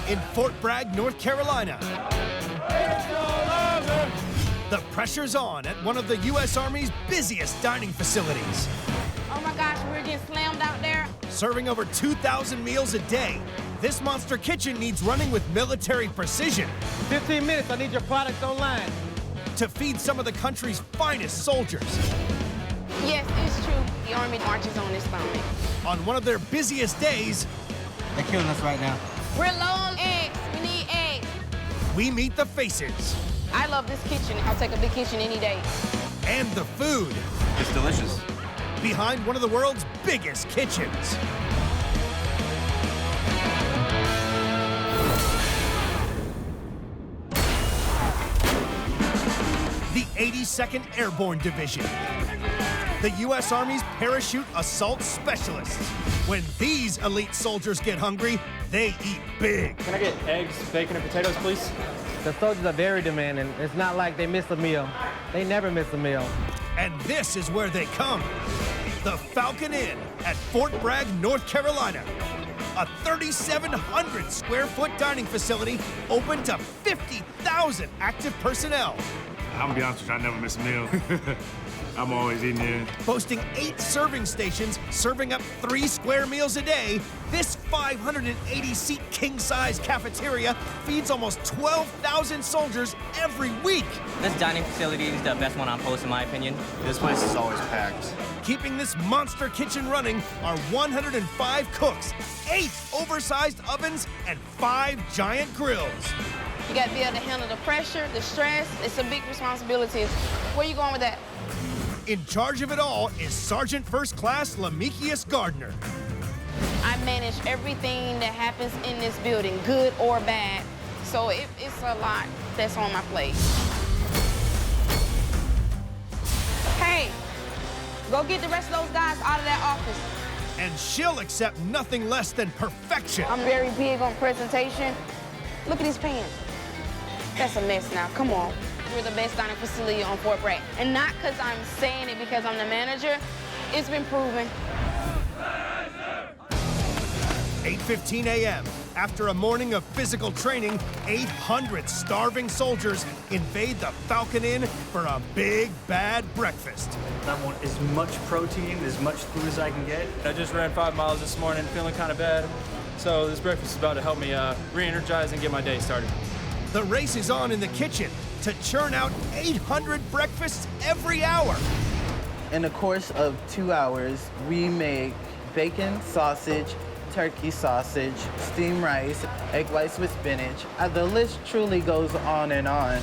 in Fort Bragg, North Carolina. The pressure's on at one of the U.S. Army's busiest dining facilities. Oh my gosh, we're getting slammed out there. Serving over 2,000 meals a day, this monster kitchen needs running with military precision. 15 minutes, I need your product online. To feed some of the country's finest soldiers. Yes, it's true. The Army marches on its stomach. On one of their busiest days, They're killing us right now. We're low on eggs. We need eggs. we meet the faces I love this kitchen. I'll take a big kitchen any day. and the food It's delicious. behind one of the world's biggest kitchens. The 82nd Airborne Division. The U.S. Army's parachute assault specialists. When these elite soldiers get hungry, they eat big. Can I get eggs, bacon, and potatoes, please? The soldiers are very demanding. It's not like they miss a meal. They never miss a meal. And this is where they come. The Falcon Inn at Fort Bragg, North Carolina. A 3,700 square foot dining facility open to 50,000 active personnel. I'm gonna be honest with you, I never miss a meal. I'm always eating here. Boasting 8 serving stations, serving up 3 square meals a day, this 580-seat king-size cafeteria feeds almost 12,000 soldiers every week. This dining facility is the best one on post, in my opinion. This place is always packed. Keeping this monster kitchen running are 105 cooks, 8 oversized ovens, and 5 giant grills. You got to be able to handle the pressure, the stress. It's a big responsibility. Where you going with that? In charge of it all is Sergeant First Class Lamikius Gardner. I manage everything that happens in this building, good or bad. So it's a lot that's on my plate. Hey, go get the rest of those guys out of that office. And she'll accept nothing less than perfection. I'm very big on presentation. Look at these pans. That's a mess now, come on. We're the best dining facility on Fort Bragg. And not because I'm saying it because I'm the manager, it's been proven. 8:15 a.m. After a morning of physical training, 800 starving soldiers invade the Falcon Inn for a big, bad breakfast. I want as much protein, as much food as I can get. I just ran 5 miles this morning, feeling kind of bad. So this breakfast is about to help me re-energize and get my day started. The race is on in the kitchen to churn out 800 breakfasts every hour. In the course of 2 hours, we make bacon, sausage, turkey sausage, steamed rice, egg whites with spinach. The list truly goes on and on.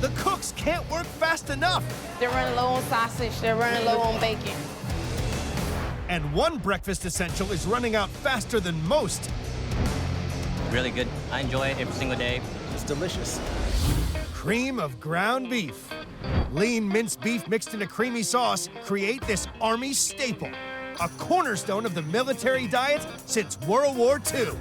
The cooks can't work fast enough. They're running low on sausage, they're running low on bacon. And one breakfast essential is running out faster than most. Really good. I enjoy it every single day. It's delicious. Cream of ground beef. Lean minced beef mixed in a creamy sauce create this Army staple, a cornerstone of the military diet since World War II.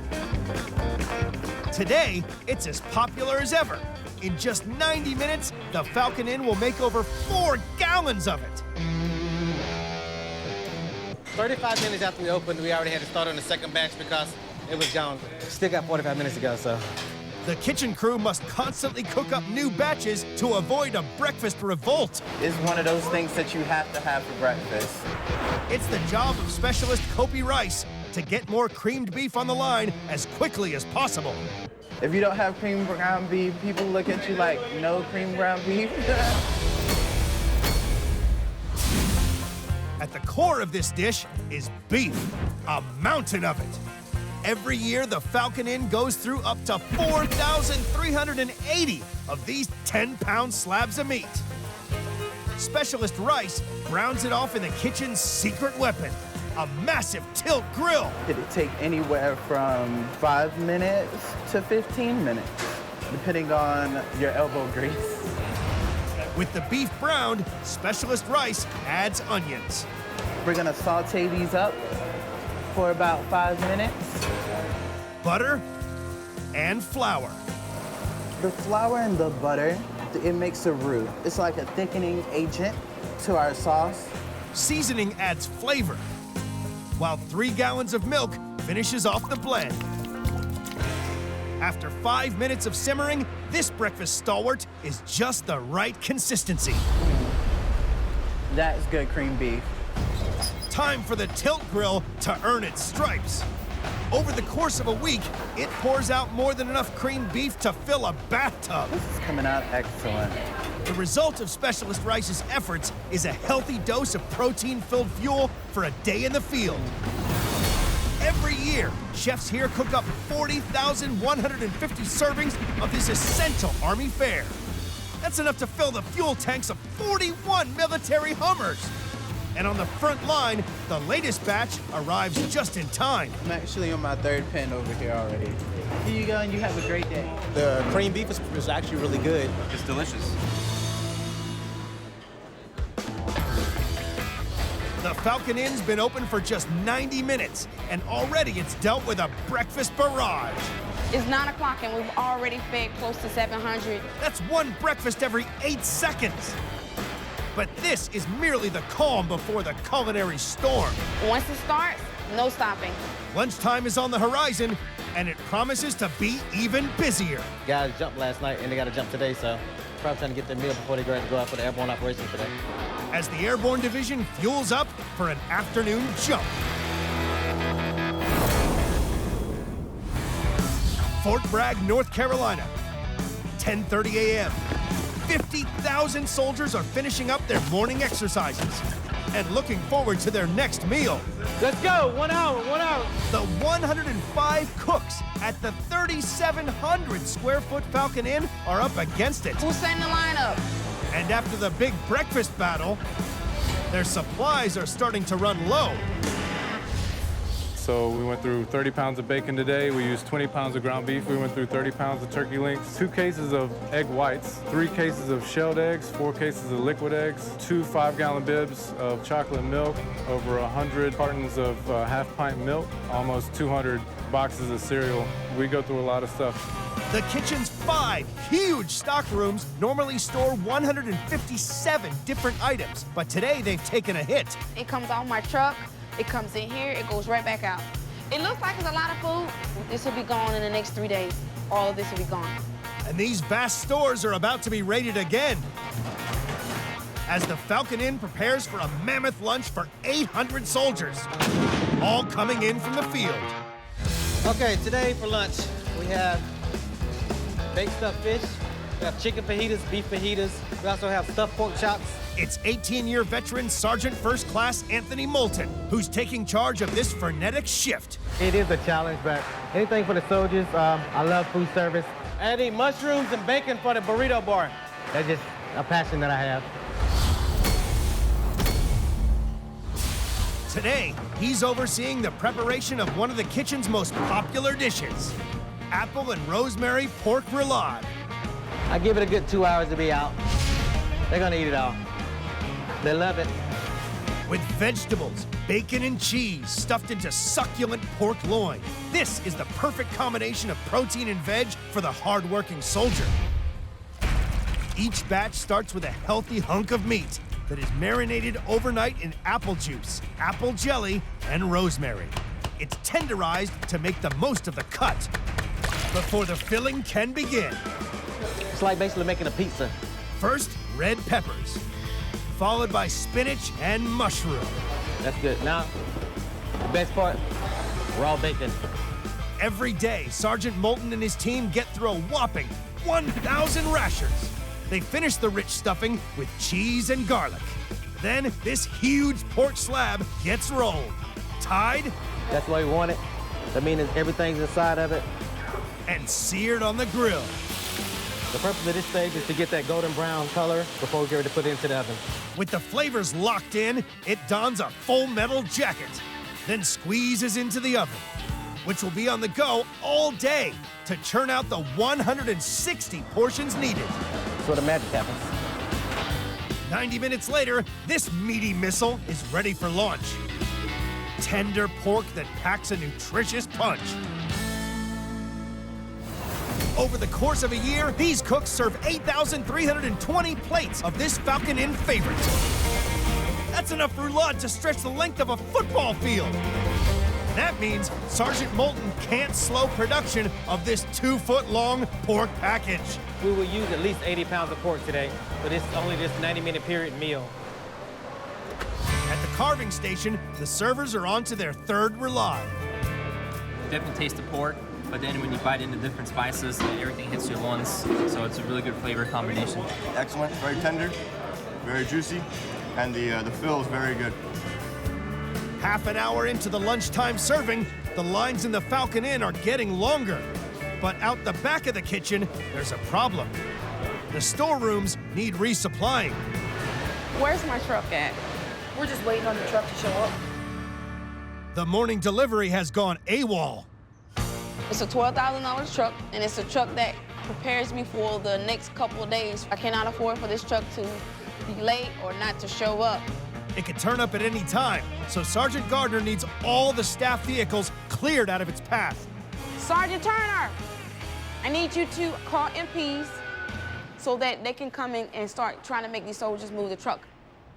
Today, it's as popular as ever. In just 90 minutes, the Falcon Inn will make over 4 gallons of it. 35 minutes after we opened, we already had to start on the second batch because it was gone. Still got 45 minutes to go, so. The kitchen crew must constantly cook up new batches to avoid a breakfast revolt. It's one of those things that you have to have for breakfast. It's the job of specialist Kopi Rice to get more creamed beef on the line as quickly as possible. If you don't have cream ground beef, people look at you like, no cream ground beef? At the core of this dish is beef, a mountain of it. Every year, the Falcon Inn goes through up to 4,380 of these 10-pound slabs of meat. Specialist Rice browns it off in the kitchen's secret weapon, a massive tilt grill. It'd take anywhere from 5 minutes to 15 minutes, depending on your elbow grease. With the beef browned, Specialist Rice adds onions. We're gonna saute these up for about 5 minutes. Butter and flour. The flour and the butter, it makes a roux. It's like a thickening agent to our sauce. Seasoning adds flavor, while 3 gallons of milk finishes off the blend. After 5 minutes of simmering, this breakfast stalwart is just the right consistency. That's good cream beef. Time for the tilt grill to earn its stripes. Over the course of a week, it pours out more than enough creamed beef to fill a bathtub. This is coming out excellent. The result of Specialist Rice's efforts is a healthy dose of protein-filled fuel for a day in the field. Every year, chefs here cook up 40,150 servings of this essential Army fare. That's enough to fill the fuel tanks of 41 military Hummers. And on the front line, the latest batch arrives just in time. I'm actually on my third pen over here already. Here you go, and you have a great day. The cream beef is actually really good. It's delicious. The Falcon Inn's been open for just 90 minutes, and already it's dealt with a breakfast barrage. It's 9 o'clock and we've already fed close to 700. That's one breakfast every 8 seconds. But this is merely the calm before the culinary storm. Once it starts, no stopping. Lunchtime is on the horizon, and it promises to be even busier. Guys jumped last night and they got to jump today, so probably trying to get their meal before they go out for the airborne operation today. As the airborne division fuels up for an afternoon jump. Fort Bragg, North Carolina, 10:30 a.m. 50,000 soldiers are finishing up their morning exercises and looking forward to their next meal. Let's go, 1 hour, 1 hour. The 105 cooks at the 3,700 square foot Falcon Inn are up against it. Who's setting the lineup? And after the big breakfast battle, their supplies are starting to run low. So we went through 30 pounds of bacon today. We used 20 pounds of ground beef. We went through 30 pounds of turkey links, 2 cases of egg whites, 3 cases of shelled eggs, 4 cases of liquid eggs, 2 5-gallon bibs of chocolate milk, over 100 cartons of half-pint milk, almost 200 boxes of cereal. We go through a lot of stuff. The kitchen's 5 huge stock rooms normally store 157 different items, but today they've taken a hit. It comes off my truck, it comes in here, it goes right back out. It looks like it's a lot of food. This will be gone in the next 3 days. All of this will be gone. And these vast stores are about to be raided again as the Falcon Inn prepares for a mammoth lunch for 800 soldiers, all coming in from the field. Okay, today for lunch, we have baked stuffed fish, we have chicken fajitas, beef fajitas, we also have stuffed pork chops. It's 18-year veteran Sergeant First Class Anthony Moulton, who's taking charge of this frenetic shift. It is a challenge, but anything for the soldiers. I love food service. Adding mushrooms and bacon for the burrito bar. That's just a passion that I have. Today, he's overseeing the preparation of one of the kitchen's most popular dishes, apple and rosemary pork roulade. I give it a good 2 hours to be out. They're gonna eat it all. They love it. With vegetables, bacon, and cheese stuffed into succulent pork loin. This is the perfect combination of protein and veg for the hard-working soldier. Each batch starts with a healthy hunk of meat that is marinated overnight in apple juice, apple jelly, and rosemary. It's tenderized to make the most of the cut before the filling can begin. It's like basically making a pizza. First, red peppers, followed by spinach and mushroom. That's good. Now, the best part, raw bacon. Every day, Sergeant Moulton and his team get through a whopping 1,000 rashers. They finish the rich stuffing with cheese and garlic. Then, this huge pork slab gets rolled, tied, That's why we want it. That means everything's inside of it. and seared on the grill. The purpose of this stage is to get that golden brown color before we get ready to put it into the oven. With the flavors locked in, it dons a full metal jacket, then squeezes into the oven, which will be on the go all day to churn out the 160 portions needed. That's where the magic happens. 90 minutes later, this meaty missile is ready for launch. Tender pork that packs a nutritious punch. Over the course of a year, these cooks serve 8,320 plates of this Falcon Inn favorite. That's enough roulade to stretch the length of a football field. That means Sergeant Moulton can't slow production of this 2-foot-long pork package. We will use at least 80 pounds of pork today, but it's only this 90-minute period meal. At the carving station, the servers are on to their third rely. Definitely taste the pork, but then when you bite into different spices, everything hits you at once. So it's a really good flavor combination. Excellent, very tender, very juicy, and the fill is very good. Half an hour into the lunchtime serving, the lines in the Falcon Inn are getting longer. But out the back of the kitchen, there's a problem. The storerooms need resupplying. Where's my truck at? We're just waiting on the truck to show up. The morning delivery has gone AWOL. It's a $12,000 truck, and it's a truck that prepares me for the next couple of days. I cannot afford for this truck to be late or not to show up. It could turn up at any time, so Sergeant Gardner needs all the staff vehicles cleared out of its path. Sergeant Turner, I need you to call MPs so that they can come in and start trying to make these soldiers move the truck.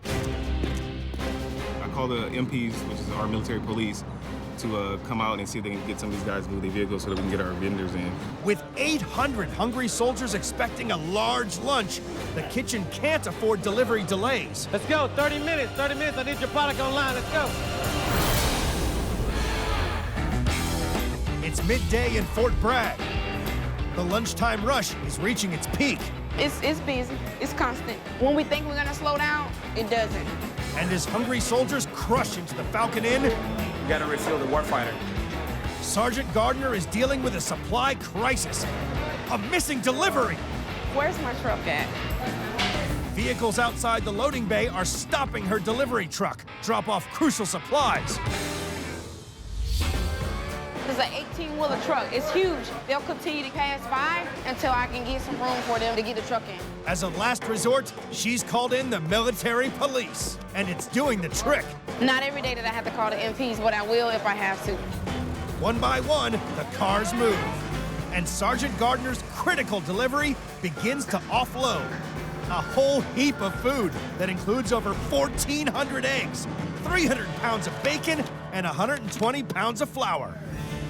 I call the MPs, which is our military police, to come out and see if they can get some of these guys to move their vehicles so that we can get our vendors in. With 800 hungry soldiers expecting a large lunch, the kitchen can't afford delivery delays. Let's go, 30 minutes, I need your product online, let's go. It's midday in Fort Bragg. The lunchtime rush is reaching its peak. It's busy, it's constant. When we think we're gonna slow down, it doesn't. And as hungry soldiers crush into the Falcon Inn, You gotta refuel the warfighter. Sergeant Gardner is dealing with a supply crisis. A missing delivery. Where's my truck at? Vehicles outside the loading bay are stopping her delivery truck, drop off crucial supplies. It's an 18-wheeler truck. It's huge. They'll continue to pass by until I can get some room for them to get the truck in. As a last resort, she's called in the military police, and it's doing the trick. Not every day that I have to call the MPs, but I will if I have to. One by one, the cars move, and Sergeant Gardner's critical delivery begins to offload. A whole heap of food that includes over 1,400 eggs, 300 pounds of bacon, and 120 pounds of flour.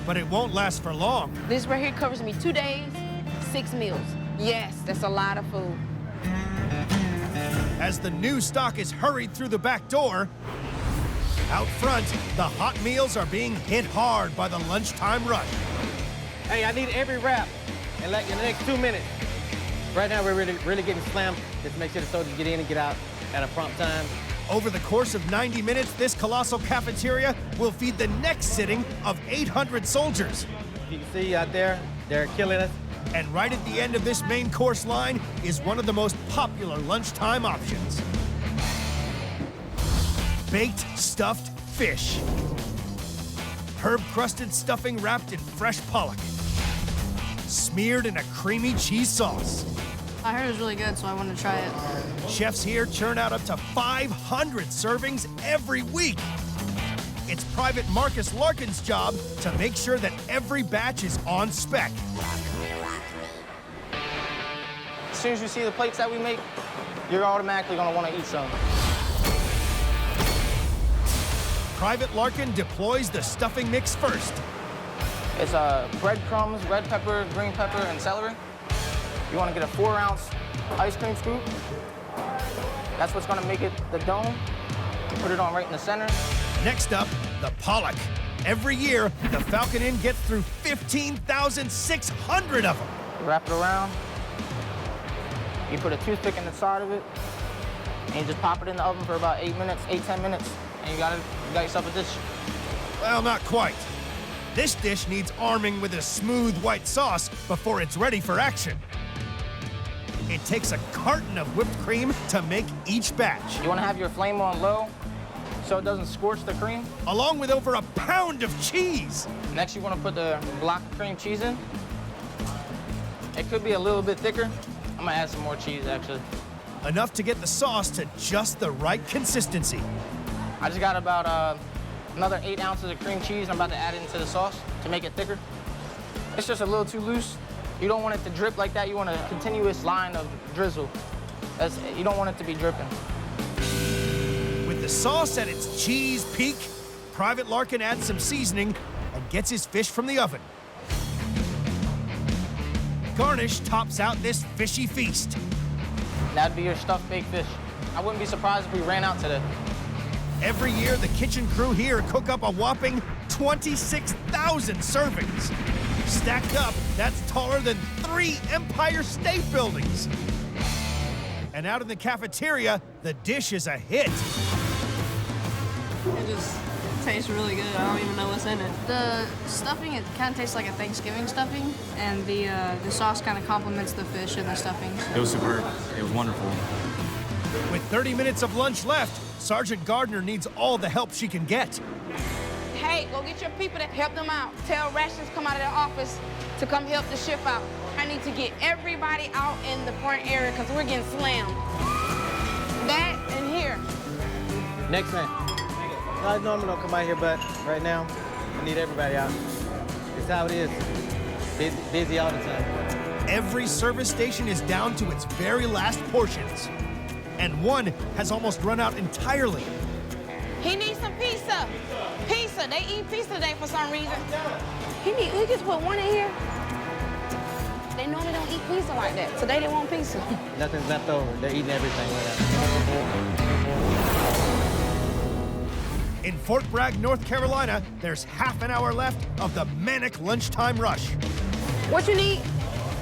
But it won't last for long. This right here covers me 2 days, 6 meals. Yes, that's a lot of food. As the new stock is hurried through the back door, out front, the hot meals are being hit hard by the lunchtime rush. Hey, I need every wrap in like in the next 2 minutes. Right now, we're really getting slammed. Just make sure the soldiers get in and get out at a prompt time. Over the course of 90 minutes, this colossal cafeteria will feed the next sitting of 800 soldiers. You can see out there, they're killing us. And right at the end of this main course line is one of the most popular lunchtime options. Baked stuffed fish. Herb-crusted stuffing wrapped in fresh pollock. Smeared in a creamy cheese sauce. I heard it was really good, so I wanted to try it. Chefs here churn out up to 500 servings every week. It's Private Marcus Larkin's job to make sure that every batch is on spec. As soon as you see the plates that we make, you're automatically gonna wanna eat some. Private Larkin deploys the stuffing mix first. It's breadcrumbs, red pepper, green pepper, and celery. You wanna get a 4-ounce ice cream scoop. That's what's gonna make it the dome. You put it on right in the center. Next up, the pollock. Every year, the Falcon Inn gets through 15,600 of them. You wrap it around. You put a toothpick in the side of it, and you just pop it in the oven for about 8 minutes, 8-10 minutes, and you got yourself a dish. Well, not quite. This dish needs arming with a smooth white sauce before it's ready for action. It takes a carton of whipped cream to make each batch. You want to have your flame on low so it doesn't scorch the cream. Along with over a pound of cheese. Next, you want to put the block of cream cheese in. It could be a little bit thicker. I'm going to add some more cheese, actually. Enough to get the sauce to just the right consistency. I just got about another 8 ounces of cream cheese. I'm about to add it into the sauce to make it thicker. It's just a little too loose. You don't want it to drip like that. You want a continuous line of drizzle. You don't want it to be dripping. With the sauce at its cheese peak, Private Larkin adds some seasoning and gets his fish from the oven. Garnish tops out this fishy feast. That'd be your stuffed baked fish. I wouldn't be surprised if we ran out today. Every year, the kitchen crew here cook up a whopping 26,000 servings. Stacked up, that's taller than 3 Empire State Buildings. And out in the cafeteria, the dish is a hit. It just tastes really good. I don't even know what's in it. The stuffing, it kind of tastes like a Thanksgiving stuffing, and the sauce kind of complements the fish and the stuffing. It was superb. It was wonderful. With 30 minutes of lunch left, Sergeant Gardner needs all the help she can get. Hey, go get your people to help them out. Tell Rations come out of their office to come help the shift out. I need to get everybody out in the front area because we're getting slammed. That and here. Next man. I normally don't come out here, but right now, I need everybody out. It's how it is. Busy all the time. Every service station is down to its very last portions. And one has almost run out entirely. He needs some pizza. Pizza. They eat pizza today for some reason. He just put one in here. They normally don't eat pizza like that. Today they want pizza. Nothing's left over. They're eating everything right now. In Fort Bragg, North Carolina, there's half an hour left of the manic lunchtime rush. What you need?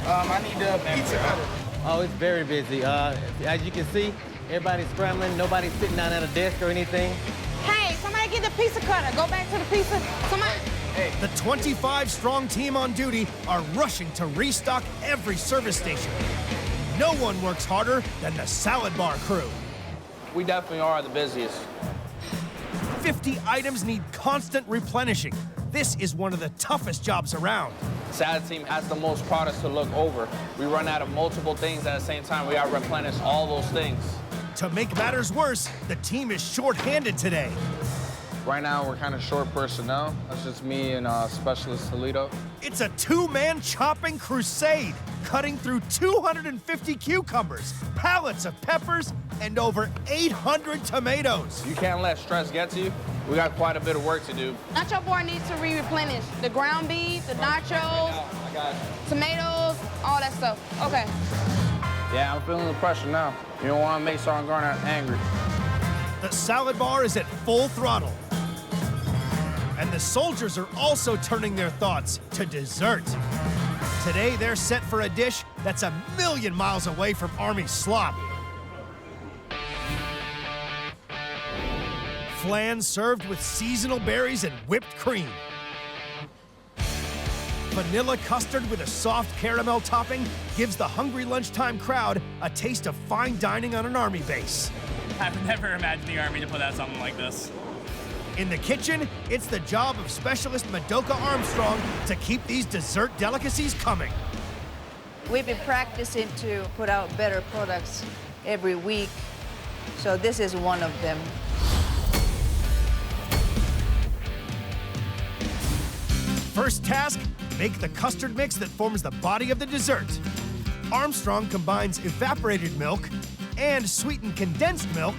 I need the pizza cutter. Oh, it's very busy. As you can see, everybody's scrambling. Nobody's sitting down at a desk or anything. Hey, somebody get the pizza cutter. Go back to the pizza. Somebody. Hey. The 25-strong team on duty are rushing to restock every service station. No one works harder than the salad bar crew. We definitely are the busiest. 50 items need constant replenishing. This is one of the toughest jobs around. Salad team has the most products to look over. We run out of multiple things at the same time. We gotta replenish all those things. To make matters worse, the team is short-handed today. Right now, we're kind of short personnel. That's just me and Specialist Toledo. It's a two-man chopping crusade, cutting through 250 cucumbers, pallets of peppers, and over 800 tomatoes. You can't let stress get to you. We got quite a bit of work to do. Nacho bar needs to replenish the ground beef, the nachos, tomatoes, all that stuff. Okay. Yeah, I'm feeling the pressure now. You don't want to make Sergeant Gardner angry. The salad bar is at full throttle. And the soldiers are also turning their thoughts to dessert. Today, they're set for a dish that's a million miles away from Army slop. Flan served with seasonal berries and whipped cream. Vanilla custard with a soft caramel topping gives the hungry lunchtime crowd a taste of fine dining on an Army base. I've never imagined the Army to put out something like this. In the kitchen, it's the job of Specialist Madoka Armstrong to keep these dessert delicacies coming. We've been practicing to put out better products every week, so this is one of them. First task, make the custard mix that forms the body of the dessert. Armstrong combines evaporated milk and sweetened condensed milk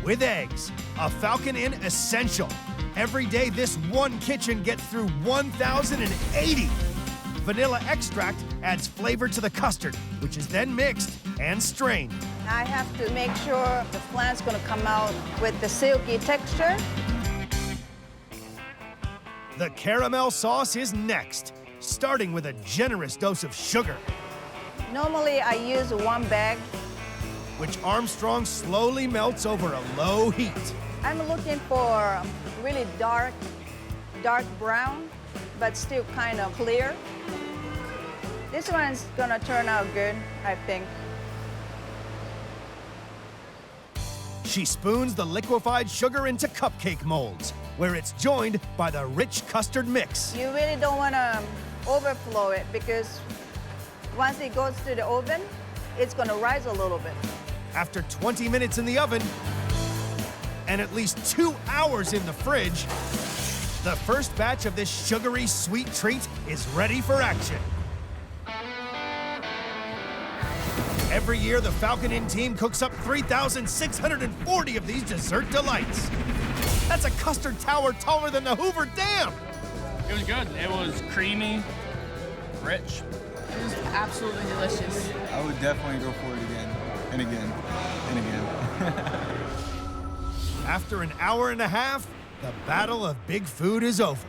with eggs, a Falcon Inn essential. Every day, this one kitchen gets through 1,080. Vanilla extract adds flavor to the custard, which is then mixed and strained. I have to make sure the flan's gonna come out with the silky texture. The caramel sauce is next, starting with a generous dose of sugar, Normally, I use 1 bag. which Armstrong slowly melts over a low heat. I'm looking for really dark brown, but still kind of clear. This one's gonna turn out good, I think. She spoons the liquefied sugar into cupcake molds, where it's joined by the rich custard mix. You really don't wanna overflow it because once it goes to the oven, it's gonna rise a little bit. After 20 minutes in the oven and at least 2 hours in the fridge, the first batch of this sugary sweet treat is ready for action. Every year, the Falcon Inn team cooks up 3,640 of these dessert delights. That's a custard tower taller than the Hoover Dam. It was good. It was creamy, rich. It was absolutely delicious. I would definitely go for it again, and again, and again. After an hour and a half, the battle of big food is over.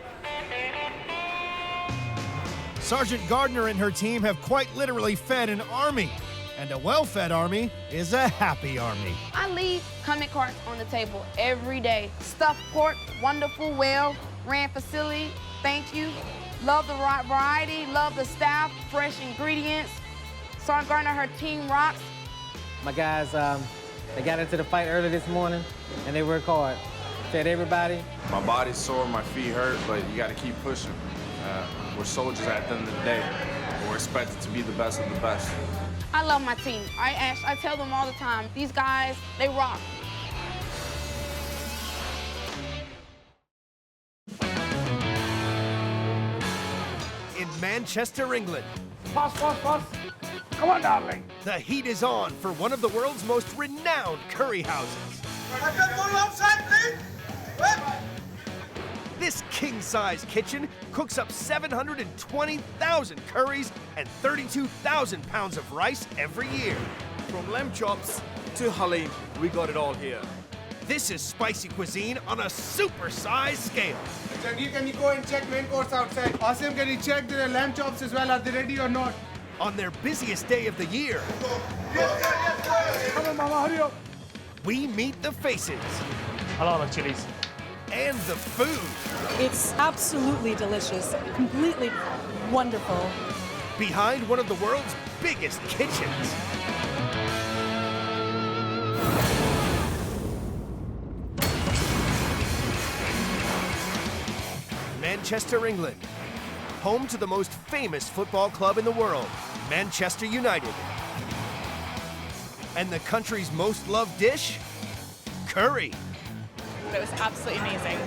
Sergeant Gardner and her team have quite literally fed an army. And a well-fed army is a happy army. I leave comment cards on the table every day. Stuffed pork, wonderful, well-ran facility, thank you. Love the variety, love the staff, fresh ingredients. Sergeant Gardner, her team rocks. My guys, they got into the fight early this morning, and they worked hard. Fed everybody. My body's sore, my feet hurt, but you got to keep pushing. We're soldiers at the end of the day. We're expected to be the best of the best. I love my team. I tell them all the time, these guys, they rock. In Manchester, England, Pass. Come on, darling. the heat is on for one of the world's most renowned curry houses. I can go outside, please. This king-size kitchen cooks up 720,000 curries and 32,000 pounds of rice every year. From lamb chops to halim, we got it all here. This is spicy cuisine on a super-sized scale. Jagir, can you go and check main course outside? Asim, can you check the lamb chops as well? Are they ready or not? On their busiest day of the year, Come on, Mama, hurry up. we meet the faces A lot of chilies. and the food It's absolutely delicious, completely wonderful. behind one of the world's biggest kitchens. Manchester, England, home to the most famous football club in the world, Manchester United. And the country's most loved dish? Curry. It was absolutely amazing.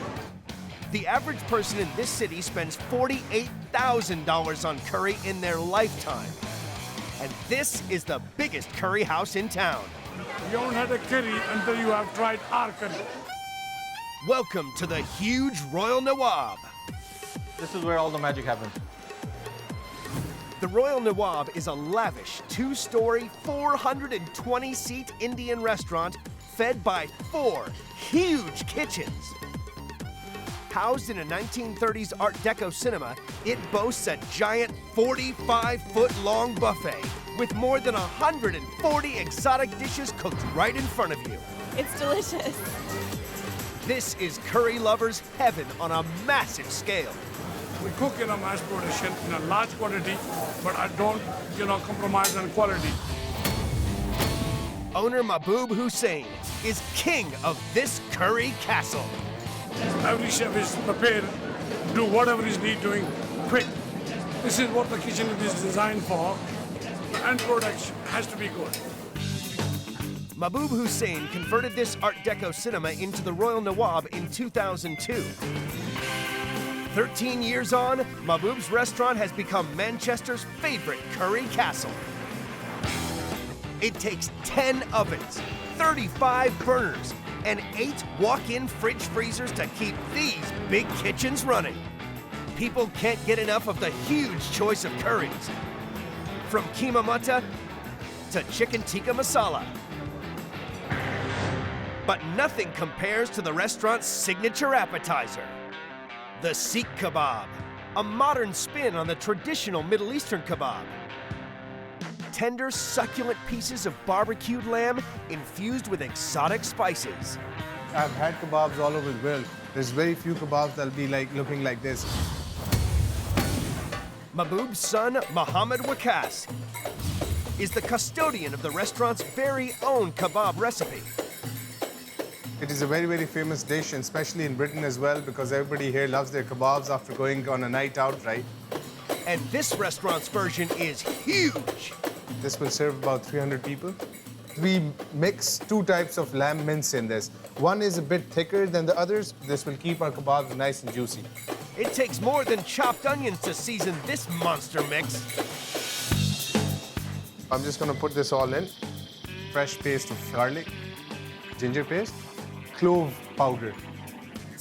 The average person in this city spends $48,000 on curry in their lifetime. And this is the biggest curry house in town. You haven't had a curry until you have tried our curry. Welcome to the huge Royal Nawaab. This is where all the magic happens. The Royal Nawaab is a lavish, two-story, 420-seat Indian restaurant fed by 4 huge kitchens. Housed in a 1930s Art Deco cinema, it boasts a giant 45-foot-long buffet with more than 140 exotic dishes cooked right in front of you. It's delicious. This is curry lovers' heaven on a massive scale. We cook in a mass production in a large quantity, but I don't, compromise on quality. Owner Mahbub Hussain is king of this curry castle. Every chef is prepared to do whatever is need doing quick. This is what the kitchen is designed for, and product has to be good. Mahbub Hussain converted this Art Deco cinema into the Royal Nawaab in 2002. 13 years on, Mahbub's restaurant has become Manchester's favorite curry castle. It takes 10 ovens, 35 burners, and 8 walk-in fridge freezers to keep these big kitchens running. People can't get enough of the huge choice of curries. From keema mutta to chicken tikka masala. But nothing compares to the restaurant's signature appetizer, the Sikh kebab, a modern spin on the traditional Middle Eastern kebab. Tender, succulent pieces of barbecued lamb infused with exotic spices. I've had kebabs all over the world. There's very few kebabs that'll be looking like this. Mahbub's son, Mohammed Wakas, is the custodian of the restaurant's very own kebab recipe. It is a very, very famous dish, and especially in Britain as well, because everybody here loves their kebabs after going on a night out, right? And this restaurant's version is huge. This will serve about 300 people. We mix 2 types of lamb mince in this. One is a bit thicker than the others. This will keep our kebabs nice and juicy. It takes more than chopped onions to season this monster mix. I'm just gonna put this all in. Fresh paste of garlic, ginger paste, clove powder.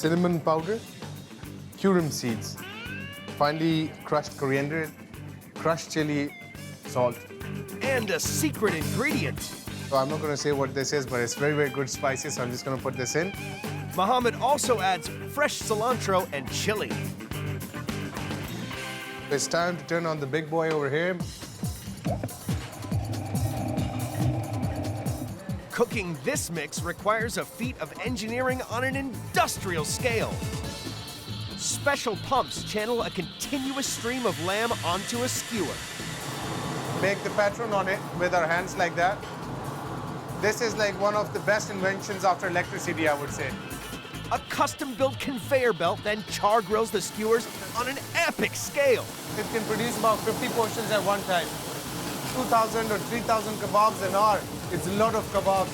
cinnamon powder, cumin seeds, finely crushed coriander, crushed chili, salt. And a secret ingredient. So I'm not going to say what this is, but it's very, very good spices, so I'm just going to put this in. Mohammed also adds fresh cilantro and chili. It's time to turn on the big boy over here. Cooking this mix requires a feat of engineering on an industrial scale. Special pumps channel a continuous stream of lamb onto a skewer. Make the pattern on it with our hands like that. This is like one of the best inventions after electricity, I would say. A custom-built conveyor belt then char grills the skewers on an epic scale. It can produce about 50 portions at one time. 2,000 or 3,000 kebabs an hour. It's a lot of kebabs.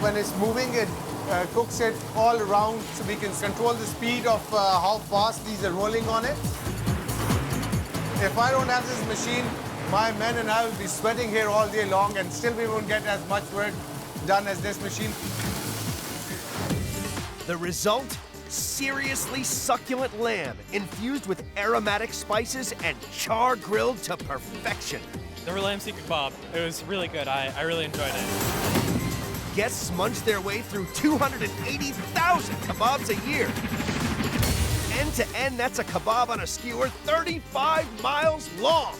When it's moving, it cooks it all around so we can control the speed of how fast these are rolling on it. If I don't have this machine, my men and I will be sweating here all day long and still we won't get as much work done as this machine. The result? Seriously succulent lamb infused with aromatic spices and char grilled to perfection. The lamb secret kebab, it was really good. I really enjoyed it. Guests munch their way through 280,000 kebabs a year. End to end, that's a kebab on a skewer 35 miles long.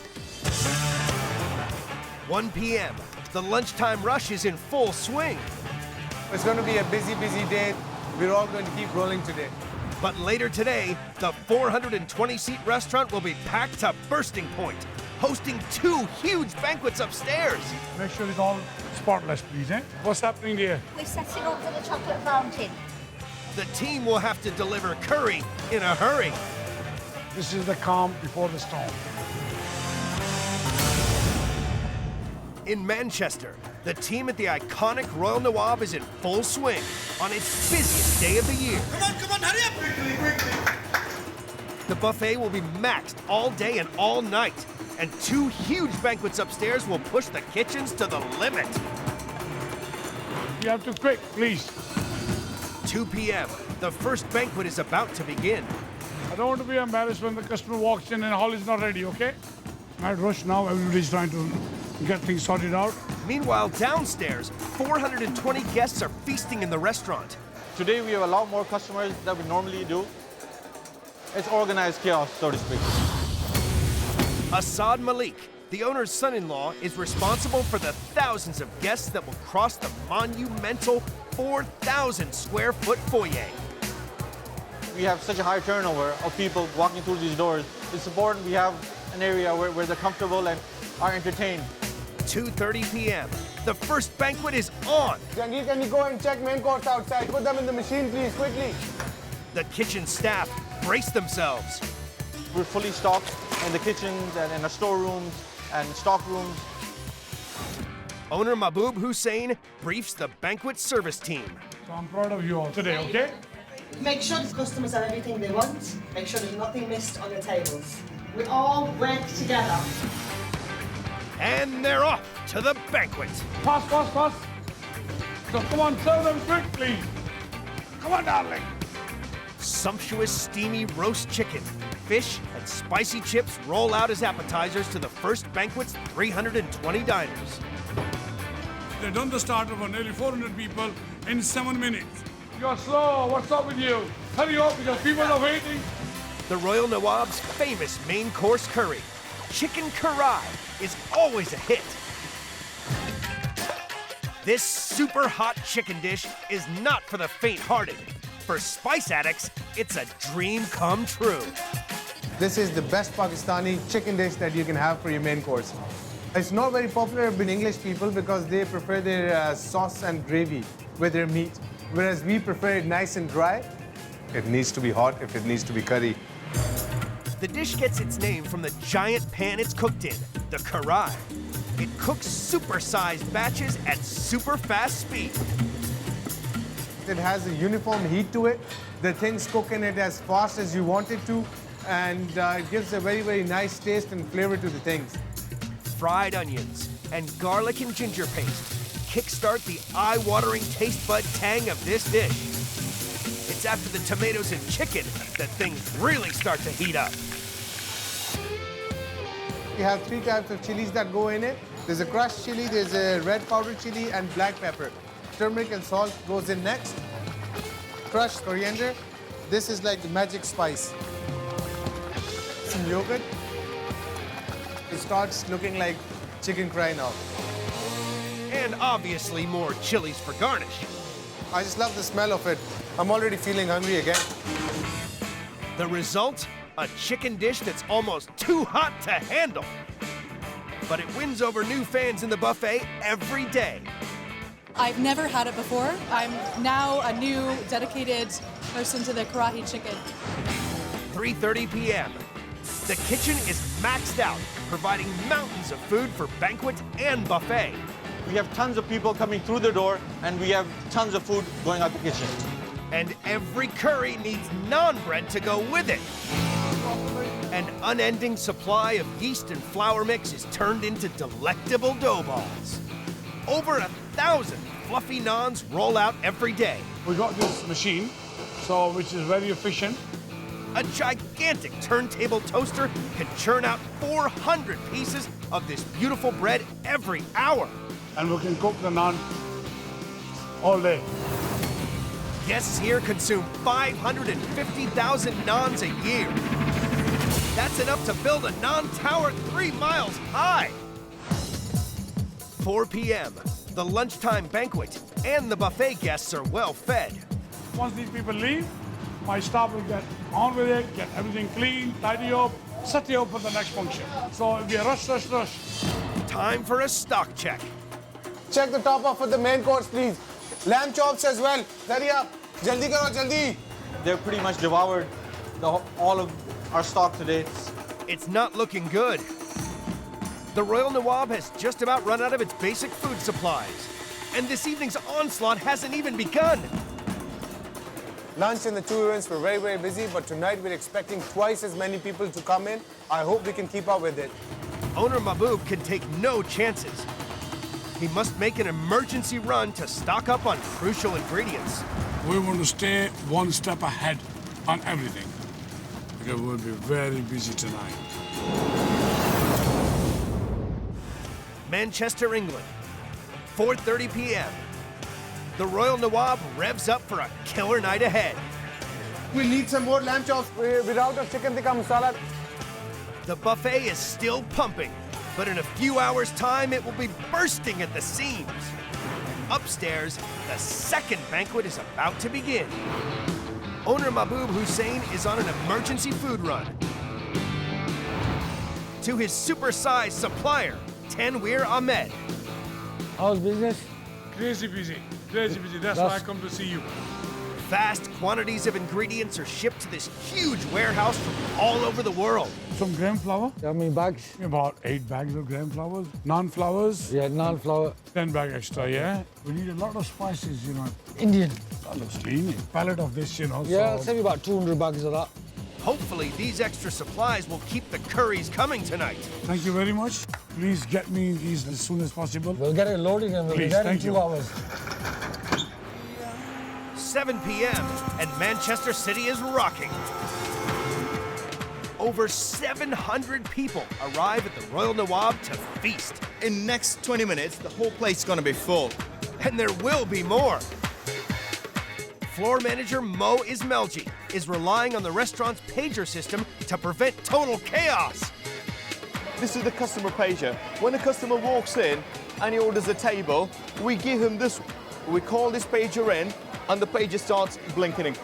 1 p.m. The lunchtime rush is in full swing. It's going to be a busy, busy day. We're all going to keep rolling today. But later today, the 420-seat restaurant will be packed to bursting point, hosting 2 huge banquets upstairs. Make sure it's all spotless, please, eh? What's happening there? We're setting up for the chocolate fountain. The team will have to deliver curry in a hurry. This is the calm before the storm. In Manchester, the team at the iconic Royal Nawaab is in full swing on its busiest day of the year. Come on, hurry up! Quickly. The buffet will be maxed all day and all night, and 2 huge banquets upstairs will push the kitchens to the limit. You have to quick, please. 2 p.m. The first banquet is about to begin. I don't want to be embarrassed when the customer walks in and the hall is not ready, okay? Not rush now, everybody's trying to get things sorted out. Meanwhile, downstairs, 420 guests are feasting in the restaurant. Today we have a lot more customers than we normally do. It's organized chaos, so to speak. Asad Malik, the owner's son-in-law, is responsible for the thousands of guests that will cross the monumental 4,000 square foot foyer. We have such a high turnover of people walking through these doors. It's important we have an area where they're comfortable and are entertained. 2:30 p.m. The first banquet is on. Jangir, can you go and check main course outside? Put them in the machine, please, quickly. The kitchen staff brace themselves. We're fully stocked in the kitchens and in the storerooms and stock rooms. Owner Mahbub Hussein briefs the banquet service team. So I'm proud of you all today, okay? Make sure the customers have everything they want. Make sure there's nothing missed on the tables. We all work together. And they're off to the banquet. Fast. So come on, serve them quickly. Come on, darling. Sumptuous, steamy roast chicken, fish, and spicy chips roll out as appetizers to the first banquet's 320 diners. They've done the starter for nearly 400 people in 7 minutes. You're slow. What's up with you? Hurry up because people are waiting. The Royal Nawaab's famous main course curry, chicken karai, is always a hit. This super hot chicken dish is not for the faint-hearted. For spice addicts, it's a dream come true. This is the best Pakistani chicken dish that you can have for your main course. It's not very popular with English people because they prefer their sauce and gravy with their meat, whereas we prefer it nice and dry. It needs to be hot if it needs to be curry. The dish gets its name from the giant pan it's cooked in, the karai. It cooks super-sized batches at super fast speed. It has a uniform heat to it. The things cook in it as fast as you want it to, and it gives a very, very nice taste and flavor to the things. Fried onions and garlic and ginger paste, kickstart the eye-watering taste bud tang of this dish. It's after the tomatoes and chicken that things really start to heat up. We have 3 types of chilies that go in it. There's a crushed chili, there's a red powdered chili, and black pepper. Turmeric and salt goes in next. Crushed coriander. This is like the magic spice. Some yogurt. It starts looking like chicken cry now. And obviously more chilies for garnish. I just love the smell of it. I'm already feeling hungry again. The result? A chicken dish that's almost too hot to handle. But it wins over new fans in the buffet every day. I've never had it before. I'm now a new dedicated person to the karahi chicken. 3:30 p.m. The kitchen is maxed out, providing mountains of food for banquet and buffet. We have tons of people coming through the door, and we have tons of food going out the kitchen. And every curry needs naan bread to go with it. An unending supply of yeast and flour mix is turned into delectable dough balls. Over 1,000 fluffy naans roll out every day. We got this machine, which is very efficient. A gigantic turntable toaster can churn out 400 pieces of this beautiful bread every hour. And we can cook the naan all day. Guests here consume 550,000 naans a year. That's enough to build a naan tower 3 miles high. 4 p.m. The lunchtime banquet and the buffet guests are well fed. Once these people leave, my staff will get on with it, get everything clean, tidy up, set you up for the next function. So it'll be a rush. Time for a stock check. Check the top off for the main course, please. Lamb chops as well. Hurry up. Jaldi karo, jaldi. They're pretty much devoured all of our stock today. It's not looking good. The Royal Nawaab has just about run out of its basic food supplies. And this evening's onslaught hasn't even begun. Lunch and the 2 events were very, very busy, but tonight we're expecting twice as many people to come in. I hope we can keep up with it. Owner Mahbub can take no chances. He must make an emergency run to stock up on crucial ingredients. We want to stay one step ahead on everything, because we'll be very busy tonight. Manchester, England, 4:30 p.m. The Royal Nawaab revs up for a killer night ahead. We need some more lamb chops without a chicken tikka masala. The buffet is still pumping, but in a few hours' time, it will be bursting at the seams. Upstairs, the second banquet is about to begin. Owner Mahbub Hussain is on an emergency food run. To his super-sized supplier, Tanweer Ahmed. How's business? Crazy busy. That's why I come to see you. Vast quantities of ingredients are shipped to this huge warehouse from all over the world. Some gram flour. How many bags? About 8 bags of gram flours. Non-flours. Yeah, non-flour. 10 bags extra, yeah? We need a lot of spices, Indian. That looks clean. Pallet of this, Yeah, I'll save you about 200 bags of that. Hopefully, these extra supplies will keep the curries coming tonight. Thank you very much. Please get me these as soon as possible. We'll get it loaded and we'll be there in 2 hours. 7 p.m. and Manchester City is rocking. Over 700 people arrive at the Royal Nawaab to feast. In the next 20 minutes, the whole place is going to be full. And there will be more. Floor manager Mo Ismelji is relying on the restaurant's pager system to prevent total chaos. This is the customer pager. When a customer walks in and he orders a table, we give him this, we call this pager in, and the pager starts blinking.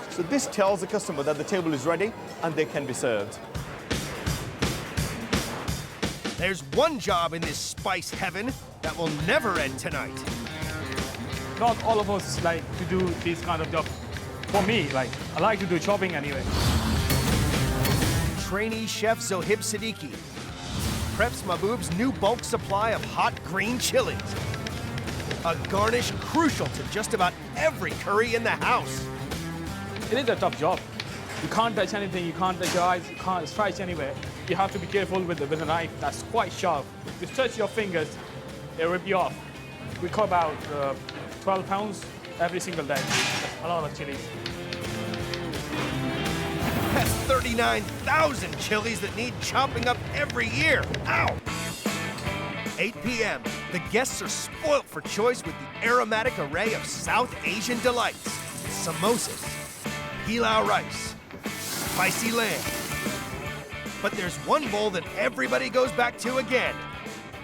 So this tells the customer that the table is ready and they can be served. There's one job in this spice heaven that will never end tonight. Not all of us like to do this kind of job. For me, I like to do chopping anyway. Trainee chef Zohib Siddiqui preps Mahbub's new bulk supply of hot green chilies. A garnish crucial to just about every curry in the house. It is a tough job. You can't touch anything, you can't touch your eyes, you can't strike anywhere. You have to be careful with a knife that's quite sharp. If you touch your fingers, it'll rip you off. We cook about 12 pounds every single day. A lot of chilies. That's 39,000 chilies that need chopping up every year. Ow! 8 p.m. The guests are spoilt for choice with the aromatic array of South Asian delights. Samosas, pilau rice, spicy lamb. But there's one bowl that everybody goes back to again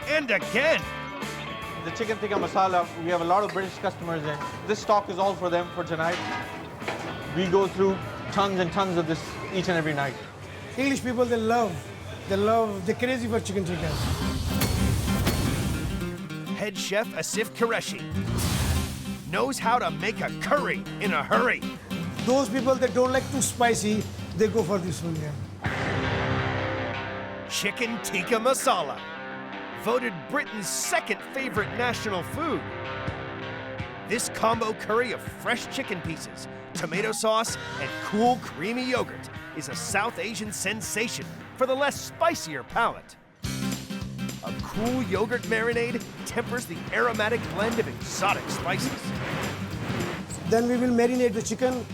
and again. The chicken tikka masala, we have a lot of British customers in. This stock is all for them for tonight. We go through tons and tons of this each and every night. English people, they're crazy for chicken tikka. Head chef Asif Qureshi knows how to make a curry in a hurry. Those people that don't like too spicy, they go for this one, yeah. Chicken tikka masala, voted Britain's second favorite national food. This combo curry of fresh chicken pieces, tomato sauce, and cool creamy yogurt is a South Asian sensation for the less spicier palate. A cool yogurt marinade tempers the aromatic blend of exotic spices. Then we will marinate the chicken.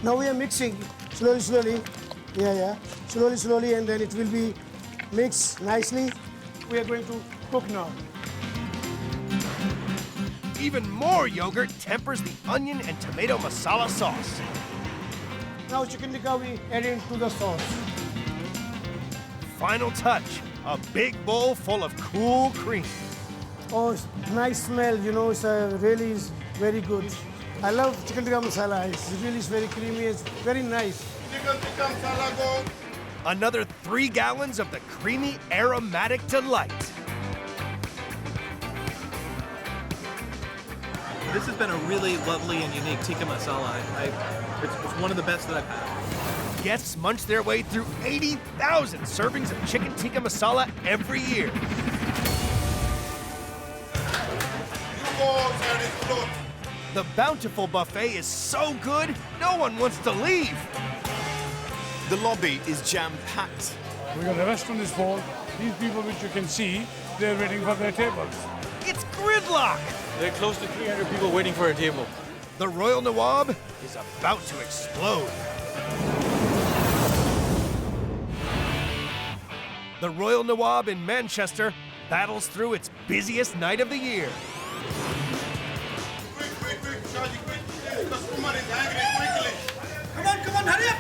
Now we are mixing slowly. Yeah. Slowly, and then it will be mixed nicely. We are going to cook now. Even more yogurt tempers the onion and tomato masala sauce. Now chicken tikka we add into the sauce. Final touch, a big bowl full of cool cream. Oh, it's nice smell, you know, it's really is very good. I love chicken tikka masala. It's really very creamy, it's very nice. Chicken tikka masala go. Another 3 gallons of the creamy, aromatic delight. This has been a really lovely and unique tikka masala. It's one of the best that I've had. Guests munch their way through 80,000 servings of chicken tikka masala every year. The bountiful buffet is so good, no one wants to leave. The lobby is jam-packed. We got the restaurant is full. These people which you can see, they're waiting for their tables. It's gridlock. There are close to 300 people waiting for a table. The Royal Nawaab is about to explode. The Royal Nawaab in Manchester battles through its busiest night of the year. Quick, Shaji, quick. The customer is angry, quickly. Come on, hurry up!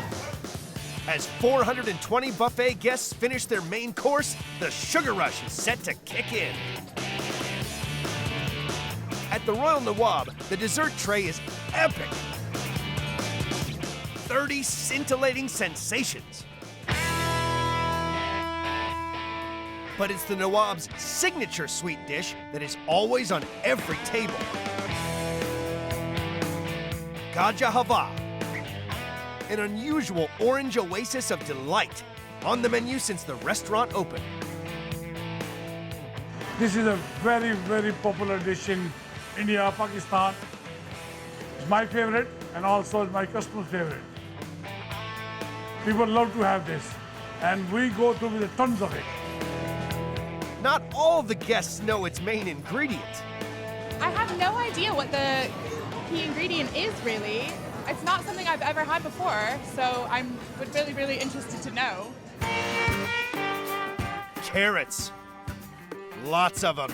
As 420 buffet guests finish their main course, the sugar rush is set to kick in. At the Royal Nawaab, the dessert tray is epic. 30 scintillating sensations. But it's the Nawaab's signature sweet dish that is always on every table. Gaja Hava, an unusual orange oasis of delight, on the menu since the restaurant opened. This is a very, very popular dish in India, Pakistan. It's my favorite and also my customer's favorite. People love to have this, and we go through with tons of it. Not all the guests know its main ingredient. I have no idea what the key ingredient is, really. It's not something I've ever had before, so I'm really interested to know. Carrots. Lots of them.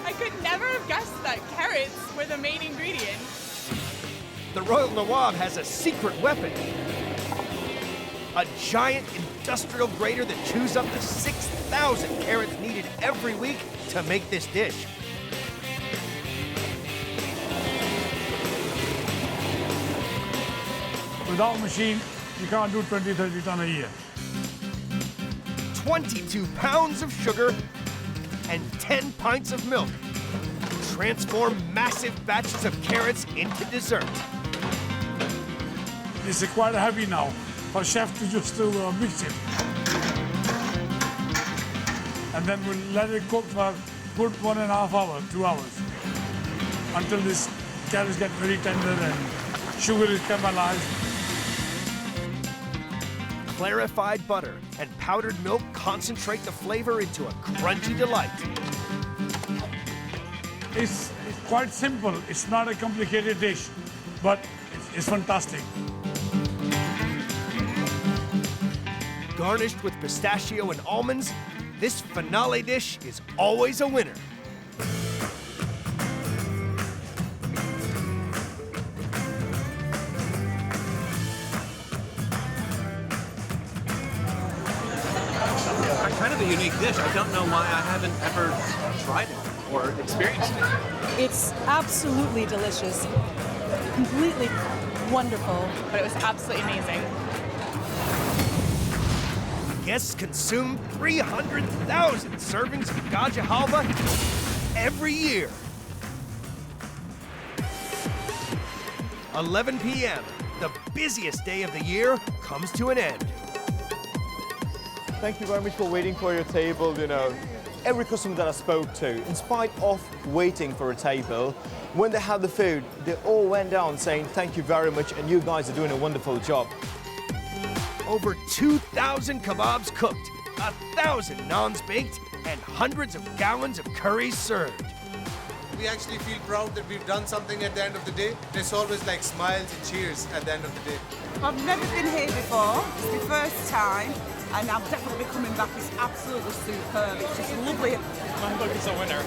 I could never have guessed that carrots were the main ingredient. The Royal Nawaab has a secret weapon. A giant industrial grater that chews up the 6,000 carrots needed every week to make this dish. Without a machine, you can't do 20, 30 ton a year. 22 pounds of sugar and 10 pints of milk transform massive batches of carrots into dessert. It's quite heavy now for chef to just mix it. And then we'll let it cook for good 1.5 hours, 2 hours, until this carrots get very tender and sugar is caramelized. Clarified butter and powdered milk concentrate the flavor into a crunchy delight. It's quite simple. It's not a complicated dish, but it's fantastic. Garnished with pistachio and almonds, this finale dish is always a winner. Kind of a unique dish. I don't know why I haven't ever tried it or experienced it. It's absolutely delicious, completely wonderful. But it was absolutely amazing. Guests consume 300,000 servings of gaja halva every year. 11 p.m., the busiest day of the year, comes to an end. Thank you very much for waiting for your table. You know, every customer that I spoke to, in spite of waiting for a table, when they had the food, they all went down saying thank you very much and you guys are doing a wonderful job. Over 2,000 kebabs cooked, 1,000 naans baked, and hundreds of gallons of curries served. We actually feel proud that we've done something at the end of the day. It's always like smiles and cheers at the end of the day. I've never been here before. It's my first time, and I'm definitely coming back. It's absolutely superb. It's just lovely. My book is a winner.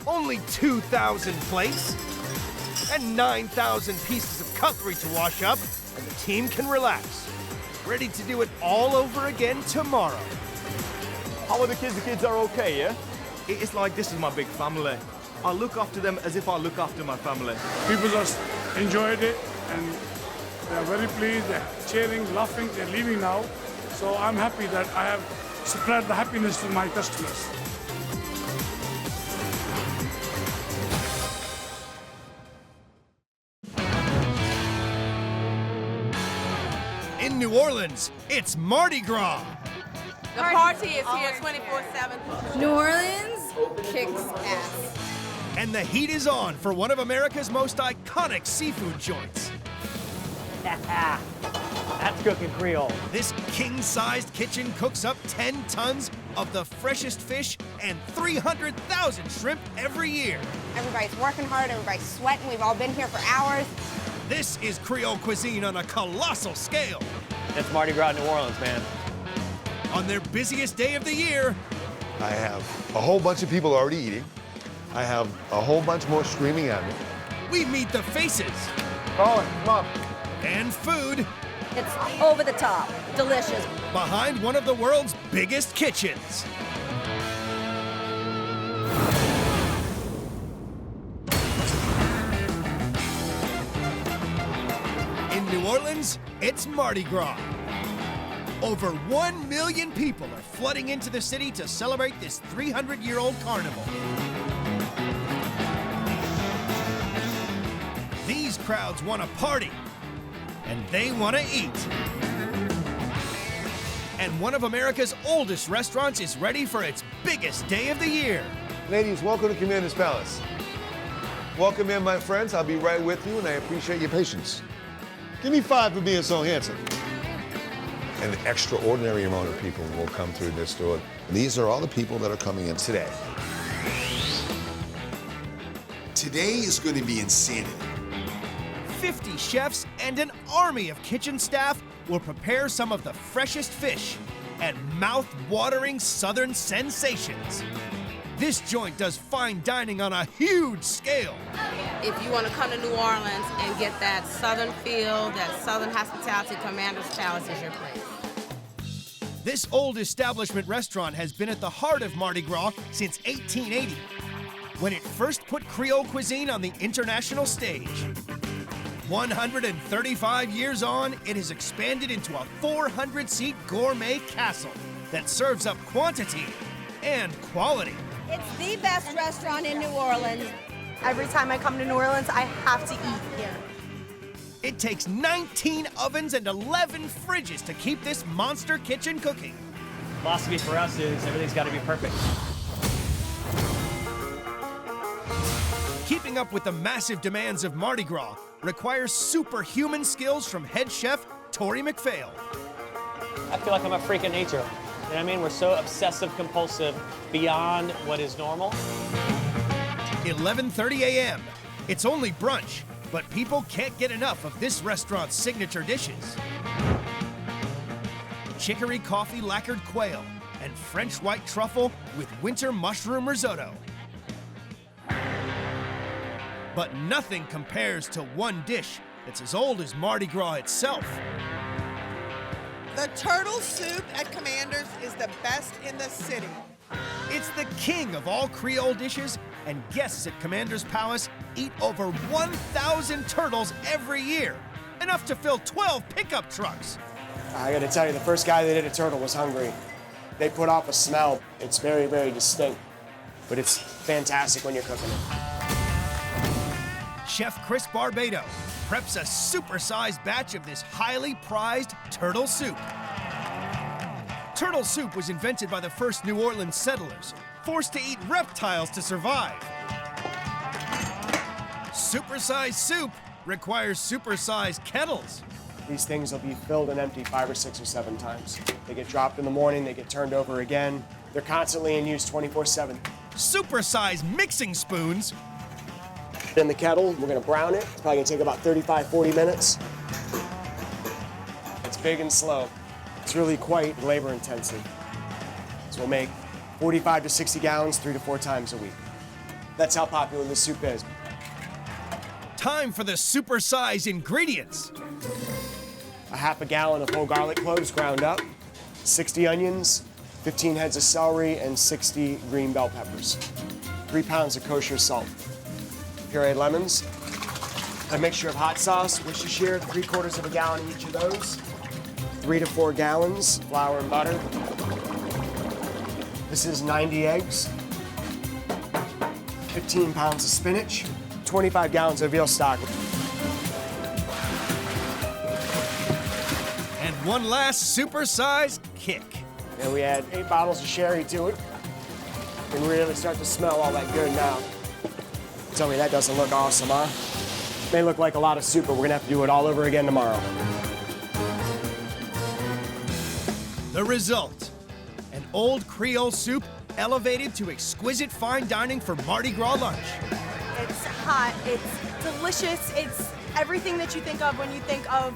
Only 2,000 plates and 9,000 pieces of cutlery to wash up, and the team can relax. Ready to do it all over again tomorrow. How are the kids? The kids are okay, yeah? It's like this is my big family. I look after them as if I look after my family. People just enjoyed it and they're very pleased, they're cheering, laughing, they're leaving now. So I'm happy that I have spread the happiness to my customers. In New Orleans, it's Mardi Gras. The party is here 24/7. New Orleans kicks ass. And the heat is on for one of America's most iconic seafood joints. That's cooking Creole. This king-sized kitchen cooks up 10 tons of the freshest fish and 300,000 shrimp every year. Everybody's working hard, everybody's sweating, we've all been here for hours. This is Creole cuisine on a colossal scale. That's Mardi Gras, New Orleans, man. On their busiest day of the year, I have a whole bunch of people already eating. I have a whole bunch more streaming at me. we meet the faces. Oh, come on. And food. It's over the top, delicious. Behind one of the world's biggest kitchens. In New Orleans, it's Mardi Gras. Over 1 million people are flooding into the city to celebrate this 300-year-old carnival. These crowds want to party, and they want to eat. And one of America's oldest restaurants is ready for its biggest day of the year. Ladies, welcome to Commander's Palace. Welcome in, my friends. I'll be right with you, and I appreciate your patience. Give me 5 for being so handsome. An extraordinary amount of people will come through this door. These are all the people that are coming in today. Today is going to be insanity. 50 chefs and an army of kitchen staff will prepare some of the freshest fish and mouth-watering southern sensations. This joint does fine dining on a huge scale. If you want to come to New Orleans and get that southern feel, that southern hospitality, Commander's Palace is your place. This old establishment restaurant has been at the heart of Mardi Gras since 1880, when it first put Creole cuisine on the international stage. 135 years on, it has expanded into a 400-seat gourmet castle that serves up quantity and quality. It's the best restaurant in New Orleans. Every time I come to New Orleans, I have to eat here. It takes 19 ovens and 11 fridges to keep this monster kitchen cooking. Philosophy for us is everything's got to be perfect. Keeping up with the massive demands of Mardi Gras requires superhuman skills from head chef Tori McPhail. I feel like I'm a freak of nature. You know what I mean? We're so obsessive compulsive beyond what is normal. 11:30 a.m. It's only brunch, but people can't get enough of this restaurant's signature dishes. Chicory coffee lacquered quail and French white truffle with winter mushroom risotto. But nothing compares to one dish that's as old as Mardi Gras itself. The turtle soup at Commander's is the best in the city. It's the king of all Creole dishes, and guests at Commander's Palace eat over 1,000 turtles every year, enough to fill 12 pickup trucks. I gotta tell you, the first guy that did a turtle was hungry. They put off a smell. It's very, very distinct, but it's fantastic when you're cooking it. Chef Chris Barbado preps a supersized batch of this highly prized turtle soup. Turtle soup was invented by the first New Orleans settlers, forced to eat reptiles to survive. Supersized soup requires supersized kettles. These things will be filled and emptied 5 or 6 or 7 times. They get dropped in the morning, they get turned over again. They're constantly in use 24/7. Supersized mixing spoons. In the kettle, we're gonna brown it. It's probably gonna take about 35-40 minutes. It's big and slow. It's really quite labor intensive. So we'll make 45 to 60 gallons 3 to 4 times a week. That's how popular this soup is. Time for the supersized ingredients. A half a gallon of whole garlic cloves ground up, 60 onions, 15 heads of celery, and 60 green bell peppers. 3 pounds of kosher salt. Pureed lemons. A mixture of hot sauce, Worcestershire, 3/4 of a gallon each of those. 3 to 4 gallons, flour and butter. This is 90 eggs. 15 pounds of spinach. 25 gallons of veal stock. And one last supersized kick. And we add 8 bottles of sherry to it. And really start to smell all that good now. Tell me that doesn't look awesome, huh? May look like a lot of soup, but we're gonna have to do it all over again tomorrow. The result, an old Creole soup elevated to exquisite fine dining for Mardi Gras lunch. It's hot, it's delicious, it's everything that you think of when you think of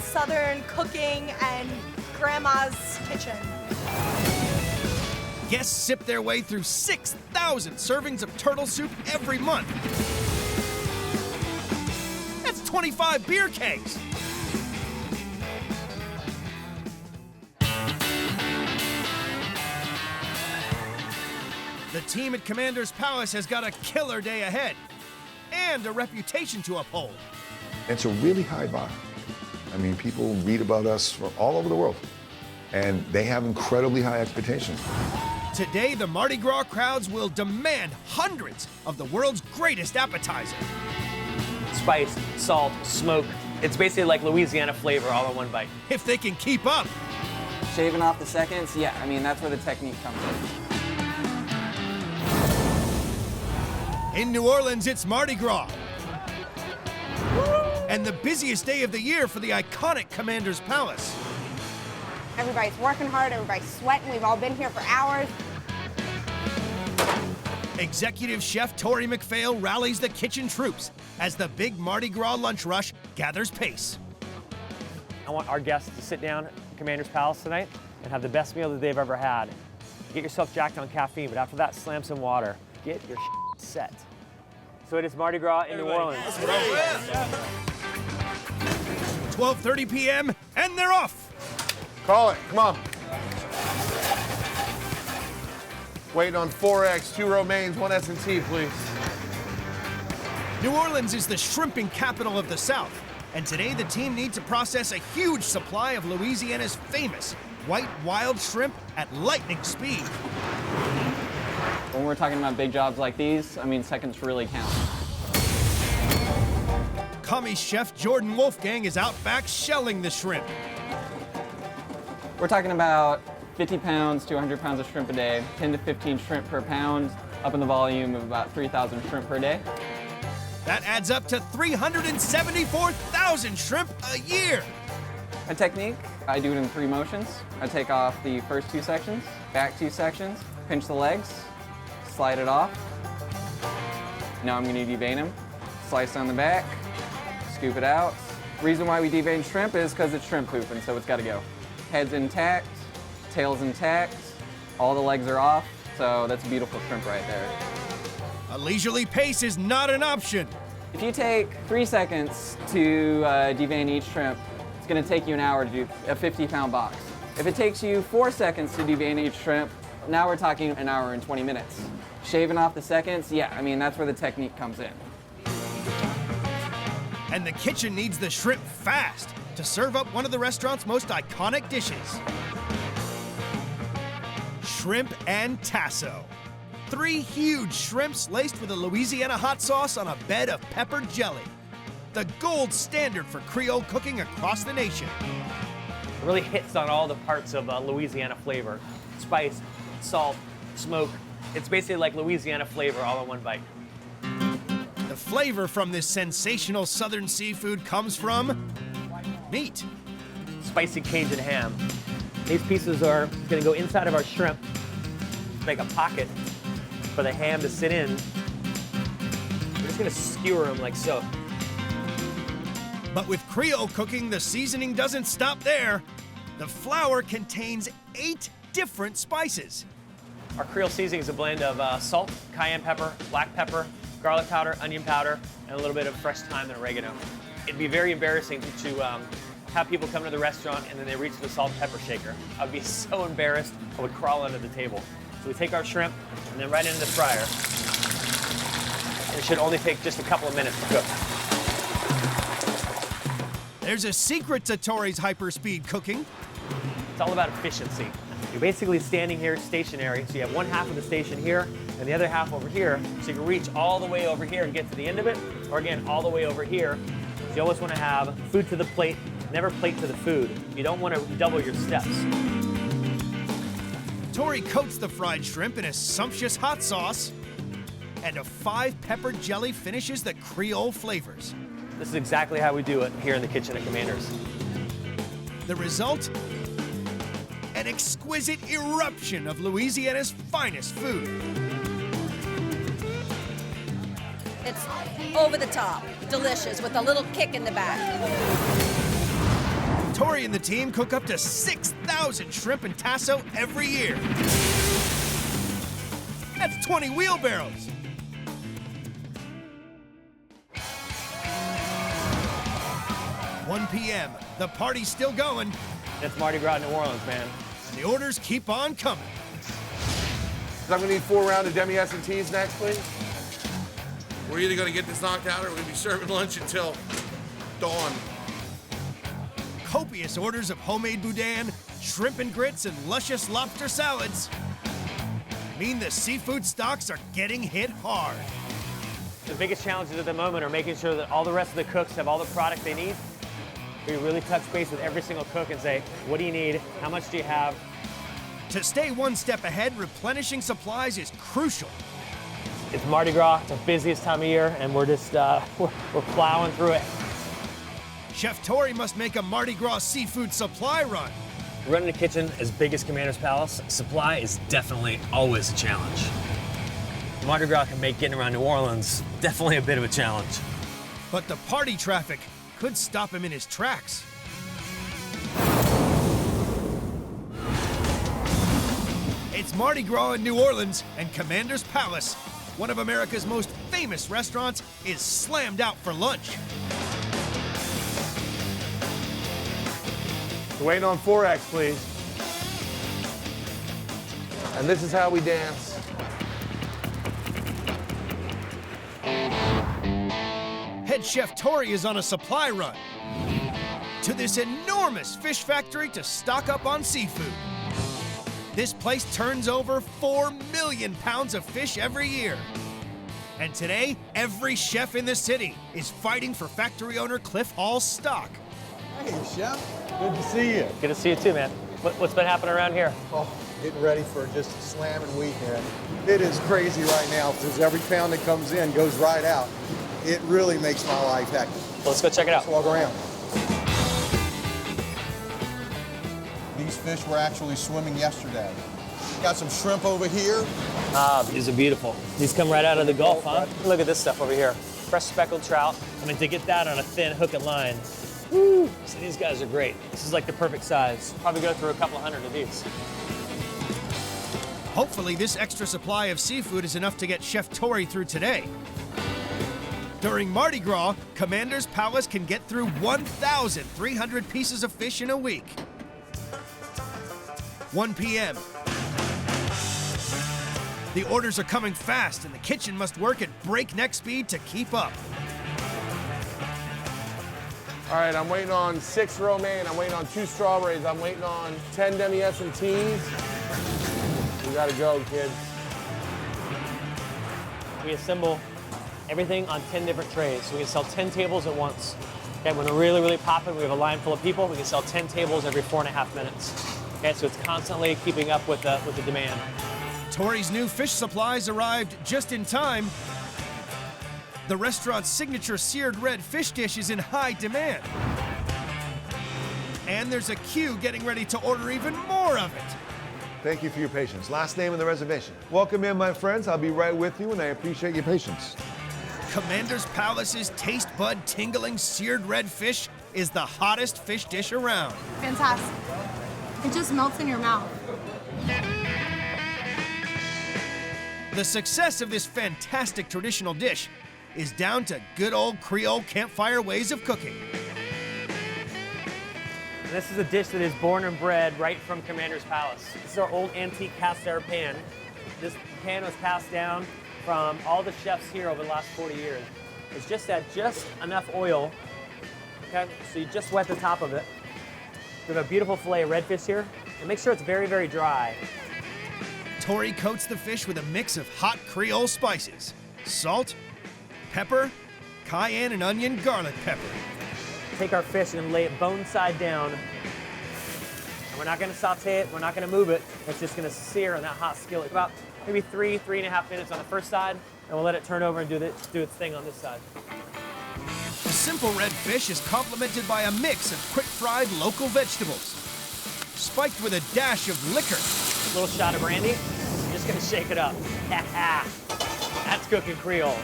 Southern cooking and Grandma's kitchen. Guests sip their way through 6,000 servings of turtle soup every month. That's 25 beer kegs. The team at Commander's Palace has got a killer day ahead and a reputation to uphold. It's a really high bar. I mean, people read about us from all over the world, and they have incredibly high expectations. Today, the Mardi Gras crowds will demand hundreds of the world's greatest appetizer. Spice, salt, smoke. It's basically like Louisiana flavor all in one bite. If they can keep up. Shaving off the seconds, yeah, I mean, that's where the technique comes in. In New Orleans, it's Mardi Gras. And the busiest day of the year for the iconic Commander's Palace. Everybody's working hard, everybody's sweating. We've all been here for hours. Executive Chef Tori McPhail rallies the kitchen troops as the big Mardi Gras lunch rush gathers pace. I want our guests to sit down at Commander's Palace tonight and have the best meal that they've ever had. Get yourself jacked on caffeine, but after that, slam some water. Get your set. So it is Mardi Gras in New Orleans. 12:30 p.m. and they're off. Call it, come on. Waiting on 4X, 2 romaines, 1 S&T, please. New Orleans is the shrimping capital of the South, and today the team needs to process a huge supply of Louisiana's famous white wild shrimp at lightning speed. When we're talking about big jobs like these, I mean, seconds really count. Commie chef Jordan Wolfgang is out back shelling the shrimp. We're talking about 50 pounds to 100 pounds of shrimp a day, 10 to 15 shrimp per pound, up in the volume of about 3,000 shrimp per day. That adds up to 374,000 shrimp a year. A technique, I do it in 3 motions. I take off the first 2 sections, back 2 sections, pinch the legs, slide it off. Now I'm gonna devein them, slice on the back, scoop it out. Reason why we devein shrimp is because it's shrimp poop, and so it's gotta go. Head's intact, tail's intact, all the legs are off, so that's a beautiful shrimp right there. A leisurely pace is not an option. If you take 3 seconds to devein each shrimp, it's gonna take you an hour to do a 50-pound box. If it takes you 4 seconds to devein each shrimp, now we're talking an hour and 20 minutes. Shaving off the seconds, yeah, I mean, that's where the technique comes in. And the kitchen needs the shrimp fast to serve up one of the restaurant's most iconic dishes. Shrimp and tasso. 3 huge shrimps laced with a Louisiana hot sauce on a bed of peppered jelly. The gold standard for Creole cooking across the nation. It really hits on all the parts of Louisiana flavor. Spice, salt, smoke. It's basically like Louisiana flavor all in one bite. The flavor from this sensational southern seafood comes from meat. Spicy Cajun ham. These pieces are gonna go inside of our shrimp, make a pocket for the ham to sit in. We're just gonna skewer them like so. But with Creole cooking, the seasoning doesn't stop there. The flour contains 8 different spices. Our Creole seasoning is a blend of salt, cayenne pepper, black pepper, garlic powder, onion powder, and a little bit of fresh thyme and oregano. It'd be very embarrassing to have people come to the restaurant and then they reach for the salt and pepper shaker. I'd be so embarrassed, I would crawl under the table. So we take our shrimp and then right into the fryer. And it should only take just a couple of minutes to cook. There's a secret to Tori's hyper-speed cooking. It's all about efficiency. You're basically standing here stationary, so you have one half of the station here and the other half over here, so you can reach all the way over here and get to the end of it, or again, all the way over here. You always want to have food to the plate, never plate to the food. You don't want to double your steps. Tori coats the fried shrimp in a sumptuous hot sauce, and a 5 peppered jelly finishes the Creole flavors. This is exactly how we do it here in the kitchen at Commander's. The result? An exquisite eruption of Louisiana's finest food. It's over the top, delicious, with a little kick in the back. Tori and the team cook up to 6,000 shrimp and tasso every year. That's 20 wheelbarrows. "1 p.m., the party's still going. It's Mardi Gras, New Orleans, man. And the orders keep on coming. I'm gonna need 4 rounds of demi-S&Ts next, please. We're either gonna get this knocked out or we're gonna be serving lunch until dawn. Copious orders of homemade boudin, shrimp and grits, and luscious lobster salads mean the seafood stocks are getting hit hard. The biggest challenges at the moment are making sure that all the rest of the cooks have all the product they need. We really touch base with every single cook and say, what do you need? How much do you have? To stay one step ahead, replenishing supplies is crucial. It's Mardi Gras, it's the busiest time of year, and we're just, we're plowing through it. Chef Tori must make a Mardi Gras seafood supply run. Running a kitchen as big as Commander's Palace, supply is definitely always a challenge. Mardi Gras can make getting around New Orleans definitely a bit of a challenge. But the party traffic could stop him in his tracks. It's Mardi Gras in New Orleans, and Commander's Palace, one of America's most famous restaurants, is slammed out for lunch. Waiting on 4X, please. And this is how we dance. Head Chef Tori is on a supply run to this enormous fish factory to stock up on seafood. This place turns over 4 million pounds of fish every year. And today, every chef in the city is fighting for factory owner Cliff Hall's stock. Hey, Chef. Good to see you. Good to see you too, man. What's been happening around here? Oh, getting ready for just a slamming weekend. It is crazy right now because every pound that comes in goes right out. It really makes my life hectic. Let's go check it out. Let's walk around. These fish were actually swimming yesterday. Got some shrimp over here. Ah, these are beautiful. These come right out of the Gulf, huh? Look at this stuff over here. Fresh speckled trout. I mean, to get that on a thin hook and line. Woo! So these guys are great. This is like the perfect size. Probably go through a couple hundred of these. Hopefully, this extra supply of seafood is enough to get Chef Tori through today. During Mardi Gras, Commander's Palace can get through 1,300 pieces of fish in a week. 1 p.m. The orders are coming fast, and the kitchen must work at breakneck speed to keep up. All right, I'm waiting on 6 romaine. I'm waiting on 2 strawberries. I'm waiting on 10 demi-S&Ts. We gotta go, kids. We assemble everything on 10 different trays. So we can sell 10 tables at once. Okay, when we're really, really popping, we have a line full of people, we can sell 10 tables every 4.5 minutes. Okay, so it's constantly keeping up with the demand. Tori's new fish supplies arrived just in time. The restaurant's signature seared red fish dish is in high demand. And there's a queue getting ready to order even more of it. Thank you for your patience. Last name in the reservation. Welcome in, my friends. I'll be right with you, and I appreciate your patience. Commander's Palace's taste bud tingling seared red fish is the hottest fish dish around. Fantastic. It just melts in your mouth. The success of this fantastic traditional dish is down to good old Creole campfire ways of cooking. This is a dish that is born and bred right from Commander's Palace. This is our old antique cast iron pan. This pan was passed down from all the chefs here over the last 40 years. It's just had just enough oil, okay? So you just wet the top of it. We have a beautiful fillet of redfish here, and make sure it's very, very dry. Tori coats the fish with a mix of hot Creole spices, salt, pepper, cayenne and onion garlic pepper. Take our fish and lay it bone side down. And we're not gonna saute it, we're not gonna move it. It's just gonna sear in that hot skillet. About maybe 3.5 minutes on the first side, and we'll let it turn over and do its thing on this side. The simple red fish is complemented by a mix of quick-fried local vegetables, spiked with a dash of liquor. A little shot of brandy, I'm just gonna shake it up. That's cooking Creole.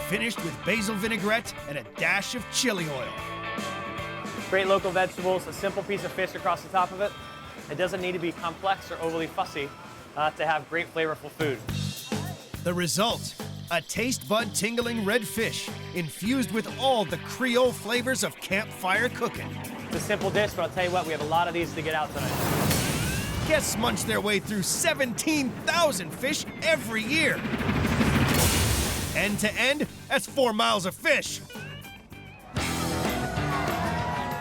Finished with basil vinaigrette and a dash of chili oil. Great local vegetables, a simple piece of fish across the top of it. It doesn't need to be complex or overly fussy to have great flavorful food. The result, a taste bud tingling red fish infused with all the Creole flavors of campfire cooking. It's a simple dish, but I'll tell you what, we have a lot of these to get out tonight. Guests munch their way through 17,000 fish every year. End to end, that's 4 miles of fish.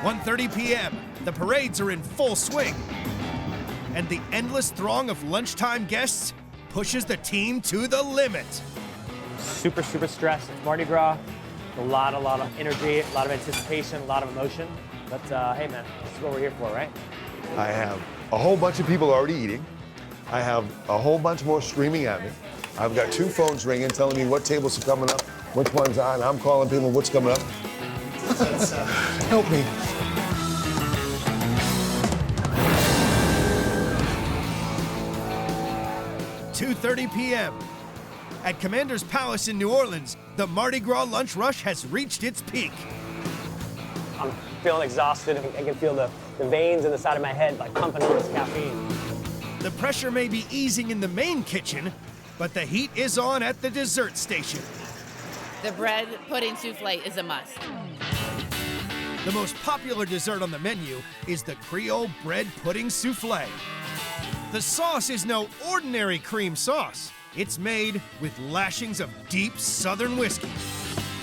1:30 p.m., the parades are in full swing. And the endless throng of lunchtime guests pushes the team to the limit. Super, super stressed. It's Mardi Gras. A lot of energy, a lot of anticipation, a lot of emotion. But hey man, this is what we're here for, right? I have a whole bunch of people already eating. I have a whole bunch more streaming at me. I've got 2 phones ringing telling me what tables are coming up, which one's on. I'm calling people what's coming up. Help me. .30 p.m. At Commander's Palace in New Orleans, the Mardi Gras lunch rush has reached its peak. I'm feeling exhausted. I can feel the veins in the side of my head like pumping all this caffeine. The pressure may be easing in the main kitchen, but the heat is on at the dessert station. The bread pudding souffle is a must. The most popular dessert on the menu is the Creole bread pudding souffle. The sauce is no ordinary cream sauce. It's made with lashings of deep Southern whiskey.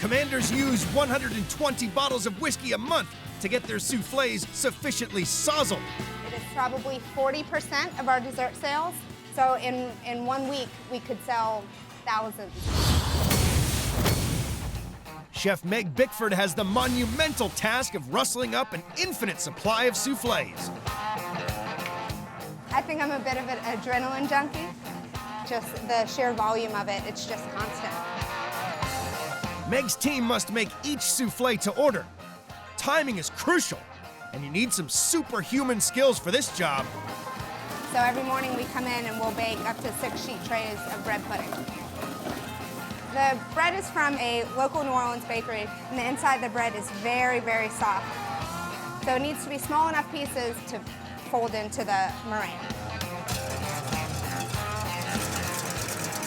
Commanders use 120 bottles of whiskey a month to get their soufflés sufficiently sozzled. It is probably 40% of our dessert sales. So in 1 week, we could sell thousands. Chef Meg Bickford has the monumental task of rustling up an infinite supply of soufflés. I think I'm a bit of an adrenaline junkie. Just the sheer volume of it, it's just constant. Meg's team must make each soufflé to order. Timing is crucial, and you need some superhuman skills for this job. So every morning we come in and we'll bake up to 6 sheet trays of bread pudding. The bread is from a local New Orleans bakery, and the inside of the bread is very, very soft. So it needs to be small enough pieces to fold into the meringue.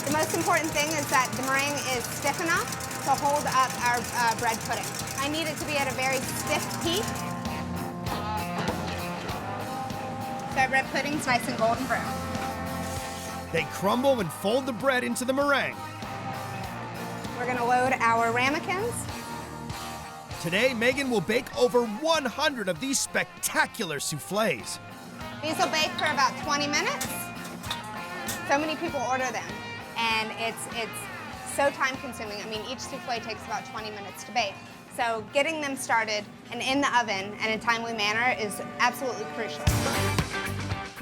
The most important thing is that the meringue is stiff enough to hold up our bread pudding. I need it to be at a very stiff peak. So our bread pudding's nice and golden brown. They crumble and fold the bread into the meringue. We're gonna load our ramekins. Today, Megan will bake over 100 of these spectacular soufflés. These will bake for about 20 minutes. So many people order them, and it's so time consuming. I mean, each soufflé takes about 20 minutes to bake. So getting them started and in the oven and in a timely manner is absolutely crucial.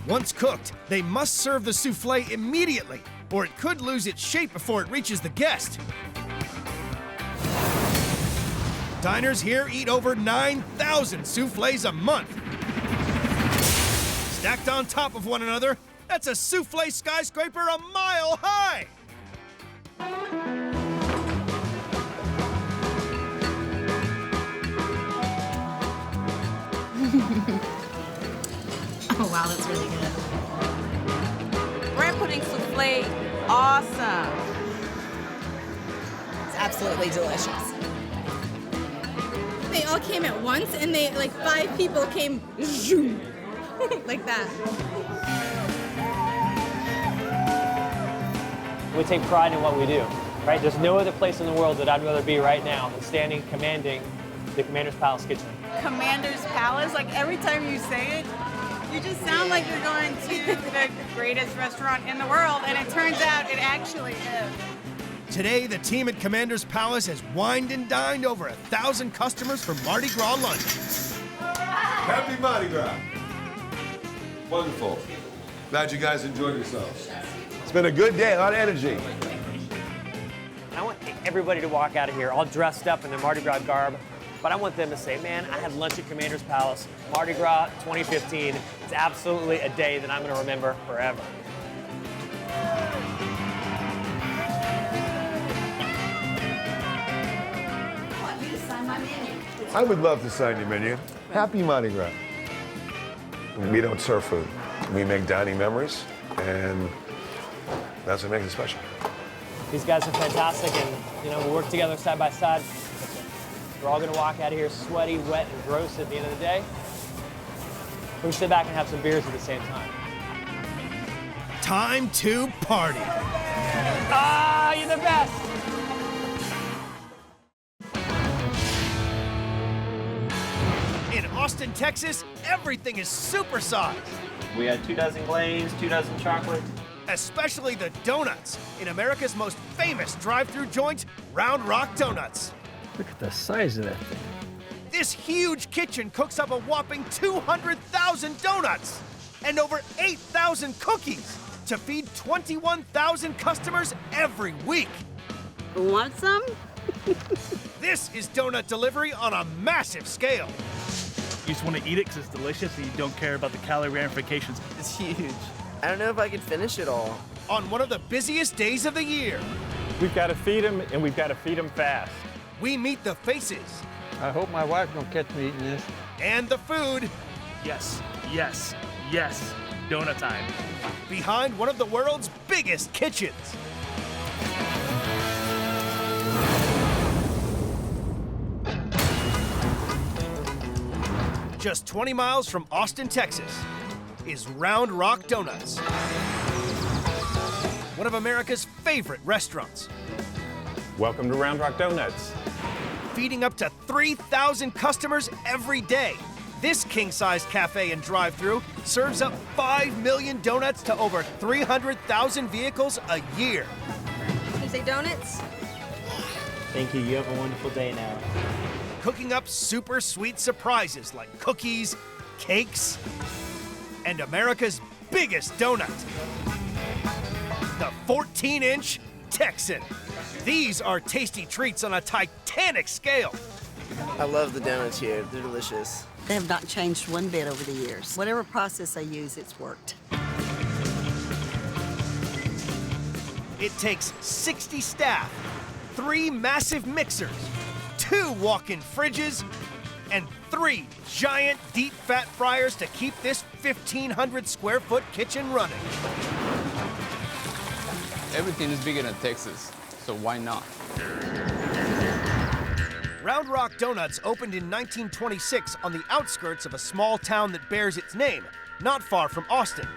Once cooked, they must serve the soufflé immediately, or it could lose its shape before it reaches the guest. Diners here eat over 9,000 soufflés a month. Stacked on top of one another, that's a soufflé skyscraper a mile high! Oh wow, that's really good. Bread pudding souffle, awesome. It's absolutely delicious. They all came at once, and they, like, 5 people came zoom, like that. We take pride in what we do, right? There's no other place in the world that I'd rather be right now than standing commanding the Commander's Palace kitchen. Commander's Palace, like every time you say it, you just sound like you're going to the greatest restaurant in the world, and it turns out it actually is. Today, the team at Commander's Palace has wined and dined over 1,000 customers for Mardi Gras lunch. Happy Mardi Gras. Wonderful. Glad you guys enjoyed yourselves. It's been a good day, a lot of energy. I want everybody to walk out of here all dressed up in their Mardi Gras garb, but I want them to say, man, I had lunch at Commander's Palace, Mardi Gras 2015. It's absolutely a day that I'm going to remember forever. I would love to sign your menu. Happy Mardi Gras. We don't serve food. We make dining memories, and that's what makes it special. These guys are fantastic, and we work together side by side. We're all gonna walk out of here sweaty, wet, and gross at the end of the day. We can sit back and have some beers at the same time. Time to party. Ah, you're the best. In Austin, Texas, everything is supersized. We had 2 dozen glazed, 2 dozen chocolate. Especially the donuts in America's most famous drive-through joint, Round Rock Donuts. Look at the size of that thing. This huge kitchen cooks up a whopping 200,000 donuts and over 8,000 cookies to feed 21,000 customers every week. Want some? This is donut delivery on a massive scale. You just want to eat it because it's delicious and you don't care about the calorie ramifications. It's huge. I don't know if I could finish it all. On one of the busiest days of the year. We've got to feed them, and we've got to feed them fast. We meet the faces. I hope my wife don't catch me eating this. And the food. Yes, yes, yes. Donut time. Behind one of the world's biggest kitchens. Just 20 miles from Austin, Texas, is Round Rock Donuts. One of America's favorite restaurants. Welcome to Round Rock Donuts. Feeding up to 3,000 customers every day. This king-size cafe and drive-thru serves up 5 million donuts to over 300,000 vehicles a year. You say donuts? Thank you. You have a wonderful day now. Cooking up super sweet surprises like cookies, cakes, and America's biggest donut, the 14-inch Texan. These are tasty treats on a Titanic scale. I love the donuts here. They're delicious. They have not changed one bit over the years. Whatever process they use, it's worked. It takes 60 staff, 3 massive mixers, 2 walk-in fridges, and 3 giant deep fat fryers to keep this 1,500 square foot kitchen running. Everything is bigger than Texas, so why not? Round Rock Donuts opened in 1926 on the outskirts of a small town that bears its name, not far from Austin.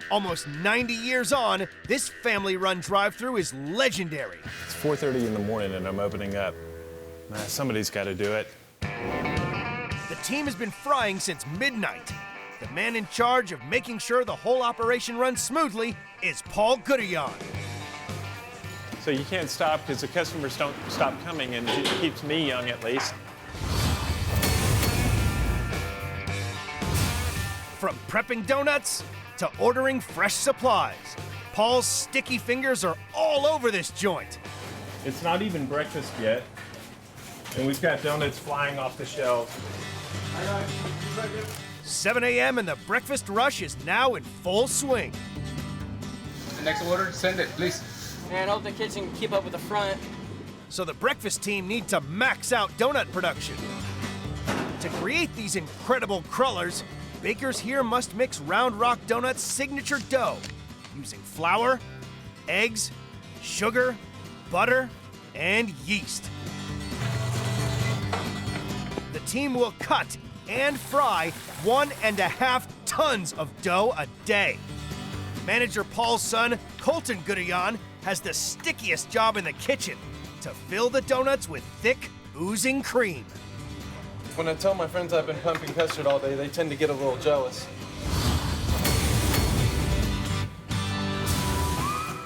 Almost 90 years on, this family-run drive-thru is legendary. It's 4:30 in the morning and I'm opening up. Somebody's got to do it. The team has been frying since midnight. The man in charge of making sure the whole operation runs smoothly is Paul Goodillion. So you can't stop because the customers don't stop coming, and it keeps me young at least. From prepping donuts to ordering fresh supplies, Paul's sticky fingers are all over this joint. It's not even breakfast yet, and we've got donuts flying off the shelves. 7 a.m. and the breakfast rush is now in full swing. The next order, send it, please. And hope the kitchen can keep up with the front. So the breakfast team need to max out donut production. To create these incredible crullers, bakers here must mix Round Rock Donuts' signature dough using flour, eggs, sugar, butter, and yeast. The team will cut and fry 1.5 tons of dough a day. Manager Paul's son, Colton Goodillion, has the stickiest job in the kitchen, to fill the donuts with thick, oozing cream. When I tell my friends I've been pumping custard all day, they tend to get a little jealous.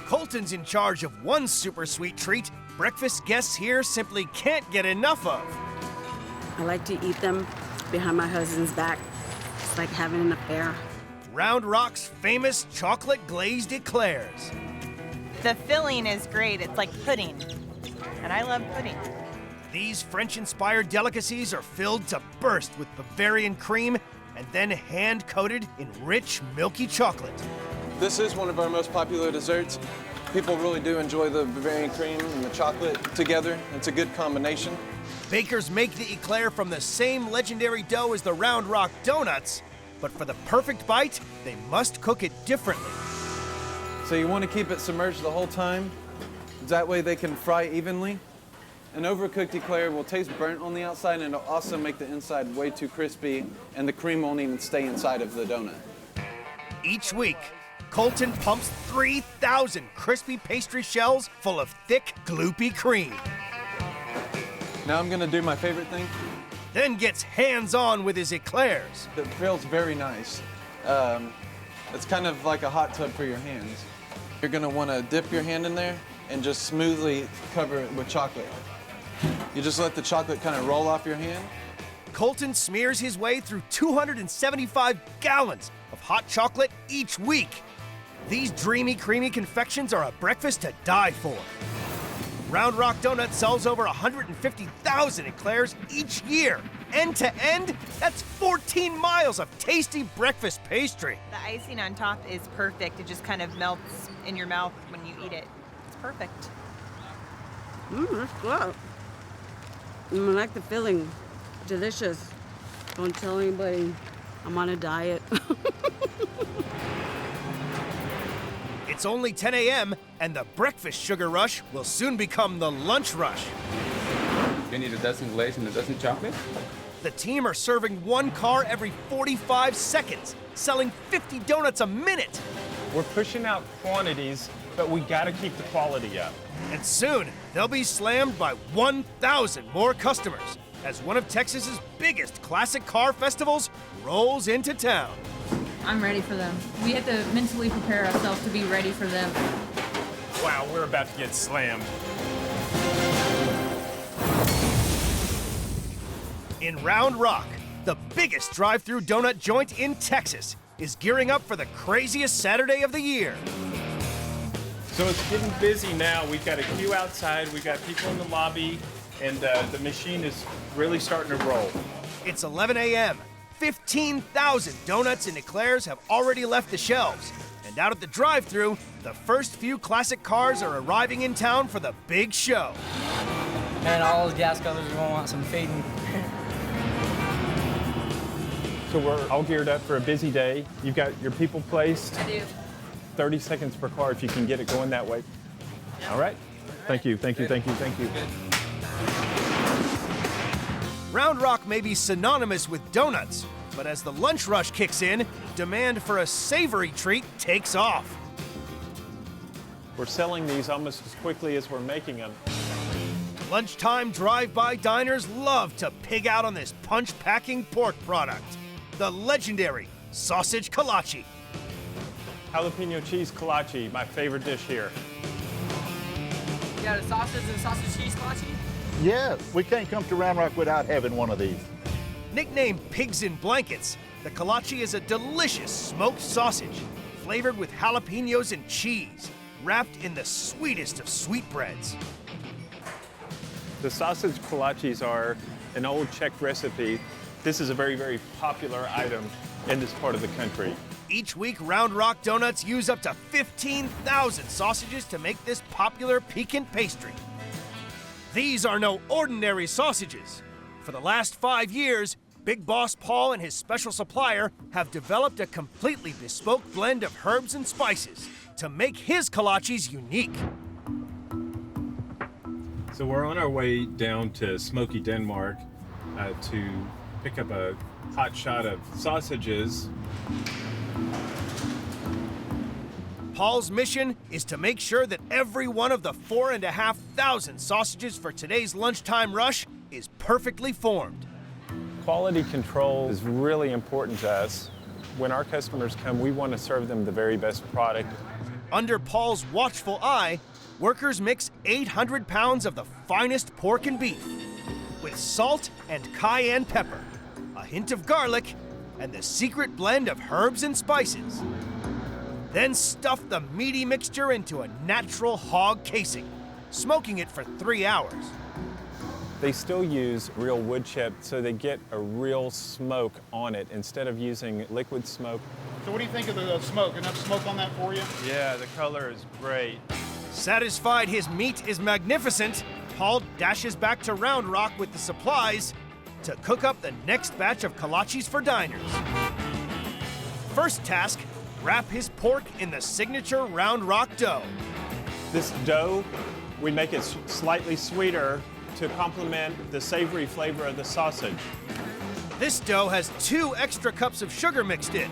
Colton's in charge of one super sweet treat breakfast guests here simply can't get enough of. I like to eat them behind my husband's back. It's like having an affair. Round Rock's famous chocolate glazed eclairs. The filling is great. It's like pudding. And I love pudding. These French-inspired delicacies are filled to burst with Bavarian cream and then hand-coated in rich, milky chocolate. This is one of our most popular desserts. People really do enjoy the Bavarian cream and the chocolate together. It's a good combination. Bakers make the eclair from the same legendary dough as the Round Rock Donuts, but for the perfect bite, they must cook it differently. So you want to keep it submerged the whole time. That way they can fry evenly. An overcooked eclair will taste burnt on the outside and it'll also make the inside way too crispy and the cream won't even stay inside of the donut. Each week, Colton pumps 3,000 crispy pastry shells full of thick, gloopy cream. Now I'm gonna do my favorite thing. Then gets hands-on with his eclairs. It feels very nice. It's kind of like a hot tub for your hands. You're gonna wanna dip your hand in there and just smoothly cover it with chocolate. You just let the chocolate kind of roll off your hand. Colton smears his way through 275 gallons of hot chocolate each week. These dreamy, creamy confections are a breakfast to die for. Round Rock Donuts sells over 150,000 eclairs each year. End to end, that's 14 miles of tasty breakfast pastry. The icing on top is perfect. It just kind of melts in your mouth when you eat it. It's perfect. That's good. I like the filling. Delicious. Don't tell anybody I'm on a diet. It's only 10 a.m., and the breakfast sugar rush will soon become the lunch rush. You need a dozen glaze and a dozen chocolate? The team are serving one car every 45 seconds, selling 50 donuts a minute. We're pushing out quantities, but we got to keep the quality up. And soon, they'll be slammed by 1,000 more customers as one of Texas's biggest classic car festivals rolls into town. I'm ready for them. We have to mentally prepare ourselves to be ready for them. Wow, we're about to get slammed. In Round Rock, the biggest drive-through donut joint in Texas is gearing up for the craziest Saturday of the year. So it's getting busy now. We've got a queue outside, we've got people in the lobby, and the machine is really starting to roll. It's 11 a.m. 15,000 donuts and eclairs have already left the shelves, and And out at the drive-thru, the first few classic cars are arriving in town for the big show. Man, all those gas guzzlers are gonna want some feeding. So we're all geared up for a busy day. You've got your people placed. I do. 30 seconds per car if you can get it going that way. All right. Thank you, thank you, thank you, thank you. Round Rock may be synonymous with donuts, but as the lunch rush kicks in, demand for a savory treat takes off. We're selling these almost as quickly as we're making them. Lunchtime drive-by diners love to pig out on this punch-packing pork product, the legendary sausage kolache. Jalapeno cheese kolache, my favorite dish here. You got a sausage and sausage cheese kolache? Yes, we can't come to Round Rock without having one of these. Nicknamed Pigs in Blankets, the kolache is a delicious smoked sausage flavored with jalapenos and cheese, wrapped in the sweetest of sweetbreads. The sausage kolaches are an old Czech recipe. This is a very, very popular item in this part of the country. Each week, Round Rock Donuts use up to 15,000 sausages to make this popular piquant pastry. These are no ordinary sausages. For the last 5 years, Big Boss Paul and his special supplier have developed a completely bespoke blend of herbs and spices to make his kolaches unique. So we're on our way down to Smoky, Denmark to pick up a hot shot of sausages. Paul's mission is to make sure that every one of the 4,500 sausages for today's lunchtime rush is perfectly formed. Quality control is really important to us. When our customers come, we want to serve them the very best product. Under Paul's watchful eye, workers mix 800 pounds of the finest pork and beef with salt and cayenne pepper, a hint of garlic, and the secret blend of herbs and spices. Then stuff the meaty mixture into a natural hog casing, smoking it for 3 hours. They still use real wood chip, so they get a real smoke on it instead of using liquid smoke. So what do you think of the smoke? Enough smoke on that for you? Yeah, the color is great. Satisfied his meat is magnificent, Paul dashes back to Round Rock with the supplies to cook up the next batch of kolaches for diners. First task, wrap his pork in the signature Round Rock dough. This dough, we make it slightly sweeter to complement the savory flavor of the sausage. This dough has 2 extra cups of sugar mixed in.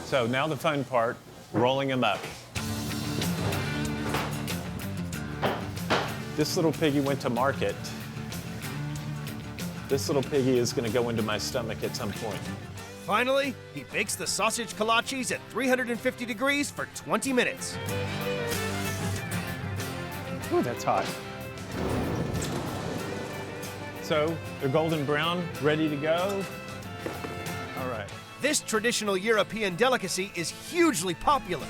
So now the fun part, rolling them up. This little piggy went to market. This little piggy is going to go into my stomach at some point. Finally, he bakes the sausage kolaches at 350 degrees for 20 minutes. Ooh, that's hot. So they're golden brown, ready to go. All right. This traditional European delicacy is hugely popular.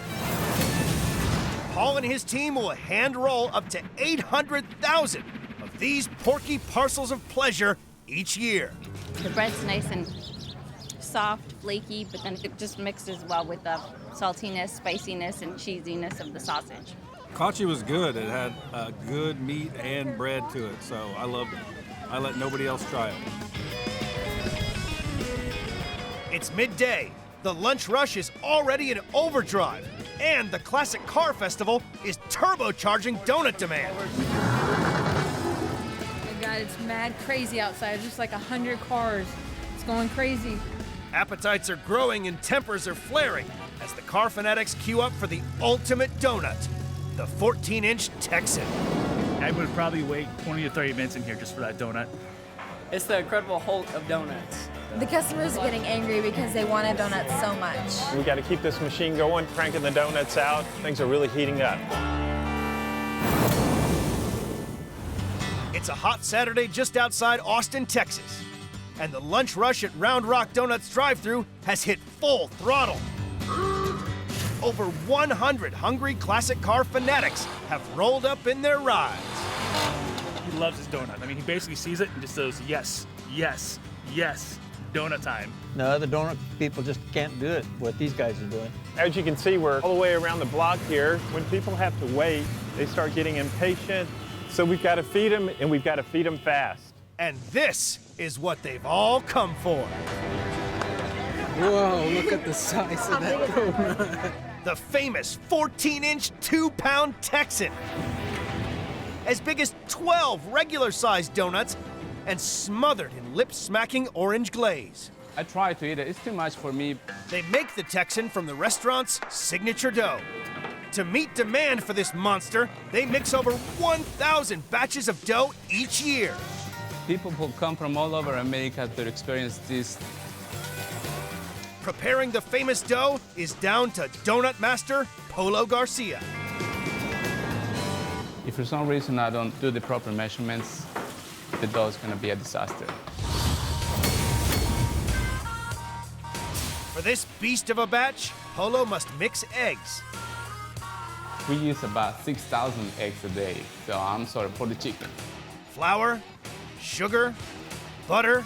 Paul and his team will hand roll up to 800,000 of these porky parcels of pleasure each year. The bread's nice and soft, flaky, but then it just mixes well with the saltiness, spiciness, and cheesiness of the sausage. Kolache was good. It had good meat and bread to it, so I loved it. I let nobody else try it. It's midday. The lunch rush is already in overdrive, and the Classic Car Festival is turbocharging donut demand. Oh my God, it's mad crazy outside. There's just like 100 cars. It's going crazy. Appetites are growing and tempers are flaring as the car fanatics queue up for the ultimate donut, the 14-inch Texan. I would probably wait 20 to 30 minutes in here just for that donut. It's the Incredible Hulk of donuts. The customers are getting angry because they wanted donuts so much. We got to keep this machine going, cranking the donuts out. Things are really heating up. It's a hot Saturday just outside Austin, Texas, and the lunch rush at Round Rock Donuts drive-thru has hit full throttle. Over 100 hungry classic car fanatics have rolled up in their rides. He loves his donut. I mean, he basically sees it and just goes, yes, yes, yes. donut time. No, other donut people just can't do it, what these guys are doing. As you can see, we're all the way around the block here. When people have to wait, they start getting impatient. So we've got to feed them, and we've got to feed them fast. And this is what they've all come for. Whoa, look at the size of that donut. The famous 14-inch, 2-pound Texan. As big as 12 regular-sized donuts and smothered in lip-smacking orange glaze. I try to eat it. It's too much for me. They make the Texan from the restaurant's signature dough. To meet demand for this monster, they mix over 1,000 batches of dough each year. People will come from all over America to experience this. Preparing the famous dough is down to donut master Polo Garcia. If for some reason I don't do the proper measurements, the dough is going to be a disaster. For this beast of a batch, Polo must mix eggs. We use about 6,000 eggs a day, so I'm sorry for the chicken. Flour, sugar, butter,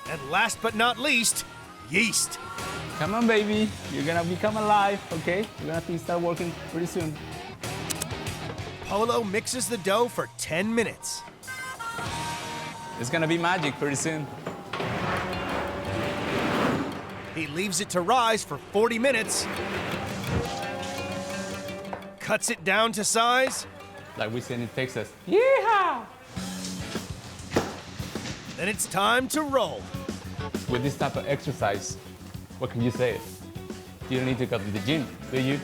and last but not least, yeast. Come on, baby. You're gonna become alive, okay? You're gonna have to start working pretty soon. Polo mixes the dough for 10 minutes. It's gonna be magic pretty soon. He leaves it to rise for 40 minutes. Cuts it down to size. Like we say in Texas. Yeehaw! Then it's time to roll. With this type of exercise, what can you say? You don't need to go to the gym, do you?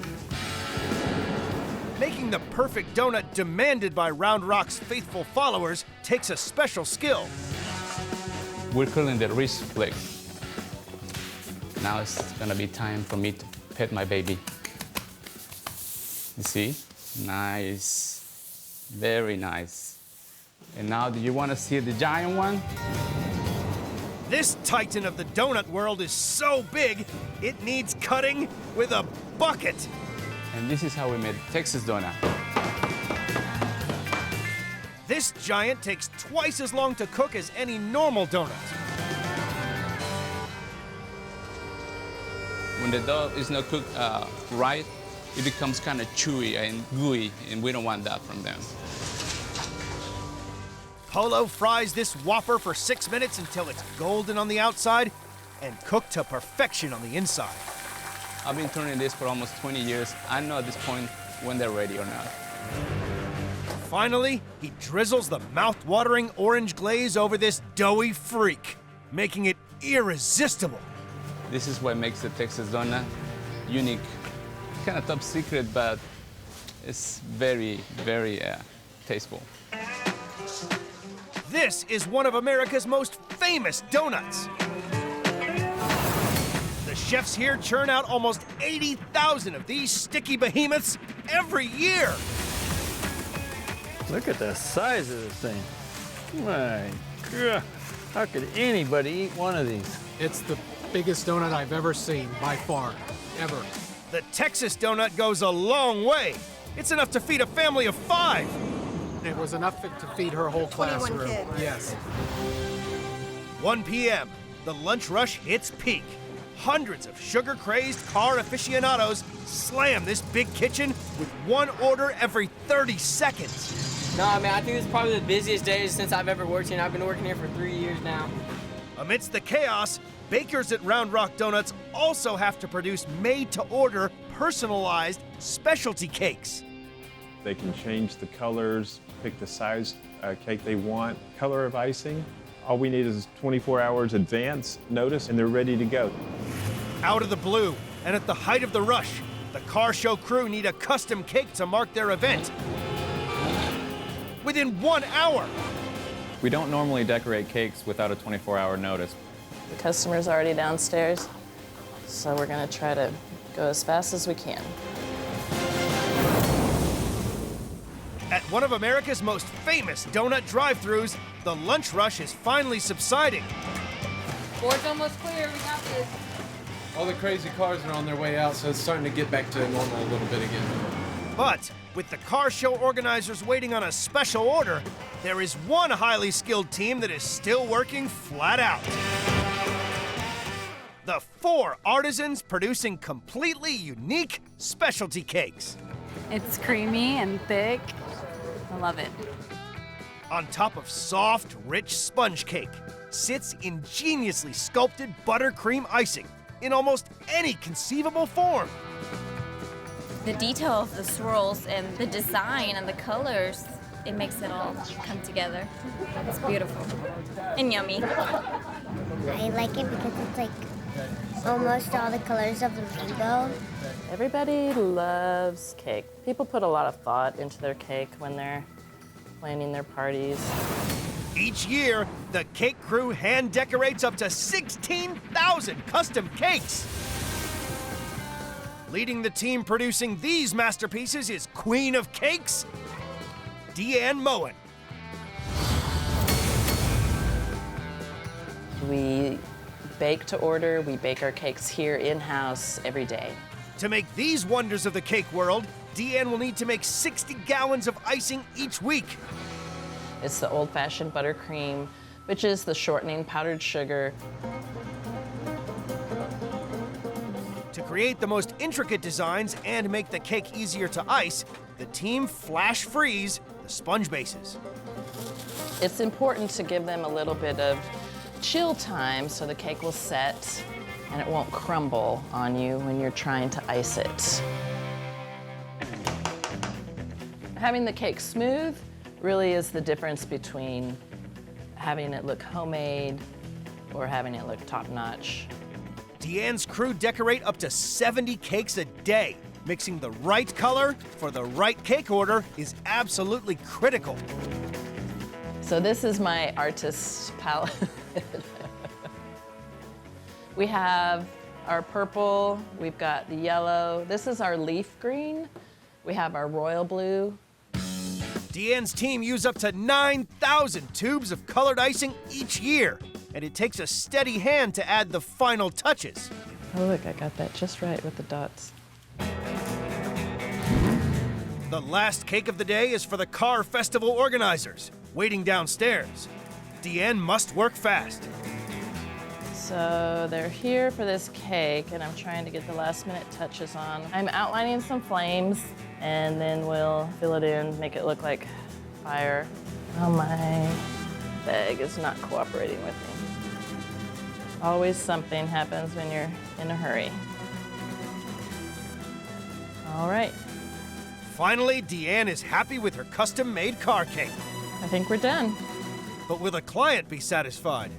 Making the perfect donut demanded by Round Rock's faithful followers takes a special skill. We're calling the wrist flex. Now it's gonna be time for me to pet my baby. You see? Nice. Very nice. And now, do you want to see the giant one? This titan of the donut world is so big, it needs cutting with a bucket. And this is how we made Texas donut. This giant takes twice as long to cook as any normal donut. When the dough is not cooked right, it becomes kind of chewy and gooey, and we don't want that from them. Polo fries this whopper for 6 minutes until it's golden on the outside and cooked to perfection on the inside. I've been turning this for almost 20 years. I know at this point when they're ready or not. Finally, he drizzles the mouth-watering orange glaze over this doughy freak, making it irresistible. This is what makes the Texas donut unique. Kind of top secret, but it's very, very tasteful. This is one of America's most famous donuts. The chefs here churn out almost 80,000 of these sticky behemoths every year. Look at the size of this thing. My God, how could anybody eat one of these? It's the biggest donut I've ever seen, by far, ever. The Texas donut goes a long way. It's enough to feed a family of 5. It was enough to feed her whole 21 classroom. kids. Yes. 1 p.m., the lunch rush hits peak. Hundreds of sugar-crazed car aficionados slam this big kitchen with one order every 30 seconds. No, I mean, I think this is probably the busiest day since I've ever worked here. I've been working here for 3 years now. Amidst the chaos, bakers at Round Rock Donuts also have to produce made-to-order, personalized specialty cakes. They can change the colors, pick the size cake they want, color of icing. All we need is 24 hours advance notice, and they're ready to go. Out of the blue, and at the height of the rush, the car show crew need a custom cake to mark their event. Within 1 hour. We don't normally decorate cakes without a 24-hour notice. The customer's already downstairs, so we're gonna try to go as fast as we can. At one of America's most famous donut drive-thrus, the lunch rush is finally subsiding. Board's almost clear, we got this. All the crazy cars are on their way out, so it's starting to get back to normal a little bit again. But with the car show organizers waiting on a special order, there is one highly skilled team that is still working flat out. The 4 artisans producing completely unique specialty cakes. It's creamy and thick. I love it. On top of soft, rich sponge cake sits ingeniously sculpted buttercream icing in almost any conceivable form. The detail of the swirls and the design and the colors, it makes it all come together. It's beautiful and yummy. I like it because it's like almost all the colors of the rainbow. Everybody loves cake. People put a lot of thought into their cake when they're planning their parties. Each year, the cake crew hand decorates up to 16,000 custom cakes. Leading the team producing these masterpieces is Queen of Cakes, Deanne Moen. We bake to order. We bake our cakes here in-house every day. To make these wonders of the cake world, Deanne will need to make 60 gallons of icing each week. It's the old-fashioned buttercream, which is the shortening powdered sugar. To create the most intricate designs and make the cake easier to ice, the team flash freeze the sponge bases. It's important to give them a little bit of chill time so the cake will set and it won't crumble on you when you're trying to ice it. Having the cake smooth really is the difference between having it look homemade or having it look top-notch. Deanne's crew decorate up to 70 cakes a day. Mixing the right color for the right cake order is absolutely critical. So this is my artist palette. We have our purple, we've got the yellow. This is our leaf green. We have our royal blue. Deanne's team use up to 9,000 tubes of colored icing each year, and it takes a steady hand to add the final touches. Oh look, I got that just right with the dots. The last cake of the day is for the car festival organizers, waiting downstairs. Deanne must work fast. So they're here for this cake, and I'm trying to get the last minute touches on. I'm outlining some flames, and then we'll fill it in, make it look like fire. Oh, my bag is not cooperating with me. Always something happens when you're in a hurry. All right. Finally, Deanne is happy with her custom-made car cake. I think we're done. But will the client be satisfied?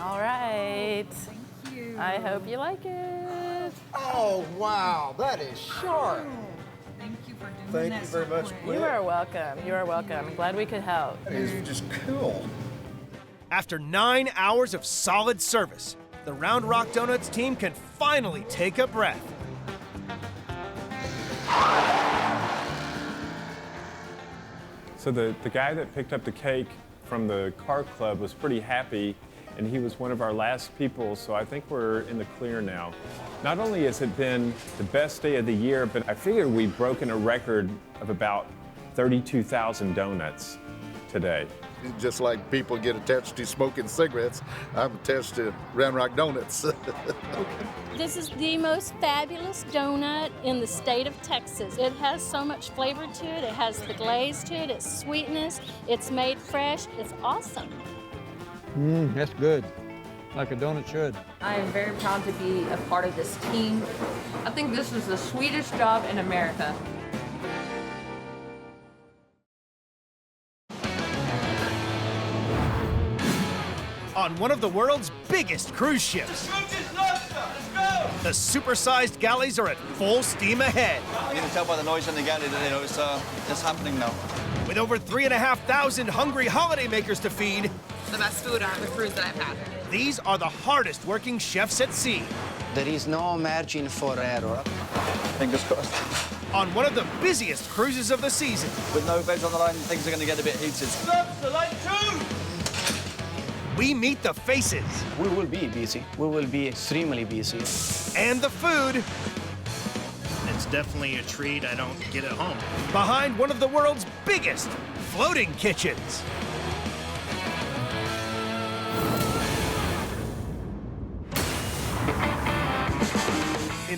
All right. Thank you. I hope you like it. Oh, wow, that is sharp. Thank you for doing Thank that you very so much. quick. You are welcome. You are welcome. I'm glad we could help. That is just cool. After 9 hours of solid service, the Round Rock Donuts team can finally take a breath. So the guy that picked up the cake from the car club was pretty happy, and he was one of our last people, so I think we're in the clear now. Not only has it been the best day of the year, but I figure we've broken a record of about 32,000 donuts today. Just like people get attached to smoking cigarettes, I'm attached to Round Rock Donuts. This is the most fabulous donut in the state of Texas. It has so much flavor to it. It has the glaze to it, its sweetness, it's made fresh. It's awesome. That's good. Like a donut should. I am very proud to be a part of this team. I think this is the sweetest job in America. On one of the world's biggest cruise ships, the supersized galleys are at full steam ahead. You can tell by the noise in the galley that it's happening now. With over 3,500 hungry holidaymakers to feed, The best food on the cruise that I've had. these are the hardest working chefs at sea. There is no margin for error. Fingers crossed. On one of the busiest cruises of the season. With no beds on the line, things are going to get a bit heated. Lobster line 2! We meet the faces. We will be busy. We will be extremely busy. And the food. It's definitely a treat I don't get at home. Behind one of the world's biggest floating kitchens.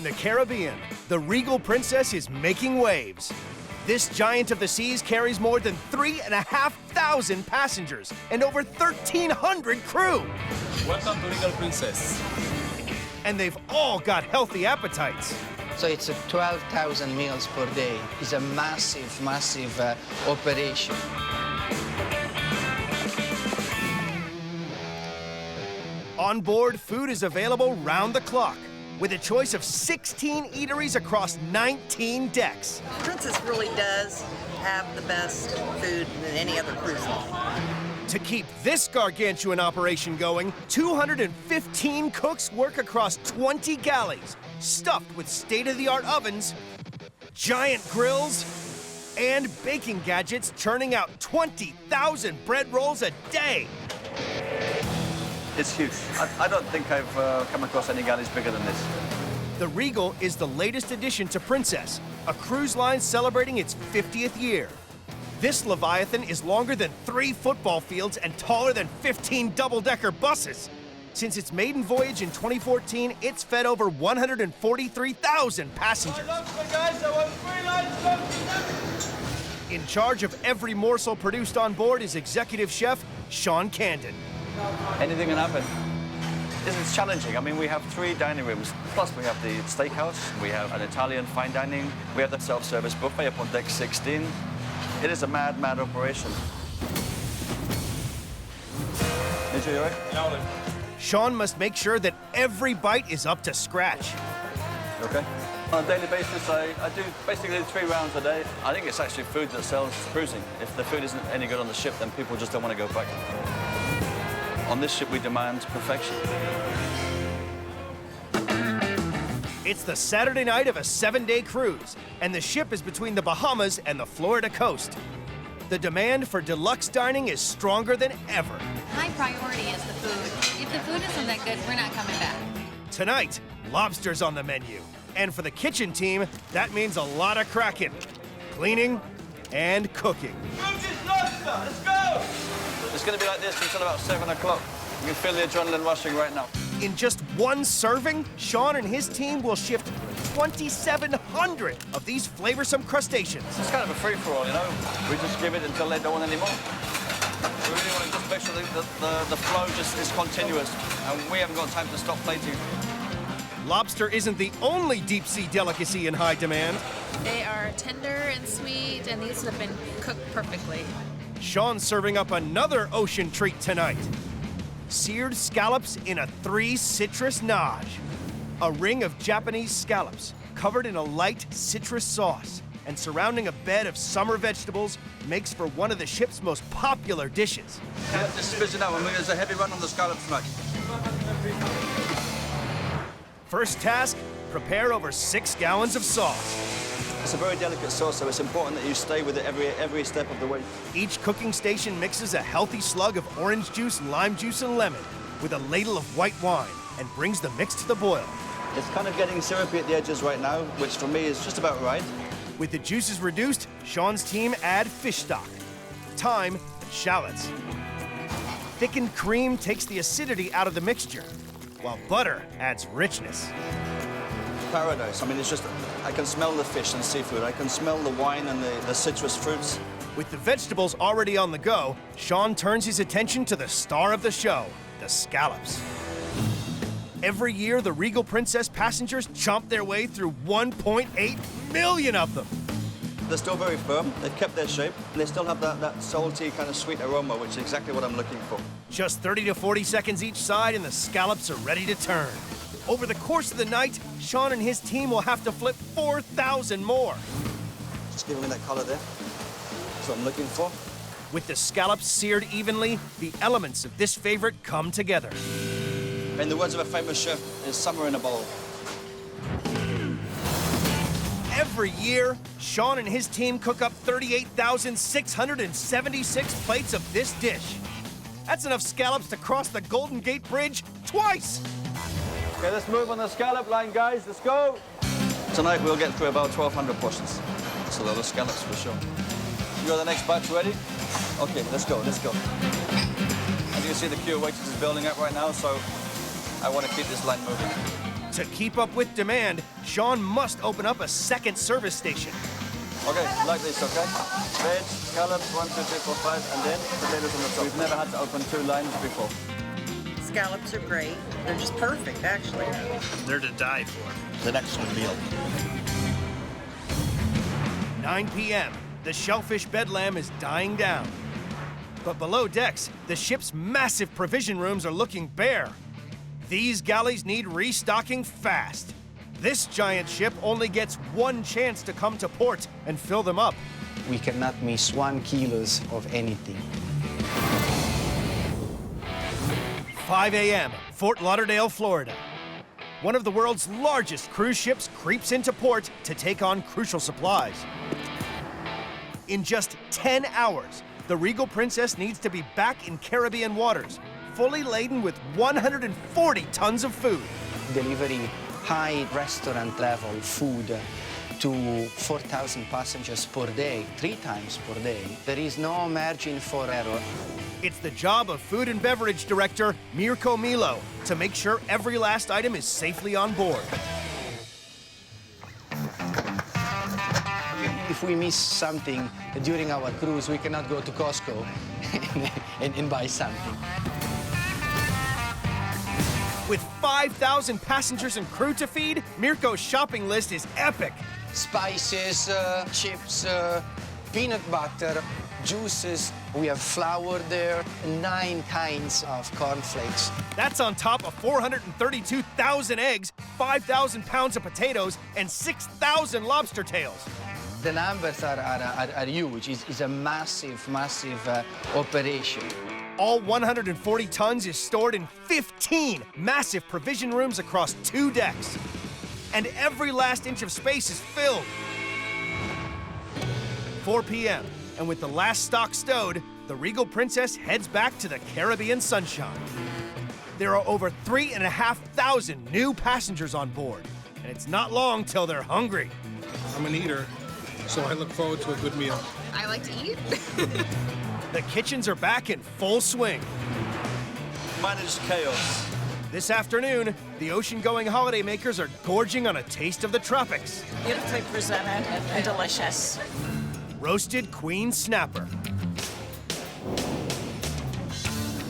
In the Caribbean, the Regal Princess is making waves. This giant of the seas carries more than 3,500 passengers and over 1,300 crew. Welcome to Regal Princess. And they've all got healthy appetites. So it's 12,000 meals per day. It's a massive, massive operation. On board, food is available round the clock, with a choice of 16 eateries across 19 decks. Princess really does have the best food than any other cruise line. To keep this gargantuan operation going, 215 cooks work across 20 galleys, stuffed with state-of-the-art ovens, giant grills, and baking gadgets churning out 20,000 bread rolls a day. It's huge. I don't think I've come across any galleys bigger than this. The Regal is the latest addition to Princess, a cruise line celebrating its 50th year. This Leviathan is longer than 3 football fields and taller than 15 double-decker buses. Since its maiden voyage in 2014, it's fed over 143,000 passengers. In charge of every morsel produced on board is executive chef Sean Camden. Anything can happen. This is challenging. I mean, we have 3 dining rooms, plus we have the steakhouse, we have an Italian fine dining, we have the self-service buffet up on deck 16. It is a mad, mad operation. Is you all right? Yeah, Sean must make sure that every bite is up to scratch. Okay. On a daily basis, I do basically 3 rounds a day. I think it's actually food that sells cruising. If the food isn't any good on the ship, then people just don't want to go back. On this ship, we demand perfection. It's the Saturday night of a 7-day cruise, and the ship is between the Bahamas and the Florida coast. The demand for deluxe dining is stronger than ever. High priority is the food. If the food isn't that good, we're not coming back. Tonight, lobster's on the menu. And for the kitchen team, that means a lot of cracking, cleaning, and cooking. Let's go! It's going to be like this until about 7 o'clock. You can feel the adrenaline rushing right now. In just one serving, Sean and his team will shift 2,700 of these flavorsome crustaceans. It's kind of a free-for-all, you know? We just give it until they don't want any more. We really want to just make sure that the flow just is continuous, and we haven't got time to stop plating. Lobster isn't the only deep-sea delicacy in high demand. They are tender and sweet, and these have been cooked perfectly. Sean's serving up another ocean treat tonight. Seared scallops in a 3 citrus nage. A ring of Japanese scallops covered in a light citrus sauce and surrounding a bed of summer vegetables makes for one of the ship's most popular dishes. Yeah, this is busy now. There's a heavy run on the scallops tonight. First task, prepare over 6 gallons of sauce. It's a very delicate sauce, so it's important that you stay with it every step of the way. Each cooking station mixes a healthy slug of orange juice, lime juice, and lemon with a ladle of white wine and brings the mix to the boil. It's kind of getting syrupy at the edges right now, which for me is just about right. With the juices reduced, Sean's team add fish stock, thyme, and shallots. Thickened cream takes the acidity out of the mixture, while butter adds richness. Paradise. I mean, it's just, I can smell the fish and seafood. I can smell the wine and the citrus fruits. With the vegetables already on the go, Sean turns his attention to the star of the show, the scallops. Every year, the Regal Princess passengers chomp their way through 1.8 million of them. They're still very firm. They've kept their shape. They still have that salty, kind of sweet aroma, which is exactly what I'm looking for. Just 30 to 40 seconds each side, and the scallops are ready to turn. Over the course of the night, Sean and his team will have to flip 4,000 more. Just giving me that color there. That's what I'm looking for. With the scallops seared evenly, the elements of this favorite come together. In the words of a famous chef, it's summer in a bowl. Every year, Sean and his team cook up 38,676 plates of this dish. That's enough scallops to cross the Golden Gate Bridge twice. Okay, let's move on the scallop line, guys. Let's go. Tonight, we'll get through about 1,200 portions. That's a lot of scallops for sure. You got the next batch ready? Okay, let's go, let's go. As you can see, the queue of waiters is building up right now, so I want to keep this line moving. To keep up with demand, Sean must open up a second service station. Okay, like this, okay? Veg, scallops, 1, 2, 3, 4, 5, and then potatoes on the top. We've never had to open 2 lines before. Scallops are great. They're just perfect, actually. They're to die for. It's an excellent meal. 9 p.m., the shellfish bedlam is dying down. But below decks, the ship's massive provision rooms are looking bare. These galleys need restocking fast. This giant ship only gets one chance to come to port and fill them up. We cannot miss 1 kilo of anything. 5 a.m., Fort Lauderdale, Florida. One of the world's largest cruise ships creeps into port to take on crucial supplies. In just 10 hours, the Regal Princess needs to be back in Caribbean waters, fully laden with 140 tons of food. Delivering high restaurant level food to 4,000 passengers per day, 3 times per day. There is no margin for error. It's the job of Food and Beverage Director Mirko Milo to make sure every last item is safely on board. If we miss something during our cruise, we cannot go to Costco and buy something. With 5,000 passengers and crew to feed, Mirko's shopping list is epic. Spices, chips, peanut butter, juices. We have flour there, 9 kinds of cornflakes. That's on top of 432,000 eggs, 5,000 pounds of potatoes, and 6,000 lobster tails. The numbers are huge. It's a massive, massive operation. All 140 tons is stored in 15 massive provision rooms across 2 decks. And every last inch of space is filled. 4 p.m., and with the last stock stowed, the Regal Princess heads back to the Caribbean sunshine. There are over 3,500 new passengers on board, and it's not long till they're hungry. I'm an eater, so I look forward to a good meal. I like to eat. The kitchens are back in full swing. Managed chaos. This afternoon, the ocean-going holidaymakers are gorging on a taste of the tropics. Beautifully presented and delicious. Roasted queen snapper.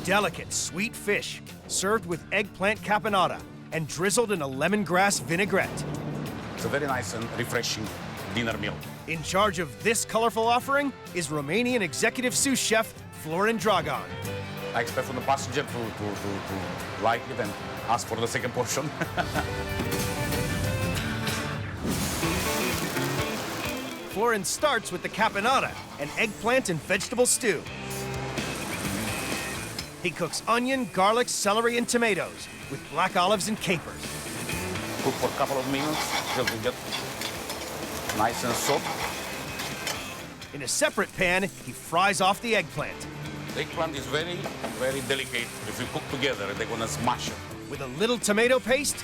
Delicate sweet fish served with eggplant caponata and drizzled in a lemongrass vinaigrette. It's a very nice and refreshing dinner meal. In charge of this colorful offering is Romanian executive sous chef Florin Dragan. I expect from the passenger to like it and ask for the second portion. Florin starts with the caponata, an eggplant and vegetable stew. He cooks onion, garlic, celery, and tomatoes with black olives and capers. Cook for a couple of minutes till we get nice and soft. In a separate pan, he fries off the eggplant. The eggplant is very, very delicate. If you cook together, they're gonna smash it. With a little tomato paste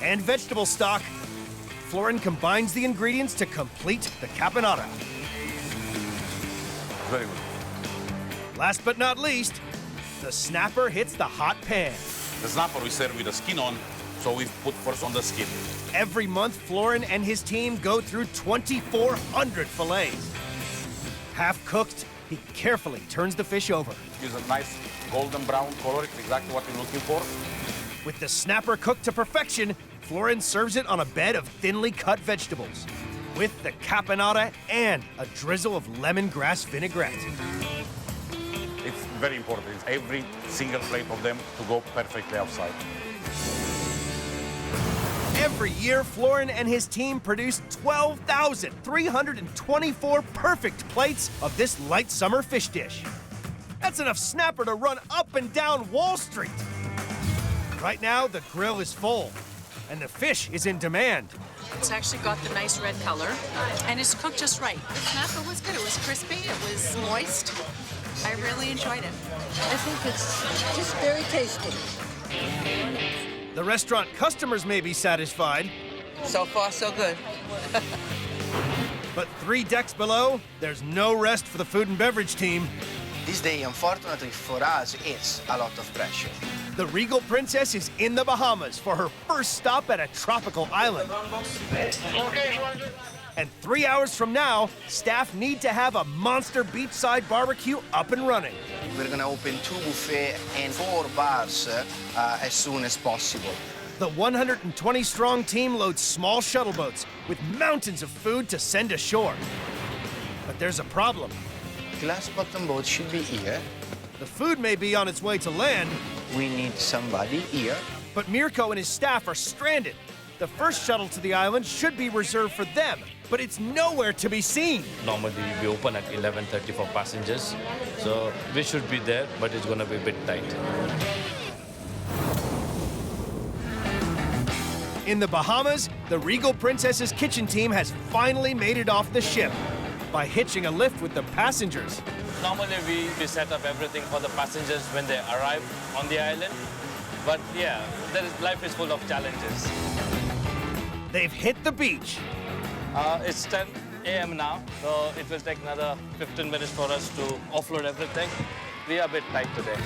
and vegetable stock, Florin combines the ingredients to complete the caponata. Very good. Last but not least, the snapper hits the hot pan. The snapper we serve with the skin on, so we put first on the skin. Every month, Florin and his team go through 2,400 fillets. Half cooked, he carefully turns the fish over. Gives a nice golden brown color. It's exactly what we're looking for. With the snapper cooked to perfection, Florin serves it on a bed of thinly cut vegetables, with the caponata and a drizzle of lemongrass vinaigrette. It's very important. It's every single plate of them to go perfectly outside. Every year, Florin and his team produce 12,324 perfect plates of this light summer fish dish. That's enough snapper to run up and down Wall Street. Right now, the grill is full, and the fish is in demand. It's actually got the nice red color, and it's cooked just right. The snapper was good. It was crispy. It was moist. I really enjoyed it. I think it's just very tasty. The restaurant customers may be satisfied. So far, so good. But 3 decks below, there's no rest for the food and beverage team. This day, unfortunately for us, it's a lot of pressure. The Regal Princess is in the Bahamas for her first stop at a tropical island. And 3 hours from now, staff need to have a monster beachside barbecue up and running. We're gonna open 2 buffets and 4 bars as soon as possible. The 120-strong team loads small shuttle boats with mountains of food to send ashore. But there's a problem. Glass bottom boat should be here. The food may be on its way to land. We need somebody here. But Mirko and his staff are stranded. The first shuttle to the island should be reserved for them, but it's nowhere to be seen. Normally we open at 11:30 for passengers, so we should be there, but it's gonna be a bit tight. In the Bahamas, the Regal Princess's kitchen team has finally made it off the ship by hitching a lift with the passengers. Normally we set up everything for the passengers when they arrive on the island, but yeah, life is full of challenges. They've hit the beach. It's 10 a.m. now, so it will take another 15 minutes for us to offload everything. We are a bit tight today.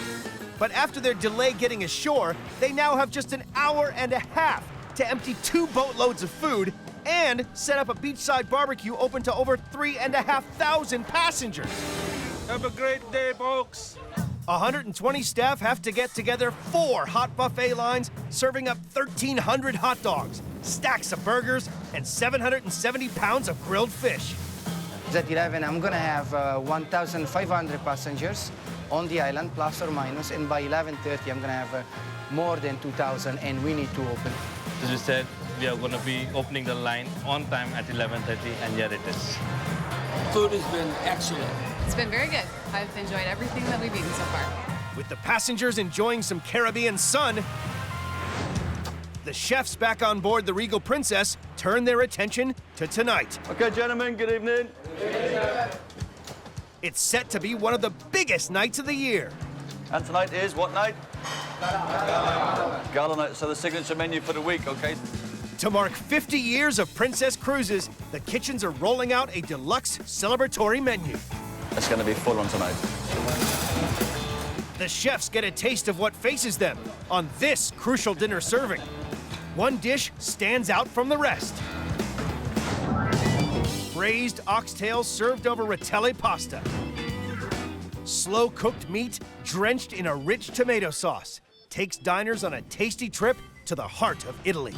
But after their delay getting ashore, they now have just an hour and a half to empty 2 boatloads of food and set up a beachside barbecue open to over 3,500 passengers. Have a great day, folks. 120 staff have to get together 4 hot buffet lines, serving up 1,300 hot dogs, stacks of burgers, and 770 pounds of grilled fish. At 11, I'm gonna have 1,500 passengers on the island, plus or minus, and by 11:30, I'm gonna have more than 2,000, and we need to open. As we said, we are going to be opening the line on time at 11:30, and here it is. Food has been excellent. It's been very good. I've enjoyed everything that we've eaten so far. With the passengers enjoying some Caribbean sun, the chefs back on board the Regal Princess turn their attention to tonight. Okay, gentlemen, good evening. It's set to be one of the biggest nights of the year. And tonight is what night? Gala night, so the signature menu for the week, okay? To mark 50 years of Princess Cruises, the kitchens are rolling out a deluxe celebratory menu. It's going to be full on tonight. The chefs get a taste of what faces them on this crucial dinner serving. One dish stands out from the rest. Braised oxtails served over rotelle pasta. Slow-cooked meat drenched in a rich tomato sauce takes diners on a tasty trip to the heart of Italy.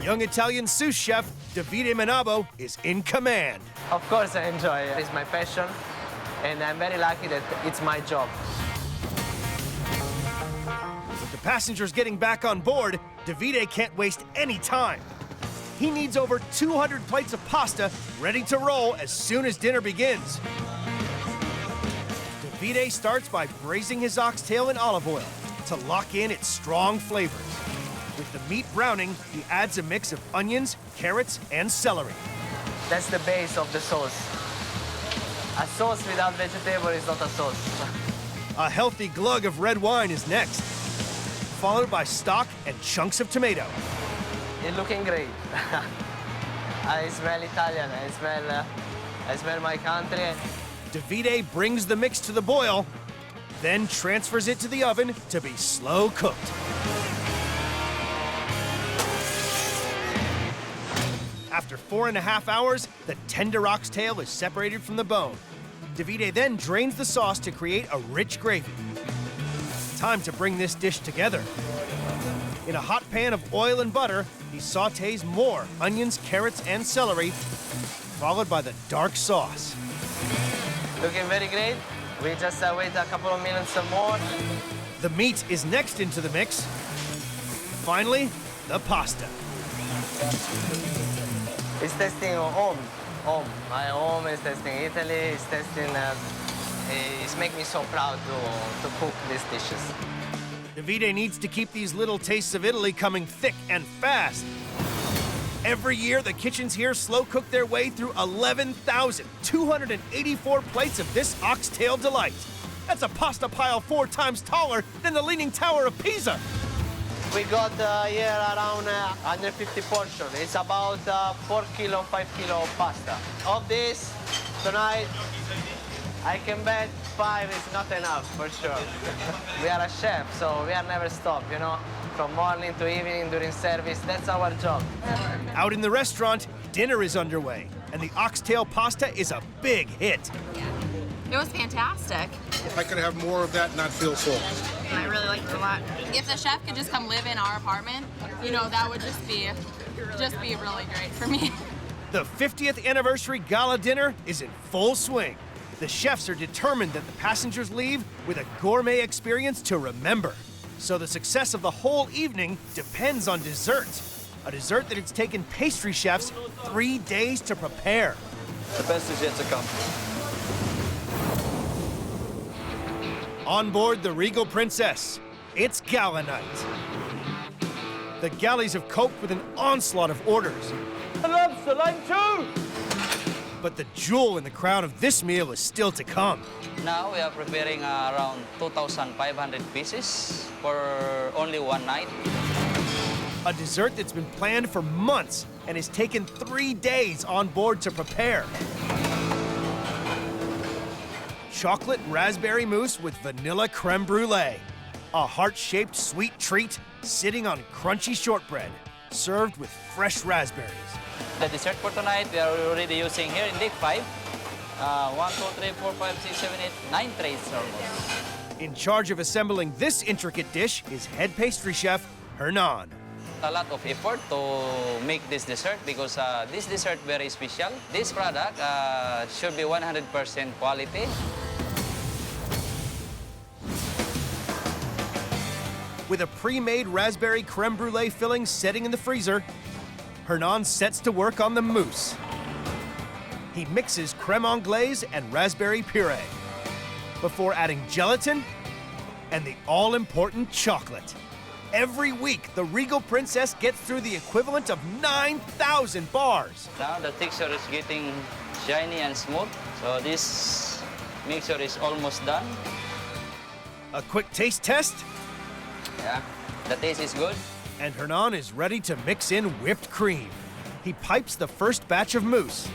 Young Italian sous chef Davide Manabo is in command. Of course I enjoy it. It's my passion, and I'm very lucky that it's my job. With the passengers getting back on board, Davide can't waste any time. He needs over 200 plates of pasta ready to roll as soon as dinner begins. Davide starts by braising his oxtail in olive oil to lock in its strong flavors. With the meat browning, he adds a mix of onions, carrots, and celery. That's the base of the sauce. A sauce without vegetable is not a sauce. A healthy glug of red wine is next, followed by stock and chunks of tomato. It's looking great. I smell Italian. I smell my country. Davide brings the mix to the boil, then transfers it to the oven to be slow cooked. After 4.5 hours, the tender oxtail is separated from the bone. Davide then drains the sauce to create a rich gravy. Time to bring this dish together. In a hot pan of oil and butter, he sautés more onions, carrots, and celery, followed by the dark sauce. Looking very great. We just wait a couple of minutes more. The meat is next into the mix. Finally, the pasta. It's tasting home. My home is tasting Italy. It's tasting. It's making me so proud to cook these dishes. Davide needs to keep these little tastes of Italy coming thick and fast. Every year, the kitchens here slow cook their way through 11,284 plates of this oxtail delight. That's a pasta pile 4 times taller than the Leaning Tower of Pisa. We got here around 150 portions. It's about 4 kilo, 5 kilo of pasta. Of this, tonight, I can bet 5 is not enough, for sure. We are a chef, so we are never stop, you know? From morning to evening during service, that's our job. Out in the restaurant, dinner is underway, and the oxtail pasta is a big hit. It was fantastic. I could have more of that and not feel full. I really liked it a lot. If the chef could just come live in our apartment, you know, that would just be really great for me. The 50th anniversary gala dinner is in full swing. The chefs are determined that the passengers leave with a gourmet experience to remember. So the success of the whole evening depends on dessert. A dessert that it's taken pastry chefs 3 days to prepare. The best is yet to come. On board the Regal Princess, it's gala night. The galleys have coped with an onslaught of orders. Lobster, line 2! But the jewel in the crown of this meal is still to come. Now we are preparing around 2,500 pieces for only one night. A dessert that's been planned for months and has taken 3 days on board to prepare. Chocolate raspberry mousse with vanilla creme brulee. A heart-shaped sweet treat sitting on crunchy shortbread, served with fresh raspberries. The dessert for tonight we are already using here in deck 5. 1, 2, 3, 4, 5, 6, 7, 8, 9 trays almost. In charge of assembling this intricate dish is head pastry chef Hernan. A lot of effort to make this dessert because this dessert very special. This product should be 100% quality. With a pre-made raspberry creme brulee filling setting in the freezer, Hernan sets to work on the mousse. He mixes creme anglaise and raspberry puree before adding gelatin and the all-important chocolate. Every week, the Regal Princess gets through the equivalent of 9,000 bars. Now the texture is getting shiny and smooth, so this mixture is almost done. A quick taste test. Yeah, the taste is good. And Hernan is ready to mix in whipped cream. He pipes the first batch of mousse.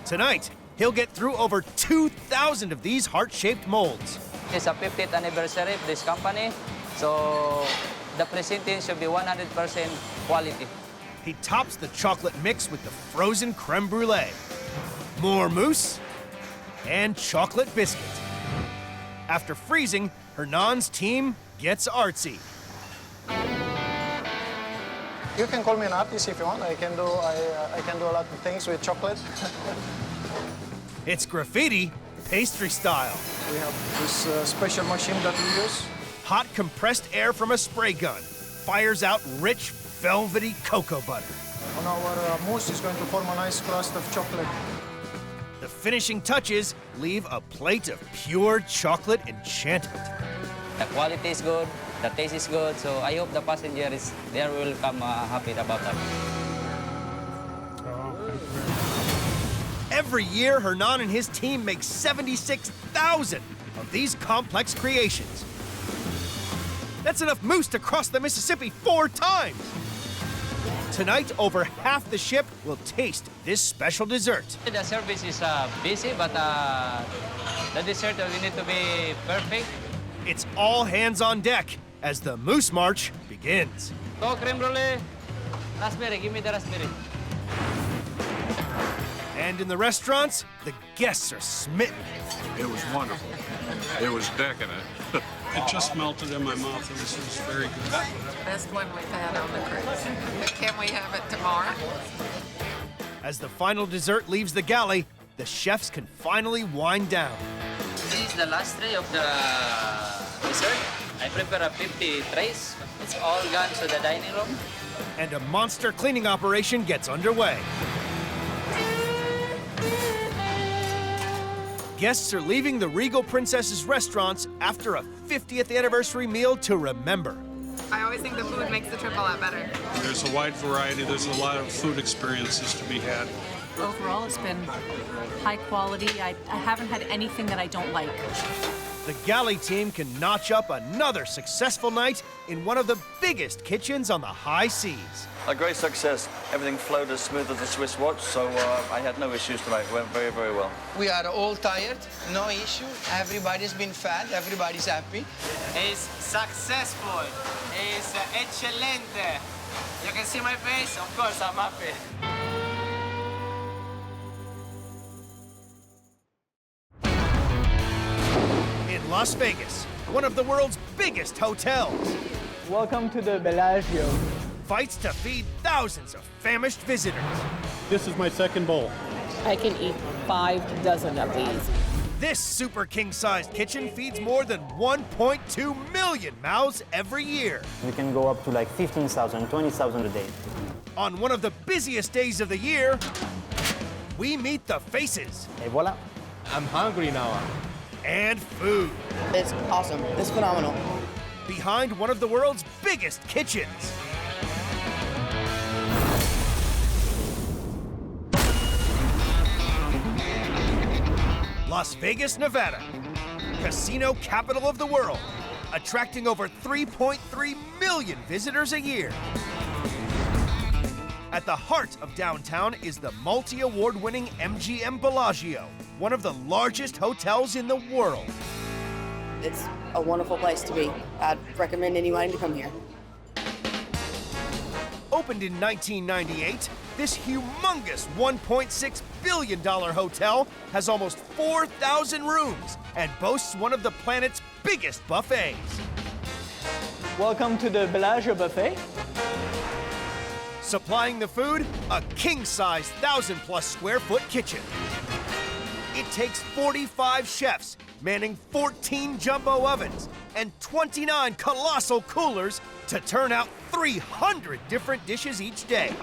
Tonight, he'll get through over 2,000 of these heart-shaped molds. It's a 50th anniversary of this company, so the presenting should be 100% quality. He tops the chocolate mix with the frozen creme brulee, more mousse, and chocolate biscuit. After freezing, Hernan's team gets artsy. You can call me an artist if you want. I can do a lot of things with chocolate. It's graffiti, pastry style. We have this special machine that we use. Hot compressed air from a spray gun fires out rich, velvety cocoa butter. On our mousse is going to form a nice crust of chocolate. The finishing touches leave a plate of pure chocolate enchantment. The quality is good, the taste is good, so I hope the passengers there will come happy about that. Every year, Hernan and his team make 76,000 of these complex creations. That's enough mousse to cross the Mississippi 4 times. Tonight, over half the ship will taste this special dessert. The service is busy, but the dessert will need to be perfect. It's all hands on deck as the Mousse March begins. Go creme brulee, raspberry, give me the raspberry. And in the restaurants, the guests are smitten. It was wonderful. It was decadent. It just melted in my mouth. It was very good. Best one we've had on the cruise. Can we have it tomorrow? As the final dessert leaves the galley, the chefs can finally wind down. This is the last tray of the dessert. I prepare 50 trays. It's all gone to the dining room. And a monster cleaning operation gets underway. Guests are leaving the Regal Princess's restaurants after a 50th anniversary meal to remember. I always think the food makes the trip a lot better. There's a wide variety. There's a lot of food experiences to be had. Overall, it's been high quality. I haven't had anything that I don't like. the Gala team can notch up another successful night in one of the biggest kitchens on the high seas. A great success. Everything flowed as smooth as a Swiss watch, so I had no issues tonight. It went very, very well. We are all tired, no issue. Everybody's been fed, everybody's happy. It's successful. It's excelente. You can see my face? Of course, I'm happy. In Las Vegas, one of the world's biggest hotels. Welcome to the Bellagio. Fights to feed thousands of famished visitors. This is my second bowl. I can eat 5 dozen of these. This super king-sized kitchen feeds more than 1.2 million mouths every year. We can go up to like 15,000, 20,000 a day. On one of the busiest days of the year, we meet the faces. Et voilà. I'm hungry now. And food. It's awesome. It's phenomenal. Behind one of the world's biggest kitchens. Las Vegas, Nevada, casino capital of the world, attracting over 3.3 million visitors a year. At the heart of downtown is the multi-award-winning MGM Bellagio, one of the largest hotels in the world. It's a wonderful place to be. I'd recommend anyone to come here. Opened in 1998, this humongous $1.6 billion hotel has almost 4,000 rooms and boasts one of the planet's biggest buffets. Welcome to the Bellagio buffet. Supplying the food, a king-size 1,000-plus square foot kitchen. It takes 45 chefs manning 14 jumbo ovens and 29 colossal coolers to turn out 300 different dishes each day.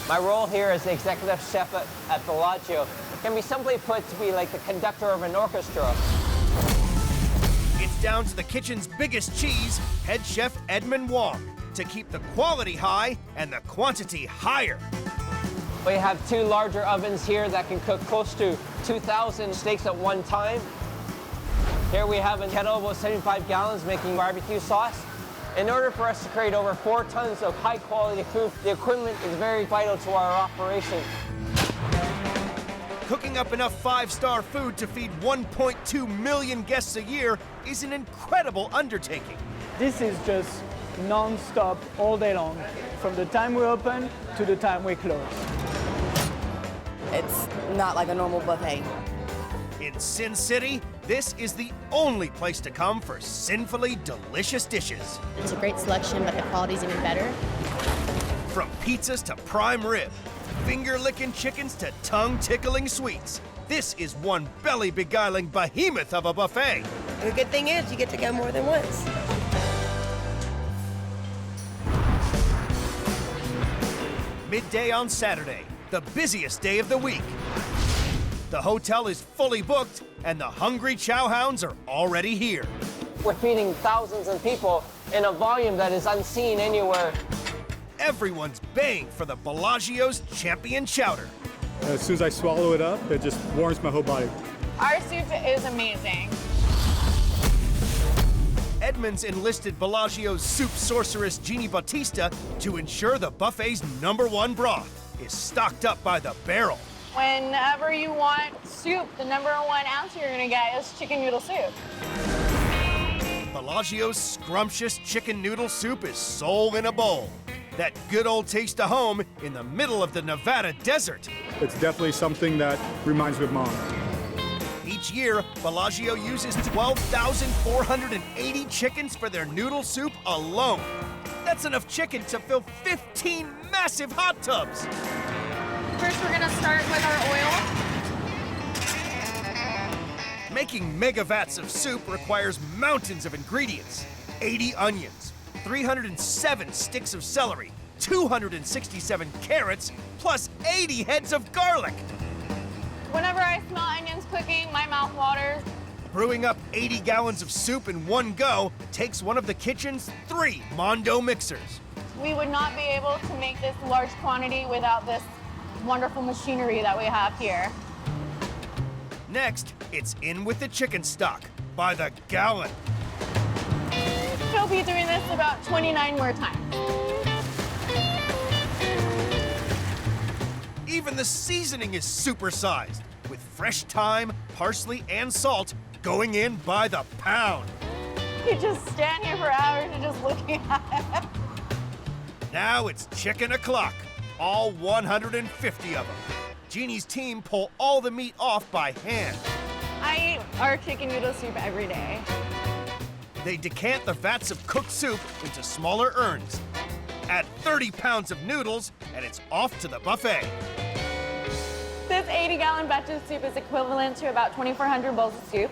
My role here as the executive chef at Bellagio can be simply put to be like the conductor of an orchestra. It's down to the kitchen's biggest cheese, head chef Edmund Wong, to keep the quality high and the quantity higher. We have 2 larger ovens here that can cook close to 2,000 steaks at one time. Here we have a kettle with 75 gallons making barbecue sauce. In order for us to create over 4 tons of high-quality food, the equipment is very vital to our operation. Cooking up enough 5-star food to feed 1.2 million guests a year is an incredible undertaking. This is just non-stop all day long, from the time we open to the time we close. It's not like a normal buffet. In Sin City, this is the only place to come for sinfully delicious dishes. It's a great selection, but the quality's even better. From pizzas to prime rib, finger-licking chickens to tongue-tickling sweets, this is one belly-beguiling behemoth of a buffet. And the good thing is you get to go more than once. Midday on Saturday, the busiest day of the week. The hotel is fully booked, and the hungry chowhounds are already here. We're feeding thousands of people in a volume that is unseen anywhere. Everyone's baying for the Bellagio's champion chowder. As soon as I swallow it up, it just warms my whole body. Our soup is amazing. Edmonds enlisted Bellagio's soup sorceress Jeannie Bautista to ensure the buffet's #1 broth is stocked up by the barrel. Whenever you want soup, the #1 answer you're gonna get is chicken noodle soup. Bellagio's scrumptious chicken noodle soup is soul in a bowl. That good old taste of home in the middle of the Nevada desert. It's definitely something that reminds me of mom. Each year, Bellagio uses 12,480 chickens for their noodle soup alone. That's enough chicken to fill 15 massive hot tubs. First, we're gonna start with our oil. Making mega vats of soup requires mountains of ingredients. 80 onions, 307 sticks of celery, 267 carrots, plus 80 heads of garlic. Whenever I smell onions cooking, my mouth waters. Brewing up 80 gallons of soup in one go takes one of the kitchen's 3 Mondo mixers. We would not be able to make this large quantity without this wonderful machinery that we have here. Next, It's in with the chicken stock by the gallon. We'll be doing this about 29 more times. Even the seasoning is supersized, with fresh thyme, parsley, and salt going in by the pound. You just stand here for hours and just looking at it. Now it's chicken o'clock, all 150 of them. Jeannie's team pull all the meat off by hand. I eat our chicken noodle soup every day. They decant the vats of cooked soup into smaller urns. Add 30 pounds of noodles, and it's off to the buffet. This 80-gallon batch of soup is equivalent to about 2,400 bowls of soup.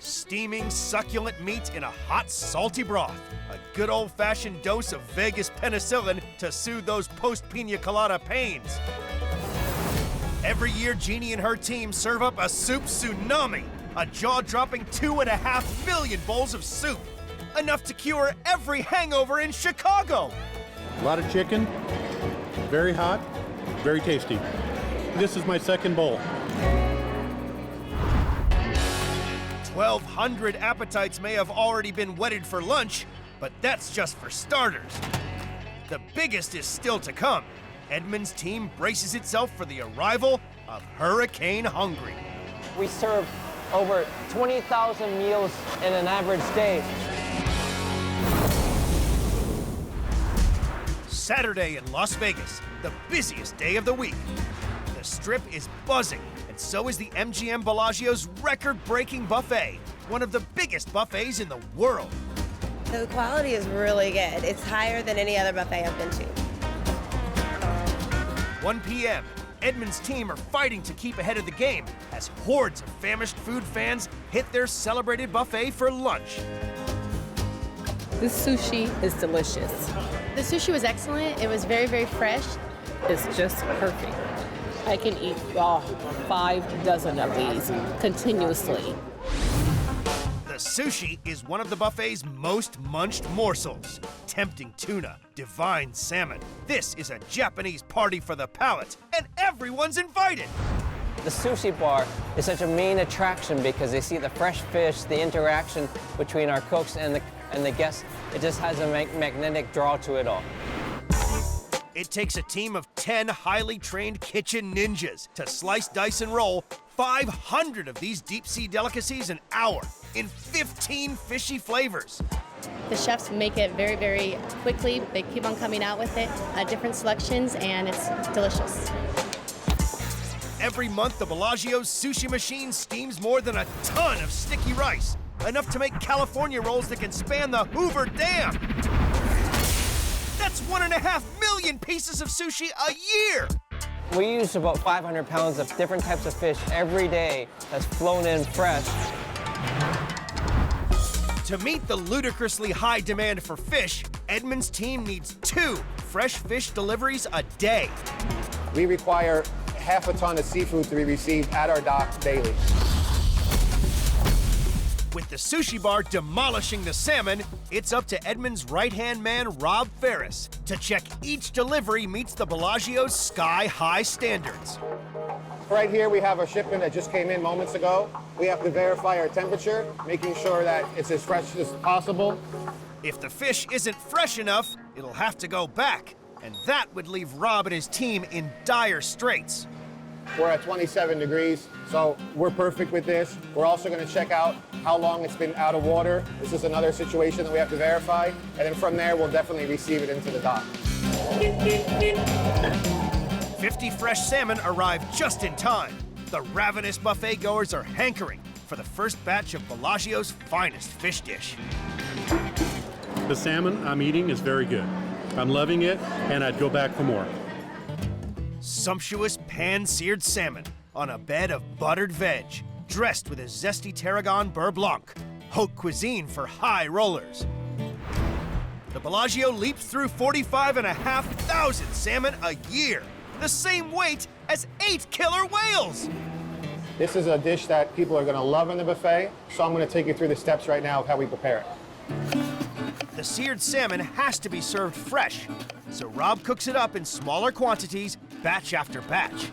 Steaming, succulent meat in a hot, salty broth. A good old-fashioned dose of Vegas penicillin to soothe those post-pina colada pains. Every year, Jeannie and her team serve up a soup tsunami, a jaw-dropping 2.5 million bowls of soup, enough to cure every hangover in Chicago. A lot of chicken, very hot, very tasty. This is my second bowl. 1,200 appetites may have already been whetted for lunch, but that's just for starters. The biggest is still to come. Edmund's team braces itself for the arrival of Hurricane Hungry. We serve over 20,000 meals in an average day. Saturday in Las Vegas, the busiest day of the week. The Strip is buzzing, and so is the MGM Bellagio's record-breaking buffet, one of the biggest buffets in the world. The quality is really good. It's higher than any other buffet I've been to. 1 p.m., Edmund's team are fighting to keep ahead of the game as hordes of famished food fans hit their celebrated buffet for lunch. This sushi is delicious. The sushi was excellent. It was very, very fresh. It's just perfect. I can eat 5 dozen of these continuously. The sushi is one of the buffet's most munched morsels. Tempting tuna, divine salmon. This is a Japanese party for the palate, and everyone's invited. The sushi bar is such a main attraction because they see the fresh fish, the interaction between our cooks and the guests. It just has a magnetic draw to it all. It takes a team of 10 highly trained kitchen ninjas to slice, dice, and roll 500 of these deep-sea delicacies an hour in 15 fishy flavors. The chefs make it very, very quickly. They keep on coming out with it, different selections, and it's delicious. Every month, the Bellagio's sushi machine steams more than a ton of sticky rice, enough to make California rolls that can span the Hoover Dam. That's 1.5 million pieces of sushi a year. We use about 500 pounds of different types of fish every day that's flown in fresh. To meet the ludicrously high demand for fish, Edmund's team needs 2 fresh fish deliveries a day. We require half a ton of seafood to be received at our docks daily. With the sushi bar demolishing the salmon, it's up to Edmund's right-hand man, Rob Ferris, to check each delivery meets the Bellagio's sky-high standards. Right here, we have a shipment that just came in moments ago. We have to verify our temperature, making sure that it's as fresh as possible. If the fish isn't fresh enough, it'll have to go back, and that would leave Rob and his team in dire straits. We're at 27 degrees, so we're perfect with this. We're also going to check out how long it's been out of water. This is another situation that we have to verify, and then from there, we'll definitely receive it into the dock. 50 fresh salmon arrive just in time. The ravenous buffet goers are hankering for the first batch of Bellagio's finest fish dish. The salmon I'm eating is very good. I'm loving it, and I'd go back for more. Sumptuous pan-seared salmon on a bed of buttered veg, dressed with a zesty tarragon beurre blanc, haute cuisine for high rollers. The Bellagio leaps through 45,500 salmon a year, the same weight as 8 killer whales. This is a dish that people are going to love in the buffet, so I'm going to take you through the steps right now of how we prepare it. The seared salmon has to be served fresh, so Rob cooks it up in smaller quantities, batch after batch.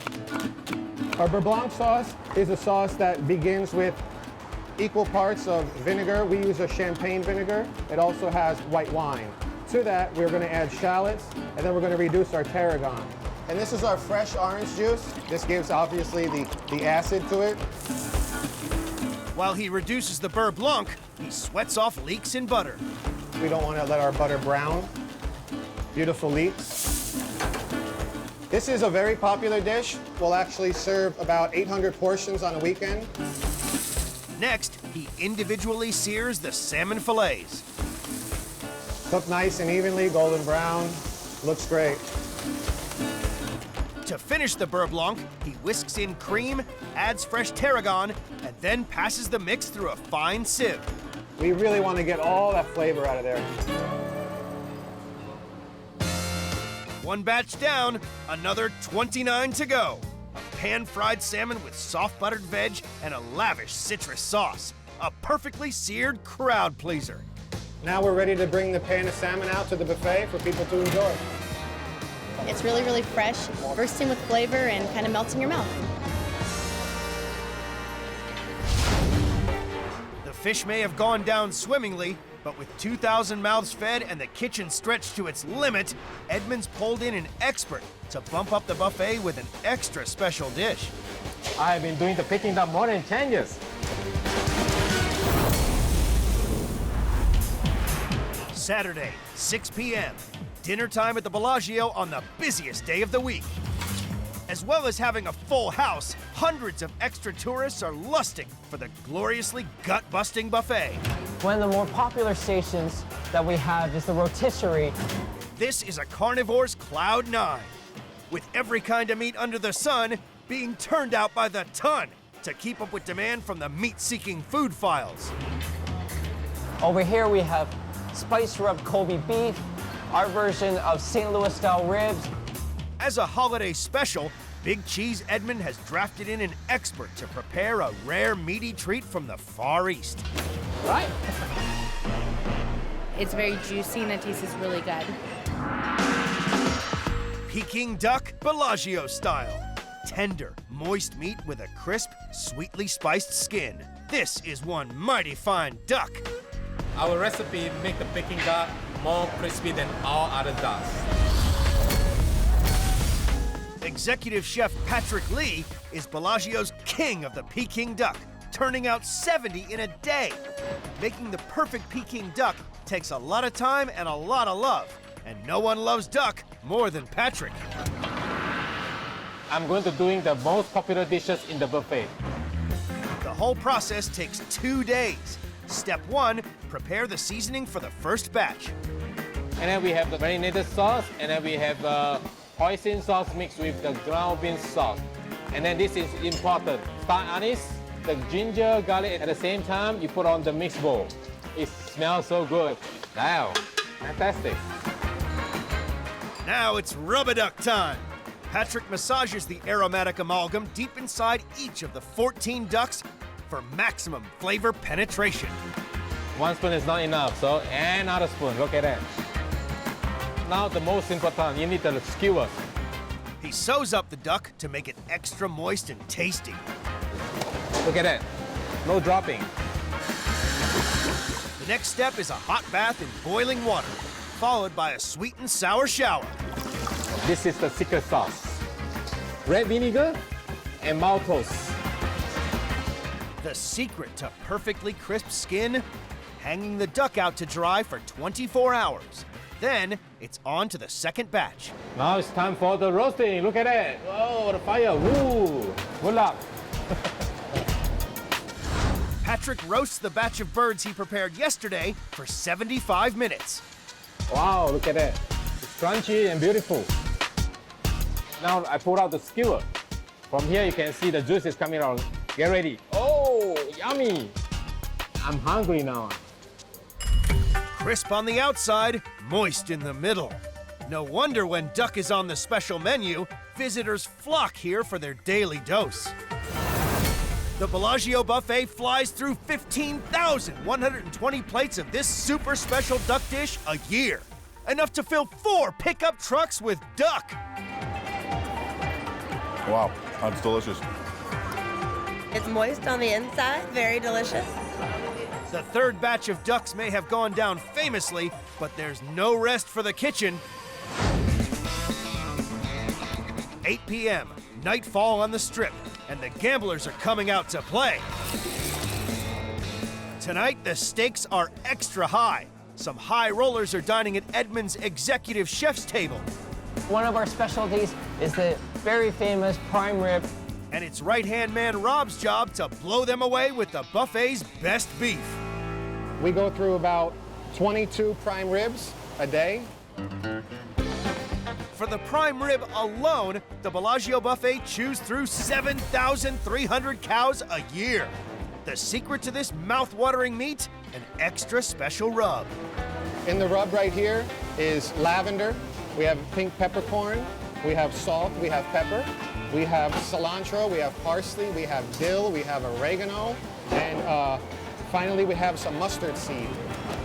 Our beurre blanc sauce is a sauce that begins with equal parts of vinegar. We use a champagne vinegar. It also has white wine. To that, we're going to add shallots, and then we're going to reduce our tarragon. And this is our fresh orange juice. This gives, obviously, the acid to it. While he reduces the beurre blanc, he sweats off leaks in butter. We don't want to let our butter brown. Beautiful leeks. This is a very popular dish. We'll actually serve about 800 portions on a weekend. Next, he individually sears the salmon fillets. Cooked nice and evenly, golden brown. Looks great. To finish the beurre blanc, he whisks in cream, adds fresh tarragon, and then passes the mix through a fine sieve. We really want to get all that flavor out of there. One batch down, another 29 to go. A pan-fried salmon with soft buttered veg and a lavish citrus sauce. A perfectly seared crowd pleaser. Now we're ready to bring the pan of salmon out to the buffet for people to enjoy. It's really, really fresh, bursting with flavor and kind of melts in your mouth. The fish may have gone down swimmingly, but with 2,000 mouths fed and the kitchen stretched to its limit, Edmonds pulled in an expert to bump up the buffet with an extra special dish. I've been doing the Peking duck more than 10 years. Saturday, 6 p.m. Dinner time at the Bellagio on the busiest day of the week. As well as having a full house, hundreds of extra tourists are lusting for the gloriously gut-busting buffet. One of the more popular stations that we have is the rotisserie. This is a carnivore's cloud nine, with every kind of meat under the sun being turned out by the ton to keep up with demand from the meat-seeking food files. Over here we have spice-rubbed Kobe beef, our version of St. Louis-style ribs. As a holiday special, Big Cheese Edmond has drafted in an expert to prepare a rare meaty treat from the Far East. Right? It's very juicy and it tastes really good. Peking duck, Bellagio style. Tender, moist meat with a crisp, sweetly spiced skin. This is one mighty fine duck. Our recipe makes the Peking duck more crispy than all other ducks. Executive Chef Patrick Lee is Bellagio's king of the Peking duck, turning out 70 in a day. Making the perfect Peking duck takes a lot of time and a lot of love, and no one loves duck more than Patrick. I'm going to doing the most popular dishes in the buffet. The whole process takes 2 days. Step 1, prepare the seasoning for the first batch. And then we have the marinated sauce, and then we have hoisin sauce mixed with the ground bean sauce. And then this is important. Star anise, the ginger, garlic, at the same time, you put on the mixed bowl. It smells so good. Wow, fantastic. Now it's rub-a-duck time. Patrick massages the aromatic amalgam deep inside each of the 14 ducks for maximum flavor penetration. 1 spoon is not enough, so another spoon, look at that. Now the most important, you need the skewers. He sews up the duck to make it extra moist and tasty. Look at that, no dropping. The next step is a hot bath in boiling water, followed by a sweet and sour shower. This is the secret sauce. Red vinegar and maltose. The secret to perfectly crisp skin? Hanging the duck out to dry for 24 hours. Then, it's on to the second batch. Now it's time for the roasting. Look at that. Oh, the fire. Woo! Good luck. Patrick roasts the batch of birds he prepared yesterday for 75 minutes. Wow, look at that. It's crunchy and beautiful. Now I pull out the skewer. From here you can see the juice is coming out. Get ready. Oh, yummy. I'm hungry now. Crisp on the outside, moist in the middle. No wonder when duck is on the special menu, visitors flock here for their daily dose. The Bellagio buffet flies through 15,120 plates of this super special duck dish a year. Enough to fill 4 pickup trucks with duck. Wow, that's delicious. It's moist on the inside, very delicious. The third batch of ducks may have gone down famously, but there's no rest for the kitchen. 8 p.m., nightfall on the Strip, and the gamblers are coming out to play. Tonight, the stakes are extra high. Some high rollers are dining at Edmund's executive chef's table. One of our specialties is the very famous prime rib. And it's right-hand man Rob's job to blow them away with the buffet's best beef. We go through about 22 prime ribs a day. For the prime rib alone, the Bellagio buffet chews through 7,300 cows a year. The secret to this mouth-watering meat? An extra special rub. In the rub right here is lavender. We have pink peppercorn. We have salt. We have pepper. We have cilantro. We have parsley. We have dill. We have oregano. And finally, we have some mustard seed.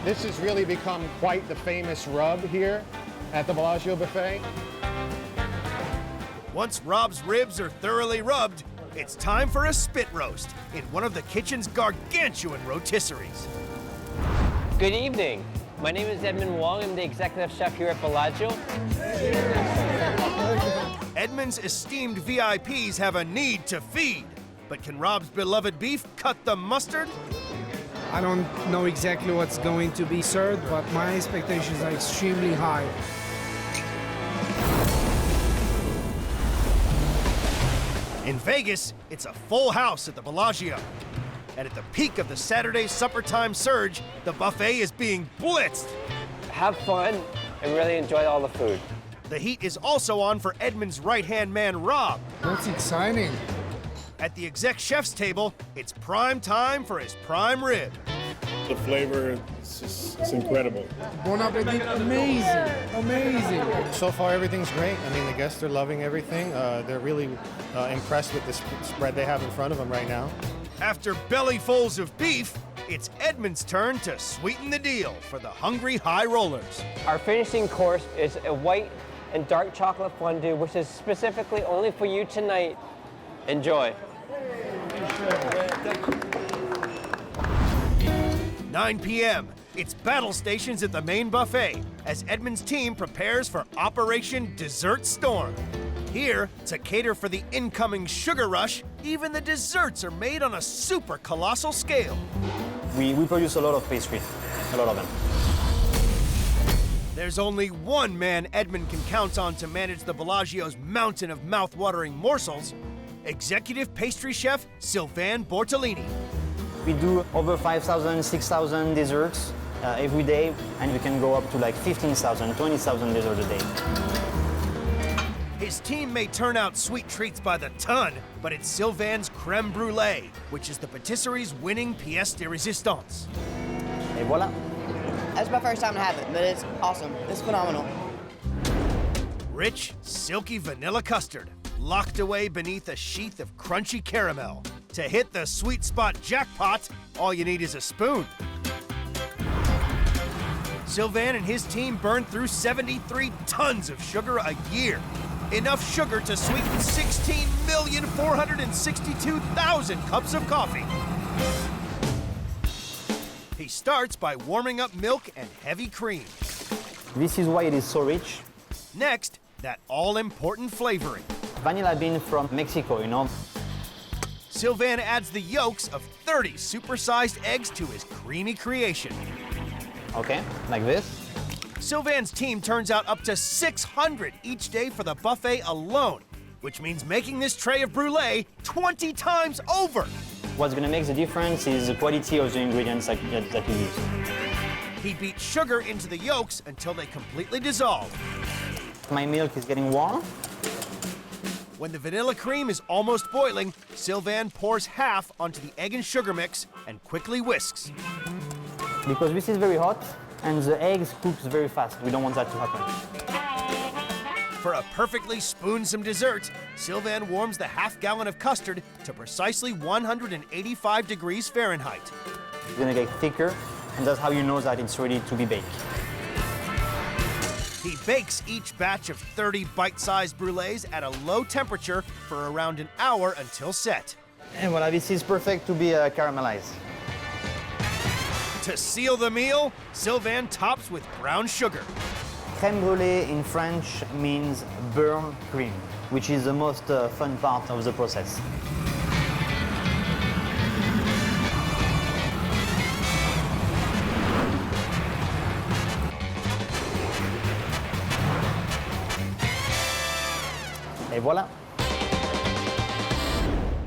This has really become quite the famous rub here at the Bellagio buffet. Once Rob's ribs are thoroughly rubbed, it's time for a spit roast in one of the kitchen's gargantuan rotisseries. Good evening. My name is Edmund Wong. I'm the executive chef here at Bellagio. Edmund's esteemed VIPs have a need to feed, but can Rob's beloved beef cut the mustard? I don't know exactly what's going to be served, but my expectations are extremely high. In Vegas, it's a full house at the Bellagio. And at the peak of the Saturday supper time surge, the buffet is being blitzed. Have fun and really enjoy all the food. The heat is also on for Edmund's right-hand man, Rob. That's exciting. At the exec chef's table, it's prime time for his prime rib. The flavor, it's incredible. Bon appetit, amazing, amazing. So far, everything's great. I mean, the guests are loving everything. They're really impressed with the spread they have in front of them right now. After bellyfuls of beef, it's Edmund's turn to sweeten the deal for the hungry high rollers. Our finishing course is a white and dark chocolate fondue, which is specifically only for you tonight. Enjoy. 9 p.m. It's battle stations at the main buffet as Edmund's team prepares for Operation Dessert Storm. Here, to cater for the incoming sugar rush, even the desserts are made on a super colossal scale. We produce a lot of pastries, a lot of them. There's only one man Edmund can count on to manage the Bellagio's mountain of mouth-watering morsels, executive pastry chef Sylvain Bortolini. We do over 5,000, 6,000 desserts every day, and we can go up to like 15,000, 20,000 desserts a day. His team may turn out sweet treats by the ton, but it's Sylvain's creme brulee, which is the patisserie's winning pièce de résistance. Et voilà. That's my first time to have it, but it's awesome. It's phenomenal. Rich, silky vanilla custard, locked away beneath a sheath of crunchy caramel. To hit the sweet spot jackpot, all you need is a spoon. Sylvain and his team burn through 73 tons of sugar a year. Enough sugar to sweeten 16,462,000 cups of coffee. He starts by warming up milk and heavy cream. This is why it is so rich. Next, that all-important flavoring. Vanilla bean from Mexico, you know. Sylvain adds the yolks of 30 supersized eggs to his creamy creation. Okay, like this. Sylvain's team turns out up to 600 each day for the buffet alone, which means making this tray of brulee 20 times over. What's gonna make the difference is the quality of the ingredients that we use. He beats sugar into the yolks until they completely dissolve. My milk is getting warm. When the vanilla cream is almost boiling, Sylvain pours half onto the egg and sugar mix and quickly whisks. Because this is very hot and the eggs cooks very fast. We don't want that to happen. For a perfectly spoonsome dessert, Sylvain warms the half-gallon of custard to precisely 185 degrees Fahrenheit. It's gonna get thicker, and that's how you know that it's ready to be baked. He bakes each batch of 30 bite-sized brulees at a low temperature for around an hour until set. And voilà, this is perfect to be caramelized. To seal the meal, Sylvain tops with brown sugar. Crème brûlée in French means burnt cream, which is the most fun part of the process. Et voilà.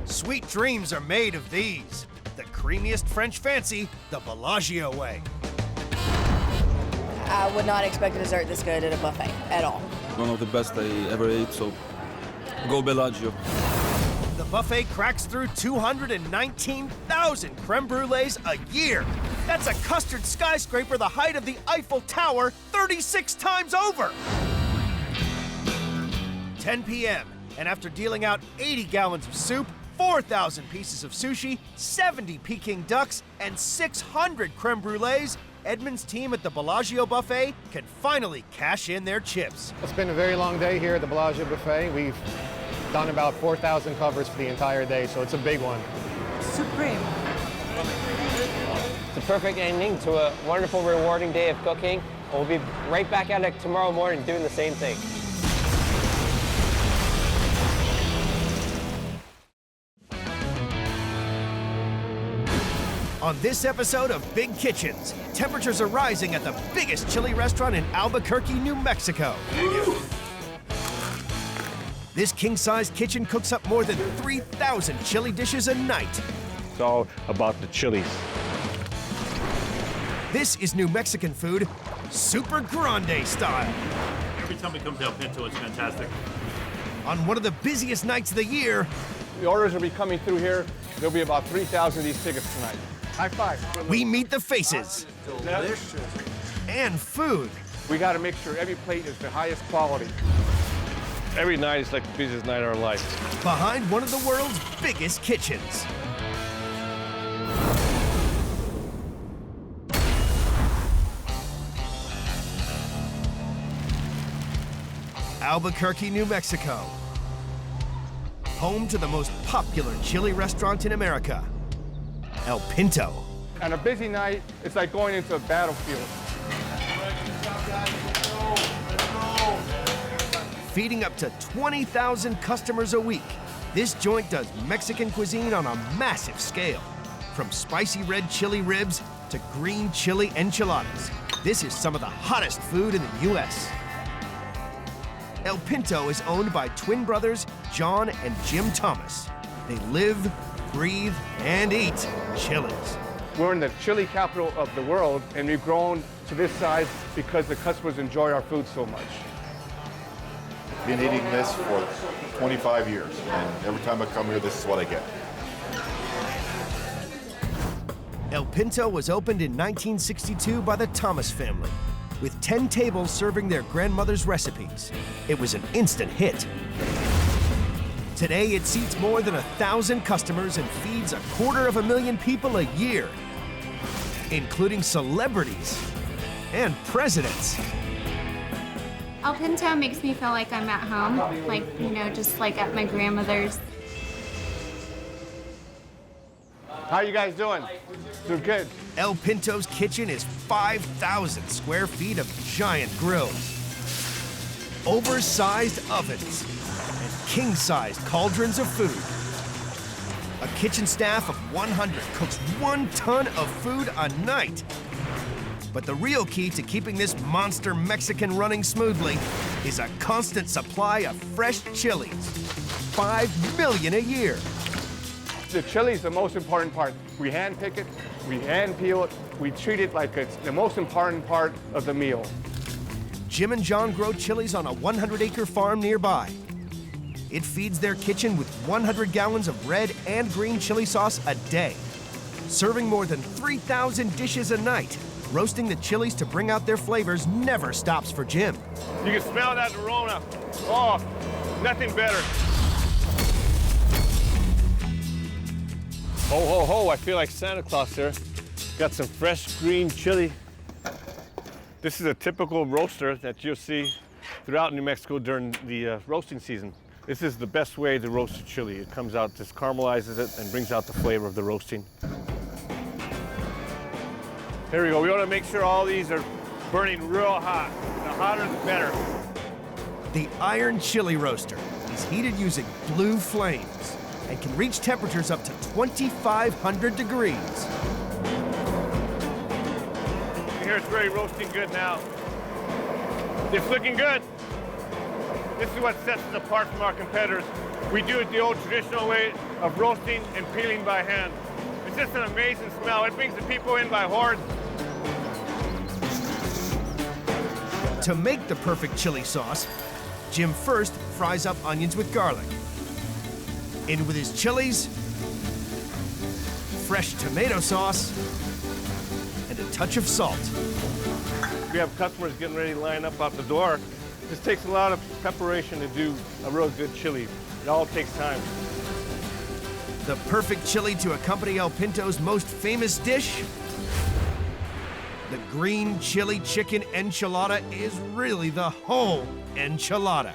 Sweet dreams are made of these. The creamiest French fancy, the Bellagio way. I would not expect a dessert this good at a buffet at all. One of the best I ever ate, so go Bellagio. The buffet cracks through 219,000 creme brulees a year. That's a custard skyscraper the height of the Eiffel Tower 36 times over. 10 p.m., and after dealing out 80 gallons of soup, 4,000 pieces of sushi, 70 Peking ducks, and 600 creme brulees, Edmund's team at the Bellagio Buffet can finally cash in their chips. It's been a very long day here at the Bellagio Buffet. We've done about 4,000 covers for the entire day, so it's a big one. Supreme. It's a perfect ending to a wonderful, rewarding day of cooking. We'll be right back at it tomorrow morning doing the same thing. On this episode of Big Kitchens, temperatures are rising at the biggest chili restaurant in Albuquerque, New Mexico. This king-sized kitchen cooks up more than 3,000 chili dishes a night. It's all about the chilies. This is New Mexican food, Super Grande style. Every time we come to El Pinto, it's fantastic. On one of the busiest nights of the year, The orders will be coming through here. There'll be about 3,000 of these tickets tonight. High five. we meet the faces Delicious. and food. We got to make sure every plate is the highest quality. Every night is like the busiest night of our life. Behind one of the world's biggest kitchens. Albuquerque, New Mexico. Home to the most popular chili restaurant in America, El Pinto. On a busy night, it's like going into a battlefield. Feeding up to 20,000 customers a week, this joint does Mexican cuisine on a massive scale. From spicy red chili ribs to green chili enchiladas, this is some of the hottest food in the U.S. El Pinto is owned by twin brothers John and Jim Thomas. They live, breathe, and eat chilies. We're in the chili capital of the world, and we've grown to this size because the customers enjoy our food so much. Been eating this for 25 years, and every time I come here, this is what I get. El Pinto was opened in 1962 by the Thomas family, with 10 tables serving their grandmother's recipes. It was an instant hit. Today, it seats more than 1,000 customers and feeds 250,000 people a year, including celebrities and presidents. El Pinto makes me feel like I'm at home, like, you know, just like at my grandmother's. How you guys doing? Doing good. El Pinto's kitchen is 5,000 square feet of giant grills, oversized ovens, and king-sized cauldrons of food. A kitchen staff of 100 cooks 1 ton of food a night. But the real key to keeping this monster Mexican running smoothly is a constant supply of fresh chilies. 5 million a year. The chili is the most important part. We hand pick it, we hand peel it, we treat it like it's the most important part of the meal. Jim and John grow chilies on a 100-acre farm nearby. It feeds their kitchen with 100 gallons of red and green chili sauce a day, serving more than 3,000 dishes a night. Roasting the chilies to bring out their flavors never stops for Jim. You can smell that aroma. Oh, nothing better. Ho, ho, ho, I feel like Santa Claus here. Got some fresh green chili. This is a typical roaster that you'll see throughout New Mexico during the roasting season. This is the best way to roast a chili. It comes out, just caramelizes it and brings out the flavor of the roasting. Here we go. We want to make sure all these are burning real hot. The hotter, the better. The iron chili roaster is heated using blue flames and can reach temperatures up to 2,500 degrees. Here it's really roasting good now. It's looking good. This is what sets us apart from our competitors. We do it the old traditional way of roasting and peeling by hand. It's just an amazing smell. It brings the people in by hordes. To make the perfect chili sauce, Jim first fries up onions with garlic. In with his chilies, fresh tomato sauce, and a touch of salt. We have customers getting ready to line up out the door. This takes a lot of preparation to do a real good chili. It all takes time. The perfect chili to accompany El Pinto's most famous dish? The green chili chicken enchilada is really the whole enchilada.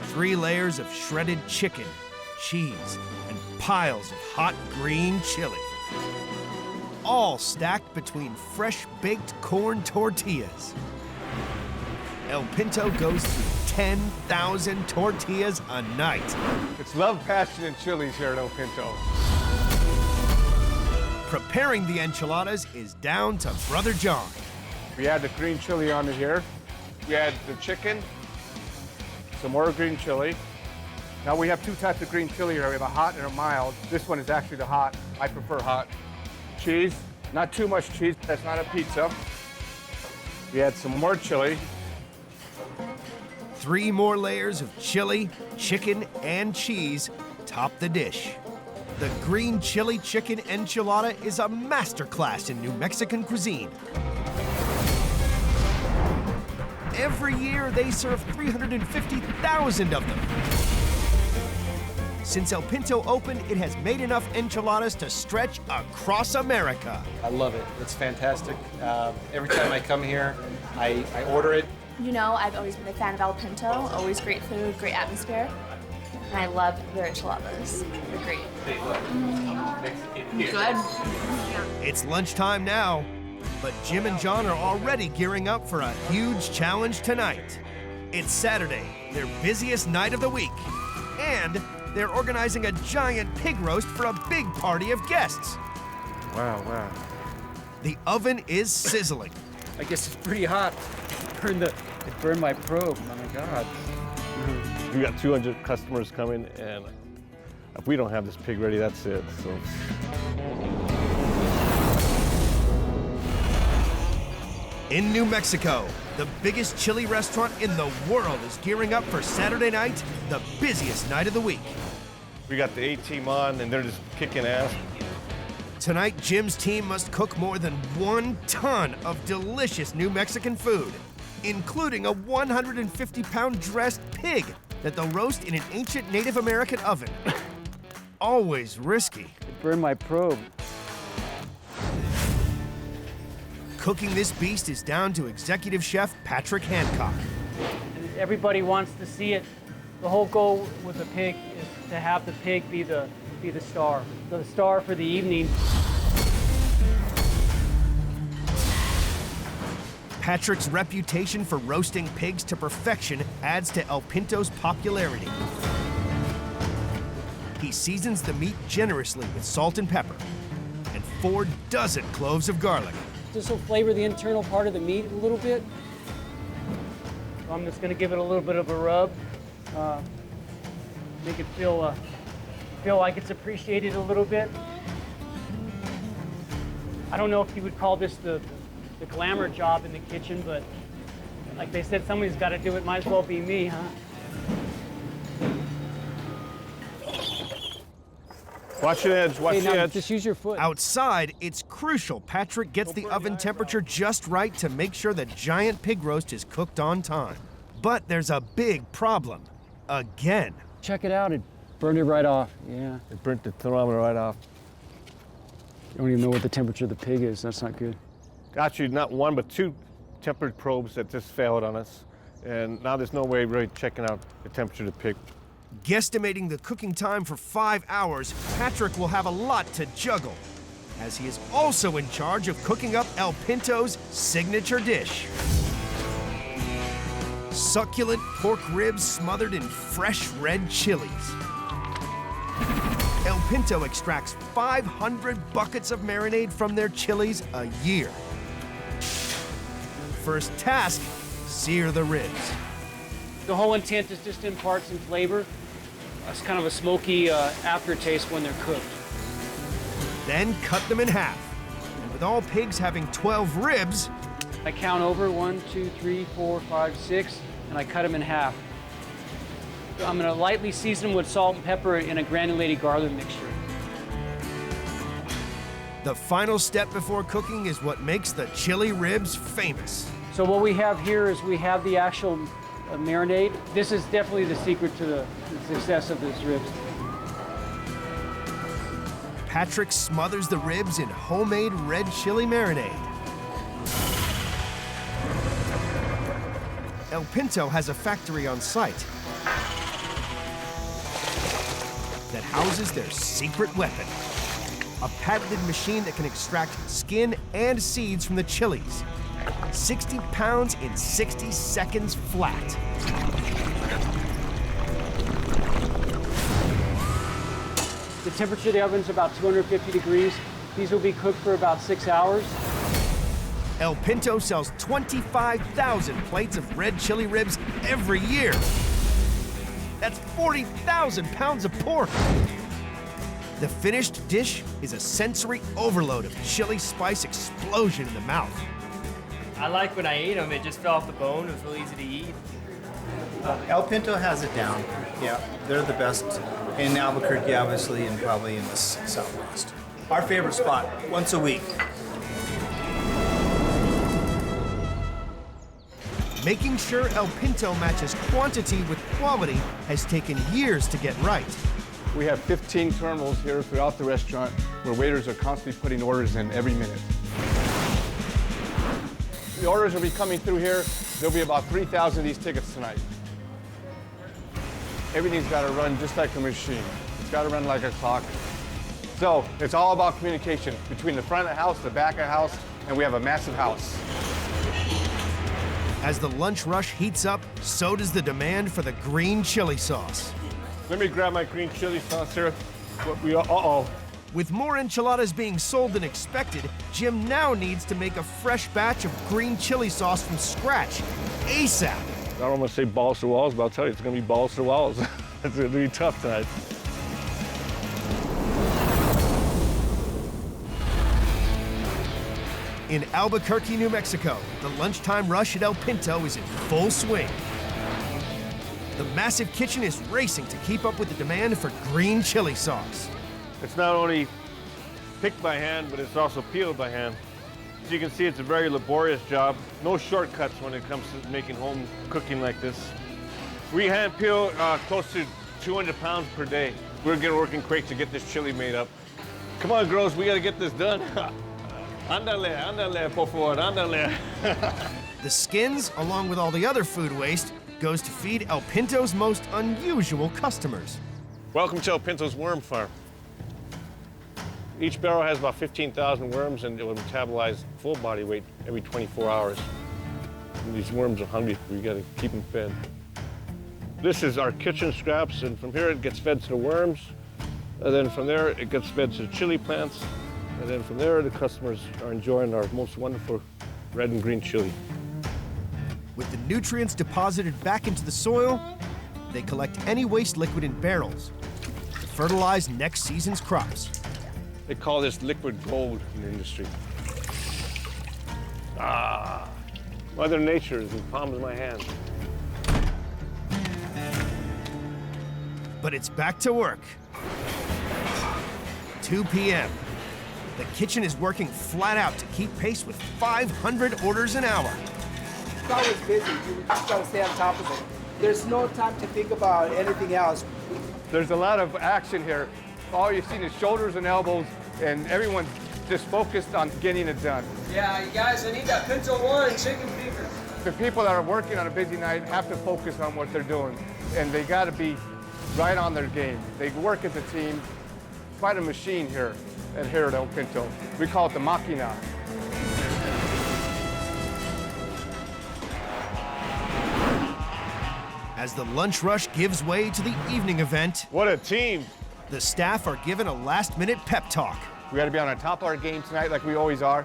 3 layers of shredded chicken, cheese, and piles of hot green chili. All stacked between fresh-baked corn tortillas. El Pinto goes through 10,000 tortillas a night. It's love, passion, and chilies here at El Pinto. Preparing the enchiladas is down to Brother John. We add the green chili on here. We add the chicken, some more green chili. Now we have 2 types of green chili here. We have a hot and a mild. This one is actually the hot. I prefer hot. Cheese, not too much cheese. That's not a pizza. We add some more chili. 3 more layers of chili, chicken, and cheese top the dish. The green chili chicken enchilada is a masterclass in New Mexican cuisine. Every year, they serve 350,000 of them. Since El Pinto opened, it has made enough enchiladas to stretch across America. I love it. It's fantastic. Every time I come here, I order it. You know, I've always been a fan of El Pinto. Always great food, great atmosphere. And I love their enchiladas. They're great. Good. It's lunchtime now, but Jim and John are already gearing up for a huge challenge tonight. It's Saturday, their busiest night of the week, and they're organizing a giant pig roast for a big party of guests. Wow, wow. The oven is sizzling. I guess it's pretty hot. It burned my probe. Oh my God. We got 200 customers coming, and if we don't have this pig ready, that's it. So. In New Mexico, the biggest chili restaurant in the world is gearing up for Saturday night, the busiest night of the week. We got the A-team on, and they're just kicking ass. Tonight, Jim's team must cook more than 1 ton of delicious New Mexican food, including a 150-pound dressed pig that they'll roast in an ancient Native American oven. Always risky. It burned my probe. Cooking this beast is down to executive chef Patrick Hancock. Everybody wants to see it. The whole goal with the pig is to have the pig be the star for the evening. Patrick's reputation for roasting pigs to perfection adds to El Pinto's popularity. He seasons the meat generously with salt and pepper and 4 dozen cloves of garlic. This will flavor the internal part of the meat a little bit. So I'm just going to give it a little bit of a rub, make it feel like it's appreciated a little bit. I don't know if you would call this the glamour job in the kitchen, but like they said, somebody's got to do it. Might as well be me, huh? Watch the edge, watch the edge. Just use your foot. Outside, it's crucial Patrick gets the oven temperature just right to make sure the giant pig roast is cooked on time. But there's a big problem. Again. Check it out. It burned it right off. Yeah. It burnt the thermometer right off. You don't even know what the temperature of the pig is. That's not good. Actually, not 1, but 2 tempered probes that just failed on us. And now there's no way really checking out the temperature of the pig. Guesstimating the cooking time for 5 hours, Patrick will have a lot to juggle, as he is also in charge of cooking up El Pinto's signature dish. Succulent pork ribs smothered in fresh red chilies. El Pinto extracts 500 buckets of marinade from their chilies a year. First task, sear the ribs. The whole intent is just to impart some flavor. It's kind of a smoky aftertaste when they're cooked. Then cut them in half. And with all pigs having 12 ribs, I count over 1, 2, 3, 4, 5, 6, and I cut them in half. I'm gonna lightly season them with salt and pepper in a granulated garlic mixture. the final step before cooking is what makes the chili ribs famous. So what we have here is we have the actual marinade. This is definitely the secret to the success of this ribs. Patrick smothers the ribs in homemade red chili marinade. El Pinto has a factory on site that houses their secret weapon, a patented machine that can extract skin and seeds from the chilies. 60 pounds in 60 seconds flat. The temperature of the oven is about 250 degrees. These will be cooked for about 6 hours. El Pinto sells 25,000 plates of red chili ribs every year. That's 40,000 pounds of pork. The finished dish is a sensory overload of chili spice explosion in the mouth. I like when I ate them, it just fell off the bone. It was really easy to eat. El Pinto has it down. Yeah, they're the best in Albuquerque, obviously, and probably in the Southwest. Our favorite spot, once a week. Making sure El Pinto matches quantity with quality has taken years to get right. We have 15 terminals here throughout the restaurant where waiters are constantly putting orders in every minute. The orders will be coming through here. There'll be about 3,000 of these tickets tonight. Everything's got to run just like a machine. It's got to run like a clock. So it's all about communication between the front of the house, the back of the house, and we have a massive house. As the lunch rush heats up, so does the demand for the green chili sauce. Let me grab my green chili sauce here. With more enchiladas being sold than expected, Jim now needs to make a fresh batch of green chili sauce from scratch, ASAP. I don't want to say balls to walls, but I'll tell you, it's going to be balls to walls. It's going to be tough tonight. In Albuquerque, New Mexico, the lunchtime rush at El Pinto is in full swing. The massive kitchen is racing to keep up with the demand for green chili sauce. It's not only picked by hand, but it's also peeled by hand. As you can see, it's a very laborious job. No shortcuts when it comes to making home cooking like this. We hand peel close to 200 pounds per day. We're getting working quick to get this chili made up. Come on, girls, we got to get this done. Ándale, ándale, por favor, ándale. The skins, along with all the other food waste, goes to feed El Pinto's most unusual customers. Welcome to El Pinto's worm farm. Each barrel has about 15,000 worms, and it will metabolize full body weight every 24 hours. And these worms are hungry. We got to keep them fed. This is our kitchen scraps, and from here it gets fed to the worms. And then from there it gets fed to the chili plants. And then from there the customers are enjoying our most wonderful red and green chili. With the nutrients deposited back into the soil, they collect any waste liquid in barrels to fertilize next season's crops. They call this liquid gold in the industry. Ah, Mother Nature is in the palm of my hand. But it's back to work. 2 p.m. The kitchen is working flat out to keep pace with 500 orders an hour. It's always busy. You just gotta stay on top of it. There's no time to think about anything else. There's a lot of action here. All you've seen is shoulders and elbows, and everyone's just focused on getting it done. Yeah, you guys, I need that Pinto 1 chicken fever. The people that are working on a busy night have to focus on what they're doing, and they gotta be right on their game. They work as a team. Quite a machine here at El Pinto. We call it the Machina. As the lunch rush gives way to the evening event, what a team! The staff are given a last-minute pep talk. We got to be on top of our game tonight like we always are.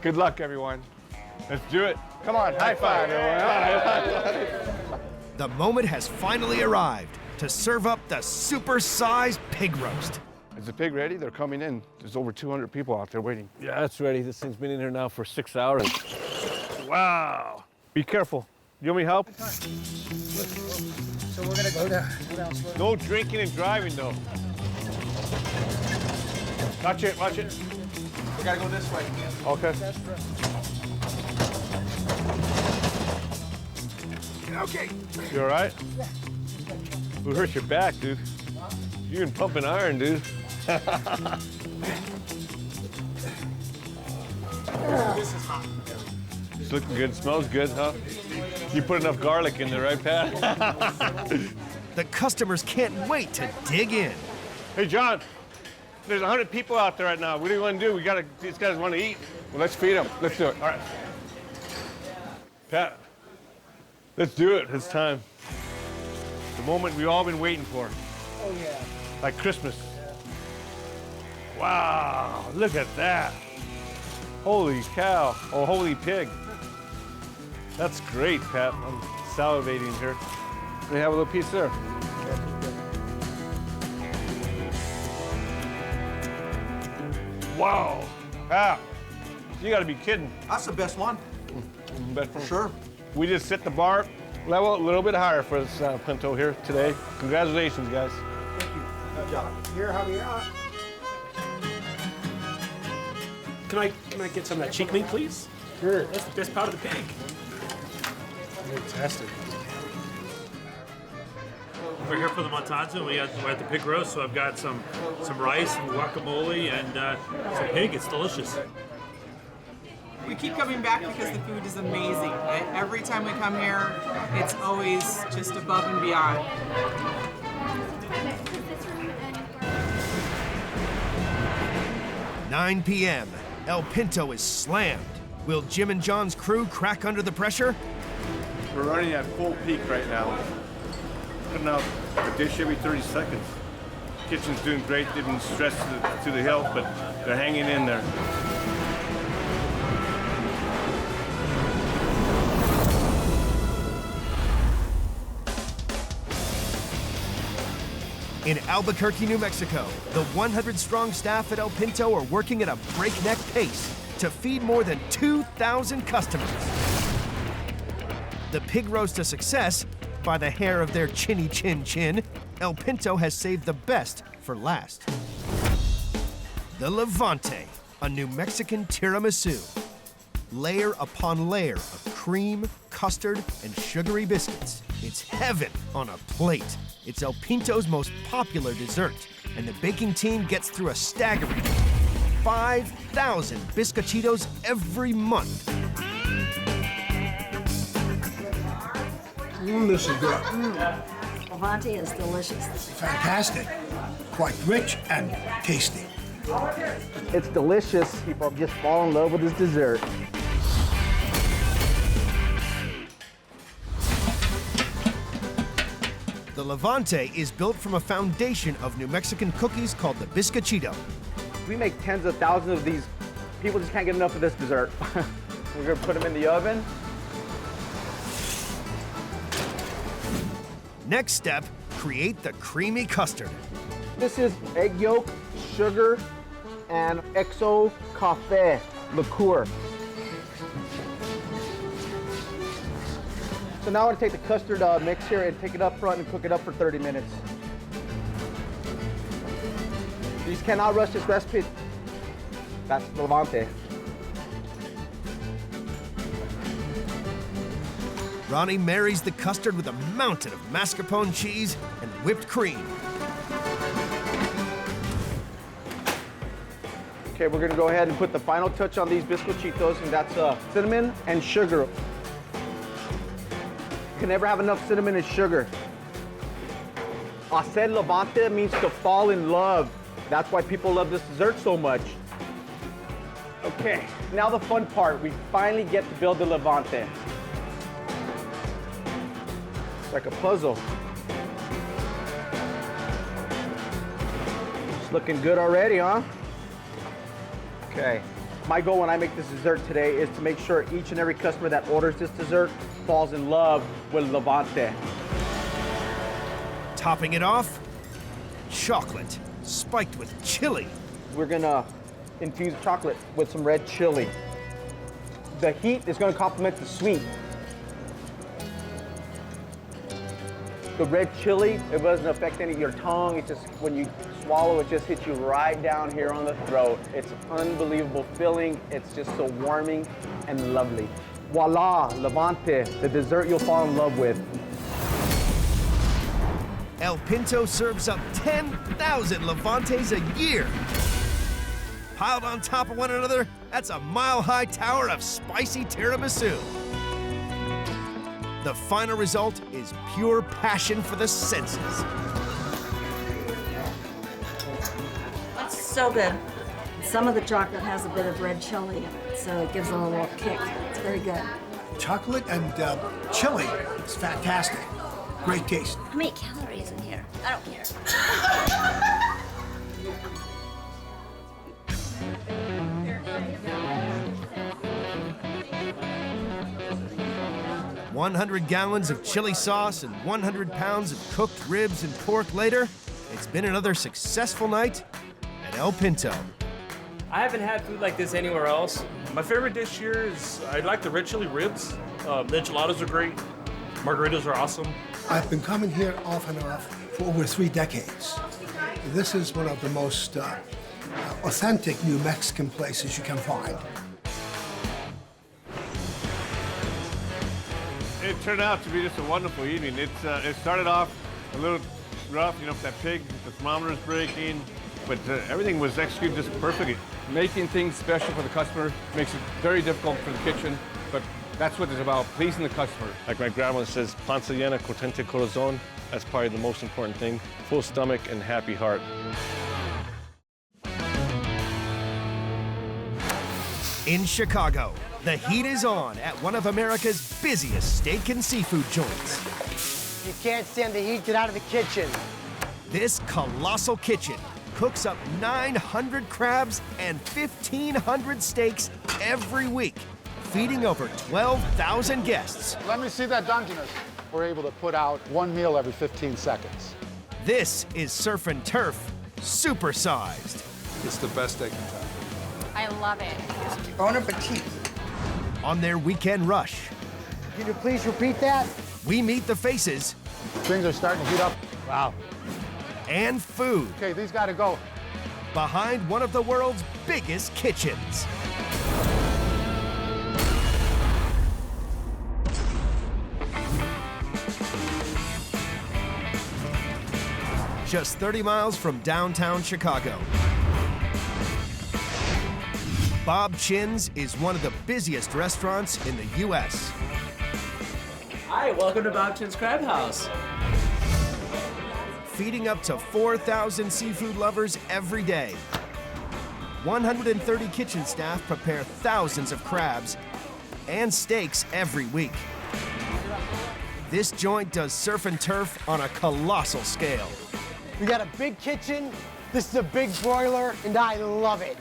Good luck, everyone. Let's do it. Come on, high five, everyone. The moment has finally arrived to serve up the super-sized pig roast. Is the pig ready? They're coming in. There's over 200 people out there waiting. Yeah, it's ready. This thing's been in here now for 6 hours. Wow. Be careful. You want me help? So we're gonna go down. No drinking and driving, though. Watch it, watch it. We gotta go this way. Okay. Okay. You all right? Who hurt your back, dude? You've been pumping iron, dude. This is hot. It's looking good. Smells good, huh? You put enough garlic in there, right, Pat? The customers can't wait to dig in. Hey, John. There's 100 people out there right now. What do you want to do? These guys want to eat. Well, let's feed them. Let's do it. All right. Pat, let's do it. It's time. The moment we've all been waiting for. Oh, yeah. Like Christmas. Wow, look at that. Holy cow. Oh, holy pig. That's great, Pat. I'm salivating here. Let me have a little piece there. Wow. Pat, you gotta be kidding. That's the best one. Best one. Sure. We just set the bar level a little bit higher for this Pinto here today. Congratulations, guys. Thank you. Good job. Here, Javier. Can I get some of that cheek meat, please? Sure. That's the best part of the pig. Fantastic. We're here for the montaggio. We're at the pig roast, so I've got some rice, some guacamole, and some pig. It's delicious. We keep coming back because the food is amazing. Every time we come here, it's always just above and beyond. "9 p.m. El Pinto is slammed. Will Jim and John's crew crack under the pressure? We're running at full peak right now. Putting out a dish every 30 seconds. Kitchen's doing great. They've been stressed to the hilt, but they're hanging in there. In Albuquerque, New Mexico, the 100-strong staff at El Pinto are working at a breakneck pace to feed more than 2,000 customers. The pig roast a success by the hair of their chinny chin chin, El Pinto has saved the best for last. The Levante, a New Mexican tiramisu. Layer upon layer of cream, custard, and sugary biscuits. It's heaven on a plate. It's El Pinto's most popular dessert, and the baking team gets through a staggering 5,000 biscochitos every month. This is good. Levante is delicious. Fantastic. Quite rich and tasty. It's delicious. People just fall in love with this dessert. The Levante is built from a foundation of New Mexican cookies called the biscochito. We make tens of thousands of these. People just can't get enough of this dessert. We're gonna put them in the oven. Next step, create the creamy custard. This is egg yolk, sugar, and XO Café liqueur. So now I'm gonna take the custard mix here and take it up front and cook it up for 30 minutes. You just cannot rush this recipe. That's Levante. Ronnie marries the custard with a mountain of mascarpone cheese and whipped cream. Okay, we're gonna go ahead and put the final touch on these biscochitos, and that's cinnamon and sugar. You can never have enough cinnamon and sugar. Hacer Levante means to fall in love. That's why people love this dessert so much. Okay, now the fun part. We finally get to build the Levante. It's like a puzzle. It's looking good already, huh? Okay. My goal when I make this dessert today is to make sure each and every customer that orders this dessert falls in love with Levante. Topping it off, chocolate spiked with chili. We're gonna infuse chocolate with some red chili. The heat is gonna complement the sweet. The red chili, it doesn't affect any of your tongue. It's just, when you swallow, it just hits you right down here on the throat. It's unbelievable filling. It's just so warming and lovely. Voila, Levante, the dessert you'll fall in love with. El Pinto serves up 10,000 Levantes a year. Piled on top of one another, that's a mile-high tower of spicy tiramisu. The final result is pure passion for the senses. It's so good. Some of the chocolate has a bit of red chili in it, so it gives it a little kick. It's very good. Chocolate and chili is fantastic. Great taste. How many calories in here? I don't care. 100 gallons of chili sauce and 100 pounds of cooked ribs and pork later, it's been another successful night at El Pinto. I haven't had food like this anywhere else. My favorite dish here is, I like the red chili ribs. The enchiladas are great. Margaritas are awesome. I've been coming here off and off for over 3 decades. This is one of the most authentic New Mexican places you can find. It turned out to be just a wonderful evening. It started off a little rough, you know, with that pig, the thermometer's breaking, but everything was executed just perfectly. Making things special for the customer makes it very difficult for the kitchen, but that's what it's about, pleasing the customer. Like my grandma says, panza llena, contente corazón. That's probably the most important thing. Full stomach and happy heart. In Chicago, the heat is on at one of America's busiest steak and seafood joints. You can't stand the heat, get out of the kitchen. This colossal kitchen cooks up 900 crabs and 1,500 steaks every week, feeding over 12,000 guests. Let me see that Dungeness. We're able to put out 1 meal every 15 seconds. This is Surf and Turf, supersized. It's the best steak in town. I love it. Bon appetit. On their weekend rush, Can you please repeat that? we meet the faces Things are starting to heat up. Wow. and food Okay, these gotta go. behind one of the world's biggest kitchens. Just 30 miles from downtown Chicago, Bob Chin's is one of the busiest restaurants in the U.S. Hi, welcome to Bob Chin's Crabhouse. Feeding up to 4,000 seafood lovers every day. 130 kitchen staff prepare thousands of crabs and steaks every week. This joint does surf and turf on a colossal scale. We got a big kitchen, this is a big broiler, and I love it.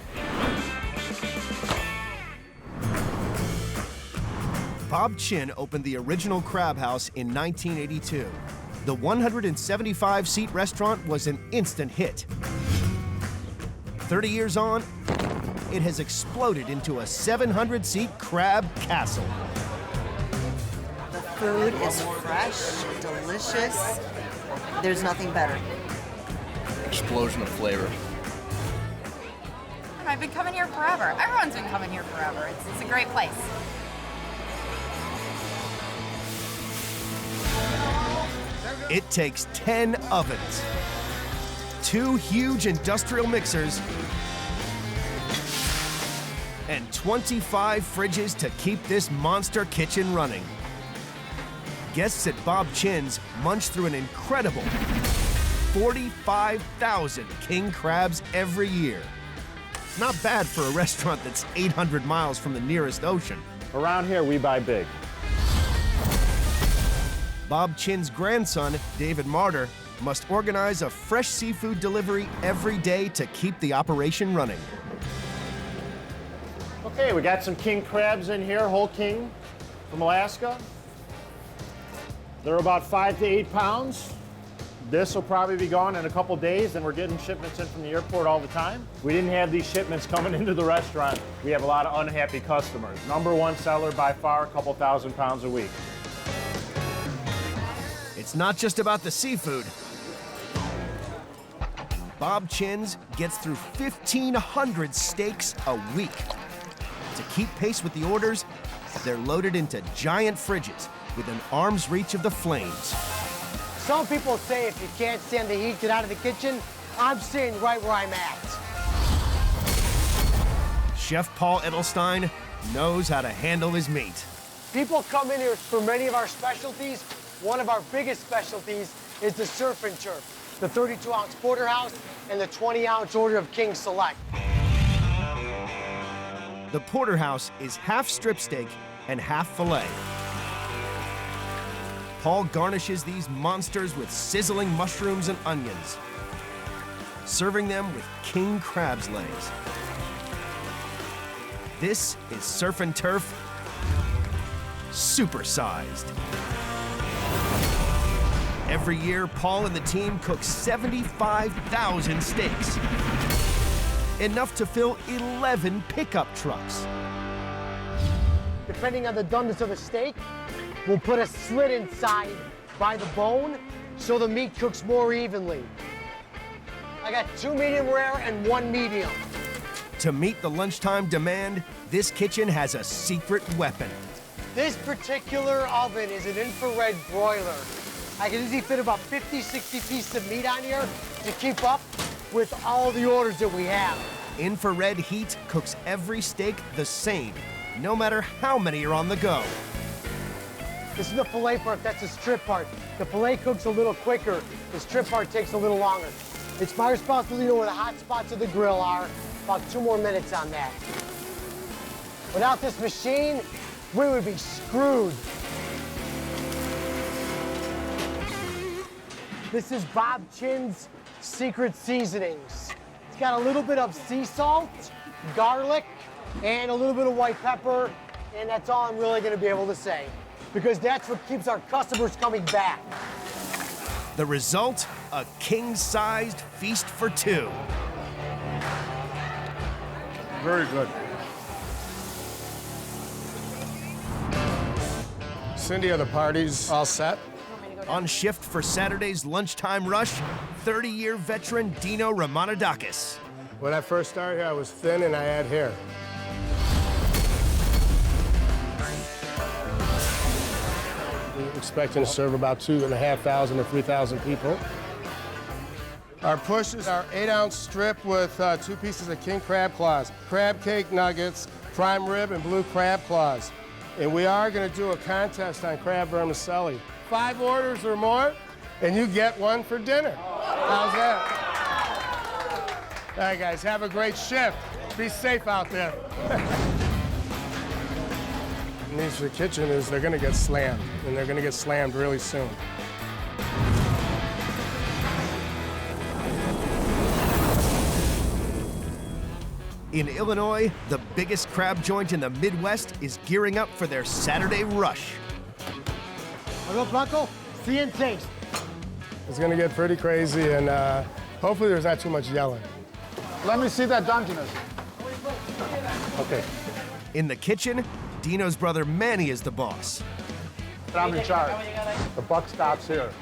Bob Chin opened the original Crabhouse in 1982. The 175-seat restaurant was an instant hit. 30 years on, it has exploded into a 700-seat crab castle. The food is fresh, delicious. There's nothing better. Explosion of flavor. I've been coming here forever. Everyone's been coming here forever. It's a great place. It takes 10 ovens, 2 huge industrial mixers, and 25 fridges to keep this monster kitchen running. Guests at Bob Chin's munch through an incredible 45,000 king crabs every year. Not bad for a restaurant that's 800 miles from the nearest ocean. Around here, we buy big. Bob Chin's grandson, David Martyr, must organize a fresh seafood delivery every day to keep the operation running. Okay, we got some king crabs in here, whole king from Alaska. They're about 5 to 8 pounds. This will probably be gone in a couple days, and we're getting shipments in from the airport all the time. We didn't have these shipments coming into the restaurant. We have a lot of unhappy customers. #1 seller by far, a couple thousand pounds a week. It's not just about the seafood. Bob Chin's gets through 1,500 steaks a week. To keep pace with the orders, they're loaded into giant fridges with an arm's reach of the flames. Some people say if you can't stand the heat, get out of the kitchen. I'm staying right where I'm at. Chef Paul Edelstein knows how to handle his meat. People come in here for many of our specialties. One of our biggest specialties is the surf and turf, the 32-ounce porterhouse and the 20-ounce order of King Select. The porterhouse is half strip steak and half filet. Paul garnishes these monsters with sizzling mushrooms and onions, serving them with king crab's legs. This is surf and turf supersized. Every year, Paul and the team cook 75,000 steaks, enough to fill 11 pickup trucks. Depending on the doneness of the steak, we'll put a slit inside by the bone so the meat cooks more evenly. I got 2 medium rare and 1 medium. To meet the lunchtime demand, this kitchen has a secret weapon. This particular oven is an infrared broiler. I can easily fit about 50, 60 pieces of meat on here to keep up with all the orders that we have. Infrared heat cooks every steak the same, no matter how many are on the go. This is the filet part, that's the strip part. The filet cooks a little quicker, the strip part takes a little longer. It's my responsibility to know where the hot spots of the grill are. About 2 more minutes on that. Without this machine, we would be screwed. This is Bob Chin's secret seasonings. It's got a little bit of sea salt, garlic, and a little bit of white pepper, and that's all I'm really gonna be able to say, because that's what keeps our customers coming back. The result, a king-sized feast for 2. Very good. Cindy, are the parties all set? On shift for Saturday's lunchtime rush, 30-year veteran Dino Ramanadakis. When I first started here, I was thin and I had hair. We're expecting to serve about 2,500 to 3,000 people. Our push is our 8-ounce strip with 2 pieces of king crab claws, crab cake nuggets, prime rib, and blue crab claws. And we are going to do a contest on crab vermicelli. 5 orders or more, and you get 1 for dinner. How's that? All right, guys, have a great shift. Be safe out there. The news for the kitchen is they're going to get slammed, and they're going to get slammed really soon. In Illinois, the biggest crab joint in the Midwest is gearing up for their Saturday rush. Hello, Blanco. See and taste. It's going to get pretty crazy, and hopefully there's not too much yelling. Let me see that Dungeness. Okay. In the kitchen, Dino's brother Manny is the boss. I'm in charge. The buck stops here.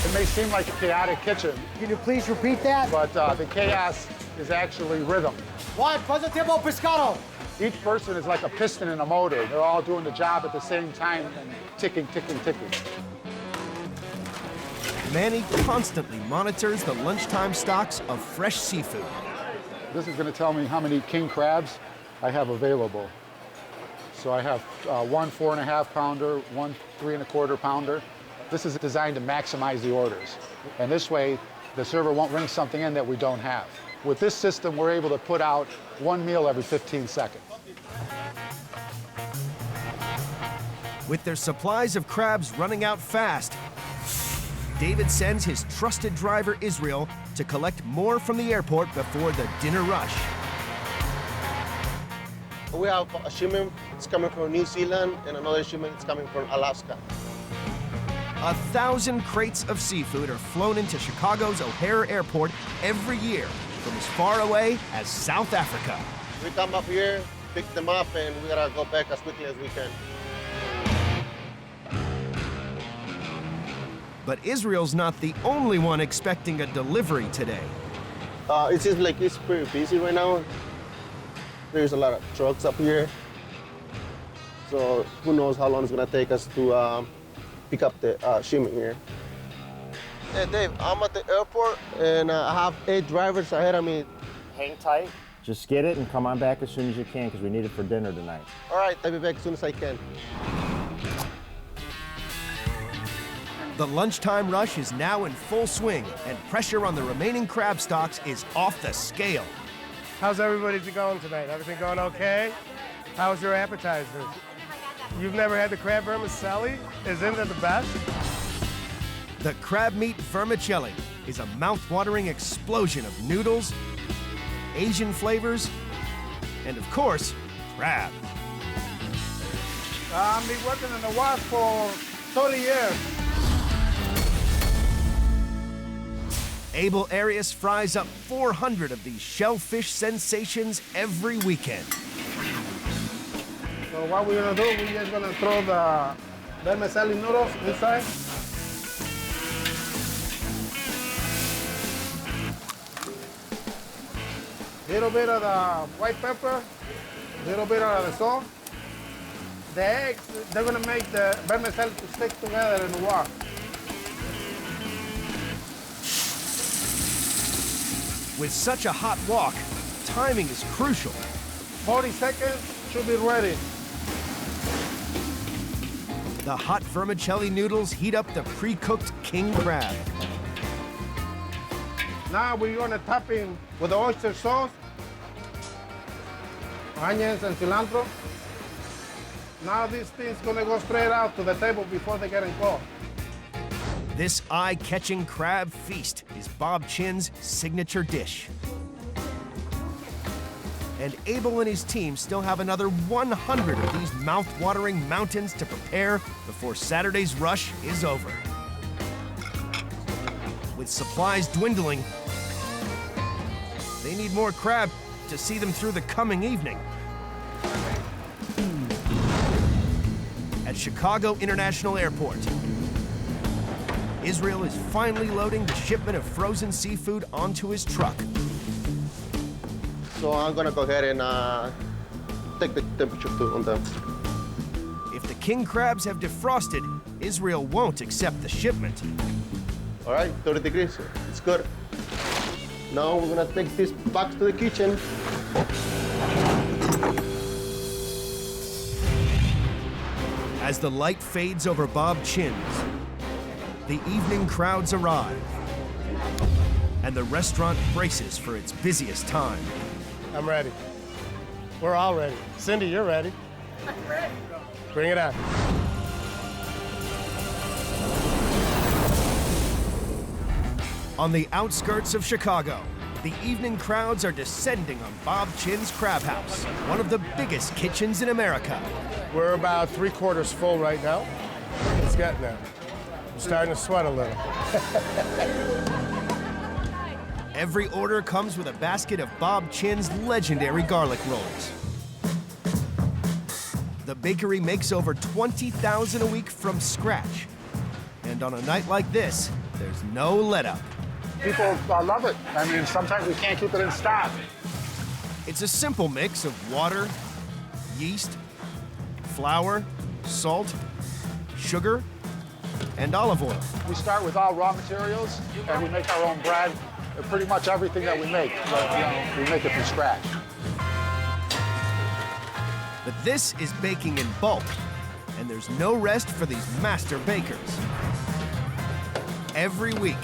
It may seem like a chaotic kitchen. Can you please repeat that? But the chaos is actually rhythm. What? Positivo pescado. Each person is like a piston in a motor. They're all doing the job at the same time and ticking, ticking, ticking. Manny constantly monitors the lunchtime stocks of fresh seafood. This is going to tell me how many king crabs I have available. So I have one 4.5 pounder, one 3 1/4 pounder. This is designed to maximize the orders. And this way, the server won't bring something in that we don't have. With this system, we're able to put out one meal every 15 seconds. With their supplies of crabs running out fast, David sends his trusted driver, Israel, to collect more from the airport before the dinner rush. We have a shipment that's coming from New Zealand and another shipment that's coming from Alaska. 1,000 crates of seafood are flown into Chicago's O'Hare Airport every year from as far away as South Africa. We come up here, pick them up, and we gotta go back as quickly as we can. But Israel's not the only one expecting a delivery today. It seems like it's pretty busy right now. There's a lot of trucks up here. So who knows how long it's gonna take us to pick up the shipment here. Hey Dave, I'm at the airport and I have 8 drivers ahead of me. Hang tight. Just get it and come on back as soon as you can because we need it for dinner tonight. All right, I'll be back as soon as I can. The lunchtime rush is now in full swing, and pressure on the remaining crab stocks is off the scale. How's everybody going tonight? Everything going okay? How's your appetizers? You've never had the crab vermicelli? Isn't it the best? The crab meat vermicelli is a mouth-watering explosion of noodles, Asian flavors, and of course, crab. I've been working in the Nawaab for 30 years. Abel Arias fries up 400 of these shellfish sensations every weekend. So what we're gonna do, we're just gonna throw the vermicelli noodles inside. Little bit of the white pepper, little bit of the salt. The eggs, they're gonna make the vermicelli to stick together in the water. With such a hot wok, timing is crucial. 40 seconds, should be ready. The hot vermicelli noodles heat up the pre-cooked king crab. Now we're gonna top in with the oyster sauce, onions and cilantro. Now this thing's gonna go straight out to the table before they get cold. This eye-catching crab feast is Bob Chin's signature dish. And Abel and his team still have another 100 of these mouth-watering mountains to prepare before Saturday's rush is over. With supplies dwindling, they need more crab to see them through the coming evening. At Chicago International Airport, Israel is finally loading the shipment of frozen seafood onto his truck. So I'm gonna go ahead and take the temperature on them. If the king crabs have defrosted, Israel won't accept the shipment. All right, 30 degrees, it's good. Now we're gonna take this back to the kitchen. As the light fades over Bob Chin's, the evening crowds arrive, and the restaurant braces for its busiest time. I'm ready. We're all ready. Cindy, you're ready. I'm ready. Bring it on. On the outskirts of Chicago, the evening crowds are descending on Bob Chin's Crabhouse, one of the biggest kitchens in America. We're about 3/4 full right now. It's getting there. I'm starting to sweat a little. Every order comes with a basket of Bob Chin's legendary garlic rolls. The bakery makes over 20,000 a week from scratch. And on a night like this, there's no let-up. People love it. I mean, sometimes we can't keep it in stock. It's a simple mix of water, yeast, flour, salt, sugar, and olive oil. We start with all raw materials, and we make our own bread. Pretty much everything that we make, we make it from scratch. But this is baking in bulk, and there's no rest for these master bakers. Every week,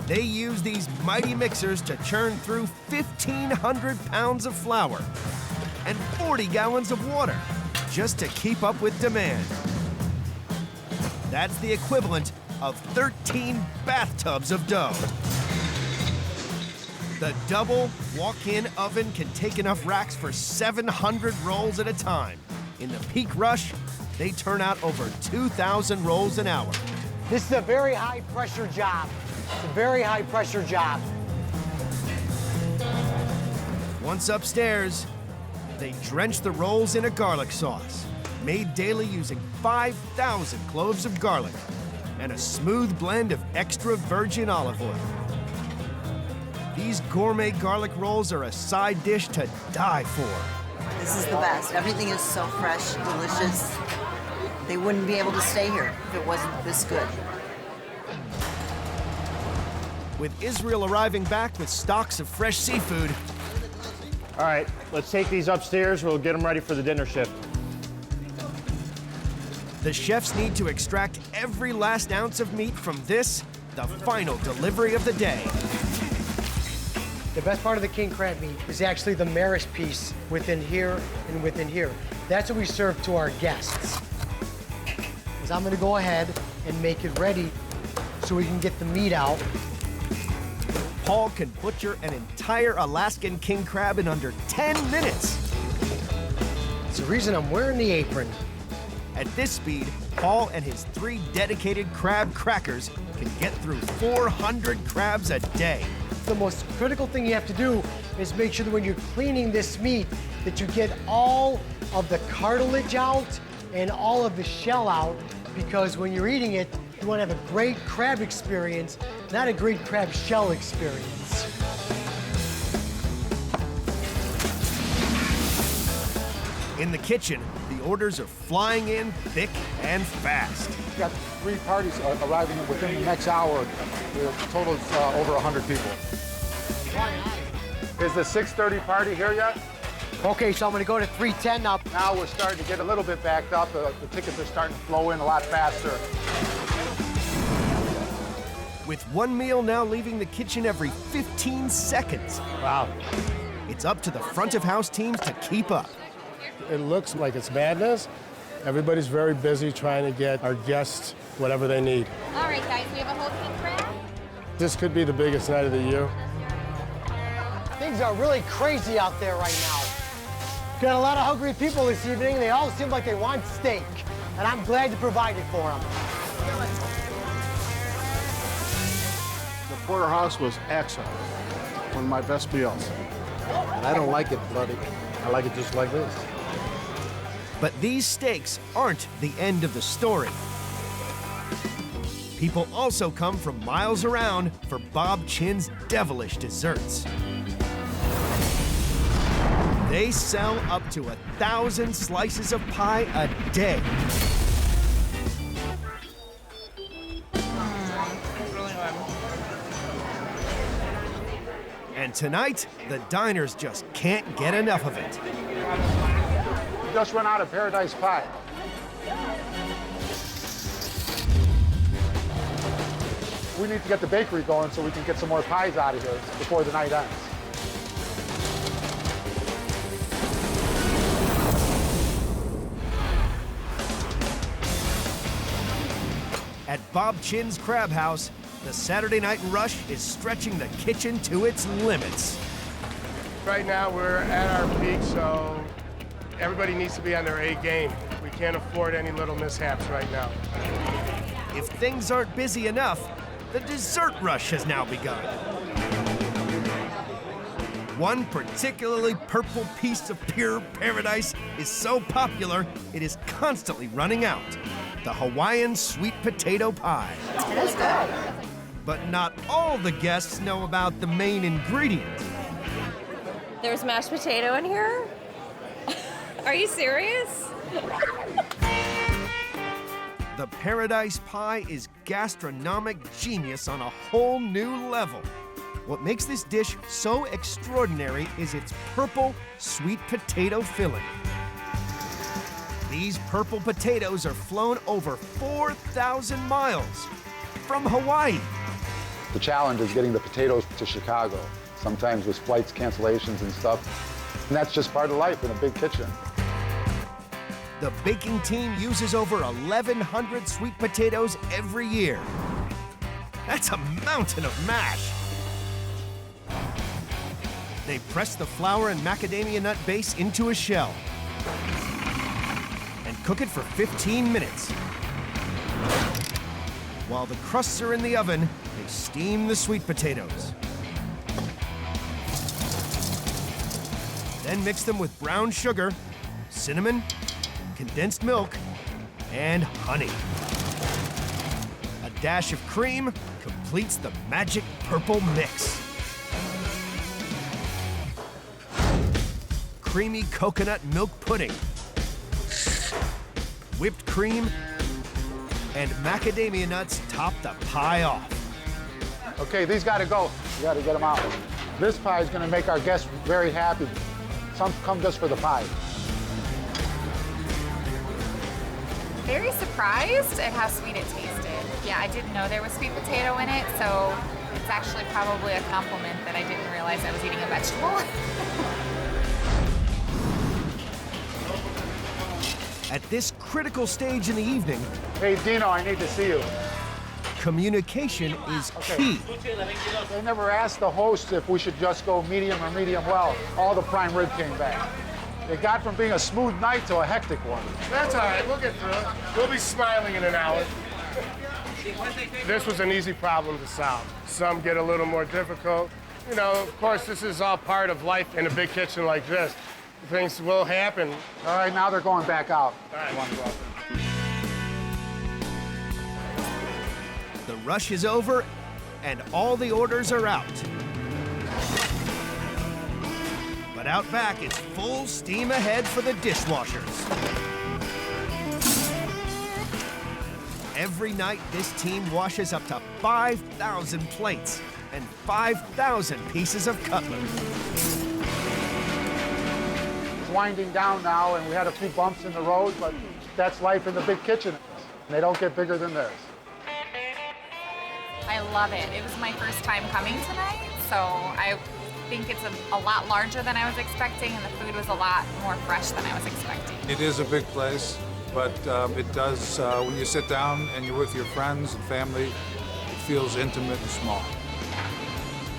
they use these mighty mixers to churn through 1,500 pounds of flour and 40 gallons of water just to keep up with demand. That's the equivalent of 13 bathtubs of dough. The double walk-in oven can take enough racks for 700 rolls at a time. In the peak rush, they turn out over 2,000 rolls an hour. This is a very high pressure job. It's a very high pressure job. Once upstairs, they drench the rolls in a garlic sauce, made daily using 5,000 cloves of garlic and a smooth blend of extra virgin olive oil. These gourmet garlic rolls are a side dish to die for. This is the best. Everything is so fresh, delicious. They wouldn't be able to stay here if it wasn't this good. With Israel arriving back with stocks of fresh seafood. All right, let's take these upstairs. We'll get them ready for the dinner shift. The chefs need to extract every last ounce of meat from this, the final delivery of the day. The best part of the king crab meat is actually the maris piece within here and within here. That's what we serve to our guests. Is I'm gonna go ahead and make it ready so we can get the meat out. Paul can butcher an entire Alaskan king crab in under 10 minutes. It's the reason I'm wearing the apron. At this speed, Paul and his 3 dedicated crab crackers can get through 400 crabs a day. The most critical thing you have to do is make sure that when you're cleaning this meat, that you get all of the cartilage out and all of the shell out, because when you're eating it, you want to have a great crab experience, not a great crab shell experience. In the kitchen, the orders are flying in thick and fast. We've got 3 parties arriving within the next hour. The total is over 100 people. Is the 6:30 party here yet? Okay, so I'm gonna go to 3:10 now. Now we're starting to get a little bit backed up. The tickets are starting to flow in a lot faster. With one meal now leaving the kitchen every 15 seconds. Wow. It's up to the front of house teams to keep up. It looks like it's madness. Everybody's very busy trying to get our guests whatever they need. All right, guys, we have a whole king crab. This could be the biggest night of the year. Things are really crazy out there right now. Got a lot of hungry people this evening. They all seem like they want steak, and I'm glad to provide it for them. The porterhouse was excellent. One of my best meals. And I don't like it bloody. I like it just like this. But these steaks aren't the end of the story. People also come from miles around for Bob Chin's devilish desserts. They sell up to 1,000 slices of pie a day. Really good. And tonight, the diners just can't get enough of it. We just run out of paradise pie. We need to get the bakery going so we can get some more pies out of here before the night ends. At Bob Chin's Crabhouse, the Saturday night rush is stretching the kitchen to its limits. Right now we're at our peak, so everybody needs to be on their A game. We can't afford any little mishaps right now. If things aren't busy enough, the dessert rush has now begun. One particularly purple piece of pure paradise is so popular, it is constantly running out. The Hawaiian sweet potato pie. It is good. But not all the guests know about the main ingredient. There's mashed potato in here? Are you serious? The paradise pie is gastronomic genius on a whole new level. What makes this dish so extraordinary is its purple sweet potato filling. These purple potatoes are flown over 4,000 miles from Hawaii. The challenge is getting the potatoes to Chicago, sometimes with flights cancellations and stuff. And that's just part of life in a big kitchen. The baking team uses over 1,100 sweet potatoes every year. That's a mountain of mash. They press the flour and macadamia nut base into a shell and cook it for 15 minutes. While the crusts are in the oven, they steam the sweet potatoes. Then mix them with brown sugar, cinnamon, condensed milk, and honey. A dash of cream completes the magic purple mix. Creamy coconut milk pudding, whipped cream, and macadamia nuts top the pie off. Okay, these gotta go. You gotta get them out. This pie is gonna make our guests very happy. Some come just for the pie. Very surprised at how sweet it tasted. Yeah, I didn't know there was sweet potato in it, so it's actually probably a compliment that I didn't realize I was eating a vegetable. At this critical stage in the evening, hey Dino, I need to see you. Communication is key. They never asked the host if we should just go medium or medium well. All the prime rib came back. It got from being a smooth night to a hectic one. That's all right, we'll get through it. We'll be smiling in an hour. This was an easy problem to solve. Some get a little more difficult. You know, of course, this is all part of life in a big kitchen like this. Things will happen. All right, now they're going back out. All right. The rush is over, and all the orders are out. But out back, it's full steam ahead for the dishwashers. Every night, this team washes up to 5,000 plates and 5,000 pieces of cutlery. Winding down now, and we had a few bumps in the road, but that's life in the big kitchen. They don't get bigger than theirs. I love it. It was my first time coming tonight, so I think it's a lot larger than I was expecting, and the food was a lot more fresh than I was expecting. It is a big place, but it does, when you sit down and you're with your friends and family, it feels intimate and small.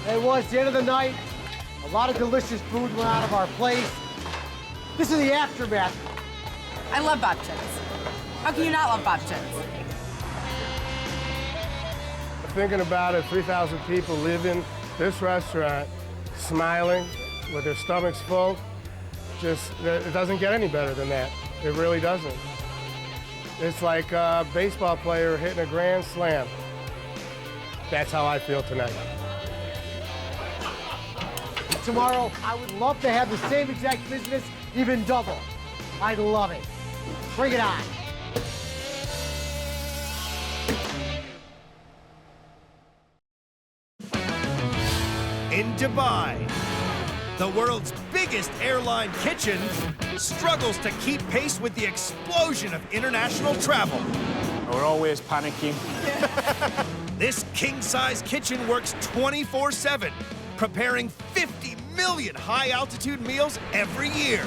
Hey, well, it's the end of the night. A lot of delicious food went out of our place. This is the aftermath. I love babchins. How can you not love babchins? Thinking about it, 3,000 people live in this restaurant, smiling with their stomachs full. Just, it doesn't get any better than that. It really doesn't. It's like a baseball player hitting a grand slam. That's how I feel tonight. Tomorrow, I would love to have the same exact business, even double. I'd love it. Bring it on. In Dubai, the world's biggest airline kitchen struggles to keep pace with the explosion of international travel. We're always panicking. This king-size kitchen works 24/7, preparing 50 million high-altitude meals every year.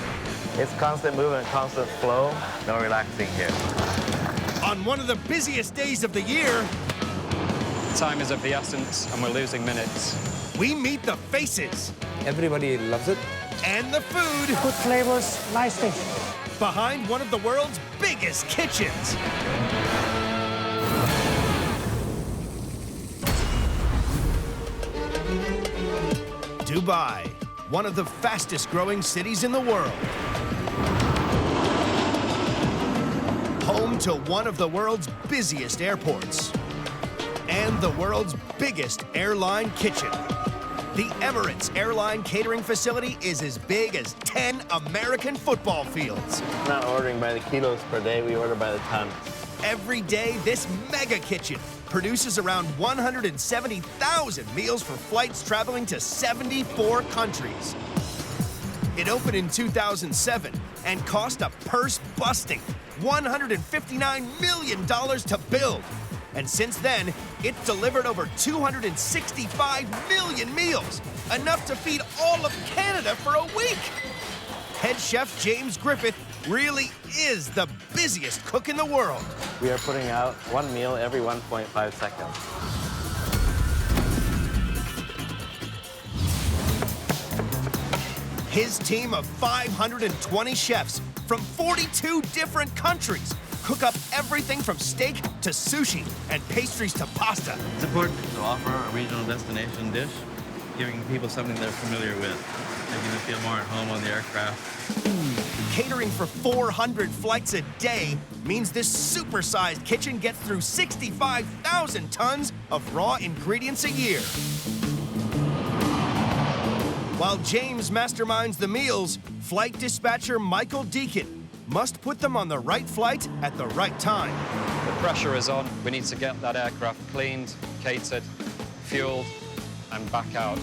It's constant movement, constant flow, no relaxing here. On one of the busiest days of the year, time is of the essence, and we're losing minutes. We meet the faces. Everybody loves it. And the food. Good flavors, nice taste. Behind one of the world's biggest kitchens. Dubai, one of the fastest growing cities in the world. Home to one of the world's busiest airports. And the world's biggest airline kitchen. The Emirates airline catering facility is as big as 10 American football fields. We're not ordering by the kilos per day, we order by the ton. Every day, this mega kitchen produces around 170,000 meals for flights traveling to 74 countries. It opened in 2007 and cost a purse-busting $159 million to build. And since then, it's delivered over 265 million meals, enough to feed all of Canada for a week. Head chef James Griffith really is the busiest cook in the world. We are putting out one meal every 1.5 seconds. His team of 520 chefs from 42 different countries cook up everything from steak to sushi and pastries to pasta. It's important to offer a regional destination dish, giving people something they're familiar with, making them feel more at home on the aircraft. Catering for 400 flights a day means this supersized kitchen gets through 65,000 tons of raw ingredients a year. While James masterminds the meals, flight dispatcher Michael Deacon must put them on the right flight at the right time. The pressure is on. We need to get that aircraft cleaned, catered, fueled, and back out.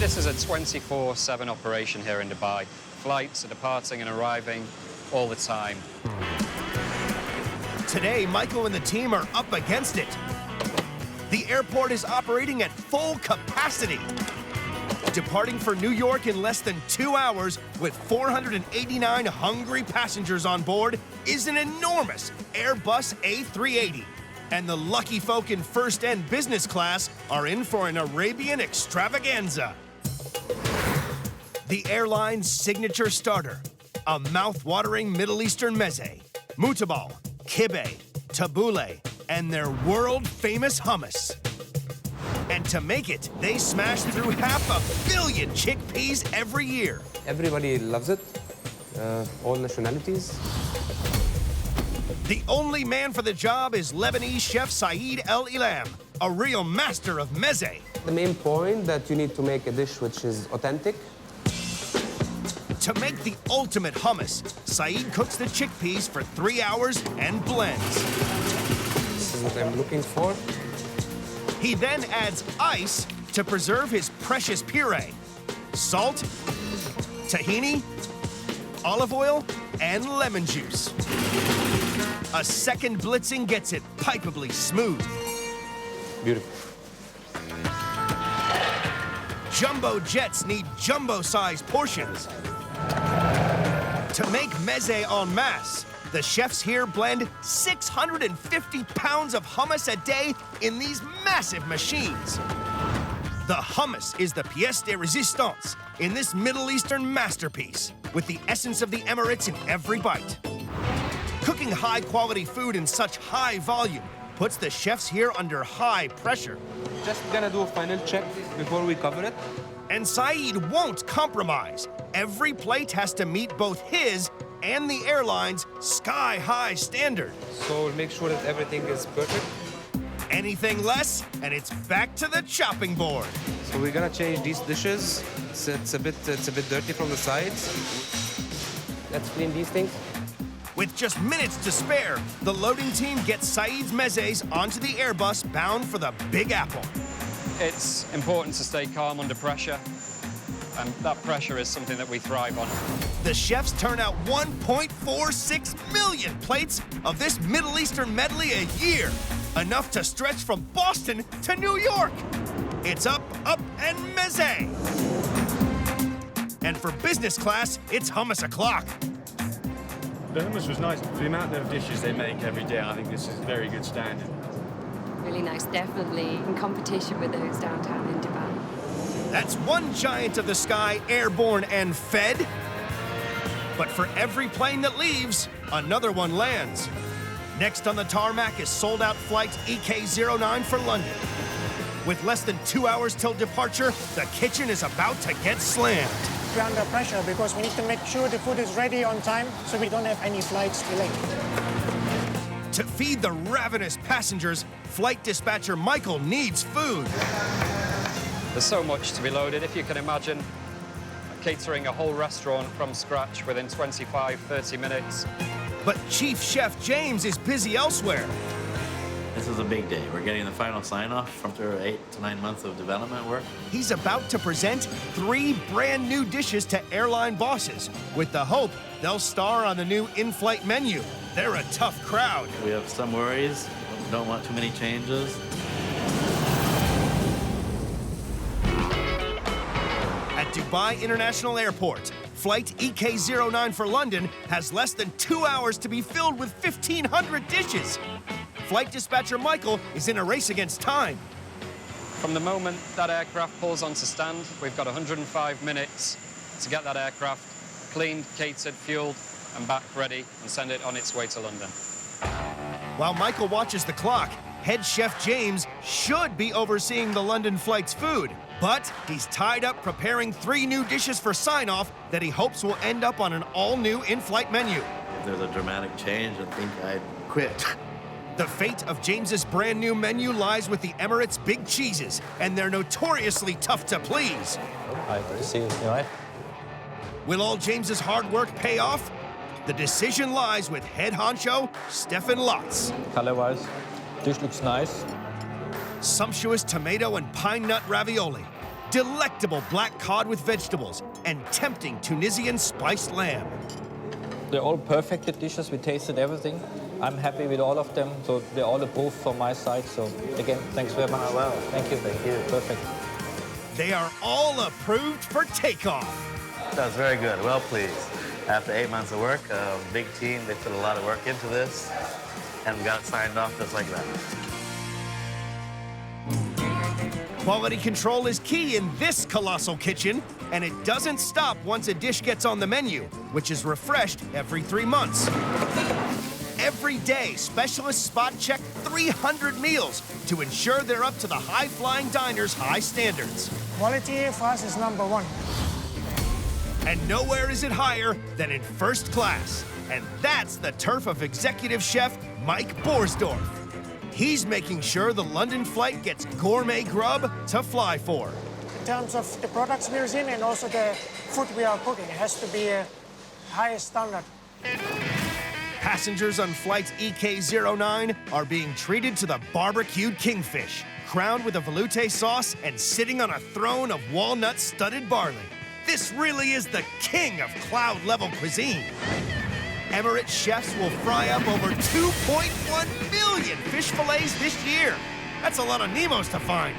This is a 24/7 operation here in Dubai. Flights are departing and arriving all the time. Today, Michael and the team are up against it. The airport is operating at full capacity. Departing for New York in less than 2 hours with 489 hungry passengers on board is an enormous Airbus A380. And the lucky folk in first and business class are in for an Arabian extravaganza. The airline's signature starter, a mouth-watering Middle Eastern meze, mutabal, kibbeh, tabbouleh, and their world-famous hummus. And to make it, they smash through 500 million chickpeas every year. Everybody loves it, all nationalities. The only man for the job is Lebanese chef Saeed El Ilam, a real master of meze. The main point that you need to make a dish which is authentic. To make the ultimate hummus, Saeed cooks the chickpeas for 3 hours and blends. This is what I'm looking for. He then adds ice to preserve his precious puree, salt, tahini, olive oil, and lemon juice. A second blitzing gets it pipably smooth. Beautiful. Jumbo jets need jumbo-sized portions. To make meze en masse, the chefs here blend 650 pounds of hummus a day in these massive machines. The hummus is the pièce de résistance in this Middle Eastern masterpiece, with the essence of the Emirates in every bite. Cooking high-quality food in such high volume puts the chefs here under high pressure. Just gonna do a final check before we cover it. And Saeed won't compromise. Every plate has to meet both his and the airline's sky-high standard. So we'll make sure that everything is perfect. Anything less, and it's back to the chopping board. So we're gonna change these dishes. It's a bit dirty from the sides. Let's clean these things. With just minutes to spare, the loading team gets Saeed's mezes onto the Airbus bound for the Big Apple. It's important to stay calm under pressure, and that pressure is something that we thrive on. The chefs turn out 1.46 million plates of this Middle Eastern medley a year, enough to stretch from Boston to New York. It's up, up, and meze. And for business class, it's hummus o'clock. The hummus was nice. For the amount of dishes they make every day, I think this is a very good standard. Really nice, definitely in competition with those downtown in Dubai. That's one giant of the sky airborne and fed. But for every plane that leaves, another one lands. Next on the tarmac is sold-out flight EK09 for London. With less than 2 hours till departure, the kitchen is about to get slammed. We're under pressure because we need to make sure the food is ready on time so we don't have any flights delayed. To feed the ravenous passengers, flight dispatcher Michael needs food. There's so much to be loaded. If you can imagine catering a whole restaurant from scratch within 25, 30 minutes. But Chief Chef James is busy elsewhere. This is a big day. We're getting the final sign-off from after 8 to 9 months of development work. He's about to present 3 brand new dishes to airline bosses with the hope they'll star on the new in-flight menu. They're a tough crowd. We have some worries. Don't want too many changes. At Dubai International Airport, flight EK09 for London has less than 2 hours to be filled with 1,500 dishes. Flight dispatcher Michael is in a race against time. From the moment that aircraft pulls onto stand, we've got 105 minutes to get that aircraft cleaned, catered, fueled, and back ready and send it on its way to London. While Michael watches the clock, head chef James should be overseeing the London flight's food, but he's tied up preparing 3 new dishes for sign-off that he hopes will end up on an all-new in-flight menu. If there's a dramatic change, I think I'd quit. The fate of James's brand new menu lies with the Emirates' big cheeses, and they're notoriously tough to please. Hi, good to see you. You all right? Will all James's hard work pay off? The decision lies with head honcho Stefan Lotz. Color-wise, dish looks nice. Sumptuous tomato and pine nut ravioli, delectable black cod with vegetables, and tempting Tunisian spiced lamb. They're all perfect dishes. We tasted everything. I'm happy with all of them, so they're all approved from my side. So again, thanks very much. Wow. Thank you. Thank you. Perfect. They are all approved for takeoff. That was very good. Well pleased. After 8 months of work, a big team, they put a lot of work into this, and we got it signed off just like that. Quality control is key in this colossal kitchen, and it doesn't stop once a dish gets on the menu, which is refreshed every 3 months. Every day, specialists spot check 300 meals to ensure they're up to the high-flying diners' high standards. Quality for us is number 1. And nowhere is it higher than in first class. And that's the turf of executive chef Mike Borsdorf. He's making sure the London flight gets gourmet grub to fly for. In terms of the products we're using and also the food we are cooking, it has to be a highest standard. Passengers on flight EK09 are being treated to the barbecued kingfish, crowned with a velouté sauce and sitting on a throne of walnut-studded barley. This really is the king of cloud-level cuisine. Emirates chefs will fry up over 2.1 million fish fillets this year. That's a lot of Nemos to find.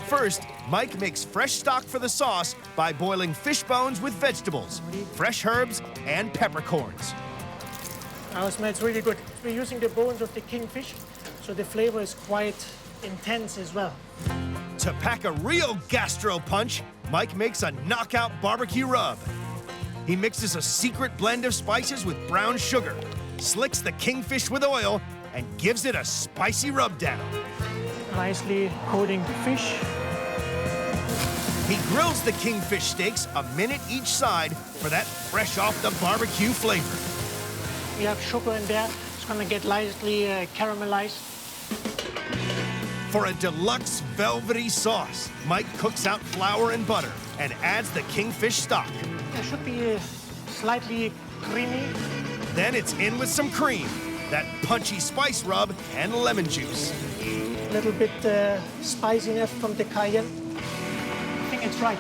First, Mike makes fresh stock for the sauce by boiling fish bones with vegetables, fresh herbs, and peppercorns. Now it smells really good. We're using the bones of the kingfish, so the flavor is quite intense as well. To pack a real gastro punch, Mike makes a knockout barbecue rub. He mixes a secret blend of spices with brown sugar, slicks the kingfish with oil, and gives it a spicy rub down. Nicely coating the fish. He grills the kingfish steaks a minute each side for that fresh off the barbecue flavor. We have sugar in there. It's gonna get lightly caramelized. For a deluxe velvety sauce, Mike cooks out flour and butter and adds the kingfish stock. It should be slightly creamy. Then it's in with some cream, that punchy spice rub, and lemon juice. A little bit spiciness from the cayenne. I think it's right.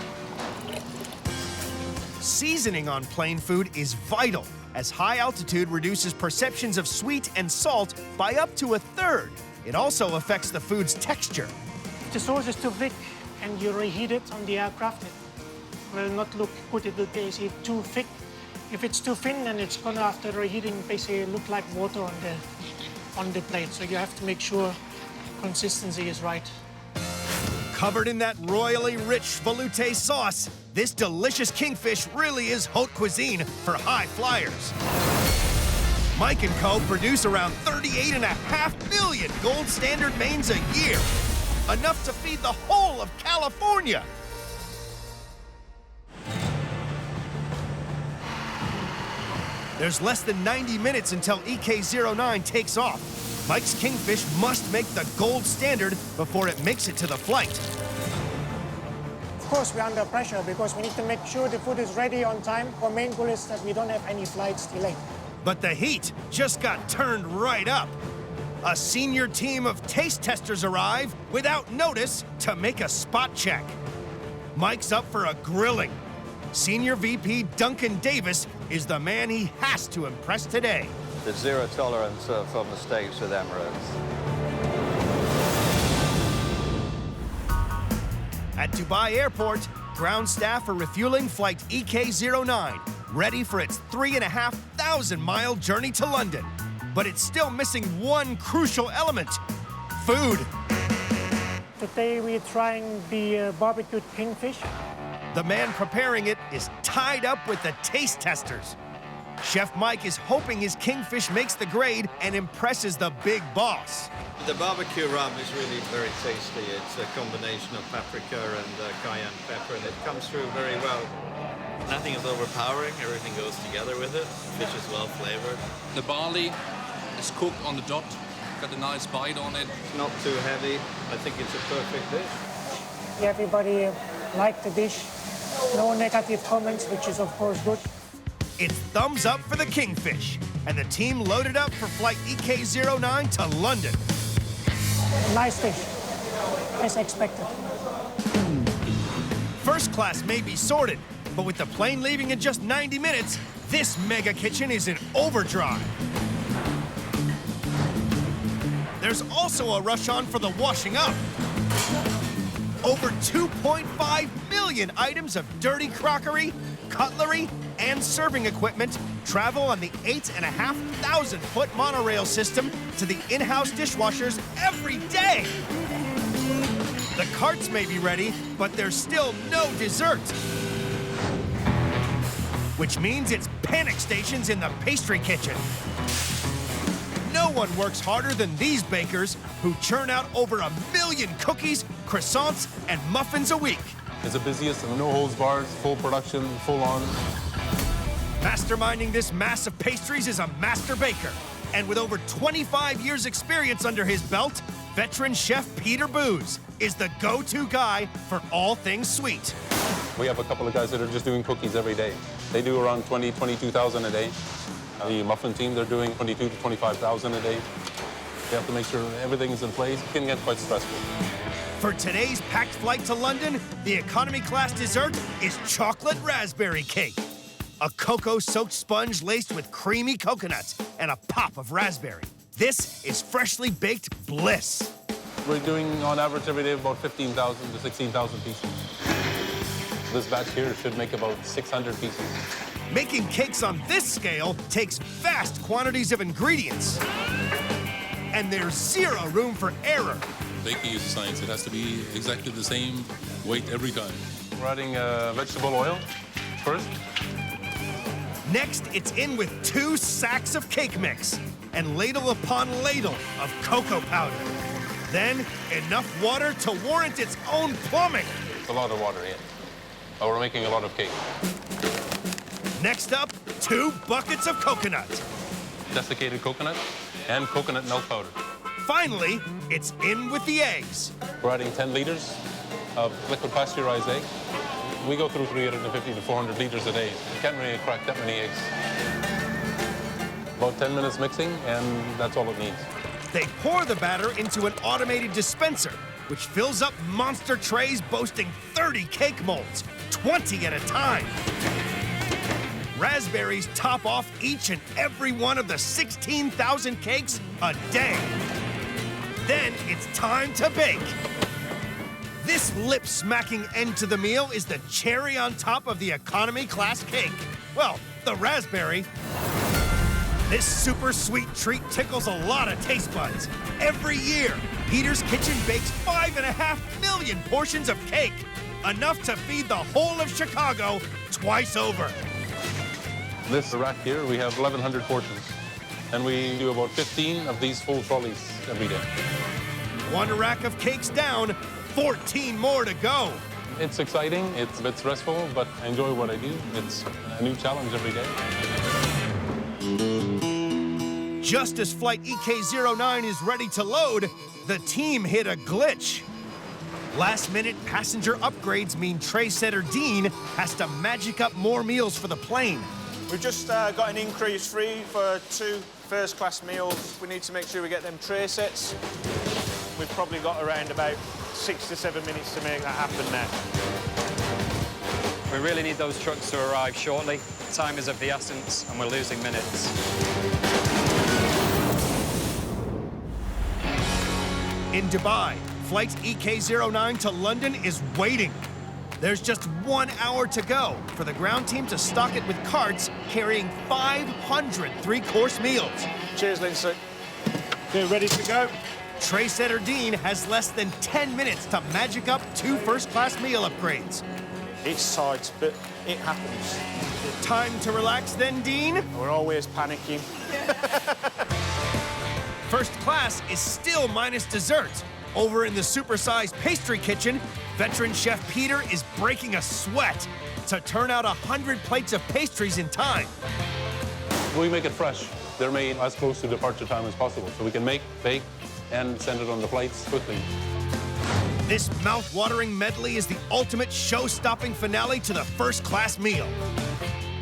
Seasoning on plain food is vital, as high altitude reduces perceptions of sweet and salt by up to 1/3. It also affects the food's texture. If the sauce is too thick and you reheat it on the aircraft, it will not look good. It will be too thick. If it's too thin, then it's gonna, after reheating, basically look like water on the plate. So you have to make sure consistency is right. Covered in that royally rich velouté sauce, this delicious kingfish really is haute cuisine for high flyers. Mike & Co. produce around 38.5 million gold standard mains a year, enough to feed the whole of California. There's less than 90 minutes until EK09 takes off. Mike's kingfish must make the gold standard before it makes it to the flight. Of course, we're under pressure because we need to make sure the food is ready on time. Our main goal is that we don't have any flights delayed. But the heat just got turned right up. A senior team of taste testers arrive without notice to make a spot check. Mike's up for a grilling. Senior VP Duncan Davis is the man he has to impress today. There's zero tolerance for mistakes with Emirates. At Dubai Airport, ground staff are refueling flight EK09, ready for its 3,500-mile journey to London. But it's still missing one crucial element: food. Today we're trying the barbecued kingfish. The man preparing it is tied up with the taste testers. Chef Mike is hoping his kingfish makes the grade and impresses the big boss. The barbecue rub is really very tasty. It's a combination of paprika and cayenne pepper, and it comes through very well. Nothing is overpowering. Everything goes together with it. Fish is well flavored. The barley is cooked on the dot. Got a nice bite on it. Not too heavy. I think it's a perfect dish. Everybody liked the dish. No negative comments, which is of course good. It's thumbs up for the kingfish, and the team loaded up for flight EK09 to London. Nice fish, as expected. First class may be sorted, but with the plane leaving in just 90 minutes, this mega kitchen is in overdrive. There's also a rush on for the washing up. Over 2.5 million items of dirty crockery, cutlery, and serving equipment travel on the 8,500-foot monorail system to the in-house dishwashers every day. The carts may be ready, but there's still no dessert. Which means it's panic stations in the pastry kitchen. No one works harder than these bakers, who churn out over 1 million cookies, croissants, and muffins a week. It's the busiest, no holds bars, full production, full on. Masterminding this mass of pastries is a master baker. And with over 25 years experience under his belt, veteran chef Peter Booz is the go-to guy for all things sweet. We have a couple of guys that are just doing cookies every day. They do around 22,000 a day. The muffin team, they're doing 22 to 25,000 a day. They have to make sure everything is in place. It can get quite stressful. For today's packed flight to London, the economy class dessert is chocolate raspberry cake. A cocoa-soaked sponge laced with creamy coconuts and a pop of raspberry. This is freshly baked bliss. We're doing, on average, every day about 15,000 to 16,000 pieces. This batch here should make about 600 pieces. Making cakes on this scale takes vast quantities of ingredients. And there's zero room for error. Baking is a science. It has to be exactly the same weight every time. We're adding vegetable oil first. Next, it's in with 2 sacks of cake mix and ladle upon ladle of cocoa powder. Then, enough water to warrant its own plumbing. It's a lot of water, yeah. Oh, we're making a lot of cake. Next up, 2 buckets of coconut. Desiccated coconut and coconut milk powder. Finally, it's in with the eggs. We're adding 10 liters of liquid pasteurized egg. We go through 350 to 400 liters a day. You can't really crack that many eggs. About 10 minutes mixing, and that's all it needs. They pour the batter into an automated dispenser, which fills up monster trays boasting 30 cake molds, 20 at a time. Raspberries top off each and every one of the 16,000 cakes a day. Then it's time to bake. This lip-smacking end to the meal is the cherry on top of the economy class cake. Well, the raspberry. This super sweet treat tickles a lot of taste buds. Every year, Peter's Kitchen bakes 5.5 million portions of cake, enough to feed the whole of Chicago twice over. This rack here, we have 1,100 portions, and we do about 15 of these full trolleys every day. 1 rack of cakes down, 14 more to go. It's exciting, it's a bit stressful, but I enjoy what I do. It's a new challenge every day. Just as flight EK09 is ready to load, the team hit a glitch. Last-minute passenger upgrades mean tray setter Dean has to magic up more meals for the plane. We've just got an increase free for 2 first class meals, we need to make sure we get them tray sets. We've probably got around about 6 to 7 minutes to make that happen now. We really need those trucks to arrive shortly. Time is of the essence, and we're losing minutes. In Dubai, flight EK09 to London is waiting. There's just 1 hour to go for the ground team to stock it with carts carrying 500 three-course meals. Cheers, Lindsay. Okay, ready to go? Tray setter Dean has less than 10 minutes to magic up 2 first-class meal upgrades. It's tight, but it happens. Time to relax then, Dean? We're always panicking. First class is still minus dessert. Over in the supersized pastry kitchen, veteran chef Peter is breaking a sweat to turn out 100 plates of pastries in time. We make it fresh. They're made as close to departure time as possible, so we can make, bake, and send it on the flights quickly. This mouth-watering medley is the ultimate show-stopping finale to the first-class meal.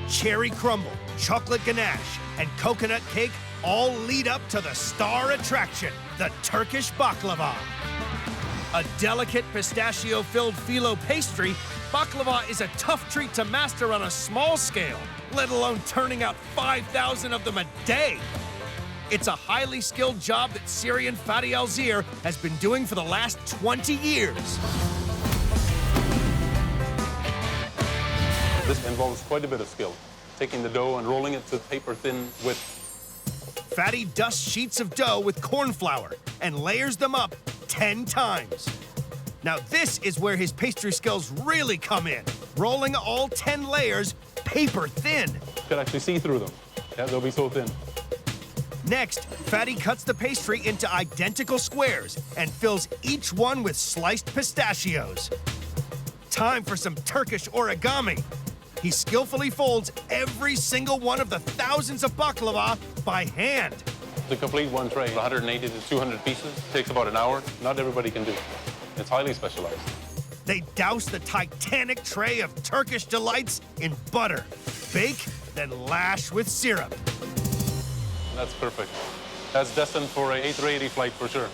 Cherry crumble, chocolate ganache, and coconut cake all lead up to the star attraction, the Turkish baklava. A delicate pistachio-filled phyllo pastry, baklava is a tough treat to master on a small scale, let alone turning out 5,000 of them a day. It's a highly skilled job that Syrian Fadi Al-Zir has been doing for the last 20 years. This involves quite a bit of skill, taking the dough and rolling it to paper-thin width. Fadi dusts sheets of dough with corn flour and layers them up 10 times. Now this is where his pastry skills really come in, rolling all 10 layers paper thin. You could actually see through them. Yeah, they'll be so thin. Next, Fadi cuts the pastry into identical squares and fills each one with sliced pistachios. Time for some Turkish origami. He skillfully folds every single one of the thousands of baklava by hand. To complete one tray, 180 to 200 pieces, takes about an hour. Not everybody can do it. It's highly specialized. They douse the titanic tray of Turkish delights in butter, bake, then lash with syrup. That's perfect. That's destined for an A380 flight for sure.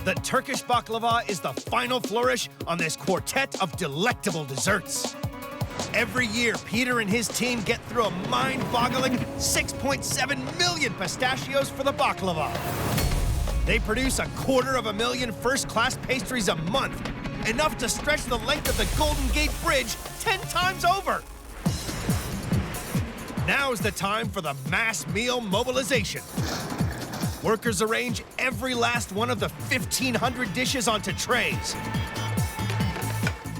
The Turkish baklava is the final flourish on this quartet of delectable desserts. Every year, Peter and his team get through a mind-boggling 6.7 million pistachios for the baklava. They produce 250,000 first-class pastries a month, enough to stretch the length of the Golden Gate Bridge 10 times over. Now's the time for the mass meal mobilization. Workers arrange every last one of the 1,500 dishes onto trays,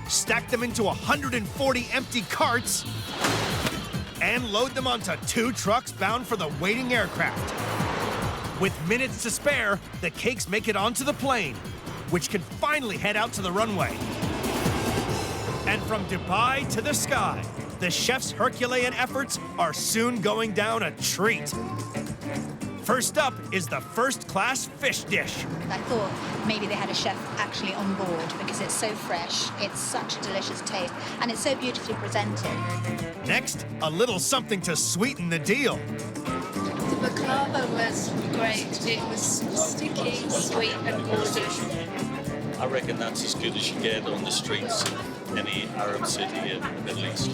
stack them into 140 empty carts, and load them onto 2 trucks bound for the waiting aircraft. With minutes to spare, the cakes make it onto the plane, which can finally head out to the runway. And from Dubai to the sky, the chef's Herculean efforts are soon going down a treat. First up is the first-class fish dish. I thought maybe they had a chef actually on board because it's so fresh, it's such a delicious taste, and it's so beautifully presented. Next, a little something to sweeten the deal. The baklava was great. It was sticky, sweet, and gorgeous. I reckon that's as good as you get on the streets of any Arab city in the Middle East.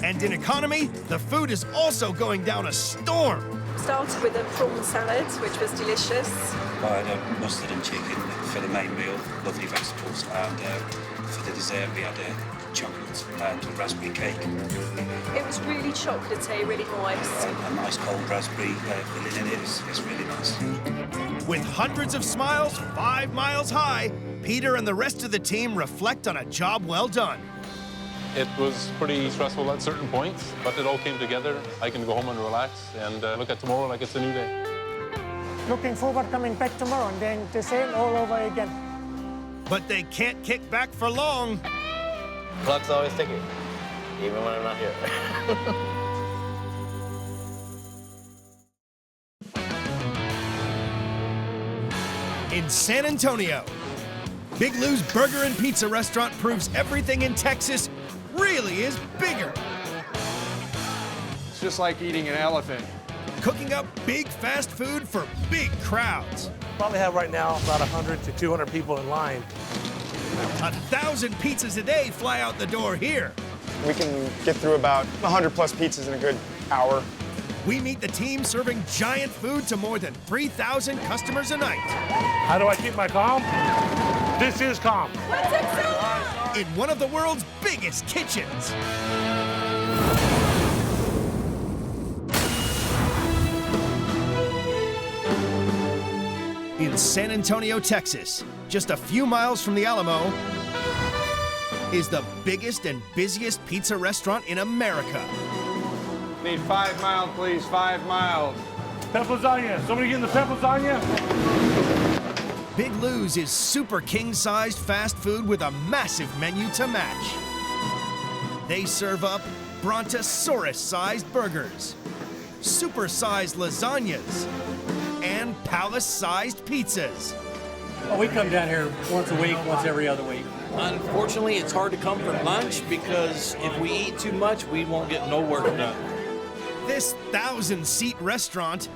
And in economy, the food is also going down a storm. Started with a prawn salad, which was delicious. I had a mustard and chicken for the main meal, lovely vegetables, and for the dessert we had chocolate and raspberry cake. It was really chocolatey, really moist. A nice cold raspberry filling in it. It's really nice. With hundreds of smiles 5 miles high, Peter and the rest of the team reflect on a job well done. It was pretty stressful at certain points, but it all came together. I can go home and relax and look at tomorrow like it's a new day. Looking forward coming back tomorrow and then the same all over again. But they can't kick back for long. Clock's always ticking, even when I'm not here. In San Antonio, Big Lou's Burger and Pizza restaurant proves everything in Texas really is bigger. just like eating an elephant. Cooking up big fast food for big crowds. Probably have right now about 100 to 200 people in line. 1,000 pizzas a day fly out the door here. We can get through about 100 plus pizzas in a good hour. We meet the team serving giant food to more than 3,000 customers a night. How do I keep my calm? This is calm. In one of the world's biggest kitchens. In San Antonio, Texas, just a few miles from the Alamo, is the biggest and busiest pizza restaurant in America. Need 5 miles, please, 5 miles. Pep lasagna. Somebody getting the pep lasagna? Big Lou's is super king-sized fast food with a massive menu to match. They serve up brontosaurus-sized burgers, super-sized lasagnas, and palace-sized pizzas. Oh, we come down here once a week, once every other week. Unfortunately, it's hard to come for lunch because if we eat too much, we won't get no work done. This 1,000-seat restaurant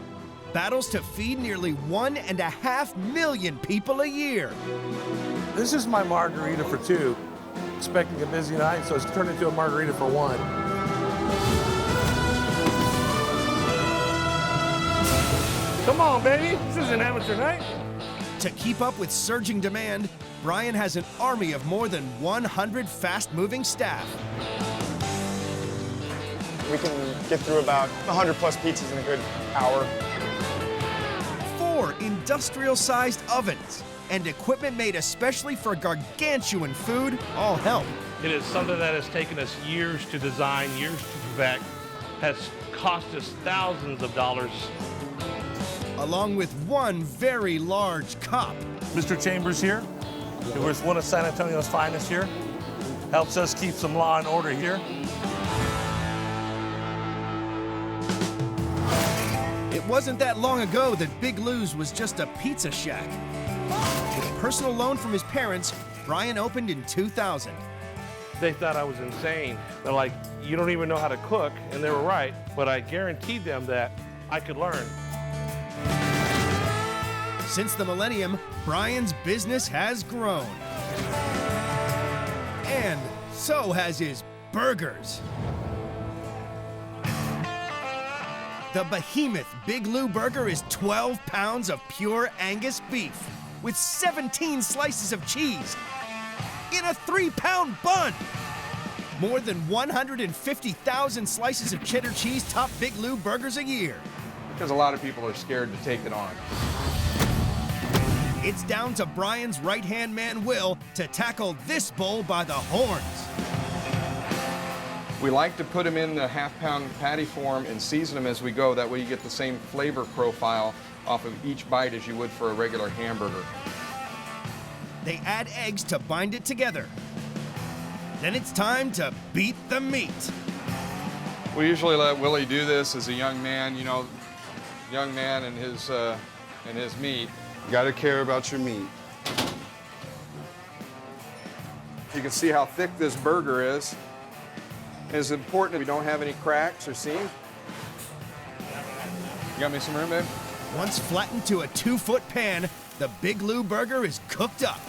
battles to feed nearly 1.5 million people a year. This is my margarita for 2. Expecting a busy night, so it's turned into a margarita for 1. Come on, baby. This is an amateur night. To keep up with surging demand, Brian has an army of more than 100 fast-moving staff. We can get through about 100 plus pizzas in a good hour. 4 industrial-sized ovens and equipment made especially for gargantuan food all help. It is something that has taken us years to design, years to perfect, has cost us thousands of dollars. Along with one very large cop. Mr. Chambers here, who is one of San Antonio's finest here, helps us keep some law and order here. It wasn't that long ago that Big Lou's was just a pizza shack. With a personal loan from his parents, Brian opened in 2000. They thought I was insane. They're like, you don't even know how to cook, and they were right, but I guaranteed them that I could learn. Since the millennium, Brian's business has grown. And so has his burgers. The behemoth Big Lou burger is 12 pounds of pure Angus beef with 17 slices of cheese in a 3-pound bun. More than 150,000 slices of cheddar cheese top Big Lou burgers a year. Because a lot of people are scared to take it on. It's down to Brian's right-hand man, Will, to tackle this bull by the horns. We like to put them in the half-pound patty form and season them as we go. That way you get the same flavor profile off of each bite as you would for a regular hamburger. They add eggs to bind it together. Then it's time to beat the meat. We usually let Willie do this as a young man, you know, young man and his meat. You gotta care about your meat. You can see how thick this burger is. It's important that we don't have any cracks or seams. You got me some room, babe? Once flattened to a 2-foot pan, the Big Lou burger is cooked up.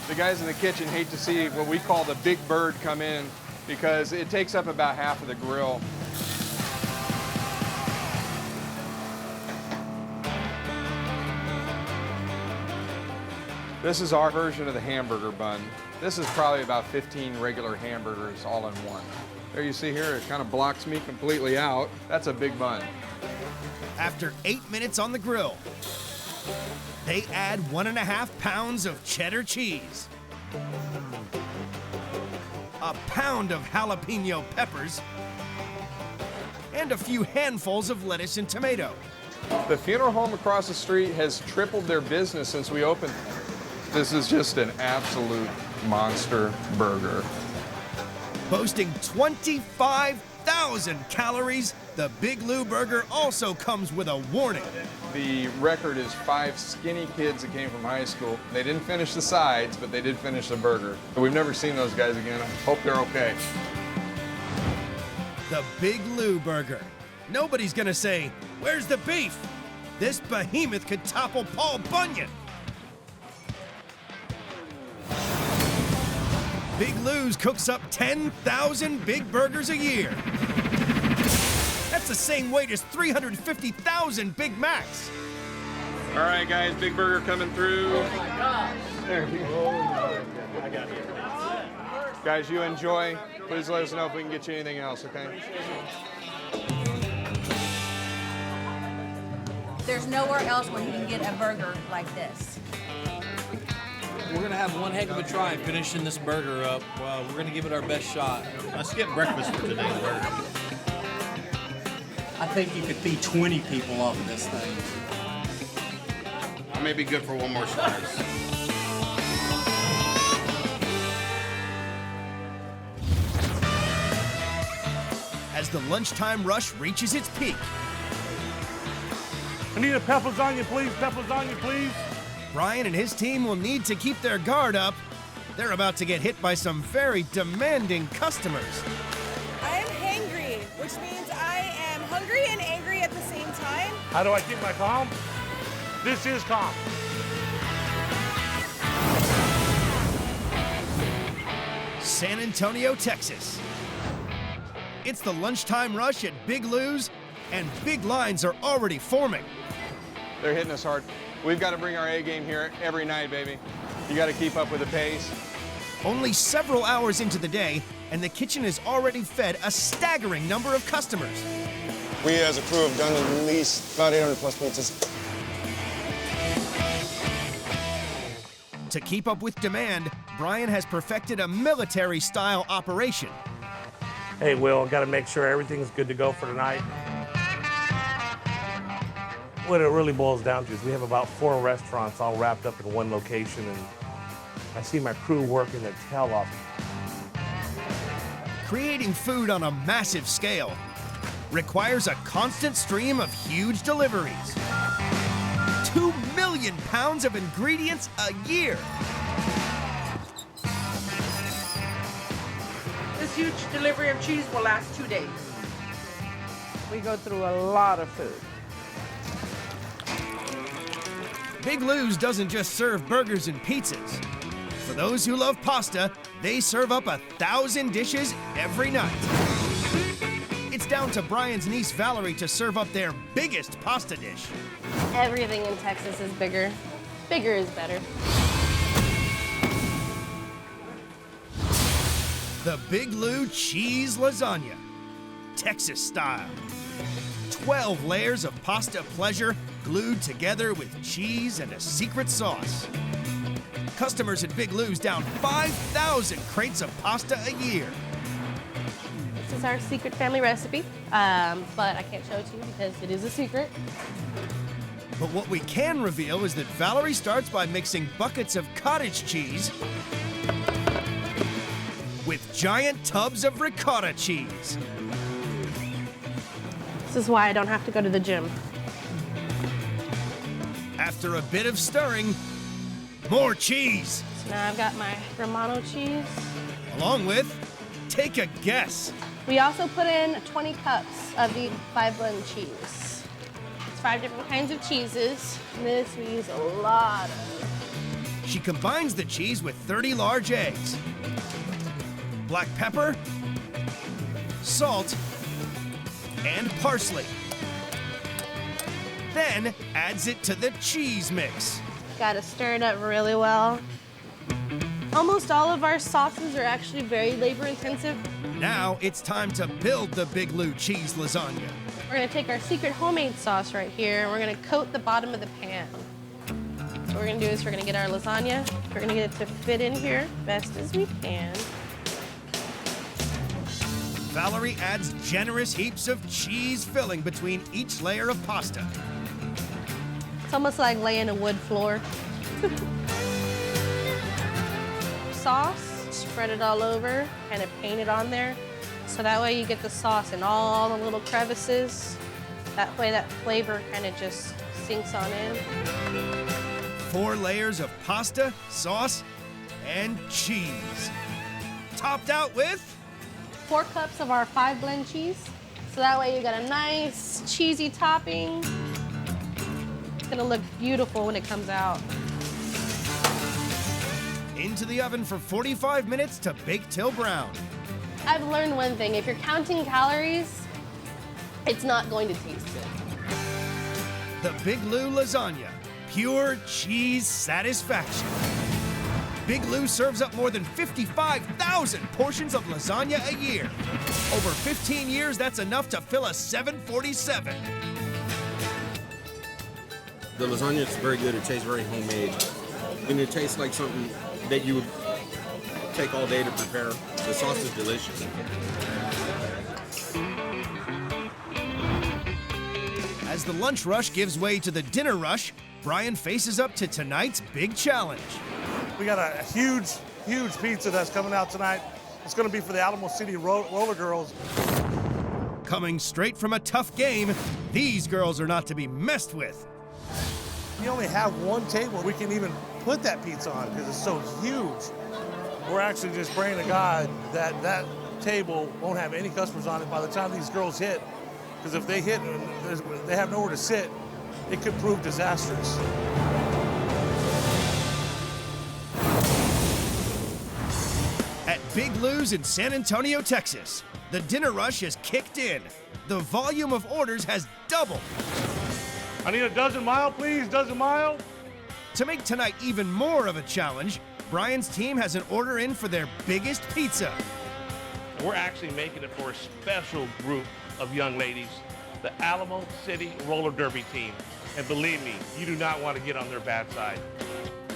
The guys in the kitchen hate to see what we call the big bird come in because it takes up about half of the grill. This is our version of the hamburger bun. This is probably about 15 regular hamburgers all in one. There you see here, it kind of blocks me completely out. That's a big bun. After 8 minutes on the grill, they add 1.5 pounds of cheddar cheese, a pound of jalapeno peppers, and a few handfuls of lettuce and tomato. The funeral home across the street has tripled their business since we opened. This is just an absolute monster burger. Boasting 25,000 calories, the Big Lou burger also comes with a warning. The record is 5 skinny kids that came from high school. They didn't finish the sides, but they did finish the burger. We've never seen those guys again. I hope they're okay. The Big Lou burger, Nobody's gonna say, "Where's the beef?" This behemoth could topple Paul Bunyan. Big Lou's cooks up 10,000 big burgers a year. That's the same weight as 350,000 Big Macs. All right, guys, big burger coming through. Oh my God. There you go. I got it. Guys, you enjoy. Please let us know if we can get you anything else, okay? There's nowhere else where you can get a burger like this. We're gonna have one heck of a try finishing this burger up. Well, we're gonna give it our best shot. Let's skip breakfast for today's burger. I think you could feed 20 people off of this thing. I may be good for one more slice. As the lunchtime rush reaches its peak, I need a pep lasagna, please. Pep lasagna, please. Brian and his team will need to keep their guard up. They're about to get hit by some very demanding customers. I am hangry, which means I am hungry and angry at the same time. How do I keep my calm? This is calm. San Antonio, Texas. It's the lunchtime rush at Big Lou's, and big lines are already forming. They're hitting us hard. We've got to bring our A game here every night, baby. You got to keep up with the pace. Only several hours into the day, and the kitchen has already fed a staggering number of customers. We as a crew have done at least about 800 plus pizzas. To keep up with demand, Brian has perfected a military-style operation. Hey, Will, got to make sure everything's good to go for tonight. What it really boils down to is we have about 4 restaurants all wrapped up in one location, and I see my crew working their tail off. Creating food on a massive scale requires a constant stream of huge deliveries. 2 million pounds of ingredients a year. This huge delivery of cheese will last 2 days. We go through a lot of food. Big Lou's doesn't just serve burgers and pizzas. For those who love pasta, they serve up 1,000 dishes every night. It's down to Brian's niece Valerie to serve up their biggest pasta dish. Everything in Texas is bigger. Bigger is better. The Big Lou Cheese Lasagna, Texas style. 12 layers of pasta pleasure glued together with cheese and a secret sauce. Customers at Big Lou's down 5,000 crates of pasta a year. This is our secret family recipe, but I can't show it to you because it is a secret. But what we can reveal is that Valerie starts by mixing buckets of cottage cheese with giant tubs of ricotta cheese. This is why I don't have to go to the gym. After a bit of stirring, more cheese. So now I've got my Romano cheese. Along with, take a guess. We also put in 20 cups of the 5-blend cheese. It's 5 different kinds of cheeses. And this we use a lot of. She combines the cheese with 30 large eggs, black pepper, salt, and parsley. Then adds it to the cheese mix. Gotta stir it up really well. Almost all of our sauces are actually very labor intensive. Now it's time to build the Big Lou Cheese Lasagna. We're gonna take our secret homemade sauce right here and we're gonna coat the bottom of the pan. So what we're gonna do is we're gonna get our lasagna, we're gonna get it to fit in here best as we can. Valerie adds generous heaps of cheese filling between each layer of pasta. It's almost like laying a wood floor. Sauce, spread it all over, kind of paint it on there. So that way you get the sauce in all the little crevices. That way that flavor kind of just sinks on in. 4 layers of pasta, sauce, and cheese. Topped out with 4 cups of our 5-blend cheese, So that way you got a nice cheesy topping. It's gonna look beautiful when it comes out. Into the oven for 45 minutes to bake till brown. I've learned one thing, if you're counting calories, it's not going to taste good. The Big Lou Lasagna, pure cheese satisfaction. Big Lou serves up more than 55,000 portions of lasagna a year. Over 15 years, that's enough to fill a 747. The lasagna is very good. It tastes very homemade. And it tastes like something that you would take all day to prepare. The sauce is delicious. As the lunch rush gives way to the dinner rush, Brian faces up to tonight's big challenge. We got a huge, huge pizza that's coming out tonight. It's going to be for the Alamo City Roller Girls. Coming straight from a tough game, these girls are not to be messed with. We only have one table we can even put that pizza on because it's so huge. We're actually just praying to God that that table won't have any customers on it by the time these girls hit. Because if they hit and they have nowhere to sit, it could prove disastrous. At Big Lou's in San Antonio, Texas, the dinner rush has kicked in. The volume of orders has doubled. I need a dozen mile, please, dozen mile. To make tonight even more of a challenge, Brian's team has an order in for their biggest pizza. We're actually making it for a special group of young ladies, the Alamo City Roller Derby team. And believe me, you do not want to get on their bad side.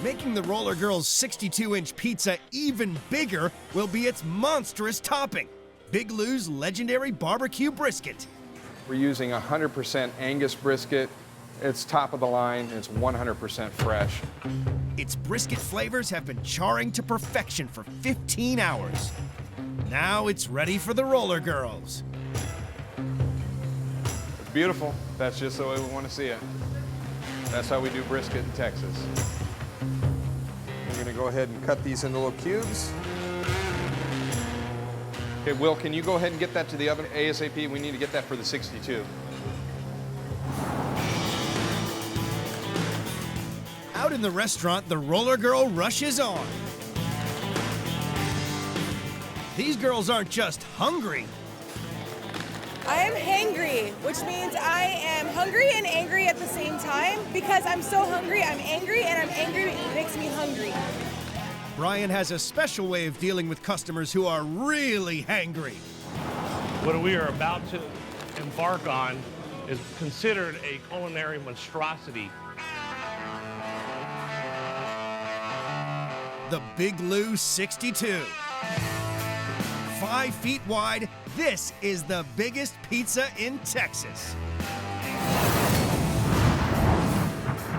Making the Roller Girls' 62-inch pizza even bigger will be its monstrous topping, Big Lou's legendary barbecue brisket. We're using 100% Angus brisket. It's top of the line. It's 100% fresh. Its brisket flavors have been charring to perfection for 15 hours. Now it's ready for the Roller Girls. It's beautiful. That's just the way we want to see it. That's how we do brisket in Texas. We're going to go ahead and cut these into little cubes. Okay, Will, can you go ahead and get that to the oven ASAP? We need to get that for the 62. Out in the restaurant, the Roller Girl rushes on. These girls aren't just hungry. I am hangry, which means I am hungry and angry at the same time. Because I'm so hungry, I'm angry, and I'm angry makes me hungry. Brian has a special way of dealing with customers who are really hangry. What we are about to embark on is considered a culinary monstrosity. The Big Lou 62. 5 feet wide, this is the biggest pizza in Texas.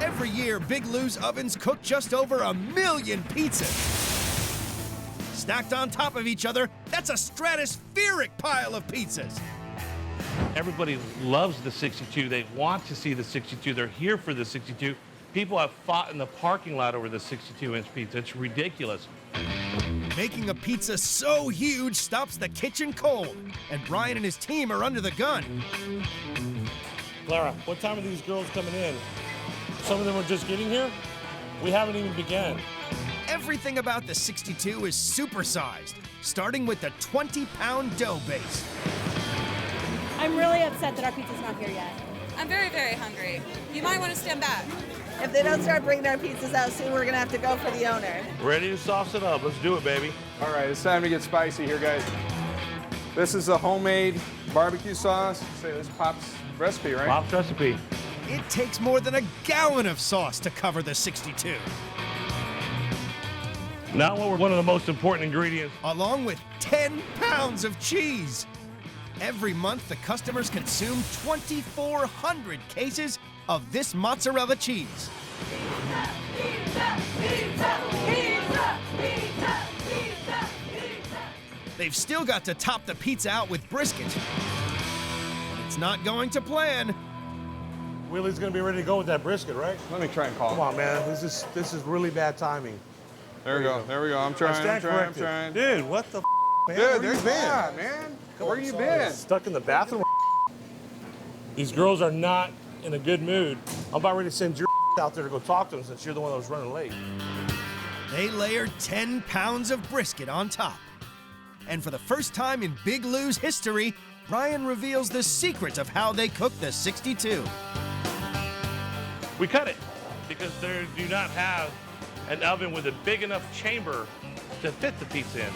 Every year, Big Lou's ovens cook just over 1 million pizzas. Stacked on top of each other, that's a stratospheric pile of pizzas. Everybody loves the 62. They want to see the 62. They're here for the 62. People have fought in the parking lot over the 62-inch pizza. It's ridiculous. Making a pizza so huge stops the kitchen cold, and Brian and his team are under the gun. Clara, what time are these girls coming in? Some of them are just getting here? We haven't even begun. Everything about the 62 is supersized, starting with the 20-pound dough base. I'm really upset that our pizza's not here yet. I'm very, very hungry. You might want to stand back. If they don't start bringing our pizzas out soon, we're gonna have to go for the owner. Ready to sauce it up. Let's do it, baby. All right, it's time to get spicy here, guys. This is a homemade barbecue sauce. Say this is Pop's recipe, right? Pop's recipe. It takes more than a gallon of sauce to cover the 62. Now one of the most important ingredients. Along with 10 pounds of cheese. Every month, the customers consume 2,400 cases of this mozzarella cheese. Pizza, pizza, pizza, pizza, pizza, pizza, pizza. They've still got to top the pizza out with brisket. But it's not going to plan. Willie's gonna be ready to go with that brisket, right? Let me try and call. Come on, man. This is really bad timing. There we go. There we go. I'm trying. Dude, what the man? Dude, there's been, man. Where you been? Stuck in the bathroom. These girls are not in a good mood. I'm about ready to send your out there to go talk to them since you're the one that was running late. They layered 10 pounds of brisket on top. And for the first time in Big Lou's history, Ryan reveals the secret of how they cook the 62. We cut it because they do not have an oven with a big enough chamber to fit the pizza in.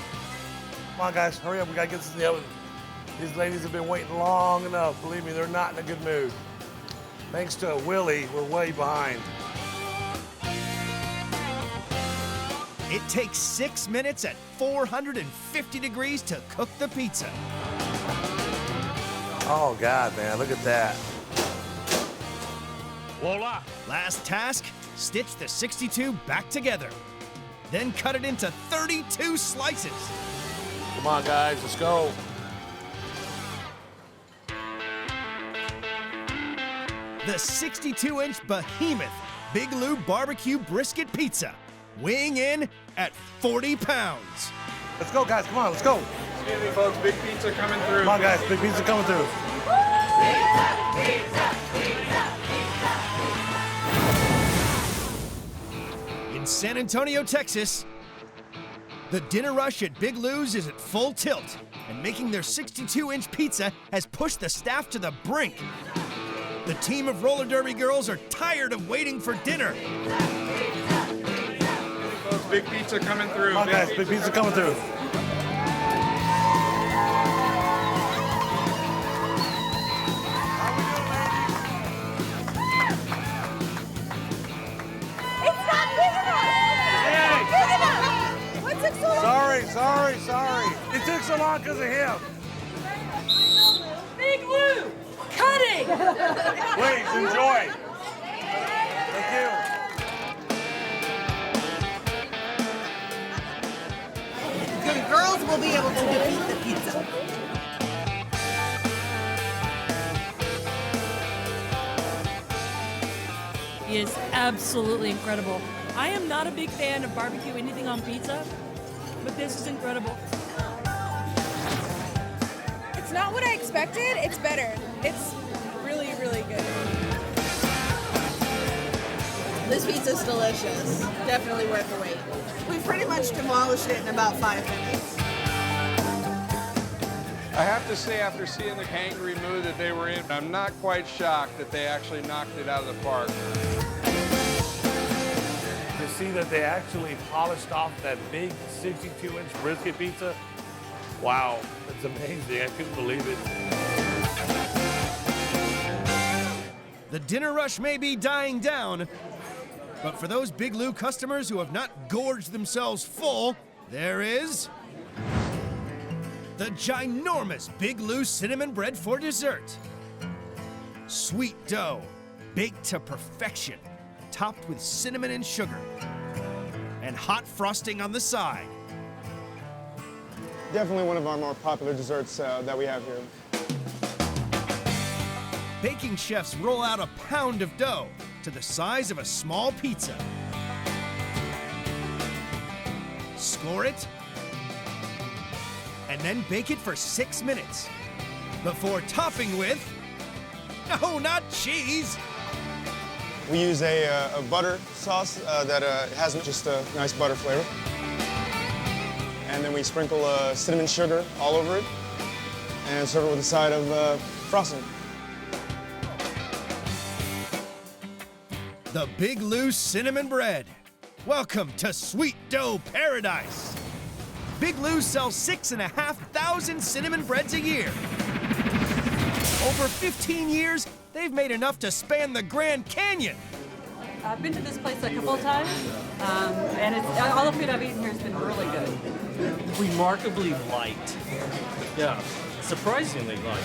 Come on, guys, hurry up. We got to get this in the oven. These ladies have been waiting long enough. Believe me, they're not in a good mood. Thanks to Willie, we're way behind. It takes 6 minutes at 450 degrees to cook the pizza. Oh, God, man, look at that. Voila. Last task, stitch the 62 back together. Then cut it into 32 slices. Come on, guys, let's go. The 62-inch behemoth Big Lou barbecue brisket pizza, weighing in at 40 pounds. Let's go, guys, come on, let's go. Excuse me, folks, big pizza coming through. Come on, guys, big pizza coming through. In San Antonio, Texas, the dinner rush at Big Lou's is at full tilt, and making their 62-inch pizza has pushed the staff to the brink. The team of roller derby girls are tired of waiting for dinner. Folks, big pizza coming through. Come on, guys, big pizza coming through. It's not big enough! It's not big enough! What took so long? Sorry. It took so long because of him. Big Lou, cutting! Please, enjoy. Thank you. The girls will be able to defeat the pizza. It is absolutely incredible. I am not a big fan of barbecue anything on pizza, but this is incredible. It's not what I expected. It's better. It's really, really good. This pizza's delicious. Definitely worth the wait. We pretty much demolished it in about 5 minutes. I have to say, after seeing the angry mood that they were in, I'm not quite shocked that they actually knocked it out of the park. To see that they actually polished off that big 62-inch brisket pizza, wow, that's amazing. I couldn't believe it. The dinner rush may be dying down, but for those Big Lou customers who have not gorged themselves full, there is the ginormous Big Lou cinnamon bread for dessert. Sweet dough, baked to perfection, topped with cinnamon and sugar, and hot frosting on the side. Definitely one of our more popular desserts that we have here. Baking chefs roll out a pound of dough to the size of a small pizza. Score it, and then bake it for 6 minutes before topping with, no, not cheese. We use a butter sauce that has just a nice butter flavor. And then we sprinkle cinnamon sugar all over it and serve it with a side of frosting. The Big Lou cinnamon bread. Welcome to sweet dough paradise. Big Lou sells 6,500 cinnamon breads a year. Over 15 years, they've made enough to span the Grand Canyon. I've been to this place a couple of times, and all the food I've eaten here has been really good. Remarkably light. Yeah, surprisingly light.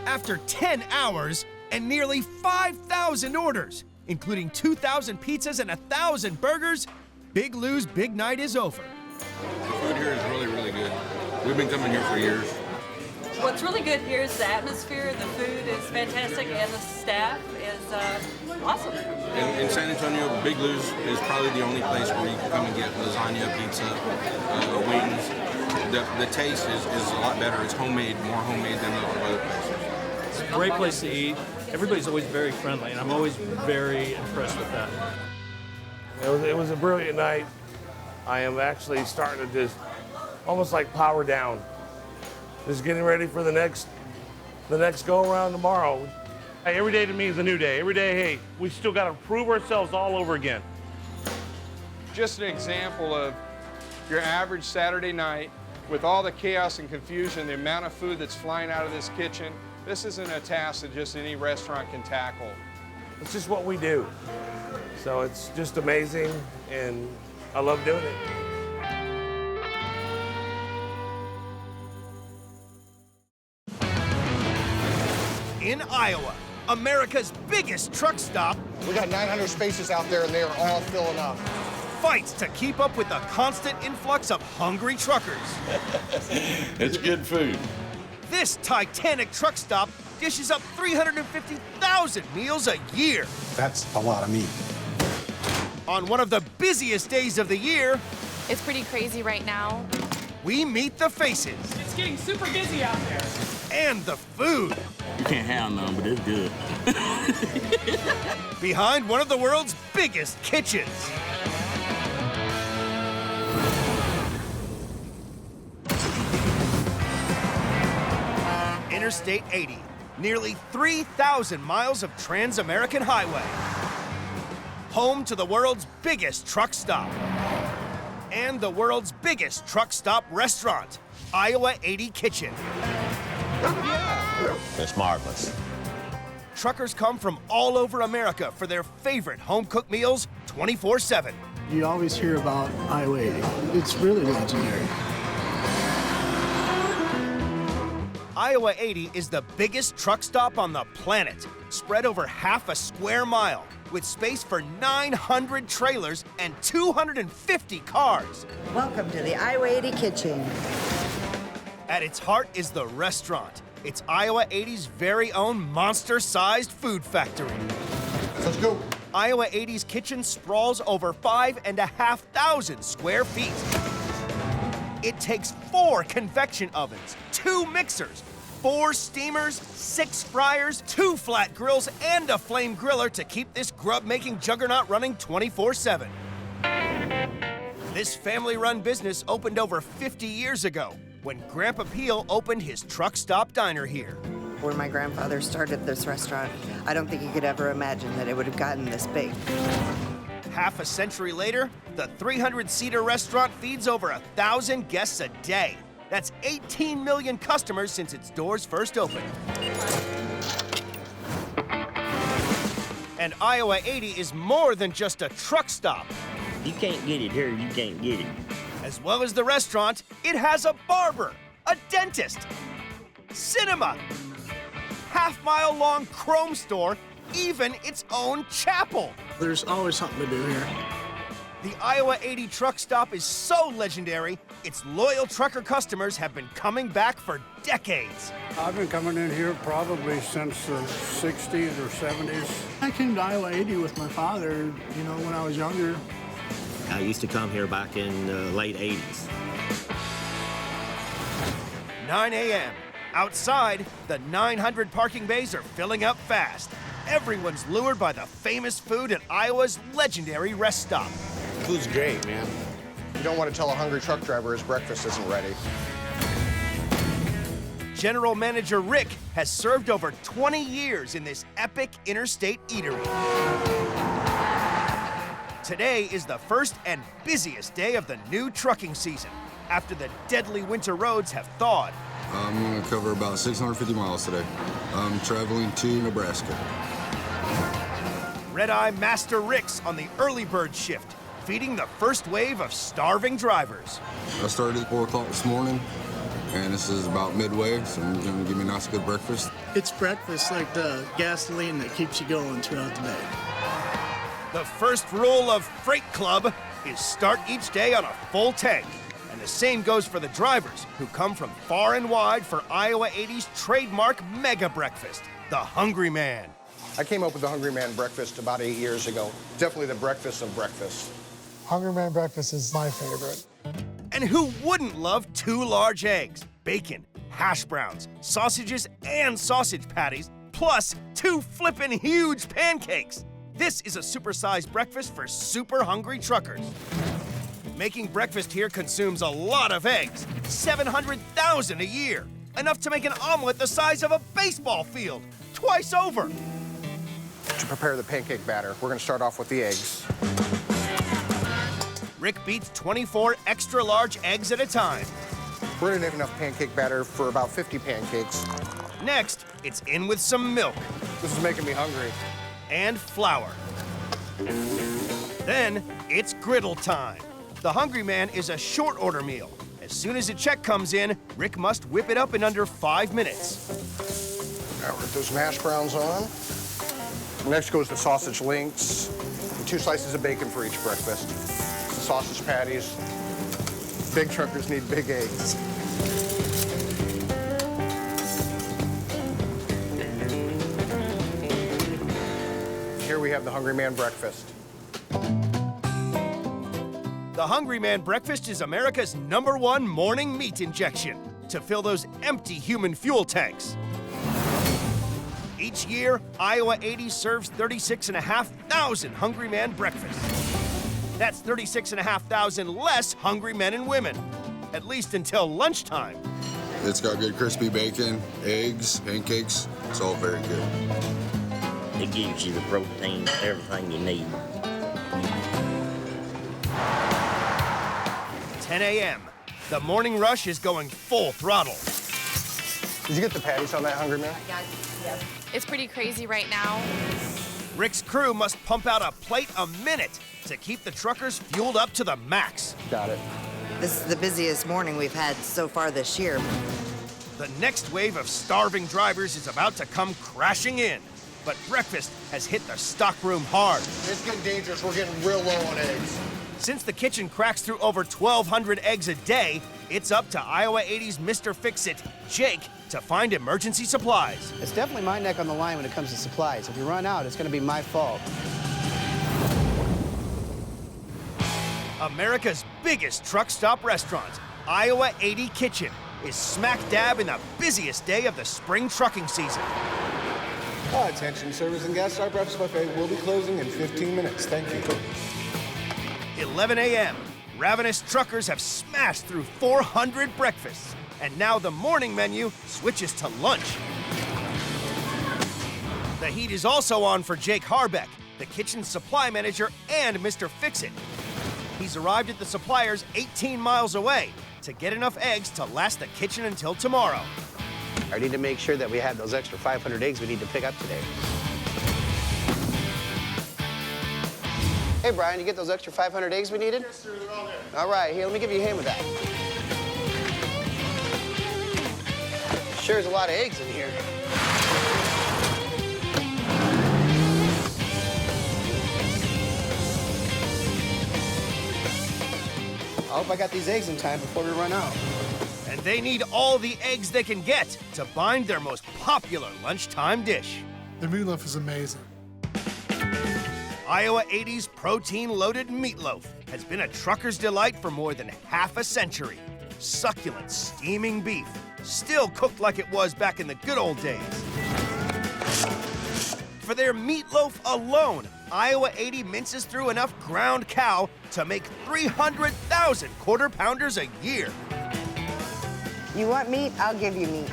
After 10 hours and nearly 5,000 orders, including 2,000 pizzas and 1,000 burgers, Big Lou's big night is over. The food here is really, really good. We've been coming here for years. What's really good here is the atmosphere, the food is fantastic, and the staff is awesome. In San Antonio, Big Lou's is probably the only place where you can come and get lasagna, pizza, wings, the taste is a lot better. It's homemade, more homemade than a lot of other places. It's a great place to eat. Everybody's always very friendly, and I'm always very impressed with that. It was a brilliant night. I am actually starting to just almost like power down. Just getting ready for the next go around tomorrow. Hey, every day to me is a new day. Every day, hey, we still got to prove ourselves all over again. Just an example of your average Saturday night with all the chaos and confusion, the amount of food that's flying out of this kitchen. This isn't a task that just any restaurant can tackle. It's just what we do. So it's just amazing, and I love doing it. In Iowa, America's biggest truck stop. We got 900 spaces out there, and they are all filling up. Fights to keep up with the constant influx of hungry truckers. It's good food. This titanic truck stop dishes up 350,000 meals a year. That's a lot of meat. On one of the busiest days of the year, it's pretty crazy right now. We meet the faces. It's getting super busy out there. And the food. You can't have none, but it's good. Behind one of the world's biggest kitchens. Interstate 80, nearly 3,000 miles of Trans-American Highway. Home to the world's biggest truck stop. And the world's biggest truck stop restaurant, Iowa 80 Kitchen. It's marvelous. Truckers come from all over America for their favorite home-cooked meals 24/7. You always hear about Iowa 80. It's really legendary. Iowa 80 is the biggest truck stop on the planet, spread over half a square mile, with space for 900 trailers and 250 cars. Welcome to the Iowa 80 Kitchen. At its heart is the restaurant. It's Iowa 80's very own monster-sized food factory. Let's go. Iowa 80's kitchen sprawls over 5,500 square feet. It takes 4 convection ovens, 2 mixers, 4 steamers, 6 fryers, 2 flat grills, and a flame griller to keep this grub-making juggernaut running 24/7. This family-run business opened over 50 years ago when Grandpa Peel opened his truck stop diner here. When my grandfather started this restaurant, I don't think he could ever imagine that it would have gotten this big. Half a century later, the 300-seater restaurant feeds over 1,000 guests a day. That's 18 million customers since its doors first opened. And Iowa 80 is more than just a truck stop. You can't get it here, you can't get it. As well as the restaurant, it has a barber, a dentist, cinema, half-mile-long chrome store, even its own chapel. There's always something to do here. The Iowa 80 truck stop is so legendary, its loyal trucker customers have been coming back for decades. I've been coming in here probably since the 60s or 70s. I came to Iowa 80 with my father, when I was younger. I used to come here back in the late 80s. 9 a.m. Outside, the 900 parking bays are filling up fast. Everyone's lured by the famous food at Iowa's legendary rest stop. Food's great, man. You don't want to tell a hungry truck driver his breakfast isn't ready. General Manager Rick has served over 20 years in this epic interstate eatery. Today is the first and busiest day of the new trucking season, after the deadly winter roads have thawed. I'm going to cover about 650 miles today. I'm traveling to Nebraska. Red-Eye Master Rick's on the early bird shift, feeding the first wave of starving drivers. I started at 4 o'clock this morning, and this is about midway, so I'm going to give me a nice good breakfast. It's breakfast like the gasoline that keeps you going throughout the day. The first rule of Freight Club is start each day on a full tank. And the same goes for the drivers, who come from far and wide for Iowa 80's trademark mega breakfast, the Hungry Man. I came up with the Hungry Man breakfast about 8 years ago. Definitely the breakfast of breakfast. Hungry Man breakfast is my favorite. And And who wouldn't love 2 large eggs, bacon, hash browns, sausages, and sausage patties, plus 2 flippin' huge pancakes? This is a supersized breakfast for super hungry truckers. Making breakfast here consumes a lot of eggs, 700,000 a year. Enough to make an omelet the size of a baseball field, twice over. To prepare the pancake batter, we're gonna start off with the eggs. Rick beats 24 extra large eggs at a time. We're gonna have enough pancake batter for about 50 pancakes. Next, it's in with some milk. This is making me hungry. And flour. Then, it's griddle time. The Hungry Man is a short order meal. As soon as a check comes in, Rick must whip it up in under 5 minutes. Now we're those mash browns on. Next goes the sausage links, and 2 slices of bacon for each breakfast. The sausage patties. Big truckers need big eggs. Here we have the Hungry Man breakfast. The Hungry Man breakfast is America's #1 morning meat injection to fill those empty human fuel tanks. Each year, Iowa 80 serves 36,500 Hungry Man breakfasts. That's 36,500 less hungry men and women, at least until lunchtime. It's got good crispy bacon, eggs, pancakes. It's all very good. It gives you the protein, everything you need. 10 a.m. The morning rush is going full throttle. Did you get the patties on that, Hungry Man? It's pretty crazy right now. Rick's crew must pump out a plate a minute to keep the truckers fueled up to the max. Got it. This is the busiest morning we've had so far this year. The next wave of starving drivers is about to come crashing in, but breakfast has hit the stockroom hard. It's getting dangerous. We're getting real low on eggs. Since the kitchen cracks through over 1,200 eggs a day, it's up to Iowa 80's Mr. Fix-It, Jake, to find emergency supplies. It's definitely my neck on the line when it comes to supplies. If we run out, it's going to be my fault. America's biggest truck stop restaurant, Iowa 80 Kitchen, is smack dab in the busiest day of the spring trucking season. Attention, service and gas, our breakfast buffet will be closing in 15 minutes. Thank you. 11 a.m. Ravenous truckers have smashed through 400 breakfasts, and now the morning menu switches to lunch. The heat is also on for Jake Harbeck, the kitchen supply manager and Mr. Fix-It. He's arrived at the suppliers 18 miles away to get enough eggs to last the kitchen until tomorrow. I need to make sure that we have those extra 500 eggs we need to pick up today. Hey, Brian, you get those extra 500 eggs we needed? Yes, sir, they're all there. All right, here, let me give you a hand with that. Sure is a lot of eggs in here. I hope I got these eggs in time before we run out. And they need all the eggs they can get to bind their most popular lunchtime dish. The meatloaf is amazing. Iowa 80's protein-loaded meatloaf has been a trucker's delight for more than half a century. Succulent, steaming beef, still cooked like it was back in the good old days. For their meatloaf alone, Iowa 80 minces through enough ground cow to make 300,000 quarter-pounders a year. You want meat? I'll give you meat.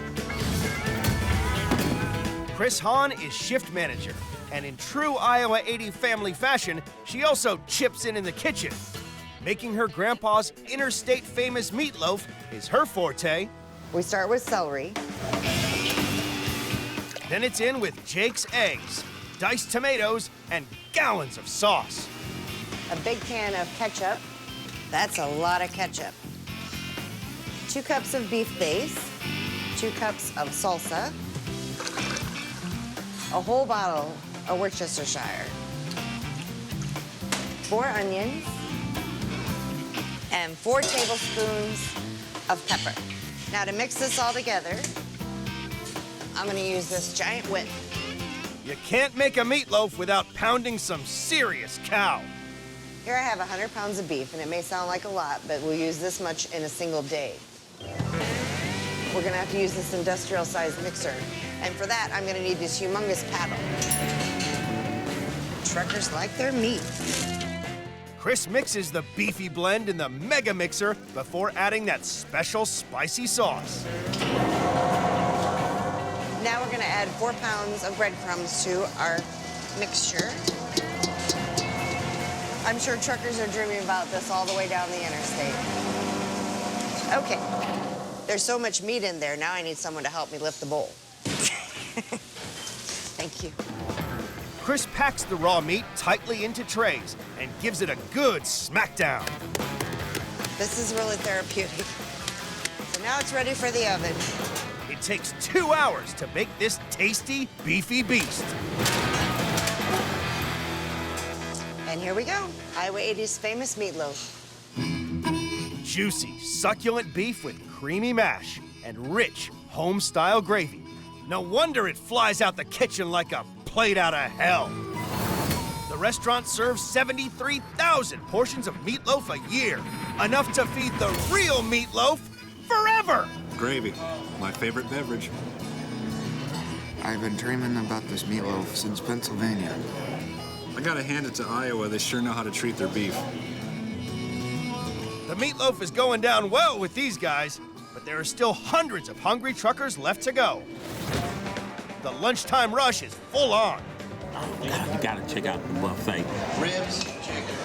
Chris Hahn is shift manager, and in true Iowa 80 family fashion, she also chips in the kitchen. Making her grandpa's interstate famous meatloaf is her forte. We start with celery. Then it's in with Jake's eggs, diced tomatoes, and gallons of sauce. A big can of ketchup. That's a lot of ketchup. 2 cups of beef base. 2 cups of salsa. A whole bottle of Worcestershire. 4 onions. And 4 tablespoons of pepper. Now to mix this all together, I'm gonna use this giant whip. You can't make a meatloaf without pounding some serious cow. Here I have 100 pounds of beef, and it may sound like a lot, but we'll use this much in a single day. We're gonna have to use this industrial-sized mixer. And for that, I'm gonna need this humongous paddle. Truckers like their meat. Chris mixes the beefy blend in the mega mixer before adding that special spicy sauce. Now we're gonna add 4 pounds of breadcrumbs to our mixture. I'm sure truckers are dreaming about this all the way down the interstate. Okay, there's so much meat in there, now I need someone to help me lift the bowl. Thank you. Chris packs the raw meat tightly into trays and gives it a good smackdown. This is really therapeutic. So now it's ready for the oven. It takes 2 hours to make this tasty, beefy beast. And here we go, Iowa 80's famous meatloaf. Juicy, succulent beef with creamy mash and rich, home-style gravy. No wonder it flies out the kitchen like a plate out of hell. The restaurant serves 73,000 portions of meatloaf a year, enough to feed the real meatloaf forever. Gravy, my favorite beverage. I've been dreaming about this meatloaf since Pennsylvania. I gotta hand it to Iowa, they sure know how to treat their beef. The meatloaf is going down well with these guys, but there are still hundreds of hungry truckers left to go. The lunchtime rush is full on. You gotta check out the buffet. Ribs, chicken.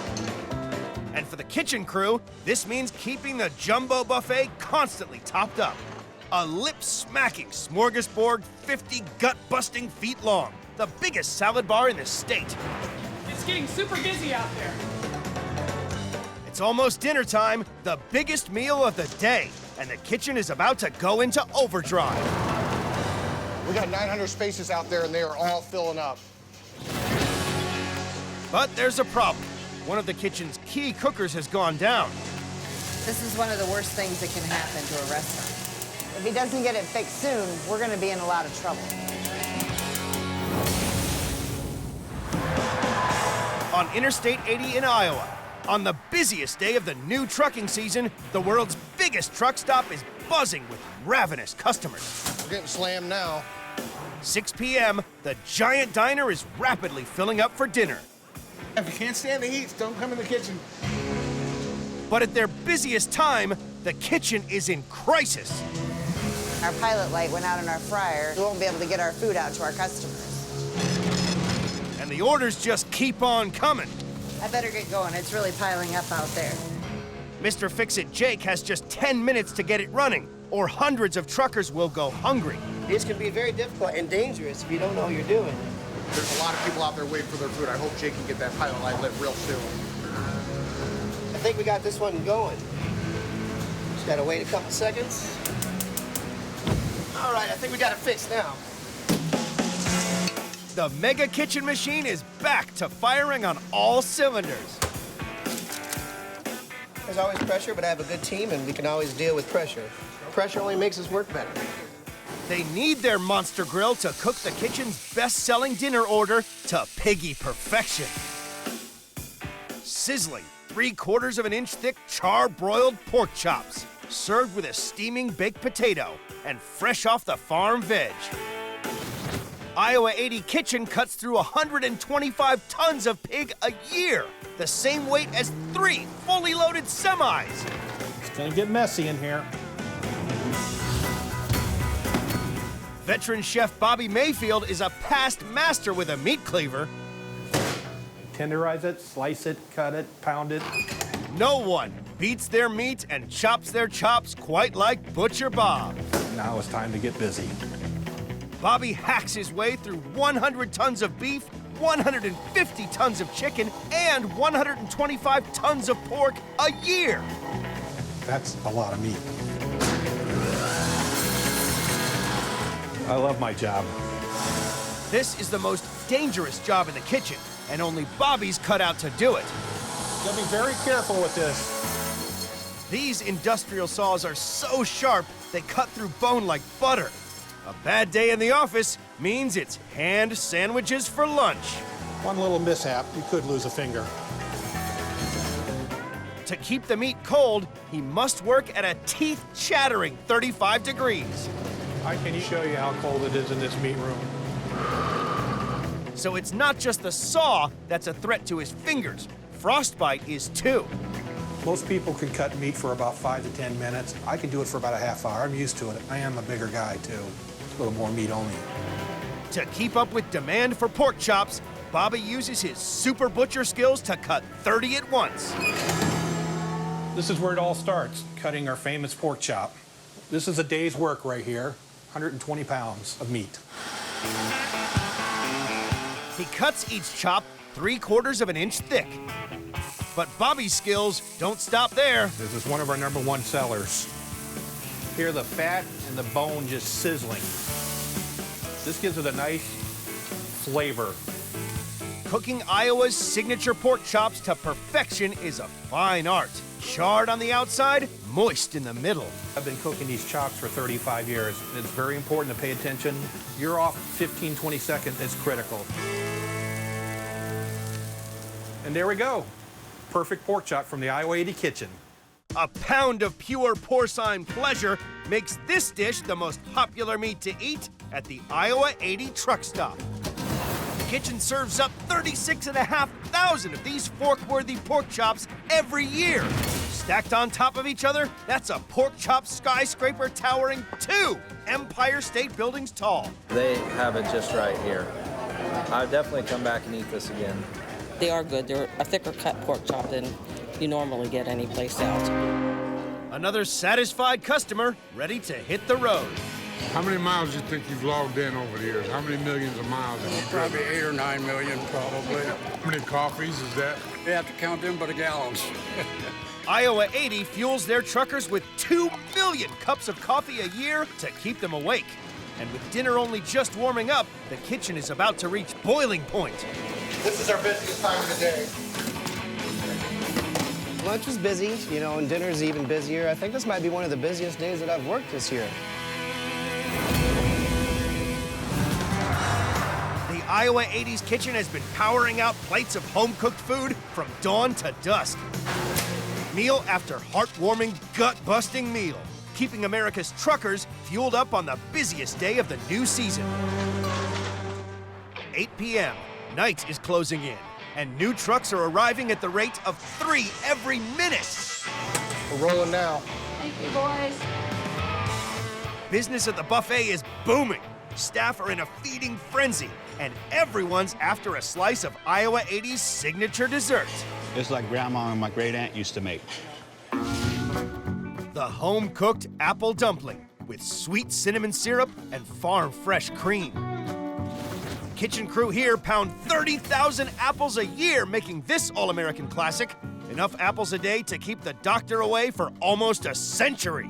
And for the kitchen crew, this means keeping the jumbo buffet constantly topped up. A lip-smacking smorgasbord 50 gut-busting feet long. The biggest salad bar in the state. It's getting super busy out there. It's almost dinner time, the biggest meal of the day, and the kitchen is about to go into overdrive. We got 900 spaces out there, and they are all filling up. But there's a problem. One of the kitchen's key cookers has gone down. This is one of the worst things that can happen to a restaurant. If he doesn't get it fixed soon, we're gonna be in a lot of trouble. On Interstate 80 in Iowa, on the busiest day of the new trucking season, the world's biggest truck stop is buzzing with ravenous customers. We're getting slammed now. 6 p.m., the giant diner is rapidly filling up for dinner. If you can't stand the heat, don't come in the kitchen. But at their busiest time, the kitchen is in crisis. Our pilot light went out in our fryer. We won't be able to get our food out to our customers. And the orders just keep on coming. I better get going. It's really piling up out there. Mr. Fix-It Jake has just 10 minutes to get it running, or hundreds of truckers will go hungry. This can be very difficult and dangerous if you don't know what you're doing. There's a lot of people out there waiting for their food. I hope Jake can get that pilot light lit real soon. I think we got this one going. Just gotta wait a couple seconds. All right, I think we got it fixed now. The mega kitchen machine is back to firing on all cylinders. There's always pressure, but I have a good team, and we can always deal with pressure. Pressure only makes us work better. They need their monster grill to cook the kitchen's best-selling dinner order to piggy perfection. Sizzling 3/4 of an inch thick char-broiled pork chops, served with a steaming baked potato and fresh off the farm veg. Iowa 80 Kitchen cuts through 125 tons of pig a year, the same weight as 3 fully loaded semis. It's gonna get messy in here. Veteran chef Bobby Mayfield is a past master with a meat cleaver. Tenderize it, slice it, cut it, pound it. No one beats their meat and chops their chops quite like Butcher Bob. Now it's time to get busy. Bobby hacks his way through 100 tons of beef, 150 tons of chicken, and 125 tons of pork a year. That's a lot of meat. I love my job. This is the most dangerous job in the kitchen, and only Bobby's cut out to do it. You gotta be very careful with this. These industrial saws are so sharp, they cut through bone like butter. A bad day in the office means it's hand sandwiches for lunch. One little mishap, you could lose a finger. To keep the meat cold, he must work at a teeth-chattering 35 degrees. I can show you how cold it is in this meat room. So it's not just the saw that's a threat to his fingers. Frostbite is too. Most people can cut meat for about 5 to 10 minutes. I can do it for about a half hour. I'm used to it. I am a bigger guy, too. A little more meat only. To keep up with demand for pork chops, Bobby uses his super butcher skills to cut 30 at once. This is where it all starts, cutting our famous pork chop. This is a day's work right here, 120 pounds of meat. He cuts each chop 3/4 of an inch thick. But Bobby's skills don't stop there. This is one of our #1 sellers. Hear the fat and the bone just sizzling. This gives it a nice flavor. Cooking Iowa's signature pork chops to perfection is a fine art. Charred on the outside, moist in the middle. I've been cooking these chops for 35 years. It's very important to pay attention. You're off 15, 20 seconds, it's critical. And there we go. Perfect pork chop from the Iowa 80 kitchen. A pound of pure porcine pleasure makes this dish the most popular meat to eat at the Iowa 80 truck stop. The kitchen serves up 36,500 of these fork-worthy pork chops every year. Stacked on top of each other, that's a pork chop skyscraper towering 2 Empire State Buildings tall. They have it just right here. I'll definitely come back and eat this again. They are good. They're a thicker cut pork chop than you normally get anyplace else. Another satisfied customer ready to hit the road. How many miles do you think you've logged in over the years? How many millions of miles have you driven? Probably 8 or 9 million, probably. How many coffees is that? You have to count them by the gallons. Iowa 80 fuels their truckers with 2 million cups of coffee a year to keep them awake. And with dinner only just warming up, the kitchen is about to reach boiling point. This is our busiest time of the day. Lunch is busy, you know, and dinner is even busier. I think this might be one of the busiest days that I've worked this year. The Iowa 80's kitchen has been powering out plates of home-cooked food from dawn to dusk. Meal after heartwarming, gut-busting meal, keeping America's truckers fueled up on the busiest day of the new season. 8 p.m., night is closing in, and new trucks are arriving at the rate of 3 every minute. We're rolling now. Thank you, boys. Business at the buffet is booming. Staff are in a feeding frenzy, and everyone's after a slice of Iowa 80's signature dessert. It's like Grandma and my great aunt used to make. The home-cooked apple dumpling with sweet cinnamon syrup and farm-fresh cream. Kitchen crew here pound 30,000 apples a year, making this all-American classic. Enough apples a day to keep the doctor away for almost a century.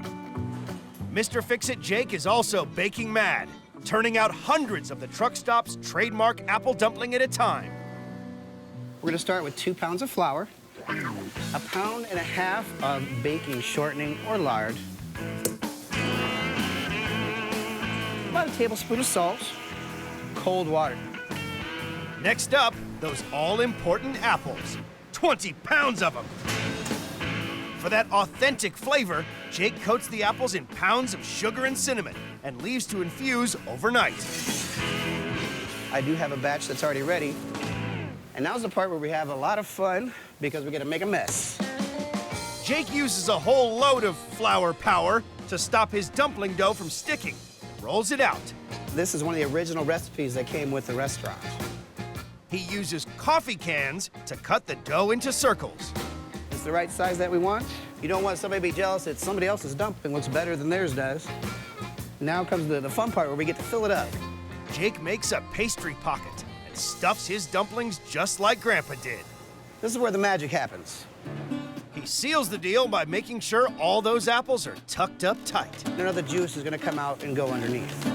Mr. Fix-It Jake is also baking mad, turning out hundreds of the truck stop's trademark apple dumpling at a time. We're gonna start with 2 pounds of flour, 1.5 pounds of baking shortening or lard, about a tablespoon of salt, cold water. Next up, those all-important apples. 20 pounds of them. For that authentic flavor, Jake coats the apples in pounds of sugar and cinnamon and leaves to infuse overnight. I do have a batch that's already ready. And now's the part where we have a lot of fun because we're gonna make a mess. Jake uses a whole load of flour power to stop his dumpling dough from sticking. Rolls it out. This is one of the original recipes that came with the restaurant. He uses coffee cans to cut the dough into circles. It's the right size that we want. You don't want somebody to be jealous that somebody else's dumpling looks better than theirs does. Now comes the fun part where we get to fill it up. Jake makes a pastry pocket and stuffs his dumplings just like Grandpa did. This is where the magic happens. He seals the deal by making sure all those apples are tucked up tight. None of the juice is gonna come out and go underneath.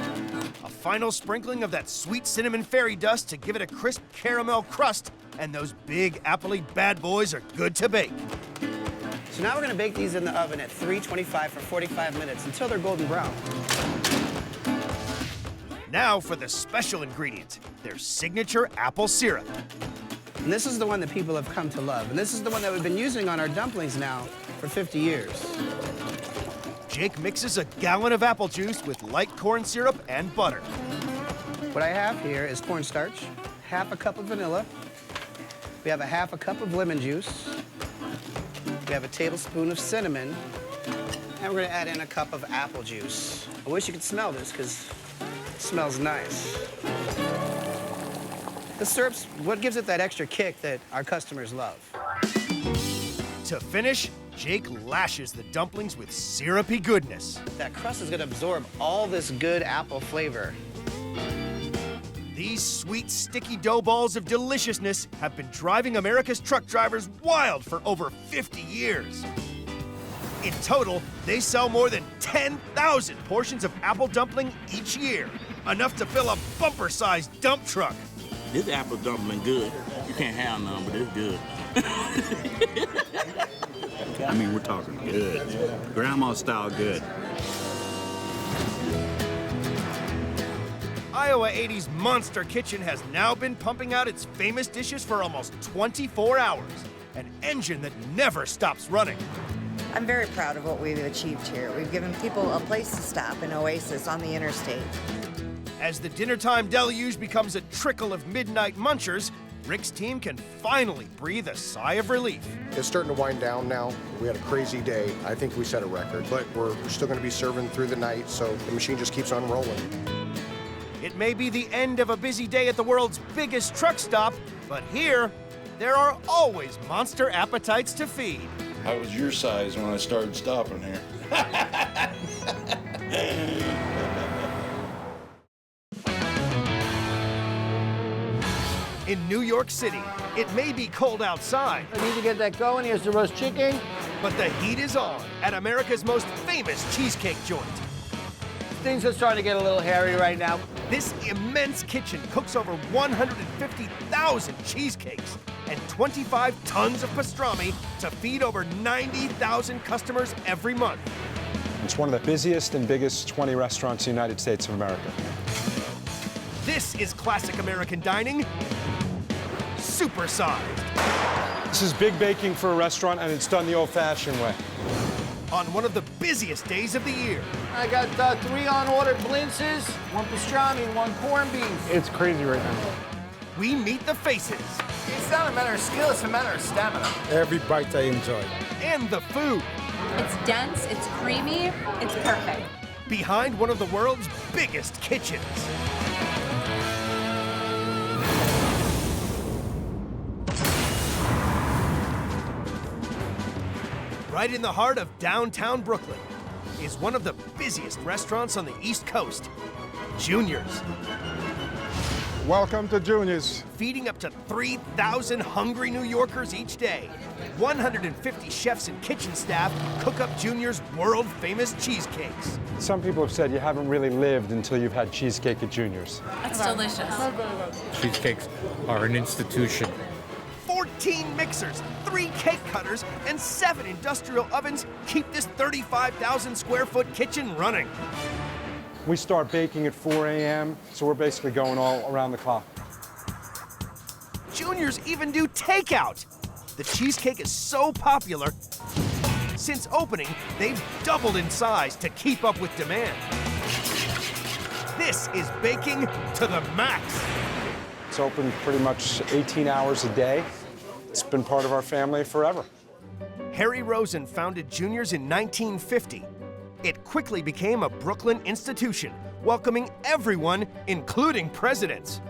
A final sprinkling of that sweet cinnamon fairy dust to give it a crisp caramel crust, and those big appley bad boys are good to bake. So now we're gonna bake these in the oven at 325 for 45 minutes until they're golden brown. Now for the special ingredient, their signature apple syrup. And this is the one that people have come to love. And this is the one that we've been using on our dumplings now for 50 years. Jake mixes a gallon of apple juice with light corn syrup and butter. What I have here is cornstarch, half a cup of vanilla. We have a half a cup of lemon juice. We have a tablespoon of cinnamon. And we're gonna add in a cup of apple juice. I wish you could smell this because it smells nice. The syrup's what gives it that extra kick that our customers love. To finish, Jake lashes the dumplings with syrupy goodness. That crust is gonna absorb all this good apple flavor. These sweet, sticky dough balls of deliciousness have been driving America's truck drivers wild for over 50 years. In total, they sell more than 10,000 portions of apple dumpling each year, enough to fill a bumper-sized dump truck. This apple dumpling good. You can't have none, but it's good. I mean, we're talking good. Grandma style good. Iowa 80's Monster Kitchen has now been pumping out its famous dishes for almost 24 hours, an engine that never stops running. I'm very proud of what we've achieved here. We've given people a place to stop, an oasis on the interstate. As the dinnertime deluge becomes a trickle of midnight munchers, Rick's team can finally breathe a sigh of relief. It's starting to wind down now. We had a crazy day. I think we set a record, but we're still going to be serving through the night, so the machine just keeps on rolling. It may be the end of a busy day at the world's biggest truck stop, but here, there are always monster appetites to feed. I was your size when I started stopping here. In New York City, it may be cold outside. I need to get that going. Here's the roast chicken. But the heat is on at America's most famous cheesecake joint. Things are starting to get a little hairy right now. This immense kitchen cooks over 150,000 cheesecakes and 25 tons of pastrami to feed over 90,000 customers every month. It's one of the busiest and biggest 20 restaurants in the United States of America. This is classic American dining, supersized. This is big baking for a restaurant, and it's done the old-fashioned way. On one of the busiest days of the year. I got 3 on-order blintzes, 1 pastrami, and 1 corned beef. It's crazy right now. We meet the faces. It's not a matter of skill, it's a matter of stamina. Every bite I enjoy. And the food. It's dense, it's creamy, it's perfect. Behind one of the world's biggest kitchens. Right in the heart of downtown Brooklyn is one of the busiest restaurants on the East Coast, Junior's. Welcome to Junior's. Feeding up to 3,000 hungry New Yorkers each day. 150 chefs and kitchen staff cook up Junior's world-famous cheesecakes. Some people have said you haven't really lived until you've had cheesecake at Junior's. That's delicious. Cheesecakes are an institution. 14 mixers, 3 cake cutters, and 7 industrial ovens keep this 35,000 square foot kitchen running. We start baking at 4 a.m., so we're basically going all around the clock. Junior's even do takeout. The cheesecake is so popular, since opening, they've doubled in size to keep up with demand. This is baking to the max. It's open pretty much 18 hours a day. It's been part of our family forever. Harry Rosen founded Junior's in 1950. It quickly became a Brooklyn institution, welcoming everyone, including presidents.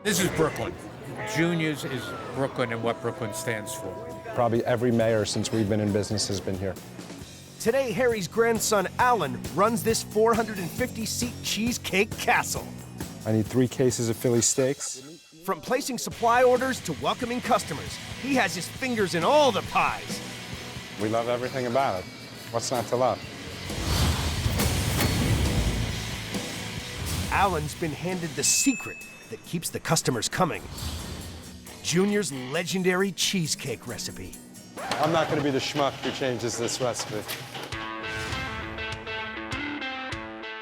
This is Brooklyn. Junior's is Brooklyn and what Brooklyn stands for. Probably every mayor since we've been in business has been here. Today, Harry's grandson, Alan, runs this 450-seat cheesecake castle. I need 3 cases of Philly steaks. From placing supply orders to welcoming customers, he has his fingers in all the pies. We love everything about it. What's not to love? Alan's been handed the secret that keeps the customers coming. Junior's legendary cheesecake recipe. I'm not going to be the schmuck who changes this recipe.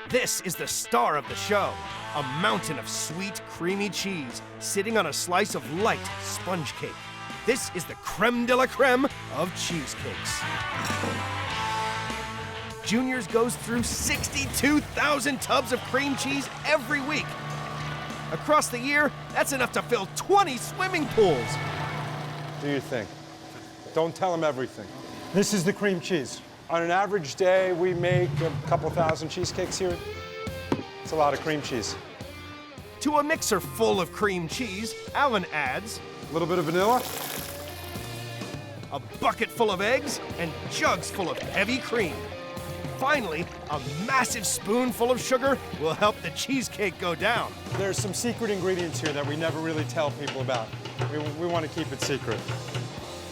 This is the star of the show, a mountain of sweet, creamy cheese sitting on a slice of light sponge cake. This is the creme de la creme of cheesecakes. Junior's goes through 62,000 tubs of cream cheese every week. Across the year, that's enough to fill 20 swimming pools. Do you think? Don't tell them everything. This is the cream cheese. On an average day, we make a couple thousand cheesecakes here. It's a lot of cream cheese. To a mixer full of cream cheese, Alan adds a little bit of vanilla, a bucket full of eggs, and jugs full of heavy cream. Finally, a massive spoonful of sugar will help the cheesecake go down. There's some secret ingredients here that we never really tell people about. We want to keep it secret.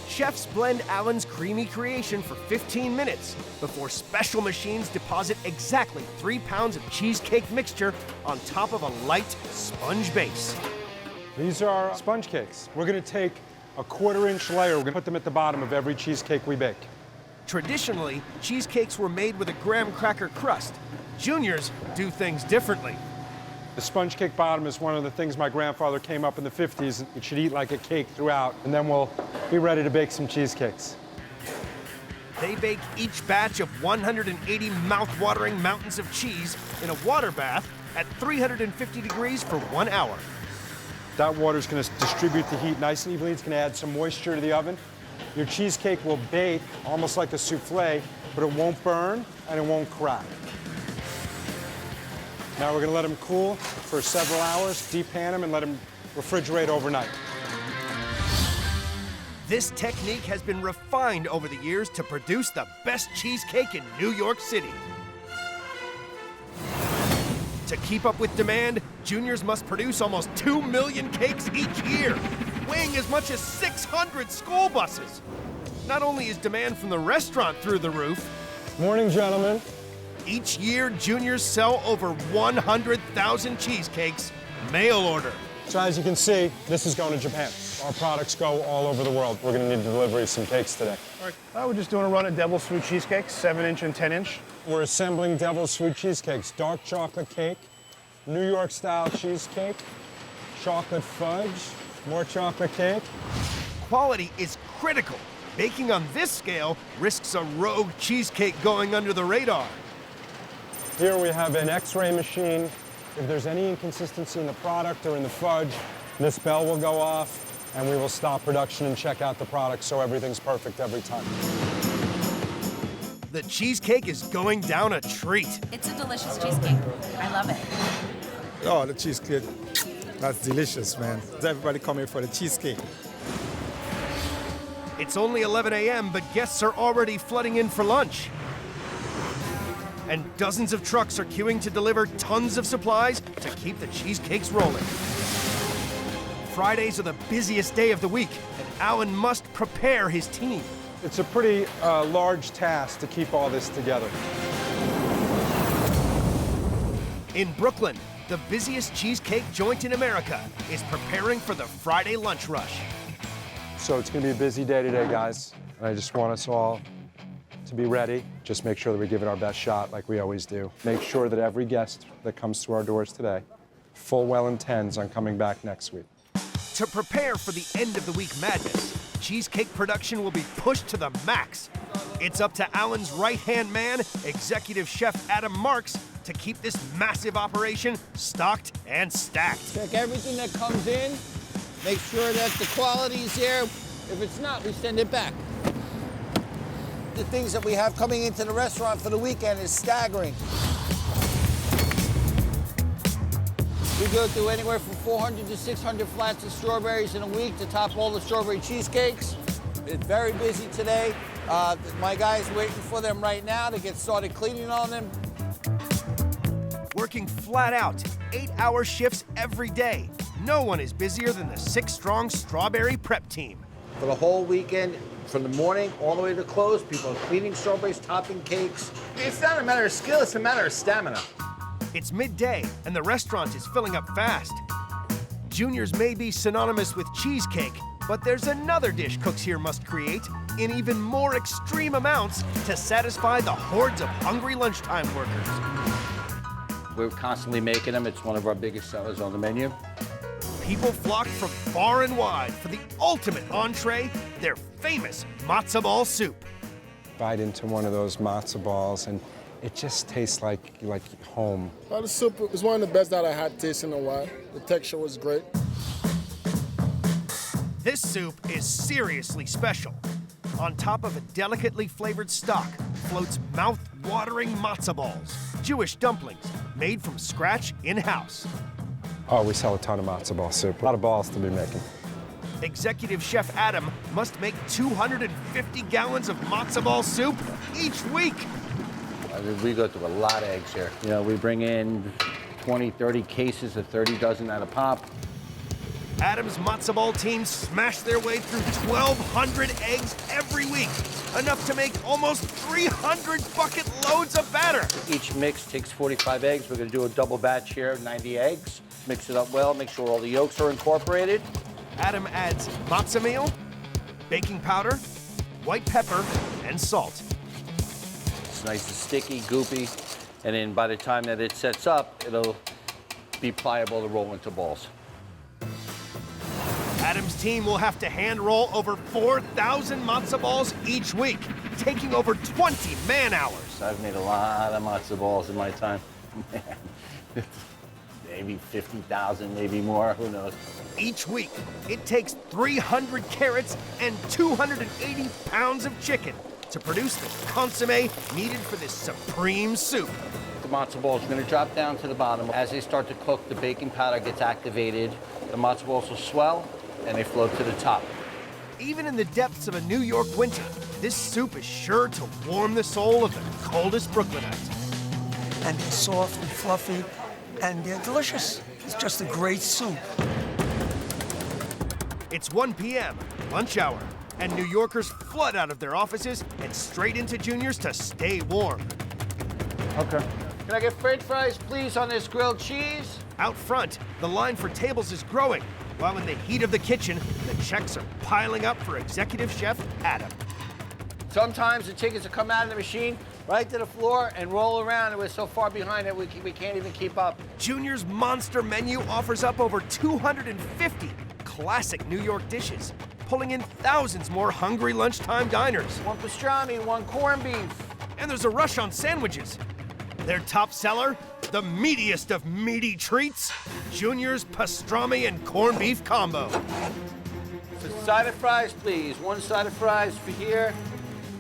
Chefs blend Alan's creamy creation for 15 minutes before special machines deposit exactly 3 pounds of cheesecake mixture on top of a light sponge base. These are sponge cakes. We're going to take a 1/4-inch layer. We're going to put them at the bottom of every cheesecake we bake. Traditionally, cheesecakes were made with a graham cracker crust. Juniors do things differently. The sponge cake bottom is one of the things my grandfather came up in the 50s. It should eat like a cake throughout, and then we'll be ready to bake some cheesecakes. They bake each batch of 180 mouth-watering mountains of cheese in a water bath at 350 degrees for 1 hour. That water's going to distribute the heat nice and evenly. It's going to add some moisture to the oven. Your cheesecake will bake almost like a souffle, but it won't burn and it won't crack. Now we're going to let them cool for several hours, depan them, and let them refrigerate overnight. This technique has been refined over the years to produce the best cheesecake in New York City. To keep up with demand, Juniors must produce almost 2 million cakes each year, weighing as much as 600 school buses. Not only is demand from the restaurant through the roof, morning, gentlemen. Each year, Juniors sell over 100,000 cheesecakes, mail order. So as you can see, this is going to Japan. Our products go all over the world. We're going to need to deliver some cakes today. All right. We're just doing a run of Devil's Food cheesecakes, 7-inch and 10-inch. We're assembling Devil's Food cheesecakes, dark chocolate cake, New York style cheesecake, chocolate fudge, more chocolate cake. Quality is critical. Baking on this scale risks a rogue cheesecake going under the radar. Here we have an X-ray machine. If there's any inconsistency in the product or in the fudge, this bell will go off and we will stop production and check out the product so everything's perfect every time. The cheesecake is going down a treat. It's a delicious cheesecake. I love it. Oh, the cheesecake. That's delicious, man. Everybody come here for the cheesecake. It's only 11 a.m., but guests are already flooding in for lunch. And dozens of trucks are queuing to deliver tons of supplies to keep the cheesecakes rolling. Fridays are the busiest day of the week, and Alan must prepare his team. It's a pretty large task to keep all this together. In Brooklyn, the busiest cheesecake joint in America is preparing for the Friday lunch rush. So it's going to be a busy day today, guys. And I just want us all to be ready. Just make sure that we give it our best shot like we always do. Make sure that every guest that comes through our doors today full well intends on coming back next week. To prepare for the end of the week madness, cheesecake production will be pushed to the max. It's up to Alan's right-hand man, executive chef Adam Marks, to keep this massive operation stocked and stacked. Check everything that comes in, make sure that the quality's there. If it's not, we send it back. The things that we have coming into the restaurant for the weekend is staggering. We go through anywhere from 400 to 600 flats of strawberries in a week to top all the strawberry cheesecakes. It's very busy today. My guy's waiting for them right now to get started cleaning on them. Working flat out, 8-hour shifts every day. No one is busier than the 6-strong strawberry prep team. For the whole weekend, from the morning all the way to close, people are cleaning strawberries, topping cakes. It's not a matter of skill, it's a matter of stamina. It's midday, and the restaurant is filling up fast. Juniors may be synonymous with cheesecake, but there's another dish cooks here must create in even more extreme amounts to satisfy the hordes of hungry lunchtime workers. We're constantly making them. It's one of our biggest sellers on the menu. People flock from far and wide for the ultimate entree, their famous matzo ball soup. Bite into one of those matzo balls, and it just tastes like home. The soup is one of the best that I had tasted in a while. The texture was great. This soup is seriously special. On top of a delicately flavored stock floats mouth-watering matzo balls, Jewish dumplings made from scratch in-house. Oh, we sell a ton of matzo ball soup. A lot of balls to be making. Executive Chef Adam must make 250 gallons of matzo ball soup each week. We go through a lot of eggs here. You know, we bring in 20, 30 cases of 30 dozen at a pop. Adam's matzo ball team smash their way through 1,200 eggs every week, enough to make almost 300 bucket loads of batter. Each mix takes 45 eggs. We're gonna do a double batch here, 90 eggs. Mix it up well, make sure all the yolks are incorporated. Adam adds matzo meal, baking powder, white pepper, and salt. It's nice and sticky, goopy, and then by the time that it sets up, it'll be pliable to roll into balls. Adam's team will have to hand roll over 4,000 matzo balls each week, taking over 20 man-hours. I've made a lot of matzo balls in my time. Maybe 50,000, maybe more, who knows. Each week, it takes 300 carrots and 280 pounds of chicken to produce the consommé needed for this supreme soup. The matzo balls are gonna drop down to the bottom. As they start to cook, the baking powder gets activated. The matzo balls will swell, and they float to the top. Even in the depths of a New York winter, this soup is sure to warm the soul of the coldest Brooklynite. And they're soft and fluffy, and they're delicious. It's just a great soup. It's 1 p.m., lunch hour, and New Yorkers flood out of their offices and straight into Junior's to stay warm. Okay. Can I get French fries, please, on this grilled cheese? Out front, the line for tables is growing, while in the heat of the kitchen, the checks are piling up for Executive Chef Adam. Sometimes the tickets will come out of the machine right to the floor and roll around, and we're so far behind it we can't even keep up. Junior's monster menu offers up over 250 classic New York dishes, pulling in thousands more hungry lunchtime diners. One pastrami, one corned beef. And there's a rush on sandwiches. Their top seller, the meatiest of meaty treats, Junior's pastrami and corned beef combo. So side of fries, please. One side of fries for here.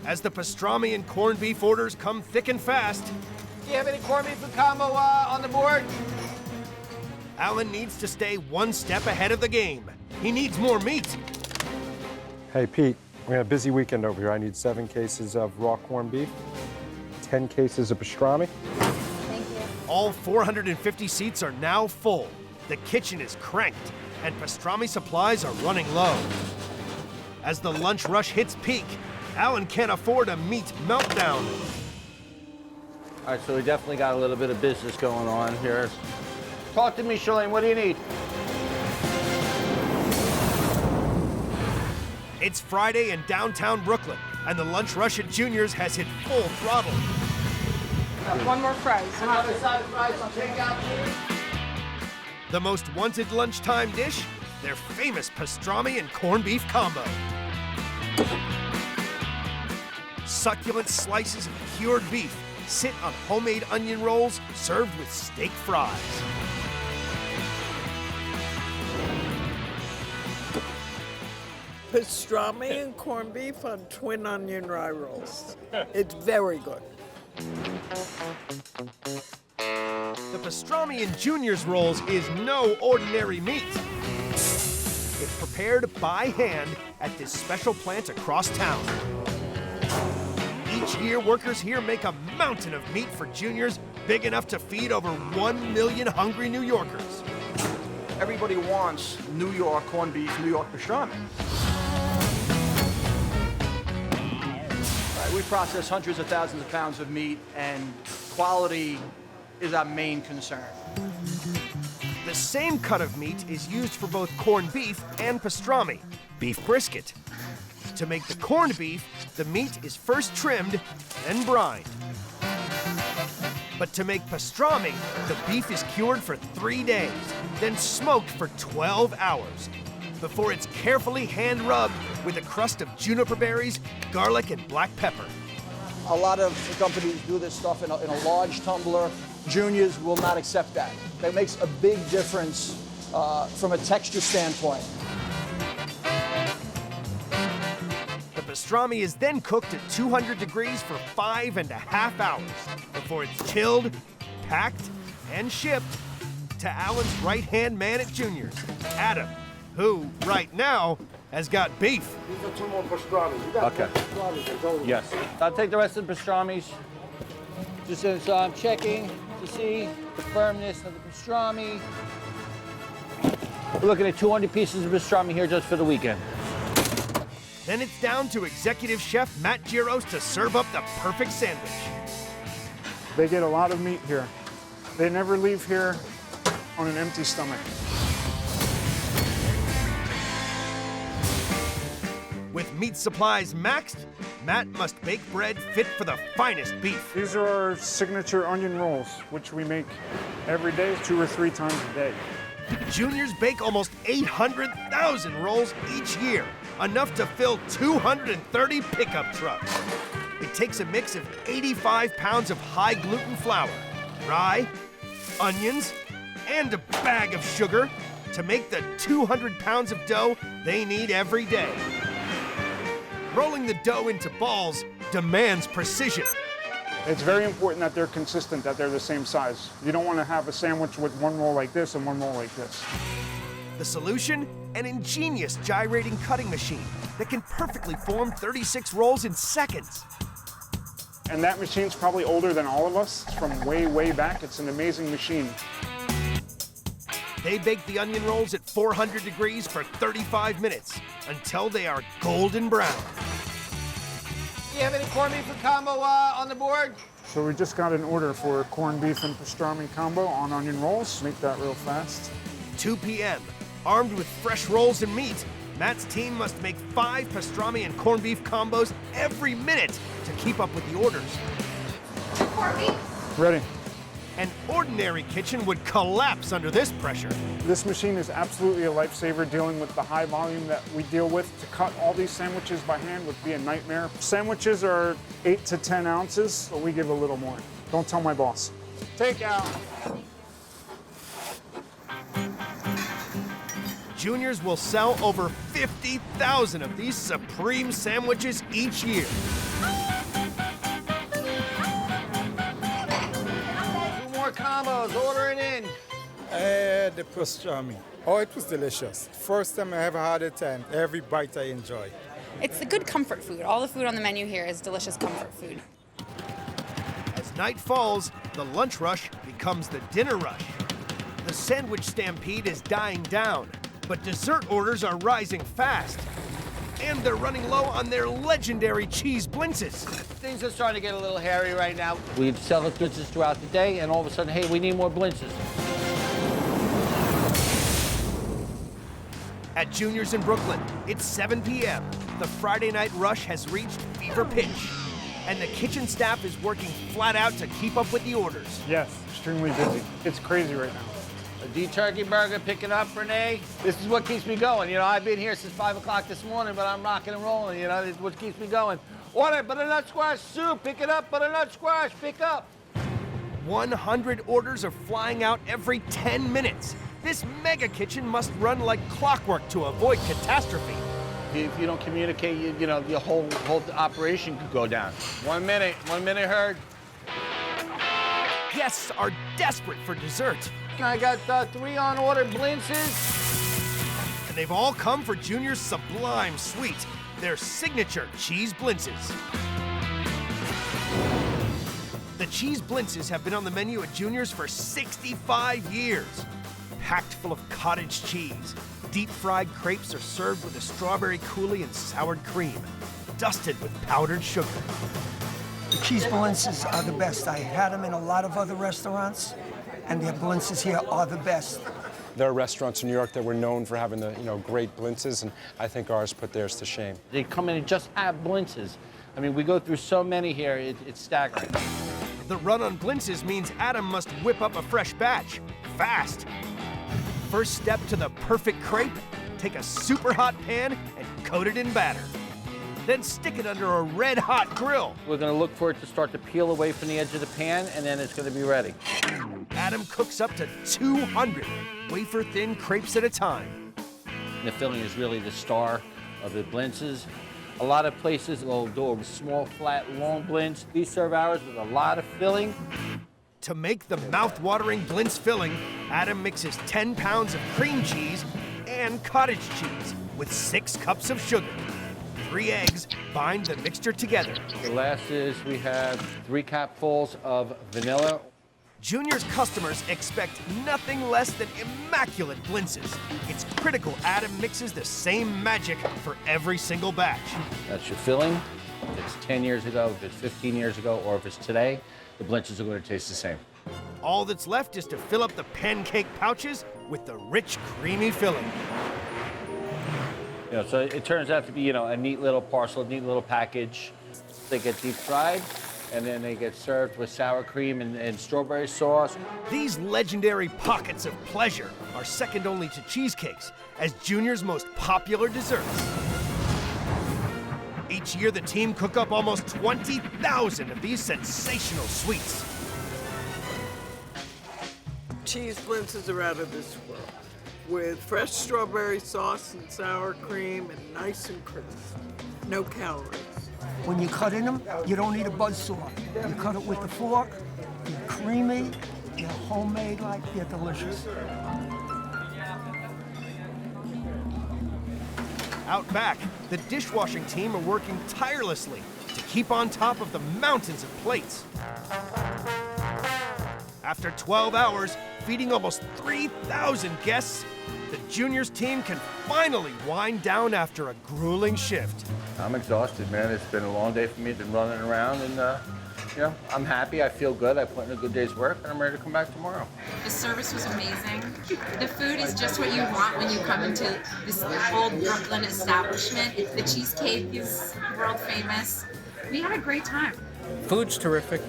As the pastrami and corned beef orders come thick and fast. Do you have any corned beef and combo on the board? Alan needs to stay one step ahead of the game. He needs more meat. Hey, Pete, we had a busy weekend over here. I need 7 cases of raw corned beef, 10 cases of pastrami. Thank you. All 450 seats are now full. The kitchen is cranked, and pastrami supplies are running low. As the lunch rush hits peak, Alan can't afford a meat meltdown. All right, so we definitely got a little bit of business going on here. Talk to me, Charlene. What do you need? It's Friday in downtown Brooklyn, and the lunch rush at Junior's has hit full throttle. One more fries. Another side of fries on takeout, please. The most wanted lunchtime dish, their famous pastrami and corned beef combo. Succulent slices of cured beef sit on homemade onion rolls served with steak fries. Pastrami and corned beef on twin onion rye rolls. It's very good. The pastrami in Junior's rolls is no ordinary meat. It's prepared by hand at this special plant across town. Each year, workers here make a mountain of meat for Junior's, big enough to feed over 1 million hungry New Yorkers. Everybody wants New York corned beef, New York pastrami. We process hundreds of thousands of pounds of meat, and quality is our main concern. The same cut of meat is used for both corned beef and pastrami, beef brisket. To make the corned beef, the meat is first trimmed, then brined. But to make pastrami, the beef is cured for 3 days, then smoked for 12 hours, before it's carefully hand-rubbed with a crust of juniper berries, garlic, and black pepper. A lot of companies do this stuff in a large tumbler. Juniors will not accept that. That makes a big difference from a texture standpoint. The pastrami is then cooked at 200 degrees for 5.5 hours before it's chilled, packed, and shipped to Alan's right-hand man at Junior's, Adam, who, right now, has got beef. These are 2 more pastrami. You got Okay. pastrami. There's only Yes. I'll take the rest of the pastramis. Just as I'm checking to see the firmness of the pastrami. We're looking at 200 pieces of pastrami here just for the weekend. Then it's down to executive chef Matt Giros to serve up the perfect sandwich. They get a lot of meat here. They never leave here on an empty stomach. With meat supplies maxed, Matt must bake bread fit for the finest beef. These are our signature onion rolls, which we make every day, 2 or 3 times a day. Juniors bake almost 800,000 rolls each year, enough to fill 230 pickup trucks. It takes a mix of 85 pounds of high gluten flour, rye, onions, and a bag of sugar to make the 200 pounds of dough they need every day. Rolling the dough into balls demands precision. It's very important that they're consistent, that they're the same size. You don't want to have a sandwich with 1 roll like this and 1 roll like this. The solution? An ingenious gyrating cutting machine that can perfectly form 36 rolls in seconds. And that machine's probably older than all of us. It's from way, way back. It's an amazing machine. They bake the onion rolls at 400 degrees for 35 minutes until they are golden brown. Do you have any corned beef combo on the board? So we just got an order for a corned beef and pastrami combo on onion rolls. Make that real fast. 2 p.m. Armed with fresh rolls and meat, Matt's team must make 5 pastrami and corned beef combos every minute to keep up with the orders. Corned beef? Ready. An ordinary kitchen would collapse under this pressure. This machine is absolutely a lifesaver dealing with the high volume that we deal with. To cut all these sandwiches by hand would be a nightmare. Sandwiches are 8 to 10 ounces, but we give a little more. Don't tell my boss. Take out. Juniors will sell over 50,000 of these supreme sandwiches each year. Combos, order it in. The pastrami. Oh, it was delicious. First time I ever had it, and every bite I enjoy. It's the good comfort food. All the food on the menu here is delicious comfort food. As night falls, the lunch rush becomes the dinner rush. The sandwich stampede is dying down, but dessert orders are rising fast. And they're running low on their legendary cheese blintzes. Things are starting to get a little hairy right now. We sell the blintzes throughout the day, and all of a sudden, hey, we need more blintzes. At Junior's in Brooklyn, it's 7 p.m. The Friday night rush has reached fever pitch, and the kitchen staff is working flat out to keep up with the orders. Yes, extremely busy. It's crazy right now. A D-turkey burger, pick it up, Renee. This is what keeps me going. You know, I've been here since 5 o'clock this morning, but I'm rocking and rolling. You know, this is what keeps me going. Order butternut squash soup, pick it up, butternut squash, pick up. 100 orders are flying out every 10 minutes. This mega kitchen must run like clockwork to avoid catastrophe. If you don't communicate, you know, the whole operation could go down. 1 minute herd. Guests are desperate for dessert. I got 3 on order blintzes. And they've all come for Junior's sublime sweet, their signature cheese blintzes. The cheese blintzes have been on the menu at Junior's for 65 years. Packed full of cottage cheese, deep-fried crepes are served with a strawberry coulis and soured cream, dusted with powdered sugar. The cheese blintzes are the best. I had them in a lot of other restaurants, and their blintzes here are the best. There are restaurants in New York that were known for having the great blintzes, and I think ours put theirs to shame. They come in and just have blintzes. I mean, we go through so many here, it's staggering. The run on blintzes means Adam must whip up a fresh batch, fast. First step to the perfect crepe, take a super hot pan and coat it in batter. Then stick it under a red-hot grill. We're gonna look for it to start to peel away from the edge of the pan, and then it's gonna be ready. Adam cooks up to 200 wafer-thin crepes at a time. The filling is really the star of the blintzes. A lot of places will do a small, flat, long blintz. These serve ours with a lot of filling. To make the mouth-watering blintz filling, Adam mixes 10 pounds of cream cheese and cottage cheese with 6 cups of sugar. 3 eggs bind the mixture together. The last is we have 3 capfuls of vanilla. Junior's customers expect nothing less than immaculate blintzes. It's critical Adam mixes the same magic for every single batch. That's your filling. If it's 10 years ago, if it's 15 years ago, or if it's today, the blintzes are going to taste the same. All that's left is to fill up the pancake pouches with the rich, creamy filling. You know, so it turns out to be, you know, a neat little parcel, a neat little package. They get deep fried, and then they get served with sour cream and strawberry sauce. These legendary pockets of pleasure are second only to cheesecakes as Junior's most popular desserts. Each year, the team cook up almost 20,000 of these sensational sweets. Cheese blintzes are out of this world, with fresh strawberry sauce and sour cream and nice and crisp. No calories. When you cut in them, you don't need a buzzsaw. You cut it with the fork, they're creamy, they're homemade, like they're delicious. Out back, the dishwashing team are working tirelessly to keep on top of the mountains of plates. After 12 hours, feeding almost 3,000 guests, the Juniors team can finally wind down after a grueling shift. I'm exhausted, man. It's been a long day for me. I've been running around, and you know, I'm happy. I feel good. I put in a good day's work, and I'm ready to come back tomorrow. The service was amazing. The food is just what you want when you come into this old Brooklyn establishment. The cheesecake is world famous. We had a great time. Food's terrific.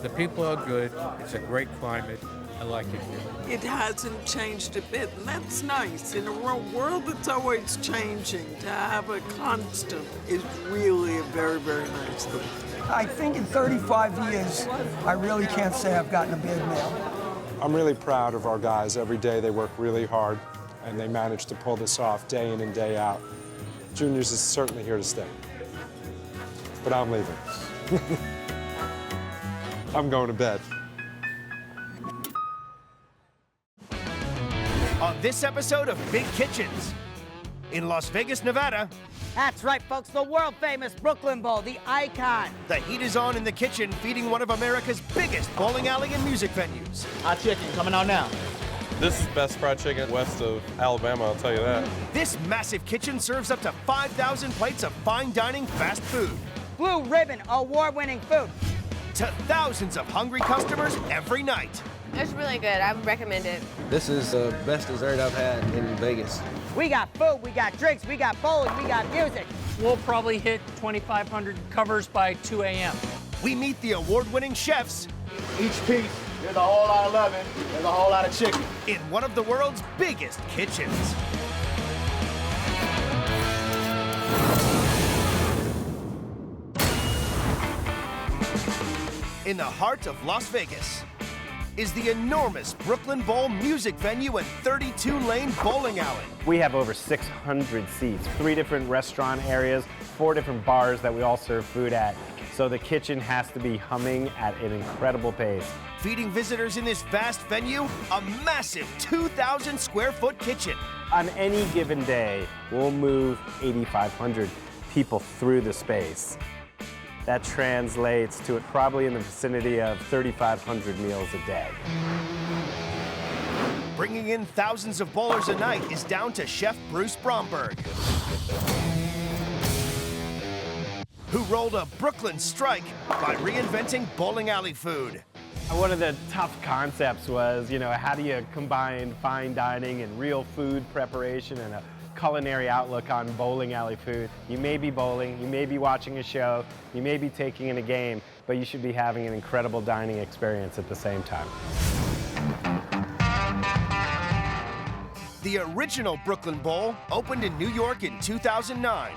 The people are good. It's a great climate. I like it here. It hasn't changed a bit, and that's nice. In a world that's always changing, to have a constant is really a very, very nice thing. I think in 35 years, I really can't say I've gotten a bad meal. I'm really proud of our guys. Every day they work really hard, and they manage to pull this off day in and day out. Juniors is certainly here to stay. But I'm leaving. I'm going to bed. On this episode of Big Kitchens, in Las Vegas, Nevada. That's right, folks, the world-famous Brooklyn Bowl, the icon. The heat is on in the kitchen, feeding one of America's biggest bowling alley and music venues. Hot chicken coming out now. This is best fried chicken west of Alabama, I'll tell you that. This massive kitchen serves up to 5,000 plates of fine dining fast food. Blue Ribbon award-winning food. To thousands of hungry customers every night. It's really good. I would recommend it. This is the best dessert I've had in Vegas. We got food, we got drinks, we got bowling, we got music. We'll probably hit 2,500 covers by 2 a.m. We meet the award-winning chefs. Each piece, there's a whole lot of lemon, there's a whole lot of chicken. In one of the world's biggest kitchens. In the heart of Las Vegas is the enormous Brooklyn Bowl music venue and 32-lane bowling alley. We have over 600 seats, 3 different restaurant areas, 4 different bars that we all serve food at. So the kitchen has to be humming at an incredible pace. Feeding visitors in this vast venue, a massive 2,000 square foot kitchen. On any given day, we'll move 8,500 people through the space. That translates to probably in the vicinity of 3,500 meals a day. Bringing in thousands of bowlers a night is down to Chef Bruce Bromberg, who rolled a Brooklyn strike by reinventing bowling alley food. One of the tough concepts was, how do you combine fine dining and real food preparation and a culinary outlook on bowling alley food. You may be bowling, you may be watching a show, you may be taking in a game, but you should be having an incredible dining experience at the same time. The original Brooklyn Bowl opened in New York in 2009.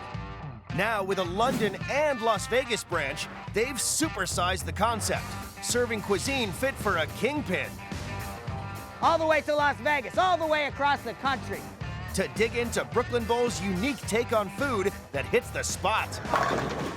Now, with a London and Las Vegas branch, they've supersized the concept, serving cuisine fit for a kingpin. All the way to Las Vegas, all the way across the country. To dig into Brooklyn Bowl's unique take on food that hits the spot.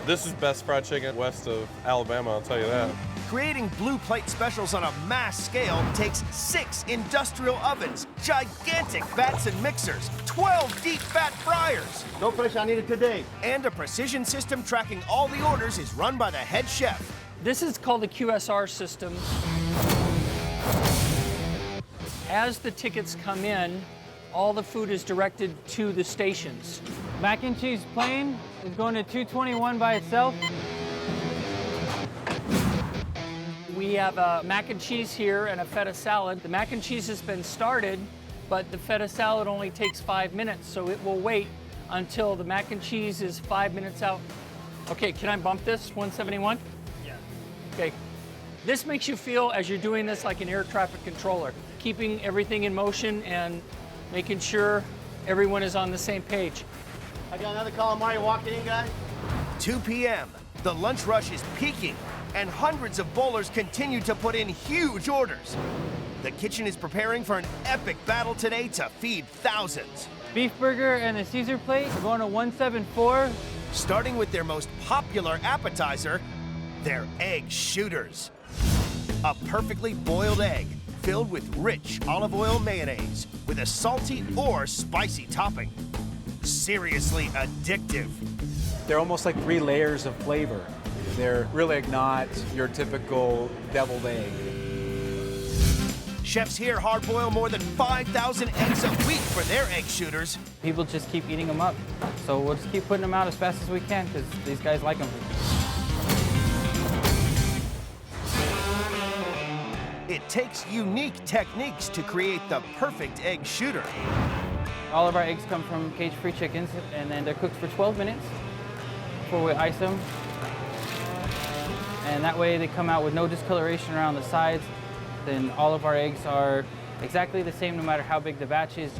This is best fried chicken west of Alabama, I'll tell you that. Creating blue plate specials on a mass scale takes 6 industrial ovens, gigantic vats and mixers, 12 deep fat fryers. No pressure, I need it today. And a precision system tracking all the orders is run by the head chef. This is called the QSR system. As the tickets come in, all the food is directed to the stations. Mac and cheese plain is going to $2.21 by itself. We have a mac and cheese here and a feta salad. The mac and cheese has been started, but the feta salad only takes 5 minutes, so it will wait until the mac and cheese is 5 minutes out. Okay, can I bump this, 171? Yeah. Okay. This makes you feel, as you're doing this, like an air traffic controller, keeping everything in motion and making sure everyone is on the same page. I got another calamari walking in, guys. 2 p.m., the lunch rush is peaking, and hundreds of bowlers continue to put in huge orders. The kitchen is preparing for an epic battle today to feed thousands. Beef burger and a Caesar plate are going to $174. Starting with their most popular appetizer, their egg shooters. A perfectly boiled egg filled with rich olive oil mayonnaise with a salty or spicy topping. Seriously addictive. They're almost like 3 layers of flavor. They're really not your typical deviled egg. Chefs here hard-boil more than 5,000 eggs a week for their egg shooters. People just keep eating them up. So we'll just keep putting them out as fast as we can because these guys like them. It takes unique techniques to create the perfect egg shooter. All of our eggs come from cage-free chickens, and then they're cooked for 12 minutes before we ice them. And that way they come out with no discoloration around the sides. Then all of our eggs are exactly the same no matter how big the batch is.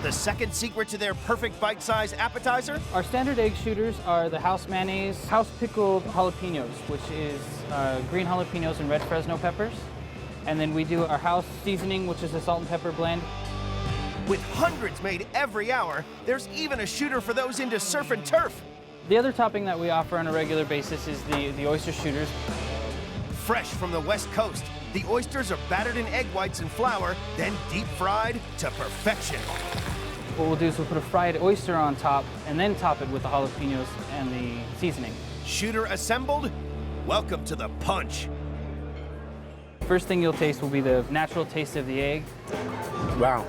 The second secret to their perfect bite-sized appetizer? Our standard egg shooters are the house mayonnaise, house pickled jalapenos, which is green jalapenos and red Fresno peppers. And then we do our house seasoning, which is a salt and pepper blend. With hundreds made every hour, there's even a shooter for those into surf and turf. The other topping that we offer on a regular basis is the oyster shooters. Fresh from the West Coast, the oysters are battered in egg whites and flour, then deep fried to perfection. What we'll do is we'll put a fried oyster on top and then top it with the jalapenos and the seasoning. Shooter assembled? Welcome to the punch. First thing you'll taste will be the natural taste of the egg. Wow.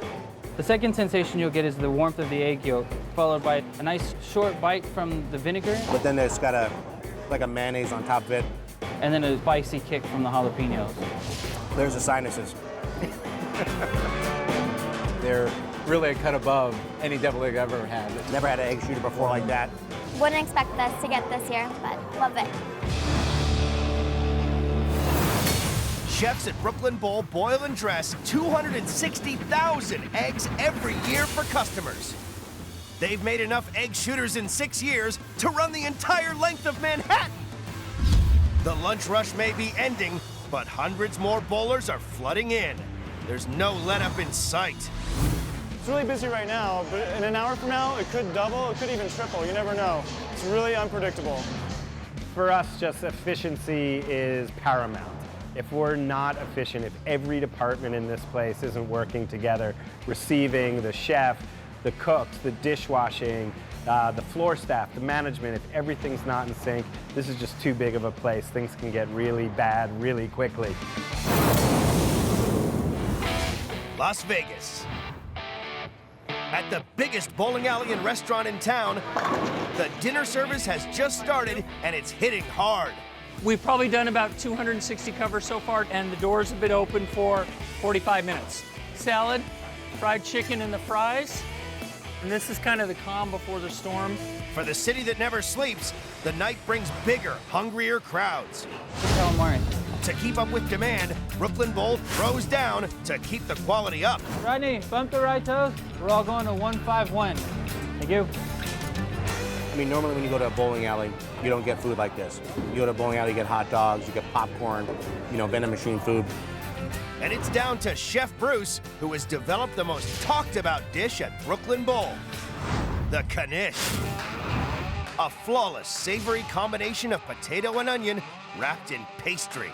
The second sensation you'll get is the warmth of the egg yolk, followed by a nice short bite from the vinegar. But then there's got like a mayonnaise on top of it. And then a spicy kick from the jalapenos. There's the sinuses. They're really a cut above any deviled egg I've ever had. Never had an egg shooter before like that. Wouldn't expect us to get this here, but love it. Chefs at Brooklyn Bowl boil and dress 260,000 eggs every year for customers. They've made enough egg shooters in 6 years to run the entire length of Manhattan. The lunch rush may be ending, but hundreds more bowlers are flooding in. There's no let-up in sight. It's really busy right now, but in an hour from now, it could double, it could even triple. You never know. It's really unpredictable. For us, just efficiency is paramount. If we're not efficient, if every department in this place isn't working together, receiving, the chef, the cooks, the dishwashing, the floor staff, the management, if everything's not in sync, this is just too big of a place. Things can get really bad really quickly. Las Vegas. At the biggest bowling alley and restaurant in town, the dinner service has just started and it's hitting hard. We've probably done about 260 covers so far, and the doors have been open for 45 minutes. Salad, fried chicken and the fries, And this is kind of the calm before the storm. For the city that never sleeps, the night brings bigger, hungrier crowds. To keep up with demand, Brooklyn Bowl throws down to keep the quality up. Rodney, bump the right toes. We're all going to 151. Thank you. I mean, normally when you go to a bowling alley, you don't get food like this. You go to a bowling alley, you get hot dogs, you get popcorn, you know, vending machine food. And it's down to Chef Bruce, who has developed the most talked about dish at Brooklyn Bowl, the knish. A flawless, savory combination of potato and onion wrapped in pastry.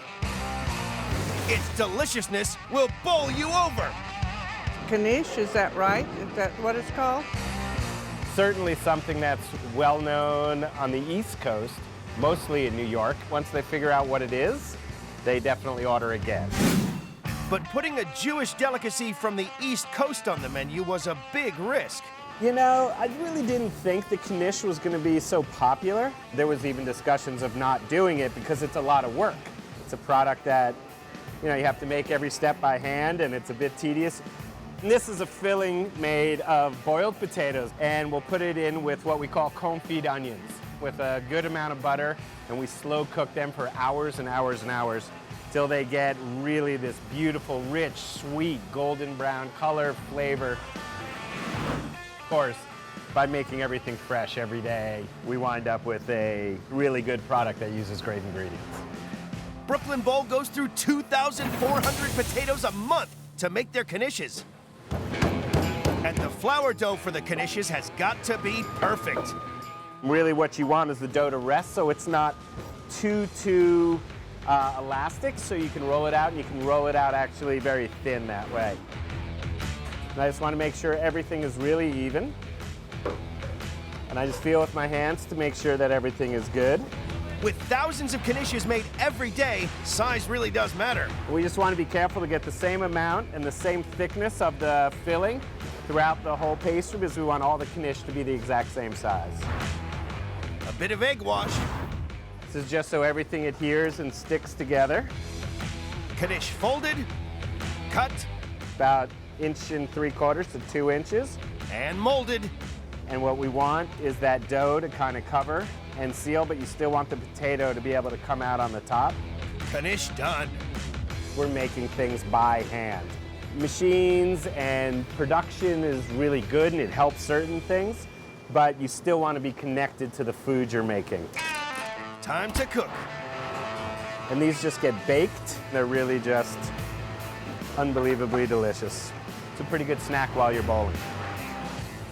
Its deliciousness will bowl you over. Knish, is that right? Is that what it's called? Certainly something that's well known on the East Coast, mostly in New York. Once they figure out what it is, they definitely order again. But putting a Jewish delicacy from the East Coast on the menu was a big risk. You know, I really didn't think the knish was going to be so popular. There was even discussions of not doing it because it's a lot of work. It's a product that, you know, you have to make every step by hand and it's a bit tedious. And this is a filling made of boiled potatoes, and we'll put it in with what we call confit onions with a good amount of butter, and we slow cook them for hours and hours and hours till they get really this beautiful, rich, sweet, golden brown color, flavor. Of course, by making everything fresh every day, we wind up with a really good product that uses great ingredients. Brooklyn Bowl goes through 2,400 potatoes a month to make their knishes. And the flour dough for the knishes has got to be perfect. Really what you want is the dough to rest so it's not too elastic, so you can roll it out, and you can roll it out actually very thin that way. And I just want to make sure everything is really even. And I just feel with my hands to make sure that everything is good. With thousands of knishes made every day, size really does matter. We just want to be careful to get the same amount and the same thickness of the filling throughout the whole pastry, because we want all the knish to be the exact same size. A bit of egg wash. This is just so everything adheres and sticks together. Knish folded, cut, about 1 3/4 to 2 inches. And molded. And what we want is that dough to kind of cover and seal, but you still want the potato to be able to come out on the top. Knish done. We're making things by hand. Machines and production is really good and it helps certain things, but you still want to be connected to the food you're making. Time to cook. And these just get baked. They're really just unbelievably delicious. It's a pretty good snack while you're bowling.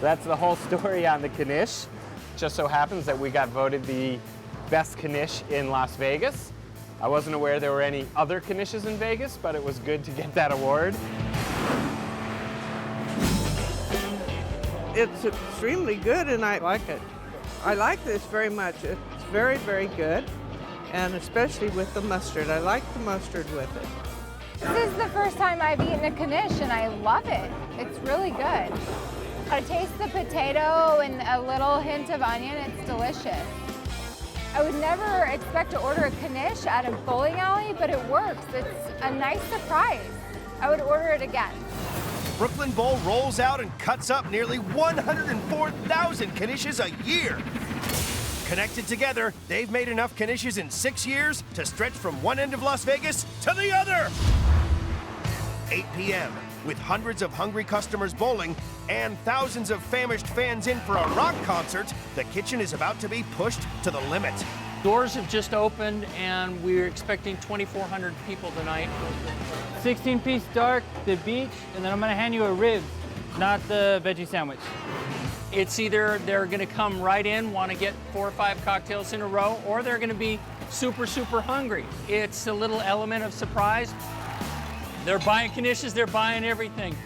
That's the whole story on the knish. Just so happens that we got voted the best knish in Las Vegas. I wasn't aware there were any other knishes in Vegas, but it was good to get that award. It's extremely good and I like it. I like this very much. It's very, very good, and especially with the mustard. I like the mustard with it. This is the first time I've eaten a knish and I love it. It's really good. I taste the potato and a little hint of onion. It's delicious. I would never expect to order a knish at a bowling alley, but it works. It's a nice surprise. I would order it again. Brooklyn Bowl rolls out and cuts up nearly 104,000 knishes a year. Connected together, they've made enough knishes in 6 years to stretch from one end of Las Vegas to the other. 8 p.m. With hundreds of hungry customers bowling and thousands of famished fans in for a rock concert, the kitchen is about to be pushed to the limit. Doors have just opened and we're expecting 2,400 people tonight. 16-piece dark, the beach, and then I'm gonna hand you a ribs, not the veggie sandwich. It's either they're gonna come right in, wanna get 4 or 5 cocktails in a row, or they're gonna be super, super hungry. It's a little element of surprise. They're buying knishes, they're buying everything.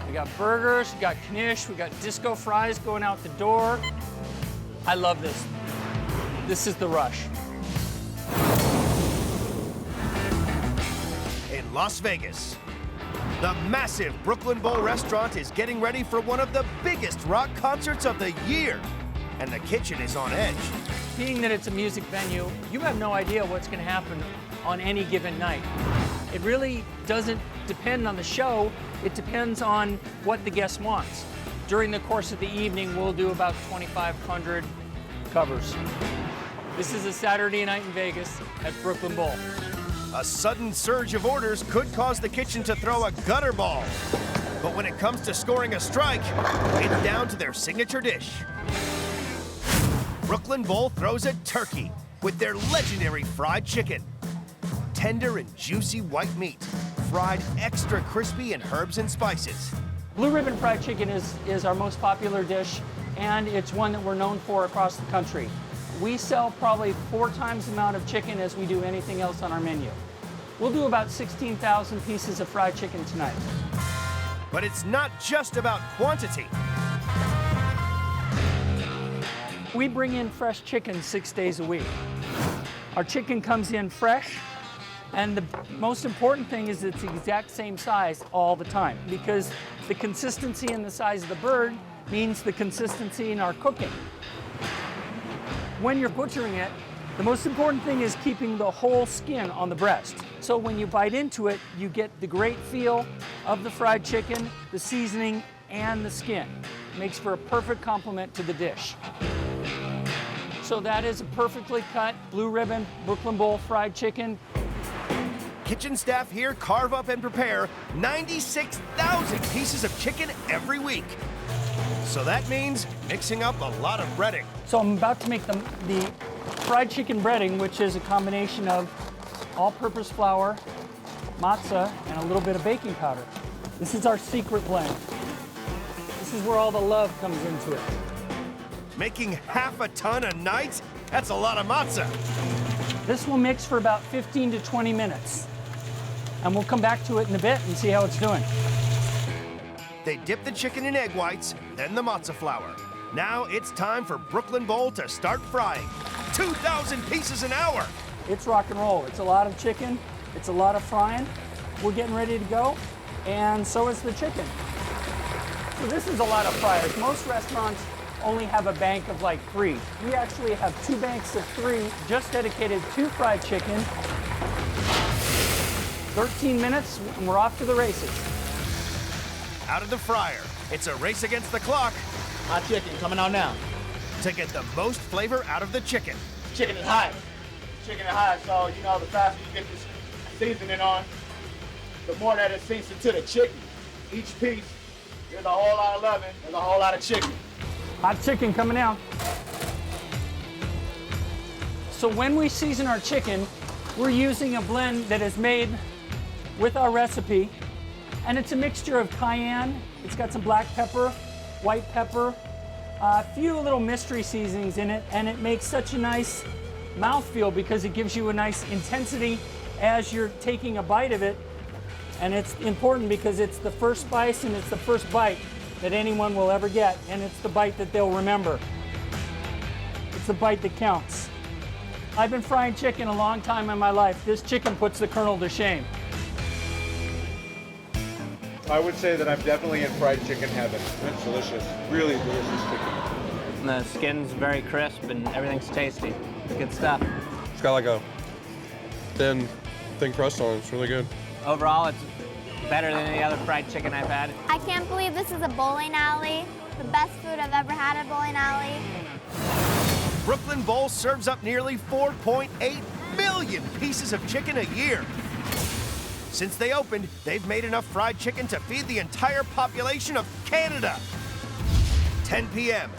We got burgers, we got knish, we got disco fries going out the door. I love this. This is the rush. In Las Vegas, the massive Brooklyn Bowl restaurant is getting ready for one of the biggest rock concerts of the year, and the kitchen is on edge. Being that it's a music venue, you have no idea what's gonna happen on any given night. It really doesn't depend on the show, it depends on what the guest wants. During the course of the evening, we'll do about 2,500 covers. This is a Saturday night in Vegas at Brooklyn Bowl. A sudden surge of orders could cause the kitchen to throw a gutter ball. But when it comes to scoring a strike, it's down to their signature dish. Brooklyn Bowl throws a turkey with their legendary fried chicken. Tender and juicy white meat, fried extra crispy in herbs and spices. Blue ribbon fried chicken is our most popular dish, and it's one that we're known for across the country. We sell probably 4 times the amount of chicken as we do anything else on our menu. We'll do about 16,000 pieces of fried chicken tonight. But it's not just about quantity. We bring in fresh chicken 6 days a week. Our chicken comes in fresh, and the most important thing is it's the exact same size all the time, because the consistency and the size of the bird means the consistency in our cooking. When you're butchering it, the most important thing is keeping the whole skin on the breast. So when you bite into it, you get the great feel of the fried chicken, the seasoning, and the skin. It makes for a perfect complement to the dish. So that is a perfectly cut blue ribbon Brooklyn Bowl fried chicken. Kitchen staff here carve up and prepare 96,000 pieces of chicken every week. So that means mixing up a lot of breading. So I'm about to make the fried chicken breading, which is a combination of all-purpose flour, matzah, and a little bit of baking powder. This is our secret blend. This is where all the love comes into it. Making half a ton a night? That's a lot of matzah. This will mix for about 15 to 20 minutes. And we'll come back to it in a bit and see how it's doing. They dip the chicken in egg whites, then the matzah flour. Now it's time for Brooklyn Bowl to start frying. 2,000 pieces an hour. It's rock and roll. It's a lot of chicken. It's a lot of frying. We're getting ready to go, and so is the chicken. So this is a lot of fryers. Most restaurants only have a bank of like 3. We actually have 2 banks of 3 just dedicated to fried chicken. 13 minutes, and we're off to the races. Out of the fryer, it's a race against the clock. Hot chicken coming out now. To get the most flavor out of the chicken. Chicken is hot. Chicken is hot, so you know the faster you get this seasoning on, the more that it sinks into the chicken. Each piece, there's a whole lot of loving, there's a whole lot of chicken. Hot chicken coming out. So when we season our chicken, we're using a blend that is made with our recipe, and it's a mixture of cayenne, it's got some black pepper, white pepper, a few little mystery seasonings in it, and it makes such a nice mouthfeel because it gives you a nice intensity as you're taking a bite of it. And it's important because it's the first spice and it's the first bite that anyone will ever get, and it's the bite that they'll remember. It's the bite that counts. I've been frying chicken a long time in my life. This chicken puts the Colonel to shame. I would say that I'm definitely in fried chicken heaven. It's delicious, really delicious chicken. And the skin's very crisp and everything's tasty. Good stuff. It's got like a thin crust on it. It's really good. Overall, it's better than any other fried chicken I've had. I can't believe this is a bowling alley. The best food I've ever had at a bowling alley. Brooklyn Bowl serves up nearly 4.8 million pieces of chicken a year. Since they opened, they've made enough fried chicken to feed the entire population of Canada. 10 p.m.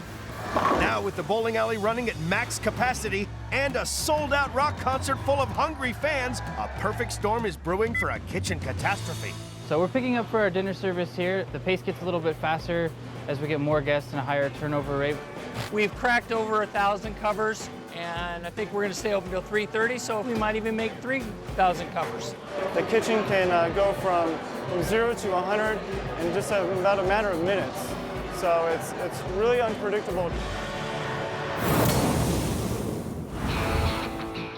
Now with the bowling alley running at max capacity and a sold-out rock concert full of hungry fans, a perfect storm is brewing for a kitchen catastrophe. So we're picking up for our dinner service here. The pace gets a little bit faster as we get more guests and a higher turnover rate. We've cracked over 1,000 covers, and I think we're going to stay open till 3:30, so we might even make 3,000 covers. The kitchen can go from 0 to 100 in just about a matter of minutes. So it's really unpredictable.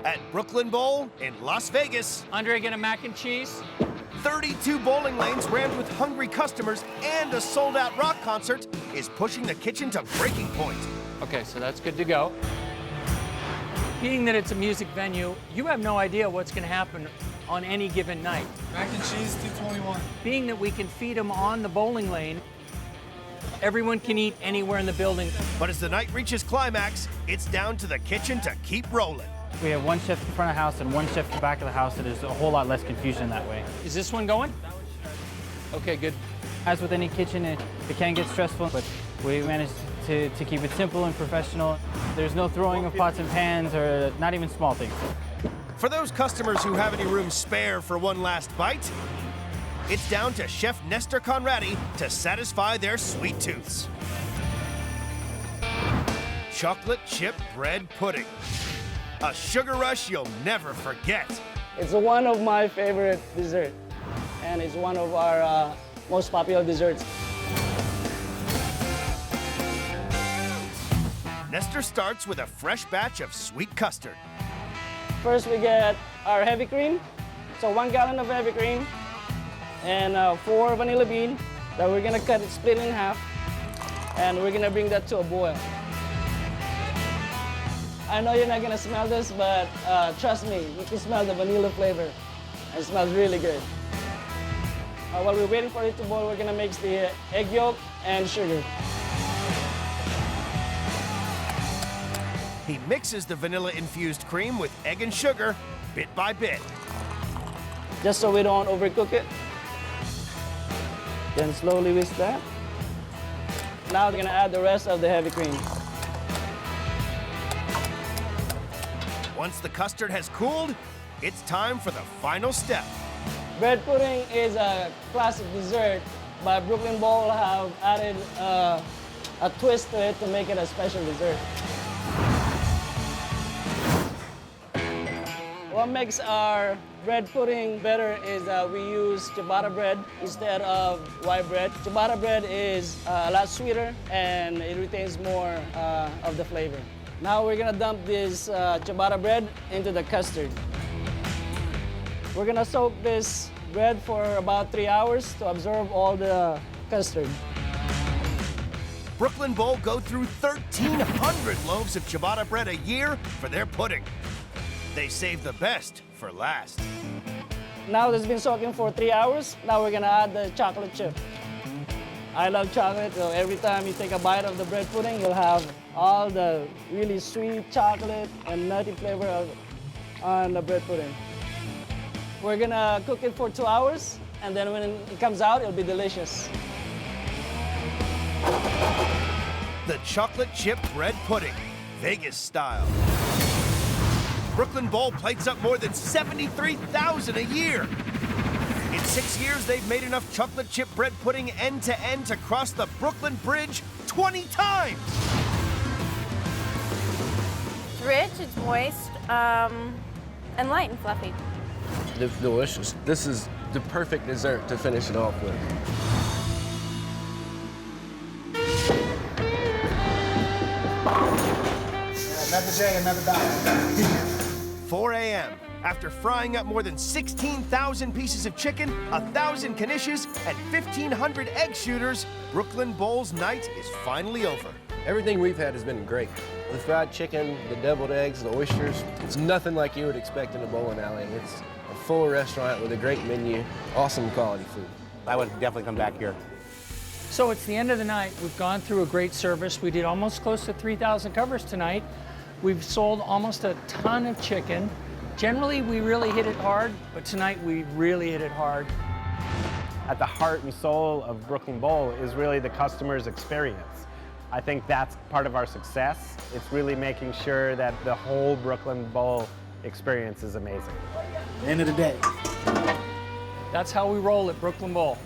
At Brooklyn Bowl in Las Vegas, Andre, get a mac and cheese. 32 bowling lanes rammed with hungry customers and a sold-out rock concert is pushing the kitchen to breaking point. Okay, so that's good to go. Being that it's a music venue, you have no idea what's going to happen on any given night. Mac and cheese, $2.21. Being that we can feed them on the bowling lane, Everyone can eat anywhere in the building. But as the night reaches climax, it's down to the kitchen to keep rolling. We have one chef in front of the house and one chef in the back of the house, so there's a whole lot less confusion that way. Is this one going? Okay, good. As with any kitchen, it can get stressful, but we managed to keep it simple and professional. There's no throwing of pots and pans or not even small things. For those customers who have any room spare for one last bite, it's down to Chef Nestor Conradi to satisfy their sweet tooths. Chocolate chip bread pudding. A sugar rush you'll never forget. It's one of my favorite desserts, and it's one of our most popular desserts. Nestor starts with a fresh batch of sweet custard. First, we get our heavy cream. So 1 gallon of heavy cream and 4 vanilla beans that we're gonna cut it, split in half, and we're gonna bring that to a boil. I know you're not gonna smell this, but trust me, you can smell the vanilla flavor. It smells really good. While we're waiting for it to boil, we're gonna mix the egg yolk and sugar. He mixes the vanilla-infused cream with egg and sugar, bit by bit. Just so we don't overcook it. Then slowly whisk that. Now we're gonna add the rest of the heavy cream. Once the custard has cooled, it's time for the final step. Bread pudding is a classic dessert, but Brooklyn Bowl have added a twist to it to make it a special dessert. What makes our bread pudding better is that we use ciabatta bread instead of white bread. Ciabatta bread is a lot sweeter and it retains more of the flavor. Now we're gonna dump this ciabatta bread into the custard. We're gonna soak this bread for about 3 hours to absorb all the custard. Brooklyn Bowl go through 1,300 loaves of ciabatta bread a year for their pudding. They save the best for last. Now it's been soaking for 3 hours. Now we're gonna add the chocolate chip. I love chocolate, so every time you take a bite of the bread pudding, you'll have all the really sweet chocolate and nutty flavor on the bread pudding. We're gonna cook it for 2 hours, and then when it comes out, it'll be delicious. The chocolate chip bread pudding, Vegas style. Brooklyn Bowl plates up more than 73,000 a year. In 6 years, they've made enough chocolate chip bread pudding end to end to cross the Brooklyn Bridge 20 times. It's rich, it's moist, and light and fluffy. Delicious. This is the perfect dessert to finish it off with. Another day, another dollar. 4 a.m. After frying up more than 16,000 pieces of chicken, 1,000 knishes, and 1,500 egg shooters, Brooklyn Bowl's night is finally over. Everything we've had has been great. The fried chicken, the deviled eggs, the oysters, it's nothing like you would expect in a bowling alley. It's a full restaurant with a great menu, awesome quality food. I would definitely come back here. So it's the end of the night. We've gone through a great service. We did almost close to 3,000 covers tonight. We've sold almost a ton of chicken. Generally, we really hit it hard, but tonight we really hit it hard. At the heart and soul of Brooklyn Bowl is really the customer's experience. I think that's part of our success. It's really making sure that the whole Brooklyn Bowl experience is amazing. End of the day. That's how we roll at Brooklyn Bowl.